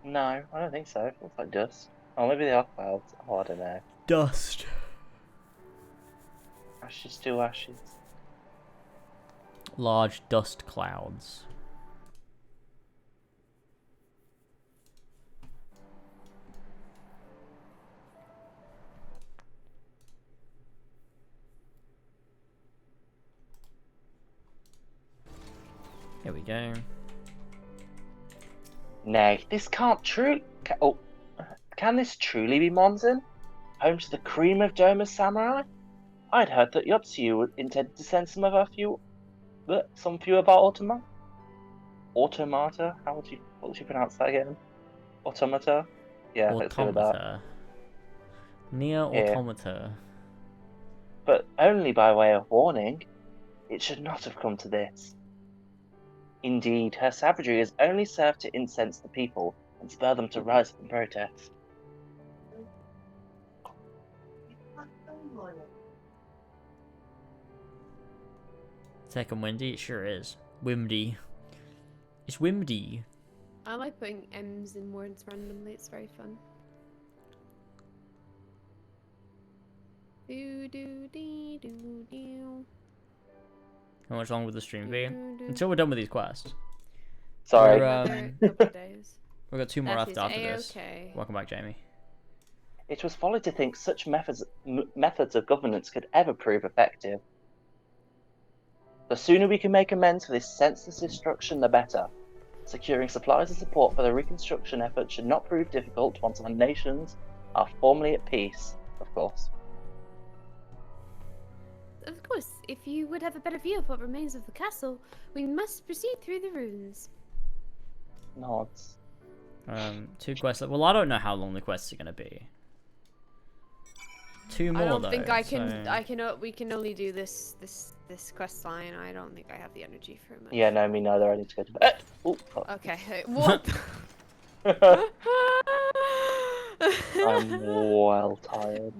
No, I don't think so. It looks like dust. Oh, maybe they are clouds. Oh, I don't know. Dust. Ashes to ashes. Large dust clouds. Here we go. Nay, this can't can this truly be Monzen? Home to the cream of Doma's samurai? I'd heard that Yotsuyu intended to send some few about automata? What would you pronounce that again? Automata? Yeah, let's go with that. Near automata. But only by way of warning. It should not have come to this. Indeed, her savagery has only served to incense the people and spur them to rise up in protest. Second windy? It sure is. Wimdy. It's Wimdy. I like putting M's in words randomly. It's very fun. Do do dee do do. How much longer will the stream be? Until we're done with these quests. Sorry. Couple days. We've got 2 more That left is after this. A-okay. Welcome back, Jamie. It was folly to think such methods of governance could ever prove effective. The sooner we can make amends for this senseless destruction, the better. Securing supplies and support for the reconstruction effort should not prove difficult once our nations are formally at peace, of course. Of course, if you would have a better view of what remains of the castle, we must proceed through the ruins. Nods. 2 quests. Well, I don't know how long the quests are going to be. 2 more, I don't though, think I can. so... We can only do this quest line. I don't think I have the energy for it. Yeah, no, me neither. I need to go to bed. Oh, okay. What? I'm well tired.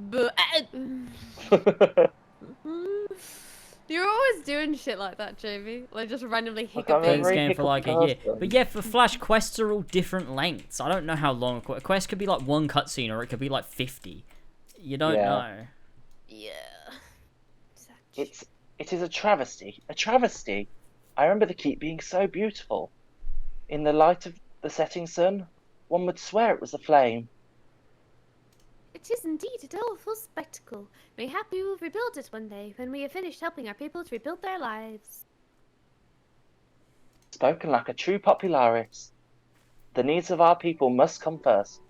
You're always doing shit like that, Jamie. Like just randomly I'm hiccuping. Playing this game for like a year. person. But yeah, for Flash, quests are all different lengths. I don't know how long a quest could be, like one cutscene, or it could be like 50. You don't know. Yeah. It is a travesty. A travesty. I remember the keep being so beautiful. In the light of the setting sun, one would swear it was aflame. It is indeed a doleful spectacle. Mayhap we will rebuild it one day when we have finished helping our people to rebuild their lives. Spoken like a true popularis. The needs of our people must come first.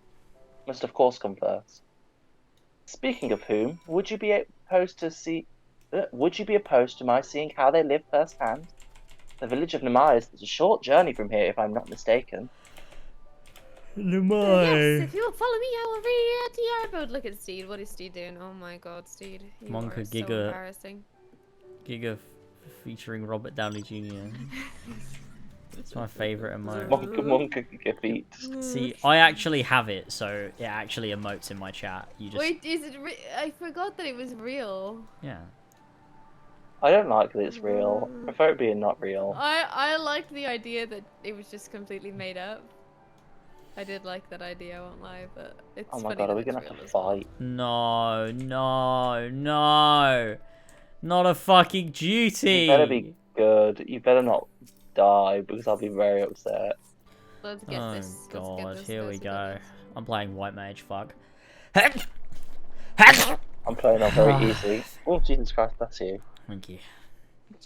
Must of course come first. Speaking of whom, would you be opposed to my seeing how they live firsthand? The village of Nemais is a short journey from here, if I'm not mistaken. Yes, if you will follow me, I will read to your abode. Look at Steed. What is Steed doing? Oh my god, Steed. You Monka are so Giga. embarrassing. Giga featuring Robert Downey Jr. It's my favourite emote. Monka Giga feet. See, I actually have it, so it actually emotes in my chat. You just Wait, is it I forgot that it was real. yeah. I don't like that it's real. I prefer it being not real. I liked the idea that it was just completely made up. I did like that idea, I won't lie, but it's Oh my funny god, that are we it's gonna real have to as well. fight? No, no, no. Not a fucking duty. You better be good. You better not die, because I'll be very upset. Let's get Oh this. god, Let's get this. here we go. I'm playing White Mage, fuck. I'm playing on very easy. Oh, Jesus Christ, bless you. Thank you.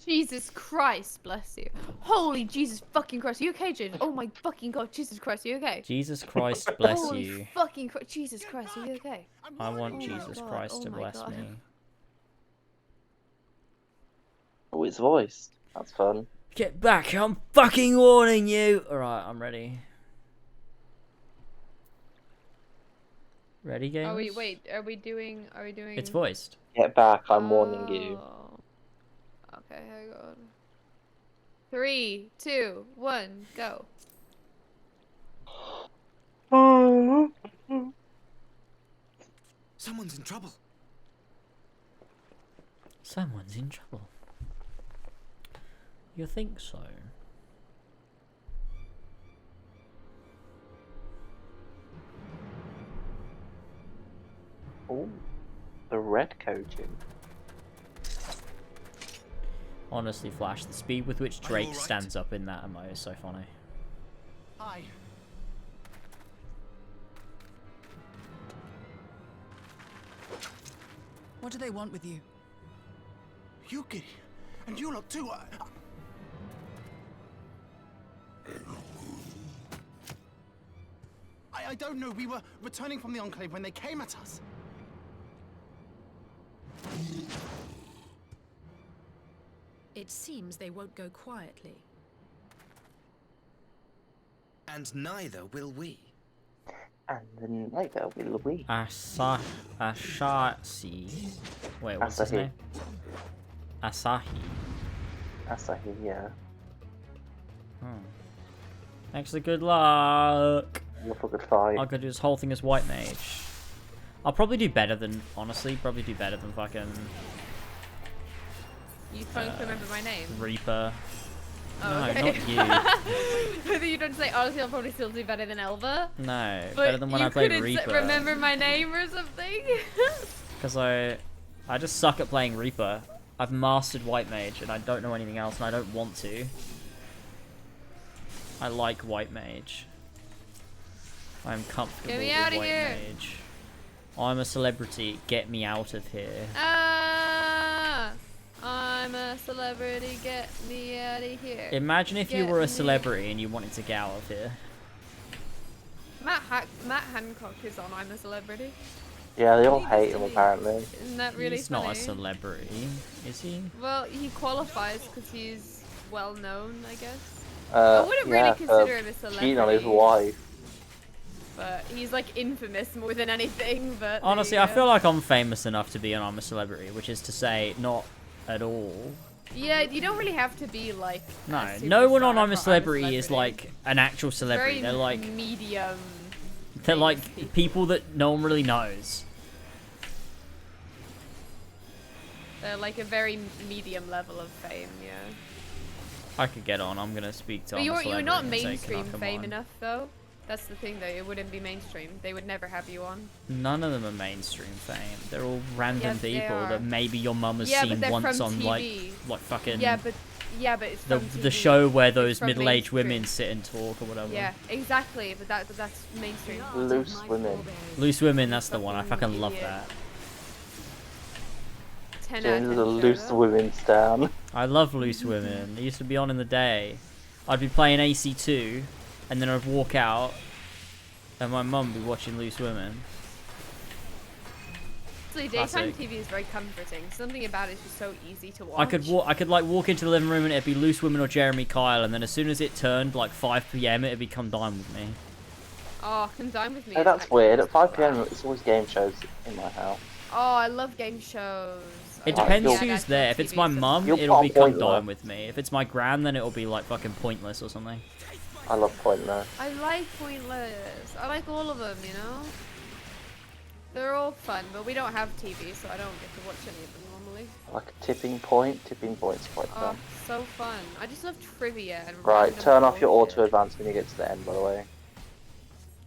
Jesus Christ, bless you. Holy Jesus fucking Christ, are you okay, Jade? Oh my fucking god, Jesus Christ, are you okay? Jesus Christ bless Holy you. fucking Christ, Jesus Christ, are you okay? I want Oh my Jesus God, Christ oh to my bless God. me. Oh, it's voiced. That's fun. Get back, I'm fucking warning you! Alright, I'm ready. Ready, games? Are we, wait, are we doing... It's voiced. Get back, I'm warning you. Okay, hang on. 3, 2, 1, go. Someone's in trouble. Someone's in trouble. You think so? Oh, the red coaching. Honestly, Flash, the speed with which Drake stands up in that emote is so funny. Hi. What do they want with you? Yuki, and you lot too. I don't know. We were returning from the Enclave when they came at us. It seems they won't go quietly. And neither will we. And then later will we. Asahi. Wait, what's his Asahi. name? Asahi. Asahi, yeah. Actually, good luck. You're for good fight. I could do this whole thing as White Mage. I'll probably do better than, honestly, probably do better than fucking You trying to remember my name? Reaper. Oh, No, okay. not you. I thought you don't say, honestly, I'll probably still do better than Elva. No, But better than when you I played couldn't Reaper. remember my name or something? Because I just suck at playing Reaper. I've mastered White Mage and I don't know anything else and I don't want to. I like White Mage. I'm comfortable Get me with outta White here. Mage. I'm a celebrity. Get me out of here. Ah! I'm a celebrity, get me out of here. Imagine if you Get were a me- celebrity and you wanted to get out of here. Matt Hancock is on I'm a Celebrity. Yeah, they all hate him apparently. Isn't that really He's funny? not a celebrity, is he? Well, he qualifies because he's well known, I guess. I wouldn't really consider him a cheating on his celebrity. wife. But he's like infamous more than anything. But Honestly, there I you feel go. like I'm famous enough to be an I'm a celebrity, which is to say, not at all. Yeah, you don't really have to be like. No, a no one on superstar I'm a for Celebrity is like an actual celebrity. Very They're like medium. they're like people that no one really knows. They're like a very medium level of fame, yeah. I could get on. I'm gonna speak to. But you're not and say, "Can I mainstream come fame on?" enough, though. That's the thing, though. It wouldn't be mainstream. They would never have you on. None of them are mainstream fame. They're all random Yes, they people are. that maybe your mum has Yeah, but seen they're once from on TV. like fucking. Yeah, but it's the from the TV. show where It's those from middle-aged women mainstream. sit and talk or whatever. Yeah, exactly. But that's mainstream. Loose women. Loose Women, that's the one. I fucking love Yeah. that. 10 out James of is a 10 show, loose though. women stan. I love Loose Women. It used to be on in the day. I'd be playing AC2, and then I'd walk out, and my mum would be watching Loose Women. Actually, daytime Classic. TV is very comforting. Something about it is just so easy to watch. I could like walk into the living room and it'd be Loose Women or Jeremy Kyle, and then as soon as it turned like 5 p.m, it'd be Come Dine With Me. Oh, Come Dine With Me. Oh, is that's actually weird. At just 5 p.m, wow. it's always game shows in my house. Oh, I love game shows. It I love depends the who's actual there. If it's my TV stuff. mum, You're it'll be Come Pointless. Dine With Me. If it's my gran, then it'll be like fucking Pointless or something. I love Pointless. I like Pointless. I like all of them, you know? They're all fun, but we don't have TV, so I don't get to watch any of them normally. Like a tipping point. Tipping point's quite Oh, fun. so fun. I just love trivia and Right, random turn off your bullshit. auto advance when you get to the end, by the way.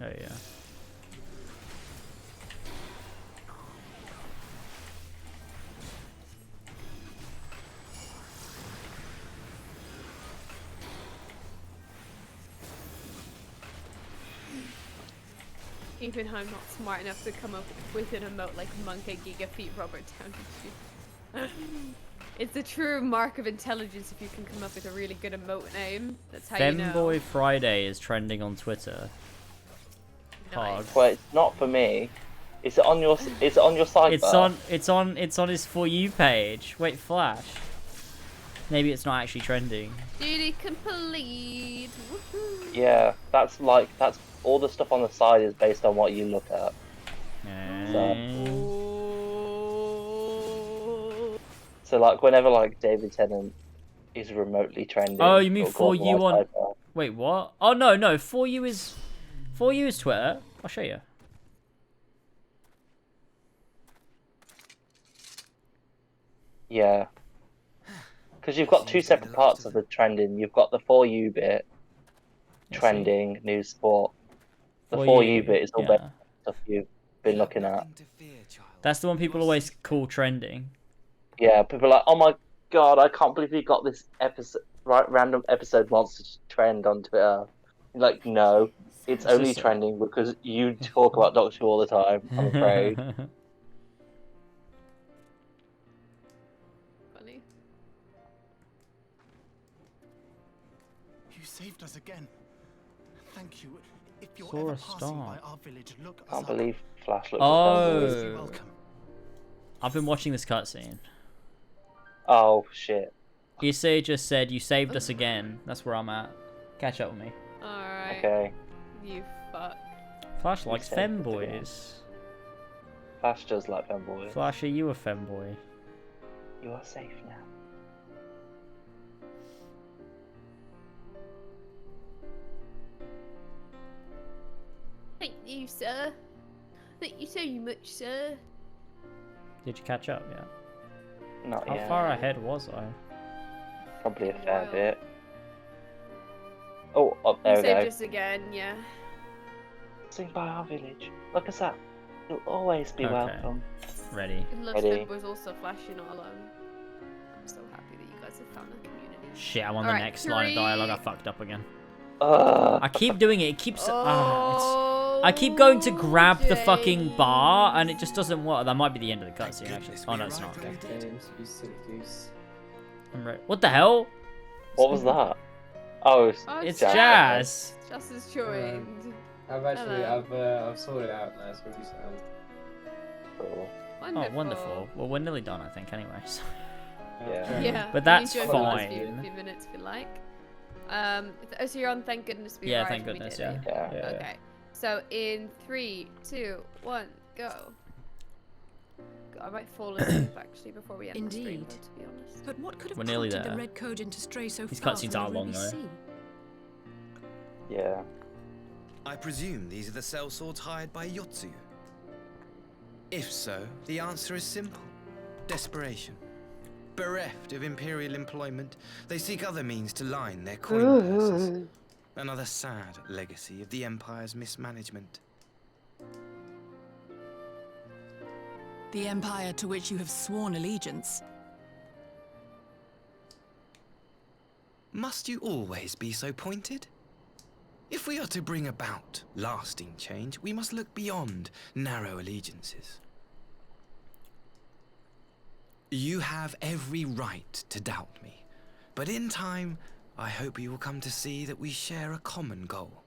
Oh yeah. Even I'm not smart enough to come up with an emote like Monkey Gigafeet Robert Downey Jr. It's a true mark of intelligence if you can come up with a really good emote name. That's how you know. Femboy Friday is trending on Twitter. Hard. Well, it's not for me. Is it on your? Is it on your site? It's on his For You page. Wait, Flash. Maybe it's not actually trending. Duty complete. Woohoo. Yeah, that's all the stuff on the side is based on what you look at. So like whenever like David Tennant is remotely trending. Oh, you mean it'll go For on You my on? side bar. Wait, what? Oh no, For You is Twitter. I'll show you. Yeah. Because you've got two separate parts of the trending. You've got the For You bit, trending, news, sport. The For You bit is all yeah. the stuff you've been looking at. That's the one people always call trending. Yeah, people are like, oh my god, I can't believe you got this episode, random episode monster trend on Twitter. You're like, no, it's only just- trending because you talk about Doctor Who all the time, I'm afraid. Funny. You saved us again. Thank you. If you're Saw ever a passing star. by our village, look us Can't up. believe Flash looks Oh. like I've been watching this cutscene. Oh shit. Issei just said, "You saved us again." That's where I'm at. Catch up with me. Alright. Okay. You fuck. Flash likes saved us again. femboys. Flash does like femboy. Flash, are you a femboy? You are safe now. Thank you, sir. Thank you so much, sir. Did you catch up yet? Not How yet. far ahead was I? Probably a fair bit. Oh, up there You we saved go. us again, yeah. Sing by our village. Look us up. You'll always be Okay. welcome. Ready. It looks Ready. good was also Flash, you're not alone. I'm so happy that you guys have found a community. Shit, I'm on the Alright, next line of dialogue. I fucked up again. Ugh. I keep doing it. It keeps. I keep going to grab the fucking bar, and it just doesn't work. That might be the end of the cutscene, actually. Oh no, it's not. Okay. James, you silly goose. I'm right. What the hell? What was that? Oh, It's Jazz. Jazz. Just as joined. I've actually, Hello. I've sorted it out now. It's really sound. Cool. Oh, wonderful. Well, we're nearly done, I think, anyway. So. Yeah. Yeah. But that's you can join us fine. for a few minutes if you like. Oh, so you're on Thank Goodness We Yeah, Arrived, thank we goodness, did it. yeah. Yeah. Okay. So in 3, 2, 1, go. I might fall asleep actually before we end the stream, Indeed. though, to be honest. But what could have We're nearly prompted there. the Red Cogent to stray so These far cutscenes from are the long, Ruby though. Sea? Yeah. I presume these are the sellswords hired by Yotsu. If so, the answer is simple. Desperation. Bereft of Imperial employment, they seek other means to line their coin purses. Another sad legacy of the Empire's mismanagement. The Empire to which you have sworn allegiance. Must you always be so pointed? If we are to bring about lasting change, we must look beyond narrow allegiances. You have every right to doubt me, but in time, I hope you will come to see that we share a common goal.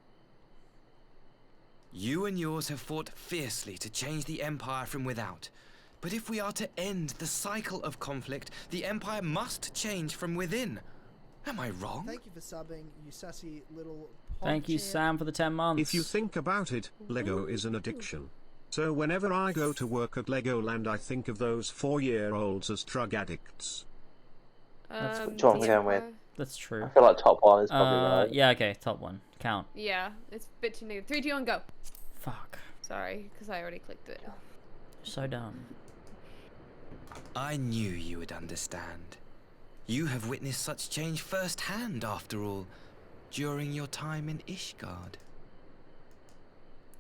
You and yours have fought fiercely to change the Empire from without, but if we are to end the cycle of conflict, the Empire must change from within. Am I wrong? Thank you for subbing, you sassy little Thank you, Sam, for the 10 months. If you think about it, Lego is an addiction. So whenever I go to work at Legoland, I think of those 4-year-olds as drug addicts. Which one we're going with? That's true. I feel like top one is probably right. Yeah, okay, top one. Count. Yeah, it's a bit too negative. 3, 2, 1, go. Fuck. Sorry, because I already clicked it. So dumb. I knew you would understand. You have witnessed such change firsthand, after all, during your time in Ishgard.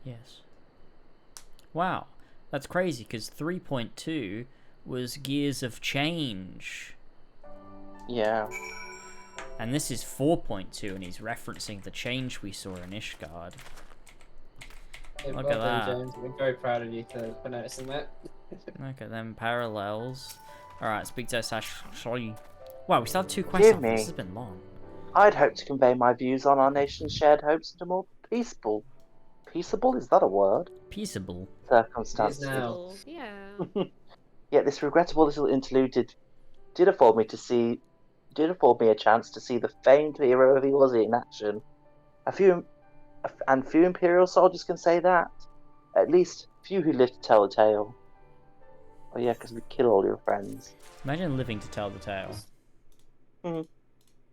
Yes. Wow, that's crazy, because 3.2 was Gears of Change. Yeah. And this is 4.2, and he's referencing the change we saw in Ishgard. Hey, Look well at done, that. James. I'm very proud of you for noticing that. Look at them parallels. Alright, speak to Ashley. Wow, we still have 2 questions. Dear me. This has been long. I'd hoped to convey my views on our nation's shared hopes into more peaceable. Peaceable? Is that a word? Peaceable. Circumstances. now. Yeah. Yet this regrettable little interlude did afford me a chance to see the famed hero of the Aussie in action. Few Imperial soldiers can say that. At least few who live to tell the tale. Oh yeah, because we kill all your friends. Imagine living to tell the tale.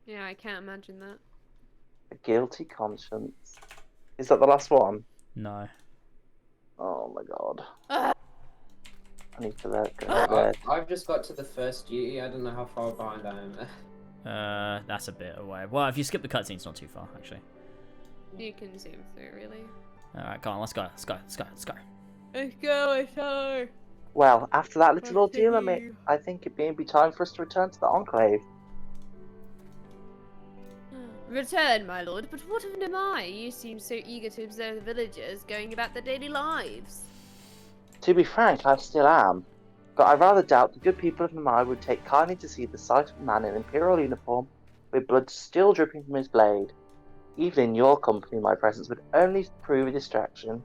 Yeah, I can't imagine that. A guilty conscience. Is that the last one? No. Oh my god. I need to go I- bed. I've just got to the first duty. I don't know how far behind I am. That's a bit away. Well, if you skip the cutscene, it's not too far, actually. You can zoom through, really. Alright, come on, let's go, let's go, let's go, let's go. Let's go, let's go. Well, after that little What ordeal, do I think it may be time for us to return to the Enclave. Return, my lord, but what of Namai? You seem so eager to observe the villagers going about their daily lives. To be frank, I still am. But I rather doubt the good people of Namai would take kindly to see the sight of a man in Imperial uniform with blood still dripping from his blade. Even in your company, my presence would only prove a distraction.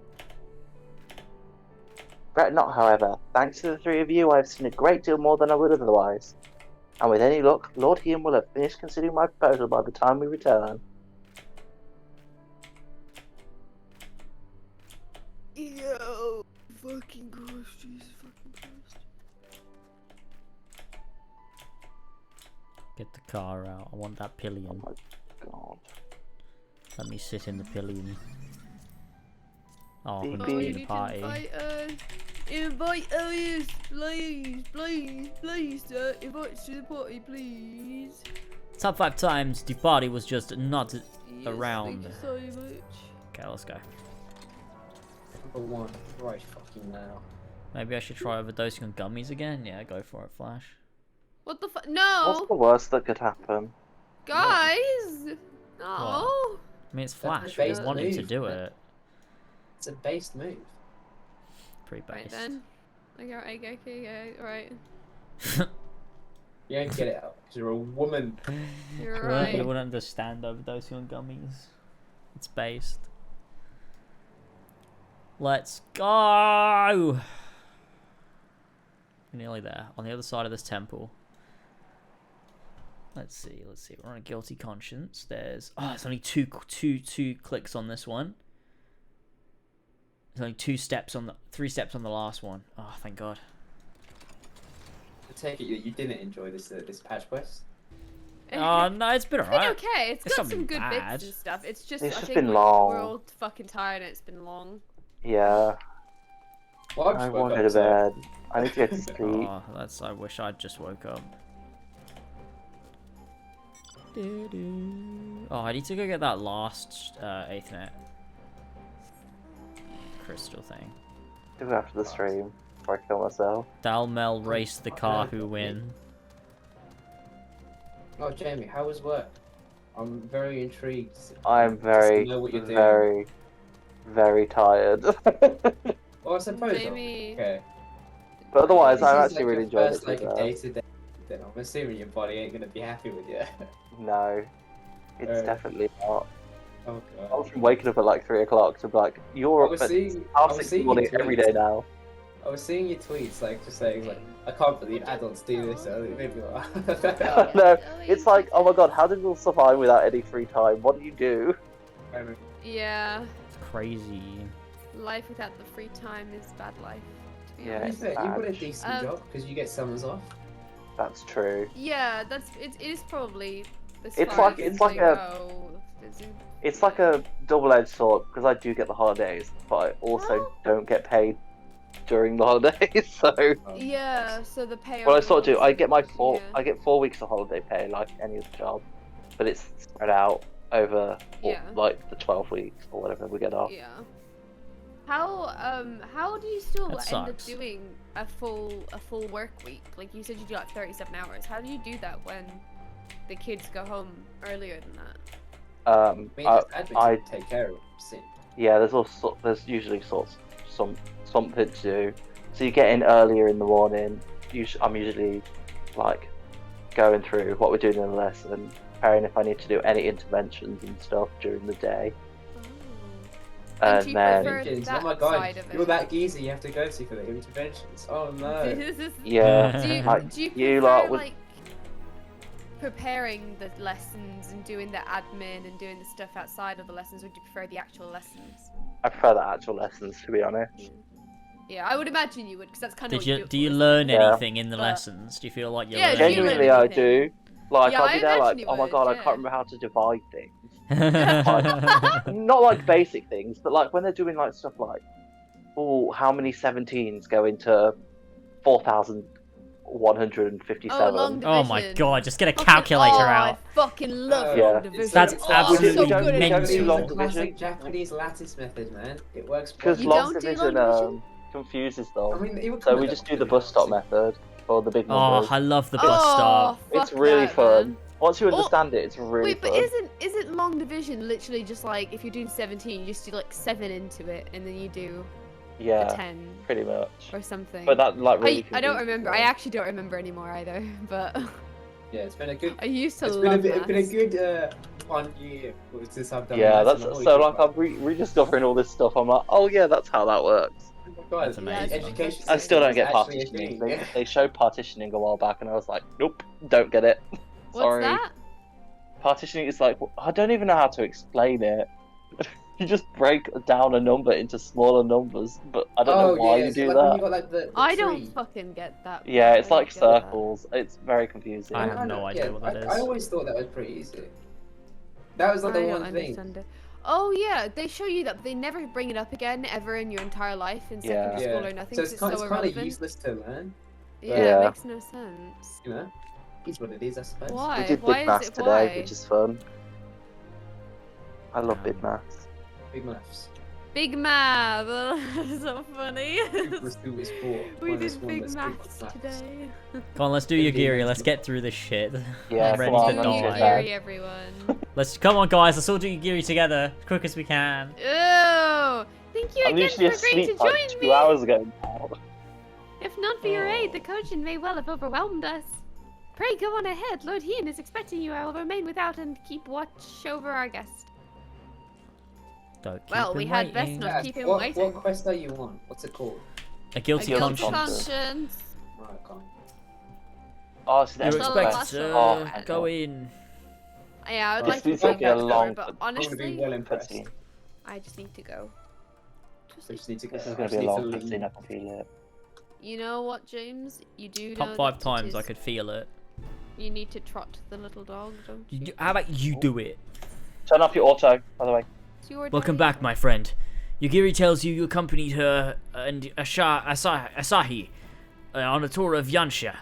Fret not, however. Thanks to the 3 of you, I have seen a great deal more than I would otherwise. And with any luck, Lord Heon will have finished considering my proposal by the time we return. Yo, fucking gosh, Jesus fucking Christ. Get the car out. I want that pillion. Oh my god. Let me sit in the pillion. Oh, I'm Beep, gonna be in beep. the party. Invite us, please, please, please, sir. Invite us to the party, please. Top 5 times the party was just not around. Thank you so much. Okay, let's go. Number 1, right fucking now. Maybe I should try overdosing on gummies again? Yeah, go for it, Flash. What the fuck? No! What's the worst that could happen? Guys! No! I mean, it's Flash. We want him to do it. It's a based move. Pretty Right based. then. Okay, alright. You don't get it out because you're a woman. You're I right. wouldn't understand overdosing on gummies. It's based. Let's go! We're nearly there. On the other side of this temple. Let's see. We're on a guilty conscience. There's only two clicks on this one. There's only 3 steps on the last one. Oh, thank God. I take it you didn't enjoy this patch quest. Oh no, it's been It's alright. been okay. It's It's got not some been good bad. bits and stuff. It's just It's I just think been we're long. all fucking tired and it's been long. Yeah. Well, I want to go to bed. I need to go to sleep. Oh, I wish I'd just woke up. Oh, I need to go get that last Aethernet crystal thing. Do it after the stream before I kill myself. Dalmel race the car who win. Oh, Jamie, how was work? I'm very intrigued. I'm Just to very, know what you're doing. very, very tired. Well, I suppose. Jamie. Okay. But otherwise, This I'm is actually like really your enjoying first, it. like to be fair. day-to-day. Then I'm assuming your body ain't gonna be happy with you. No, it's definitely not. Oh I god. was from waking up at like 3 o'clock to be like, you're I was up at seeing- half I was 6 in seeing the morning your every tweets. day now. I was seeing your tweets, like, just saying, like, I can't believe adults do this early. It made me laugh. No, it's like, oh my god, how did we survive without any free time? What do you do? Yeah. It's crazy. Life without the free time is bad life. To be Yeah, honest. You've got a decent job because you get summers off. That's true. Yeah, it is probably. As It's far like- as it's like they a- go, It's like a double-edged sword because I do get the holidays, but I also don't get paid during the holidays. So Yeah, so the pay. what I sort of do, I get my yeah. I get 4 weeks of holiday pay like any other job, but it's spread out over Yeah. like the 12 weeks or whatever we get off. Yeah. How do you still That end up sucks. doing a full work week? Like you said, you do like 37 hours. How do you do that when the kids go home earlier than that? I take care of it. Yeah, there's usually something to do. So you get in earlier in the morning. I'm usually like going through what we're doing in the lesson, preparing if I need to do any interventions and stuff during the day. And And do you then prefer that Oh my god, side of you're it? that geezer you have to go to for the interventions. Oh no. yeah, Do you, like, do you you prefer lot would like preparing the lessons and doing the admin and doing the stuff outside of the lessons, or do you prefer the actual lessons? I prefer the actual lessons to be honest. Yeah, I would imagine you would, because that's kind of. Do you learn Yeah. anything in the But- lessons? Do you feel like you're Yeah, learning? Genuinely, I do. Like Yeah, I'll I be there like, imagine you oh my would, god, I yeah. can't remember how to divide things. Like, not like basic things, but like when they're doing like stuff like, oh, how many 17s go into 4,157? Oh my god, just get a calculator I out. fucking love Yeah. long division. That's Oh, I'm absolutely so good at mental. division. long Classic division. Japanese lattice method, man. It works. Because You long don't do division, long division? confuses them. I mean, it would so come we with just do the bus stop method for the big Oh, numbers. I love the bus stop. It's fuck really that, fun. man. Once you understand it, it's really Wait, but fun. isn't long division literally just like if you're doing 17, you just do like 7 into it, and then you do Yeah, the 10 pretty much. or something. But that like really. I don't confuses remember. them. I actually don't remember anymore either. But Yeah, it's been a good. I used to It's love been a maths. good 1 year since I've done. Yeah, maths that's and all so you like I'm rediscovering all this stuff. I'm like, oh yeah, that's how that works. God, That's amazing. Education I still don't get system is actually a partitioning. thing. They showed partitioning a while back, and I was like, nope, don't get it. What's Sorry. that? Partitioning is like, I don't even know how to explain it. You just break down a number into smaller numbers, but I don't know why you do like that. When you got, like, the I tree. don't fucking get that. Yeah, it's I don't like get that. circles. It's very confusing. I have no idea what that is. I always thought that was pretty easy. That was like the I one don't thing. understand it. Oh yeah, they show you that, but they never bring it up again ever in your entire life in secondary school or nothing. So 'cause it's, it's so kind of irrelevant. useless to learn. Yeah, Yeah. it makes no sense. You know, it's what it is, I suppose. Why? We did Why big is maths it today, why? which is fun. I love big maths. Big maths. Big math. So funny. 2 + 2 is 4. We 1 is did 1, big that's maths maths. today. Come on, let's do your Geary. Let's get through this shit. Yeah, I'm ready come on, to let's do die. Gary, everyone. Let's come on, guys. Let's all do your Geary together as quick as we can. Oh, thank you I'm again usually for agreeing to asleep like join 2 me. hours ago now. If not for your aid, the Kojin may well have overwhelmed us. Pray go on ahead. Lord Hien is expecting you. I will remain without and keep watch over our guest. Don't keep Well, we him had best waiting. not keep him What waiting. quest are you on? What's it called? A guilty A guilty conscience. conscience. Right, can't. Oh, so You're that's expected to Oh, go in. Yeah, I would This like to needs play to be a that long- story, but I'm gonna be honestly, well impressed. cutscene. I just need to go. I just need to go. This is I going just to be a need long to cutscene, leave. I can feel it. You know what, James? You do know Top 5 that it times I is- could feel it. You need to trot the little dog, don't you? How about you do it? Turn off your auto, by the way. It's your Welcome day. back, my friend. Yugiri tells you accompanied her and Asahi on a tour of Yansha.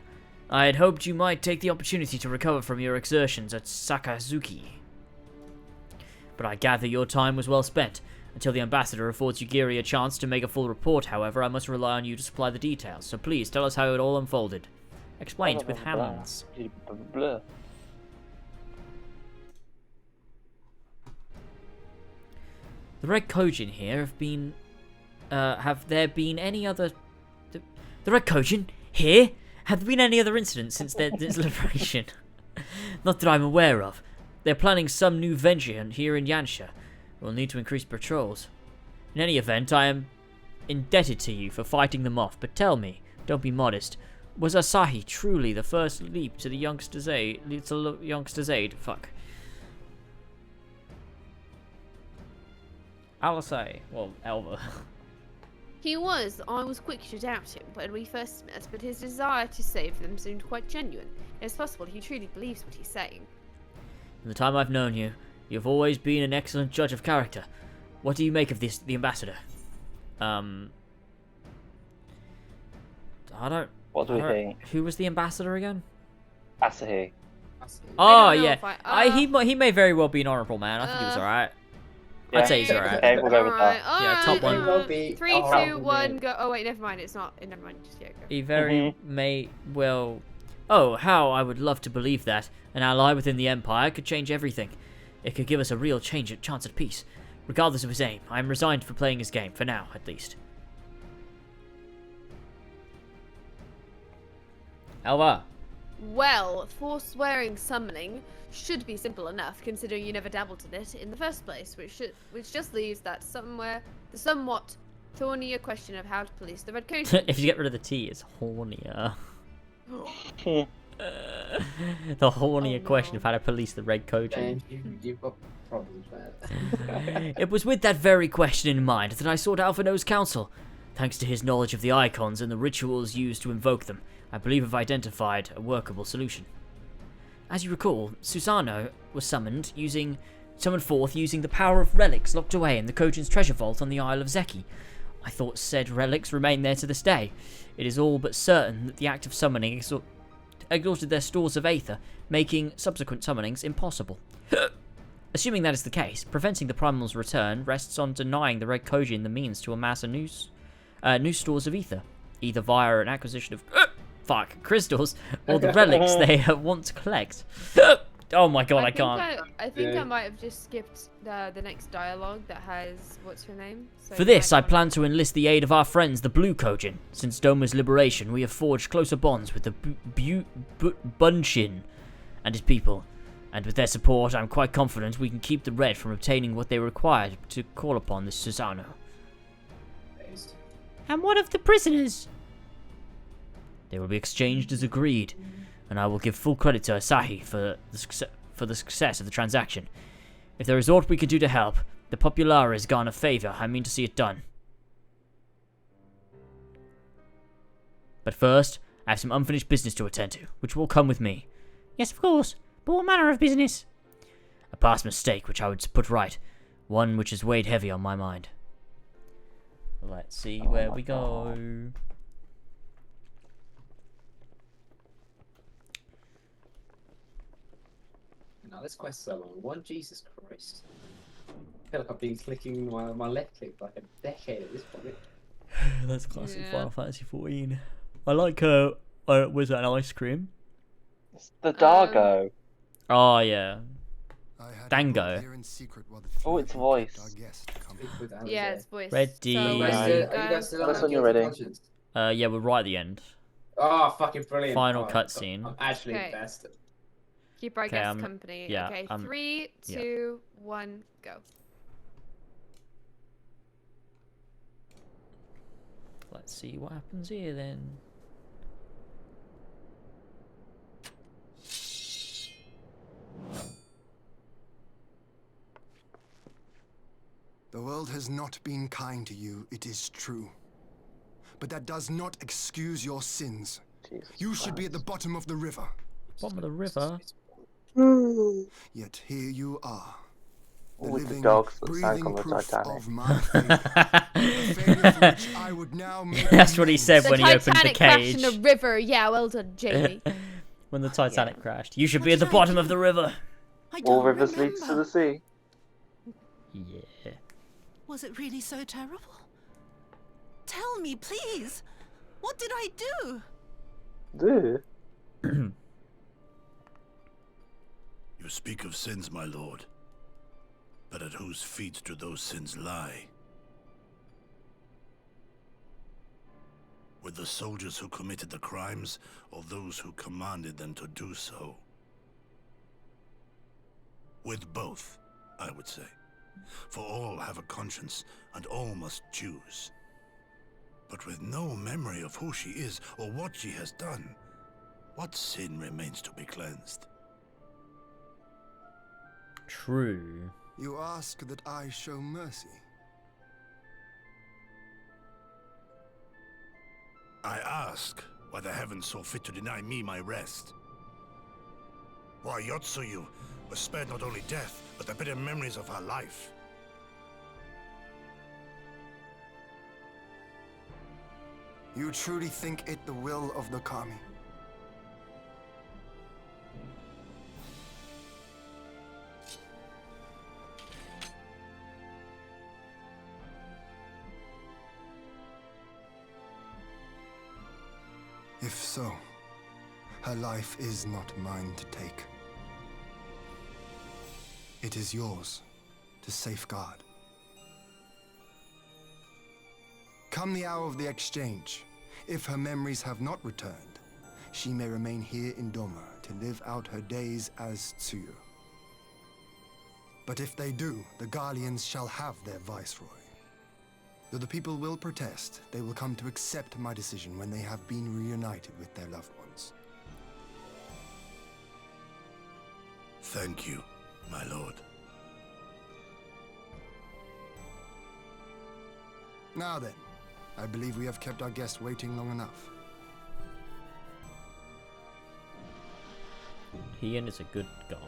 I had hoped you might take the opportunity to recover from your exertions at Sakazuki. But I gather your time was well spent. Until the ambassador affords Yugiri a chance to make a full report, however, I must rely on you to supply the details. So please, tell us how it all unfolded. Explained with hands. Blah. The Red Kojin here have been... have there been any other... The Red Kojin here? Have there been any other incidents since their liberation? Not that I'm aware of. They're planning some new venture here in Yansha. We'll need to increase patrols. In any event, I am indebted to you for fighting them off, but tell me, don't be modest, was Asahi truly the first leap to the youngster's aid? Fuck. I'll say, well, Elva. He was. I was quick to doubt him when we first met, but his desire to save them seemed quite genuine. It's possible he truly believes what he's saying. In the time I've known you, you've always been an excellent judge of character. What do you make of the ambassador? I don't... What do we think? Who was the ambassador again? Asahi. Oh, yeah. He may very well be an honourable man. I think he was alright. I'd say he's alright. Okay, we'll go with that. Yeah, top one. 3, 2, 1, go. Oh wait, never mind. It's not. Never mind. Just go. He very may well... Oh, how I would love to believe that. An ally within the Empire could change everything. It could give us a real chance at peace. Regardless of his aim, I am resigned for playing his game, for now, at least. Elva. Well, forswearing summoning should be simple enough, considering you never dabbled in it in the first place, which just leaves that the somewhat thornier question of how to police the Red Kojin. If you get rid of the T, it's hornier. The hornier question of how to police the Red Kojin. You've got problems there. It was with that very question in mind that I sought Alphino's counsel. Thanks to his knowledge of the icons and the rituals used to invoke them, I believe I've identified a workable solution. As you recall, Susano was summoned forth using the power of relics locked away in the Kojin's treasure vault on the Isle of Zeki. I thought said relics remain there to this day. It is all but certain that the act of summoning exhausted their stores of aether, making subsequent summonings impossible. Assuming that is the case, preventing the Primal's return rests on denying the Red Kojin the means to amass new stores of ether, either via an acquisition of crystals or the relics they want to collect. Oh my god, I can't. I think I might have just skipped the next dialogue that has what's her name. So For this, I plan to enlist the aid of our friends, the Blue Kojin. Since Doma's liberation, we have forged closer bonds with the Bunshin and his people. And with their support, I'm quite confident we can keep the Red from obtaining what they require to call upon this Susano. And what of the prisoners? They will be exchanged as agreed, and I will give full credit to Asahi for the success of the transaction. If there is aught we can do to help, the Populares garner favour. I mean to see it done. But first, I have some unfinished business to attend to, which will come with me. Yes, of course, but what manner of business? A past mistake which I would put right, one which has weighed heavy on my mind. Let's see where we go. No, this quest is so long. One, Jesus Christ. I feel like I've been clicking my left click for like a decade at this point. That's classic Final Fantasy 14. I like was that an ice cream? It's the Dargo. Oh yeah. Dango. Oh, it's voice. Yeah, it's voice. Ready. So, That's when you're ready. Yeah, we're right at the end. Oh, fucking brilliant. Final cutscene. I'm actually invested. Keep our guests company. Yeah, okay, 3, 2, 1, go. Let's see what happens here then. The world has not been kind to you, it is true. But that does not excuse your sins. You should be at the bottom of the river. Bottom of the river? Yet here you are, The With the living, dogs that sank breathing on the proof Titanic. of my failure. A failure for which I would now make That's what he said The when he opened the Titanic crashed in cage. the river. Yeah, well done, Jamie. When the Titanic crashed. You should be at the bottom of the river. All rivers leads to the sea. Yeah. Was it really so terrible? Tell me, please. What did I do? You speak of sins, my lord. But at whose feet do those sins lie? With the soldiers who committed the crimes, or those who commanded them to do so? With both, I would say. For all have a conscience, and all must choose. But with no memory of who she is, or what she has done, what sin remains to be cleansed? True. You ask that I show mercy. I ask why the heavens saw fit to deny me my rest. Why Yotsuyu was spared not only death, but the bitter memories of her life. You truly think it the will of the Kami? If so, her life is not mine to take. It is yours to safeguard. Come the hour of the exchange, if her memories have not returned, she may remain here in Doma to live out her days as Tsuyu. But if they do, the Guardians shall have their viceroy. Though the people will protest, they will come to accept my decision when they have been reunited with their loved ones. Thank you, my lord. Now then, I believe we have kept our guest waiting long enough. Ian is a good guy.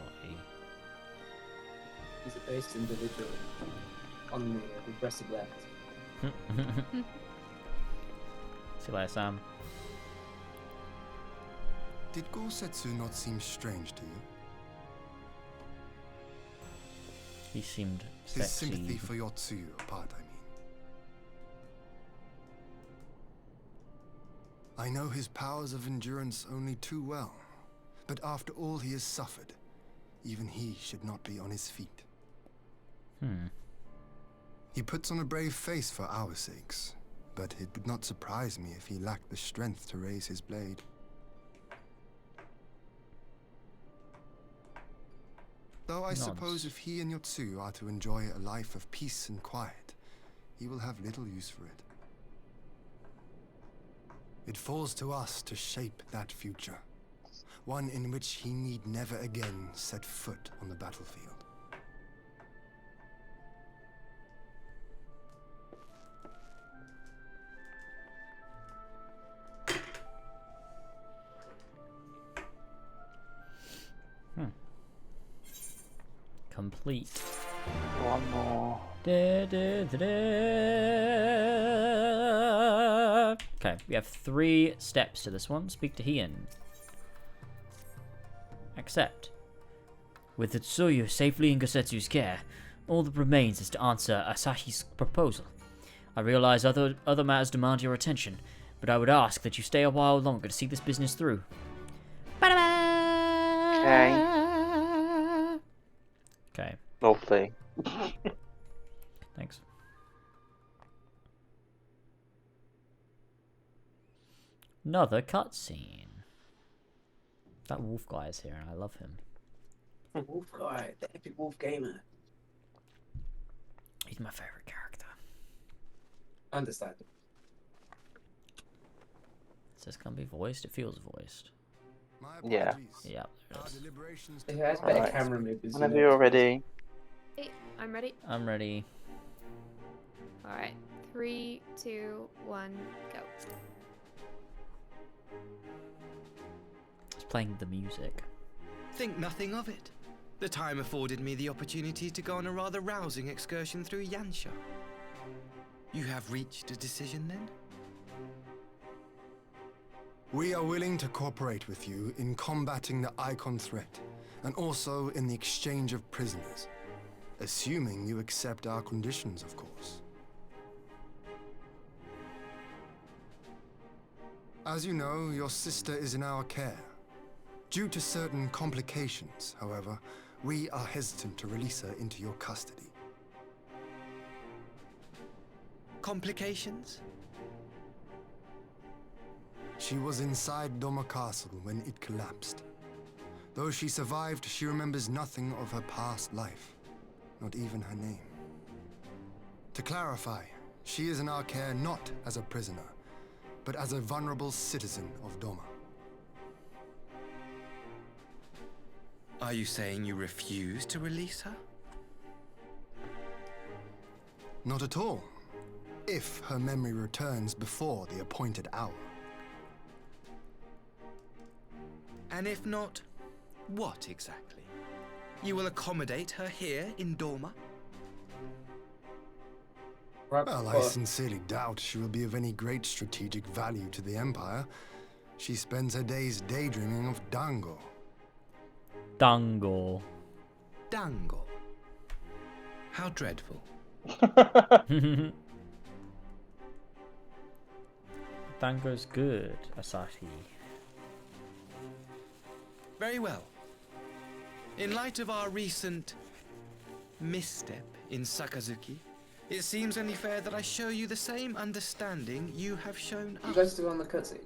He's a based individual on the aggressive left. See you later, Sam. Did Gorsetsu not seem strange to you? He seemed His sexy. sympathy for Yotsuyu apart, I mean. I know his powers of endurance only too well, but after all he has suffered, even he should not be on his feet. He puts on a brave face for our sakes, but it would not surprise me if he lacked the strength to raise his blade. Though I suppose if he and Yotsuyu are to enjoy a life of peace and quiet, he will have little use for it. It falls to us to shape that future, one in which he need never again set foot on the battlefield. Complete. One more. Okay, we have 3 steps to this one. Speak to Heian. Accept. With the Tsuyu safely in Gosetsu's care, all that remains is to answer Asahi's proposal. I realize other matters demand your attention, but I would ask that you stay a while longer to see this business through. Okay. Okay. Lovely. Thanks. Another cutscene. That wolf guy is here and I love him. Wolf guy, the epic wolf gamer. He's my favorite character. Understand. Is this gonna be voiced? It feels voiced. Yeah. Yeah, there it is. It has better Alright. camera movies. Whenever you're ready. Hey, I'm ready. I'm ready. Alright. 3, 2, 1, go. It's playing the music. Think nothing of it. The time afforded me the opportunity to go on a rather rousing excursion through Yansha. You have reached a decision then? We are willing to cooperate with you in combating the Icon threat, and also in the exchange of prisoners. Assuming you accept our conditions, of course. As you know, your sister is in our care. Due to certain complications, however, we are hesitant to release her into your custody. Complications? She was inside Doma Castle when it collapsed. Though she survived, she remembers nothing of her past life, not even her name. To clarify, she is in our care not as a prisoner, but as a vulnerable citizen of Doma. Are you saying you refuse to release her? Not at all. If her memory returns before the appointed hour. And if not, what exactly? You will accommodate her here in Doma? Well, I sincerely doubt she will be of any great strategic value to the Empire. She spends her days daydreaming of Dango. Dango. Dango. How dreadful. Dango's good, Asahi. Very well. In light of our recent misstep in Sakazuki, it seems only fair that I show you the same understanding you have shown us. You guys do on the cutscene?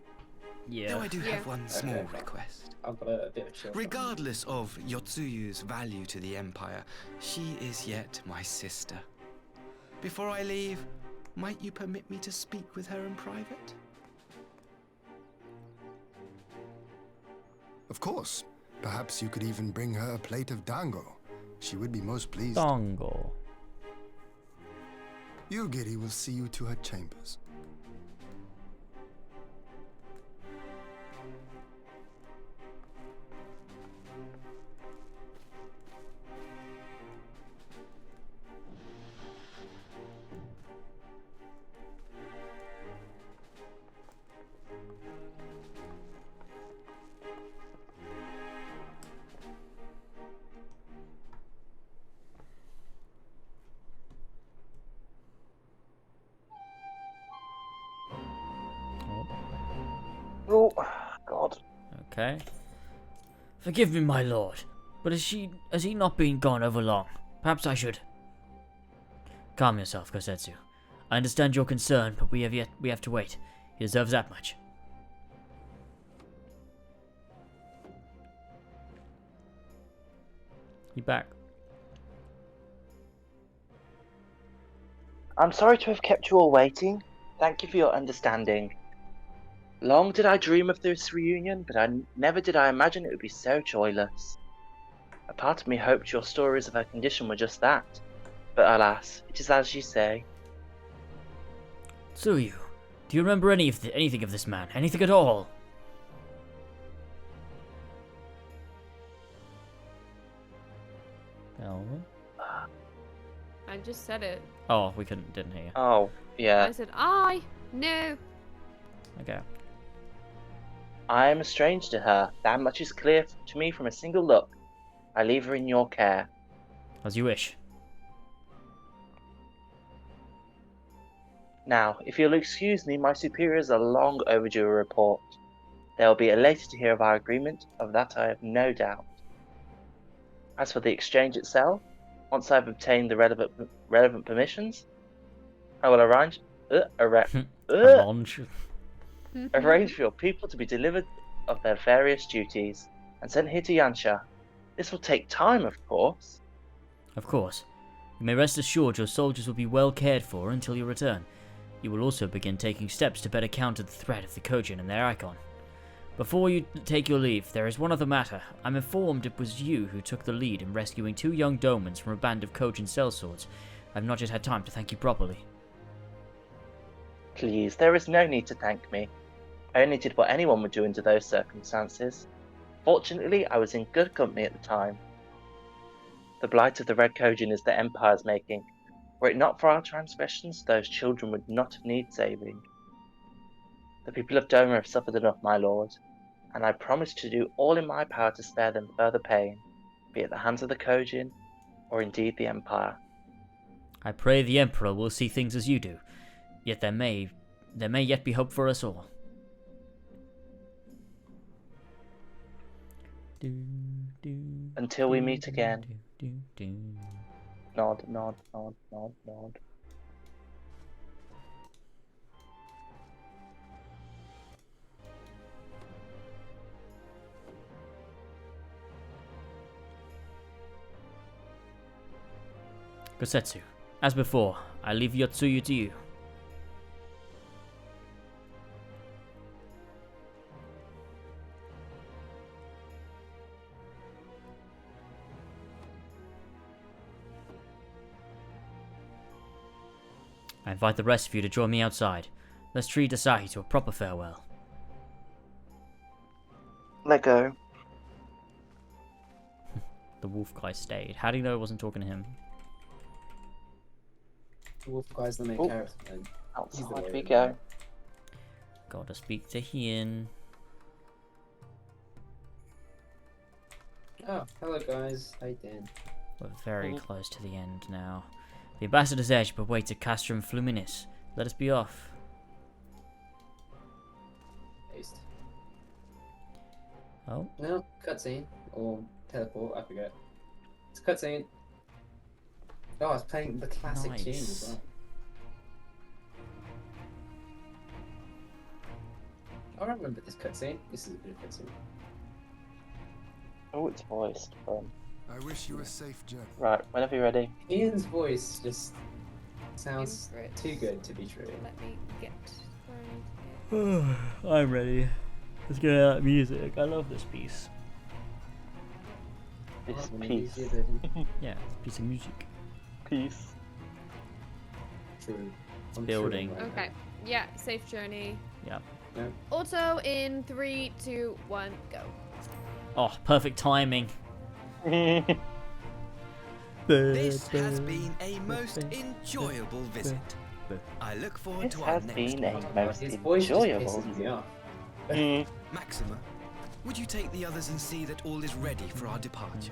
Yeah. Though I do have one small request. I've got a bit of chill. Regardless of Yotsuyu's value to the Empire, she is yet my sister. Before I leave, might you permit me to speak with her in private? Of course. Perhaps you could even bring her a plate of dango. She would be most pleased. Dango. Yugiri will see you to her chambers. Oh, God. Okay. Forgive me, my lord, but has he not been gone over long? Perhaps I should. Calm yourself, Kosetsu. I understand your concern, but we have to wait. He deserves that much. You back? I'm sorry to have kept you all waiting. Thank you for your understanding. Long did I dream of this reunion, but never did I imagine it would be so joyless. A part of me hoped your stories of her condition were just that, but alas, it is as you say. Tsuyu, do you remember anything of this man? Anything at all? No. I just said it. Oh, we didn't hear you. Oh, yeah. I said, no. Okay. I am strange to her. That much is clear to me from a single look. I leave her in your care. As you wish. Now, if you'll excuse me, my superiors are long overdue a report. They will be elated to hear of our agreement, of that I have no doubt. As for the exchange itself, once I've obtained the relevant permissions, I will arrange for your people to be delivered of their various duties and sent here to Yansha. This will take time, of course. Of course. You may rest assured your soldiers will be well cared for until your return. You will also begin taking steps to better counter the threat of the Kojin and their icon. Before you take your leave, there is one other matter. I'm informed it was you who took the lead in rescuing 2 young Domans from a band of Kojin sellswords. I've not yet had time to thank you properly. Please, there is no need to thank me. I only did what anyone would do under those circumstances. Fortunately, I was in good company at the time. The blight of the Red Kojin is the Empire's making. Were it not for our transgressions, those children would not need saving. The people of Doma have suffered enough, my lord, and I promise to do all in my power to spare them further pain, be it the hands of the Kojin, or indeed the Empire. I pray the Emperor will see things as you do, yet there may yet be hope for us all. Until we meet again. Nod, nod, nod, nod, nod. Kosetsu, as before, I leave Yotsuyu to you. I invite the rest of you to join me outside. Let's treat Asahi to a proper farewell. Let go. The wolf guy stayed. How do you know I wasn't talking to him? The wolf guy's the main Oh. character. Then. Outside we go. Gotta speak to Hien. Oh, hello guys. How you doing? We're very close to the end now. The ambassador's edge, but wait to Castrum Fluminis. Let us be off. Paste. Oh? No, cutscene. Or teleport, I forget. It's a cutscene. Oh, I was playing the classic tune as well. I remember this cutscene. This is a good cutscene. Oh, it's voiced. I wish you a safe journey. Right, whenever you're ready. Ian's voice just sounds too good to be true. Let me get. I'm ready. Let's get that music. I love this piece. This piece. Yeah, it's a piece of music. Peace. True. It's building. Okay. Yeah, safe journey. Yep. Auto in 3, 2, 1, go. Oh, perfect timing. This has been a most enjoyable visit. I look forward This to our has next been a one. most His voice just enjoyable. pisses me off. Maxima, would you take the others and see that all is ready for our departure?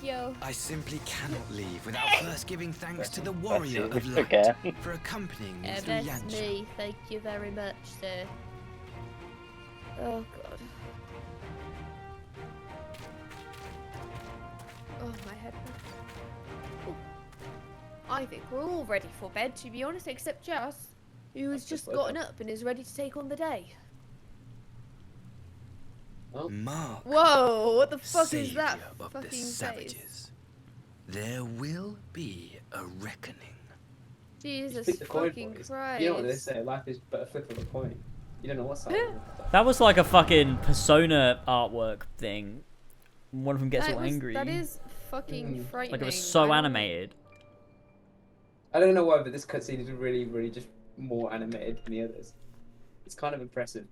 Yo. I simply cannot leave without first giving thanks to the warrior That's it, of we light forget. for accompanying me Yeah, through that's Yansha. me. Thank you very much, sir. Oh god. Oh, my head hurts. Oh. I think we're all ready for bed, to be honest, except Jas, who has just gotten up and is ready to take on the day. Mark, Whoa, what the fuck is savior that of fucking the face? savages. There will be a reckoning. Jesus Flip the coin, fucking boys. Christ. You know what they say, life is but a flip of a coin. You don't know what side. That was like a fucking Persona artwork thing. One of them gets all angry. That is fucking frightening. Like it was so I don't- animated. I don't know why, but this cutscene is really, really just more animated than the others. It's kind of impressive.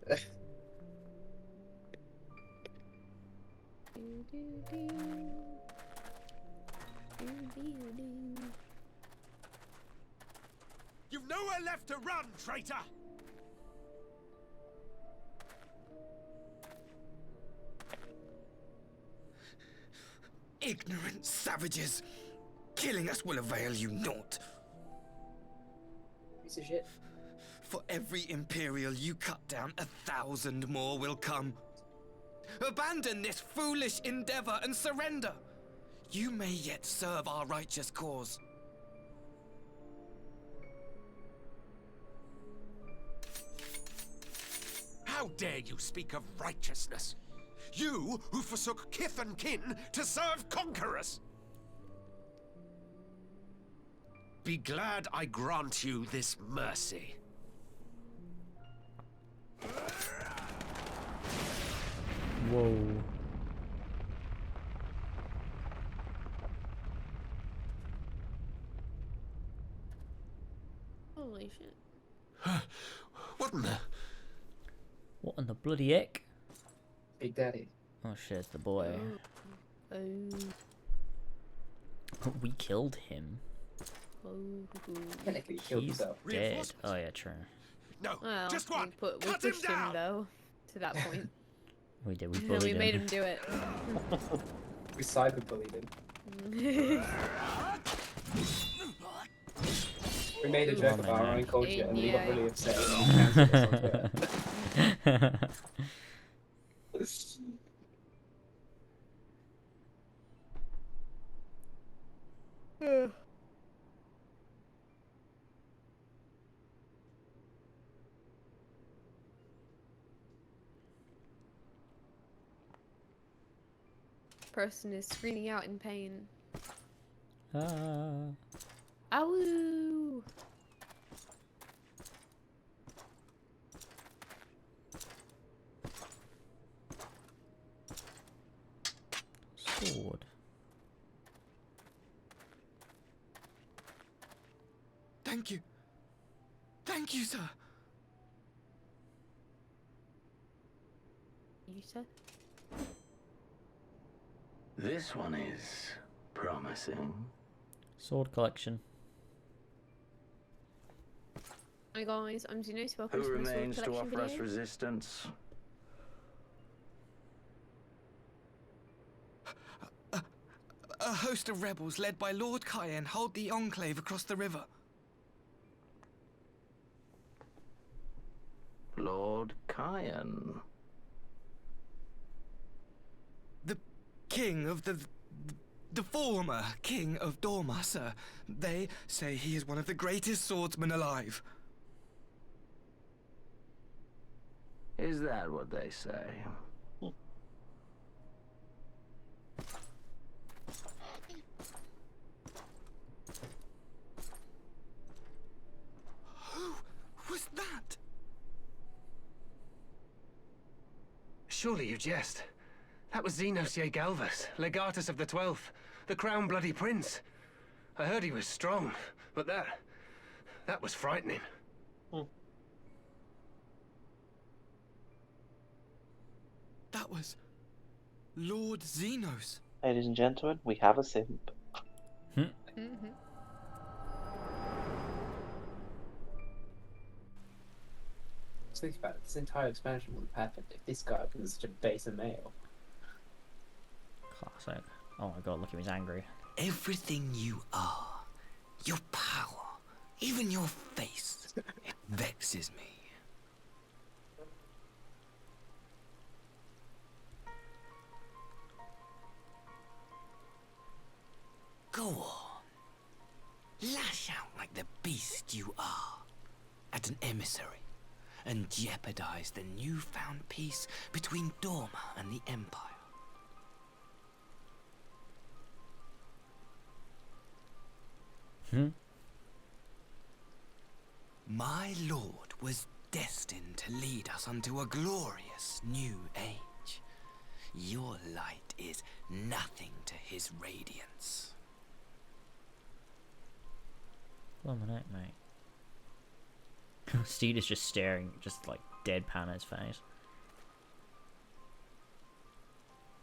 You've nowhere left to run, traitor! Ignorant savages! Killing us will avail you naught. Piece of shit. For every Imperial you cut down, 1,000 more will come. Abandon this foolish endeavor and surrender. You may yet serve our righteous cause. How dare you speak of righteousness? You who forsook kith and kin to serve conquerors! Be glad I grant you this mercy. Whoa. Holy shit. What in the... What in the bloody heck? Big Daddy. Oh shit, it's the boy. Oh. We killed him. Technically, he killed He's himself. dead. Oh yeah, true. No, Well, just one. we Cut him pushed down. though to that point. We did. We And bullied we him. made him do it. We cyberbullied him. We made a joke about our own culture and we got really upset and we cancelled us on Twitter. Person is screaming out in pain. Ah. Ow! Sword. Thank you. Thank you, sir. You said? This one is promising. Sword collection. Hi guys, I'm Xenos. Welcome Who to my sword remains to collection offer us video. resistance? A host of rebels led by Lord Cayenne hold the enclave across the river. Lord Cayenne. The king of the former king of Dorma, sir. They say he is one of the greatest swordsmen alive. Is that what they say? Who was that? Surely you jest. That was Xenos Galvus, legatus of the 12th, the crown bloody prince. I heard he was strong, but that was frightening. That was Lord Xenos. Ladies and gentlemen, we have a simp. Just think about it, this entire expansion wouldn't have happened if this guy was such a base and male. Classic. Oh my god, look, he was angry. Everything you are, your power, even your face, it vexes me. Go on. Lash out like the beast you are at an emissary and jeopardize the newfound peace between Dorma and the Empire. My lord was destined to lead us unto a glorious new age. Your light is nothing to his radiance. One minute, mate. Steed is just staring, just like deadpan at his face.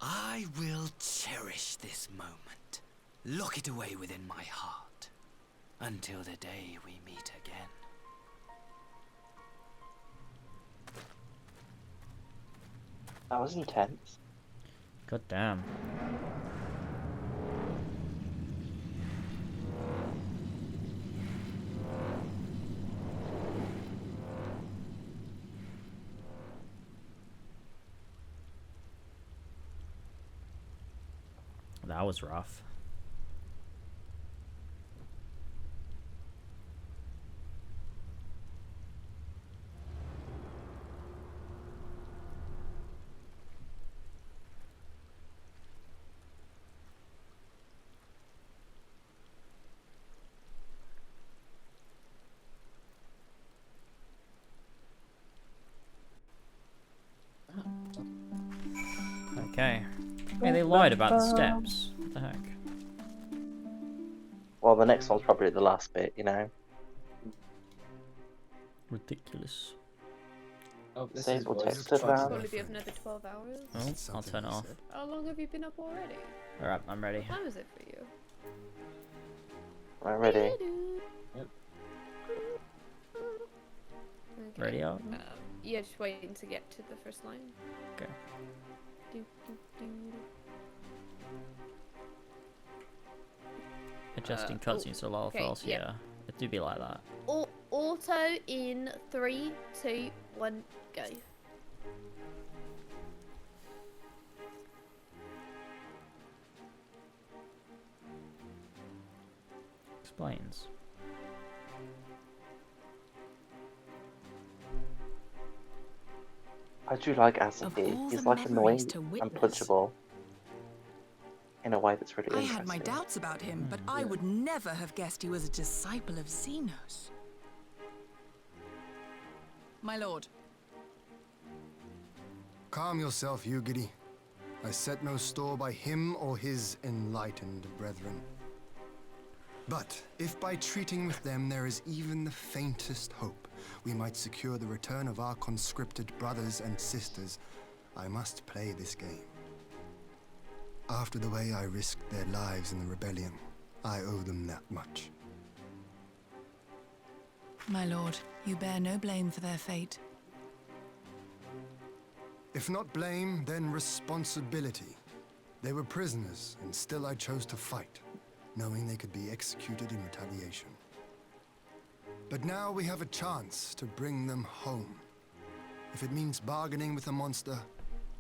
I will cherish this moment, lock it away within my heart, until the day we meet again. That was intense. God damn. That was rough. Okay. Hey, they lied about the steps. What the heck? Well, the next one's probably the last bit, you know. Ridiculous. Oh, this Disable is text voice. background. Probably be up another 12 hours. Oh, I'll turn it off. How long have you been up already? Alright, I'm ready. What time is it for you? I'm ready. Yep. Okay. Ready out? Yeah, just waiting to get to the first line. Okay. Do, do, do. Adjusting cutscenes to lower okay, files, yeah. yeah. It do be like that. Auto in 3, 2, 1, go. Explains. I do like Asahi. He's like annoying and punchable in a way that's really I interesting. had my doubts about him, but I would never have guessed he was a disciple of Xenos. My lord. Calm yourself, Yugiri. I set no store by him or his enlightened brethren. But if by treating with them there is even the faintest hope, we might secure the return of our conscripted brothers and sisters, I must play this game. After the way I risked their lives in the rebellion, I owe them that much. My lord, you bear no blame for their fate. If not blame, then responsibility. They were prisoners, and still I chose to fight, knowing they could be executed in retaliation. But now we have a chance to bring them home. If it means bargaining with the monster,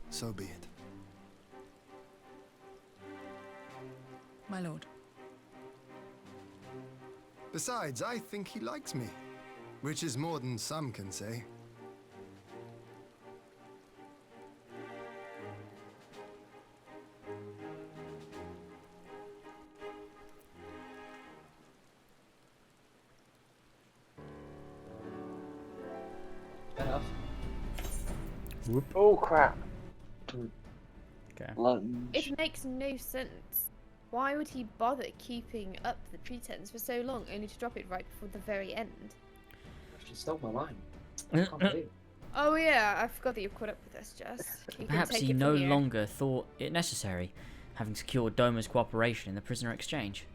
so be it. My lord. Besides, I think he likes me, which is more than some can say. Enough. Whoop. Oh crap. Okay. Lunge. It makes no sense. Why would he bother keeping up the pretense for so long, only to drop it right before the very end? She stole my line. I can't believe it. Oh yeah, I forgot that you caught up with us, Jess. You can Perhaps take he it no from here. longer thought it necessary, having secured Doma's cooperation in the prisoner exchange.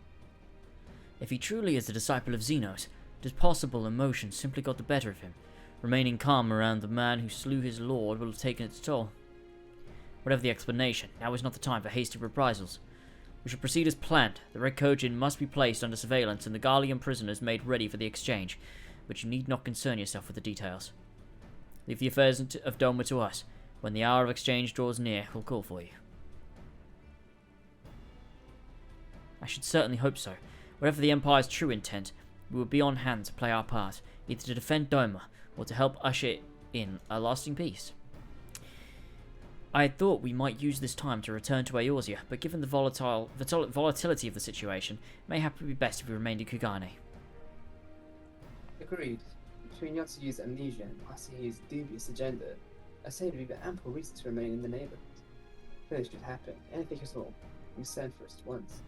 If he truly is a disciple of Xenos, it is possible emotion simply got the better of him. Remaining calm around the man who slew his lord will have taken its toll. Whatever the explanation, now is not the time for hasty reprisals. We should proceed as planned. The Red Kojin must be placed under surveillance and the Garlean prisoners made ready for the exchange, but you need not concern yourself with the details. Leave the affairs of Doma to us. When the hour of exchange draws near, we'll call for you. I should certainly hope so. Whatever the Empire's true intent, we will be on hand to play our part, either to defend Doma or to help usher in a lasting peace. I had thought we might use this time to return to Eorzea, but given the volatility of the situation, it may have to be best if we remained in Kugane. Agreed. Between Yotsu's amnesia and Asahi's dubious agenda, I say we've got ample reason to remain in the neighborhood. If this should happen, anything at all, we send for us at once.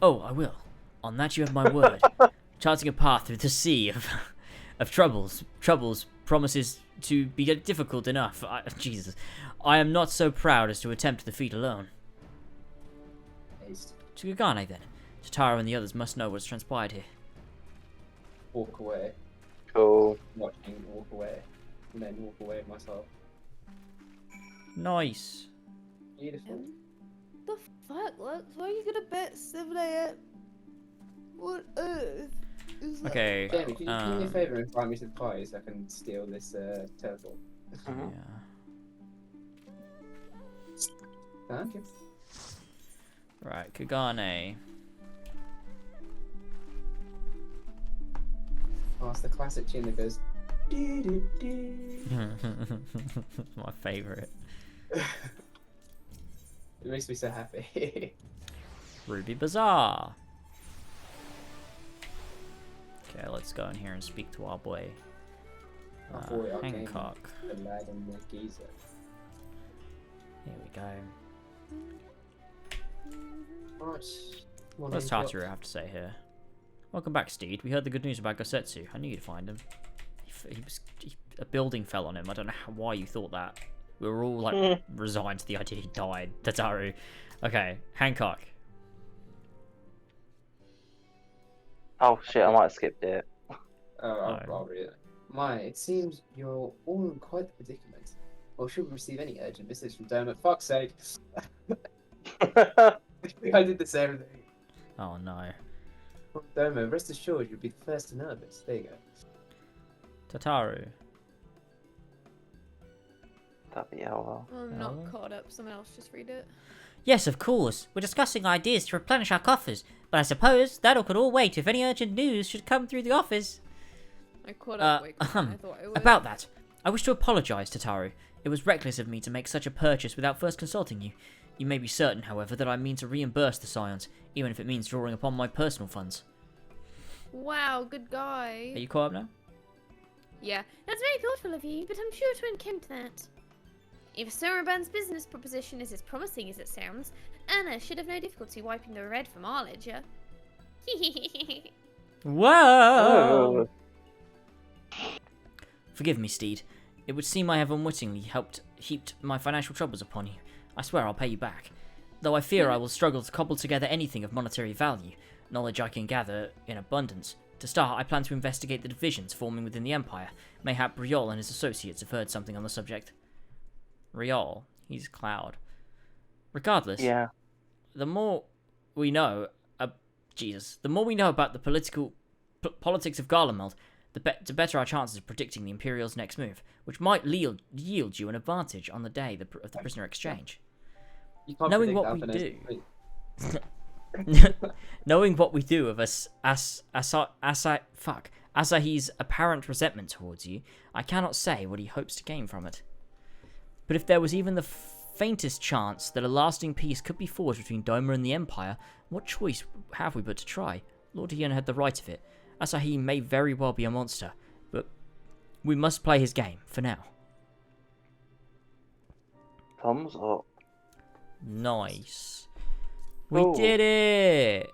Oh, I will. On that you have my word. Charting a path through the sea of troubles promises to be difficult enough. Jesus. I am not so proud as to attempt the feat alone. Haste. To Kugane, then. Tatara and the others must know what's transpired here. Walk away. Cool. Watching walk away. And then walk away myself. Nice. Beautiful. The fuck, Lux? Why are you gonna bet 7 AM? What earth is that? Okay. Jamie, can you do me a favour and invite me to the party so I can steal this turtle? Yeah. Thank you. Right, Kugane. Oh, it's the classic tune that goes. Doo -doo -doo. My favourite. It makes me so happy. Ruby Bazaar. Okay, let's go in here and speak to our boy. Hancock. The lad and the geezer. Here we go. Right. Well, What's name Tartaru dropped. have to say here? Welcome back, Steed. We heard the good news about Gosetsu. I knew you'd find him. A building fell on him. I don't know why you thought that. We were all like resigned to the idea he died. Tataru. Okay, Hancock. Oh shit, I might have skipped it. I'll read it. It seems you're all in quite the predicament. Or should we receive any urgent message from Dermot? Fuck's sake. I did the same thing. Oh no. From Dermot, rest assured you'll be the first to know of it. There you go. Tataru. That'd be hell. I'm not caught up. Someone else just read it. Yes, of course. We're discussing ideas to replenish our coffers, but I suppose that could all wait if any urgent news should come through the office. I caught up way quicker than I thought I would. About that, I wish to apologise, Tataru. It was reckless of me to make such a purchase without first consulting you. You may be certain, however, that I mean to reimburse the Scions, even if it means drawing upon my personal funds. Wow, good guy. Are you caught up now? Yeah, that's very thoughtful of you, but I'm sure to encounter that. If Soroban's business proposition is as promising as it sounds, Anna should have no difficulty wiping the red from our ledger. Whoa! Forgive me, Steed. It would seem I have unwittingly heaped my financial troubles upon you. I swear I'll pay you back. Though I fear I will struggle to cobble together anything of monetary value, knowledge I can gather in abundance. To start, I plan to investigate the divisions forming within the Empire. Mayhap Riol and his associates have heard something on the subject. Riol? He's Cloud. Regardless, Yeah. the more we know, the more we know about the politics of Garlemald, the better our chances of predicting the Imperial's next move, which might yield you an advantage on the day of the prisoner exchange. Knowing what we do, knowing what we do of Asahi's apparent resentment towards you, I cannot say what he hopes to gain from it. But if there was even the faintest chance that a lasting peace could be forged between Doma and the Empire, what choice have we but to try? Lord Hyun had the right of it. Asahi may very well be a monster, but we must play his game, for now. Thumbs up. Nice. We did it!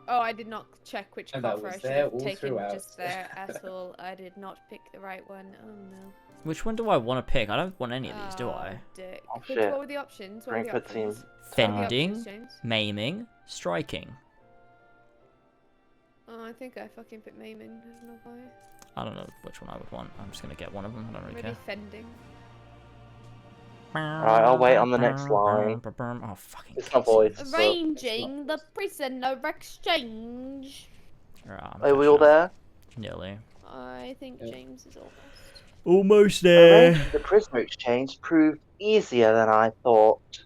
I did not check which And that coffer I was should there have all taken throughout. just there at all. I did not pick the right one. Oh no. Which one do I want to pick? I don't want any of these, do I? Dick. Oh, What shit. were the options? What were the Frankfurt team. options? What were the Fending, options, James? maiming, striking. Oh, I think I fucking put maiming. I don't know why. I don't know which one I would want. I'm just going to get one of them. I don't really Maybe care. fending. Alright, I'll wait on the next line. Oh, fucking It's my voice. so- Arranging the prisoner exchange. Are we all there? Nearly. I think James is almost. Almost there. Arranging the prisoner exchange proved easier than I thought.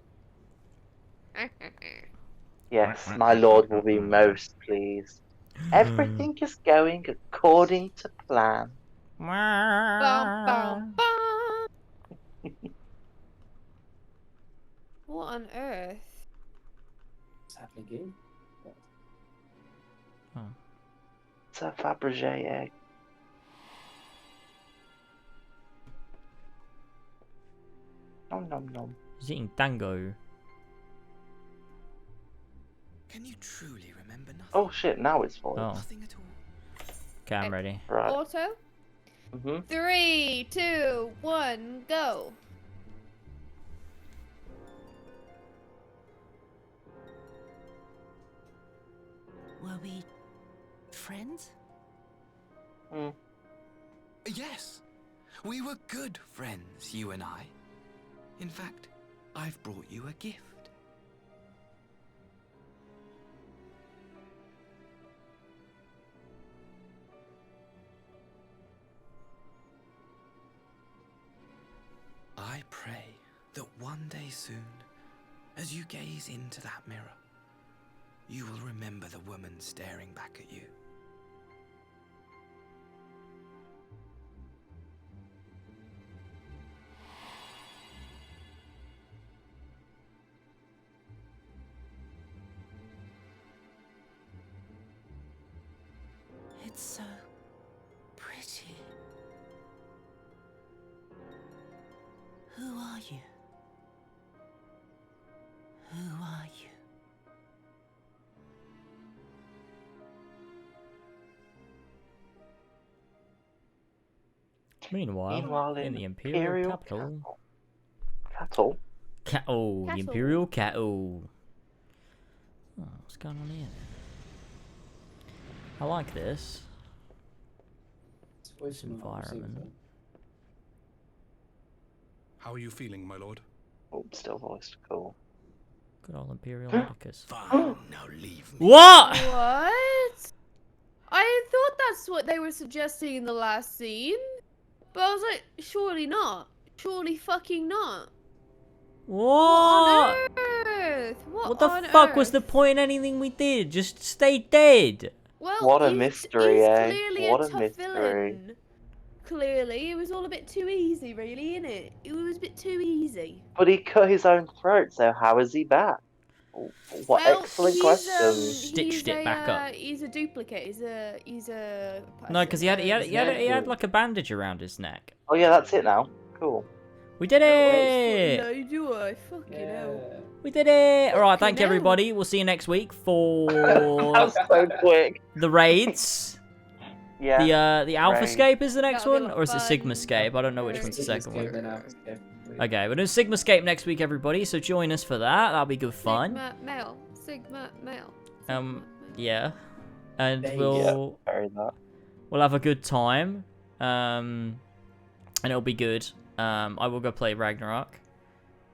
Yes, my lord will be most pleased. Everything is going according to plan. Bum, bum, bum. What on earth? What's happening here? It's a Fabergé egg. Nom nom nom. He's eating dango. Can you truly remember nothing? Oh shit, now it's full. Oh. Okay, I'm ready. Right. Auto? Mm-hmm. 3, 2, 1, go. Were we friends? Yes. We were good friends, you and I. In fact, I've brought you a gift. I pray that one day soon, as you gaze into that mirror, you will remember the woman staring back at you. It's so pretty. Who are you? Who are you? Meanwhile, in the Imperial capital. Cattle? The Imperial cattle. Oh, what's going on here? I like this. This environment. How are you feeling, my lord? Oh, still voiced. Cool. Good old Imperial Medicus. Fine, now leave me. What? What? I thought that's what they were suggesting in the last scene. But I was like, surely not. Surely fucking not. What? What on earth? What the fuck was the point in anything we did? Just stay dead. Well, What a he's mystery, eh? clearly What a a tough mystery. villain. Clearly, it was all a bit too easy, really, innit? It was a bit too easy. But he cut his own throat, so how is he back? What Well, excellent he's, question. Stitched it back up. He's a duplicate. He's a. No, because he had like a bandage around his neck. Oh yeah, that's it now. Cool. We did it! No, do I? Fucking hell. We did it! Alright, thank you hell. everybody. We'll see you next week for That's so quick. the raids. Yeah. The Alphascape is the next That'll be one, a or is it fun- Sigmascape? I don't know which one's the second one. Sigmascape. Okay, we're doing Sigmascape next week, everybody. So join us for that. That'll be good fun. Sigma male. Sigma male. Yeah, and There you we'll Very that. we'll have a good time. And it'll be good. I will go play Ragnarok.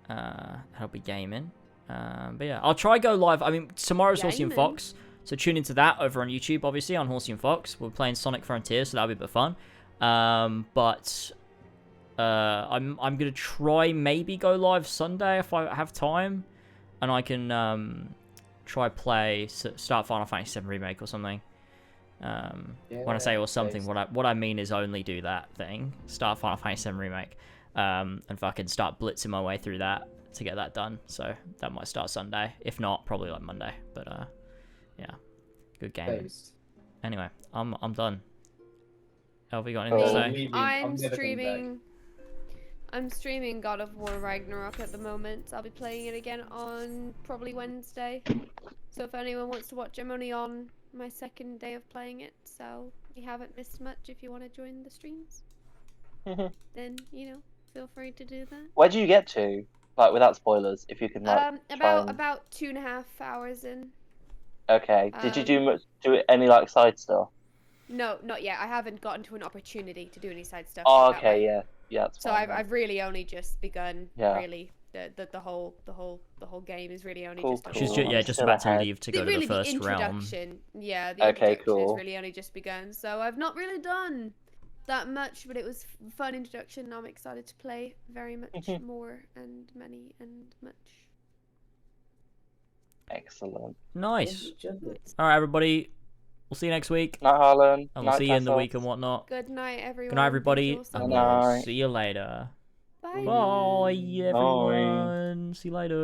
I'll be gaming. But yeah, I'll try go live. I mean, tomorrow's Horsey and Gaming? Fox, so tune into that over on YouTube. Obviously on Horsey and Fox, we're playing Sonic Frontiers, so that'll be a bit of fun. But I'm gonna try maybe go live Sunday if I have time, and I can try start Final Fantasy VII Remake or something. When I say or something, what I mean is only do that thing, start Final Fantasy VII Remake, and fucking start blitzing my way through that to get that done. So that might start Sunday, if not probably like Monday. But yeah, good game. Anyway, I'm done. Have we got anything to say? I'm streaming God of War Ragnarok at the moment. I'll be playing it again on probably Wednesday. So if anyone wants to watch, I'm only on my second day of playing it, so you haven't missed much. If you want to join the streams, then feel free to do that. Where do you get to? Like without spoilers, if you can like. About 2.5 hours in. Okay. Did you do any like side stuff? No, not yet. I haven't gotten to an opportunity to do any side stuff. Oh, that okay, way. yeah, that's So fine. I've really only just begun. Yeah. Really, the whole game is really only Cool, just. She's just about to leave to go to the first realm. Introduction, yeah. The Okay, introduction cool. has really only just begun. So I've not really done that much, but it was a fun introduction. I'm excited to play very much more and many and much. Excellent. Nice. All right, everybody. We'll see you next week. Night, Harlan. And we'll see you in the week and whatnot. Good night, everyone. Good night, everybody. Enjoy And summer. we'll see you later. Bye. Bye, everyone. See you later.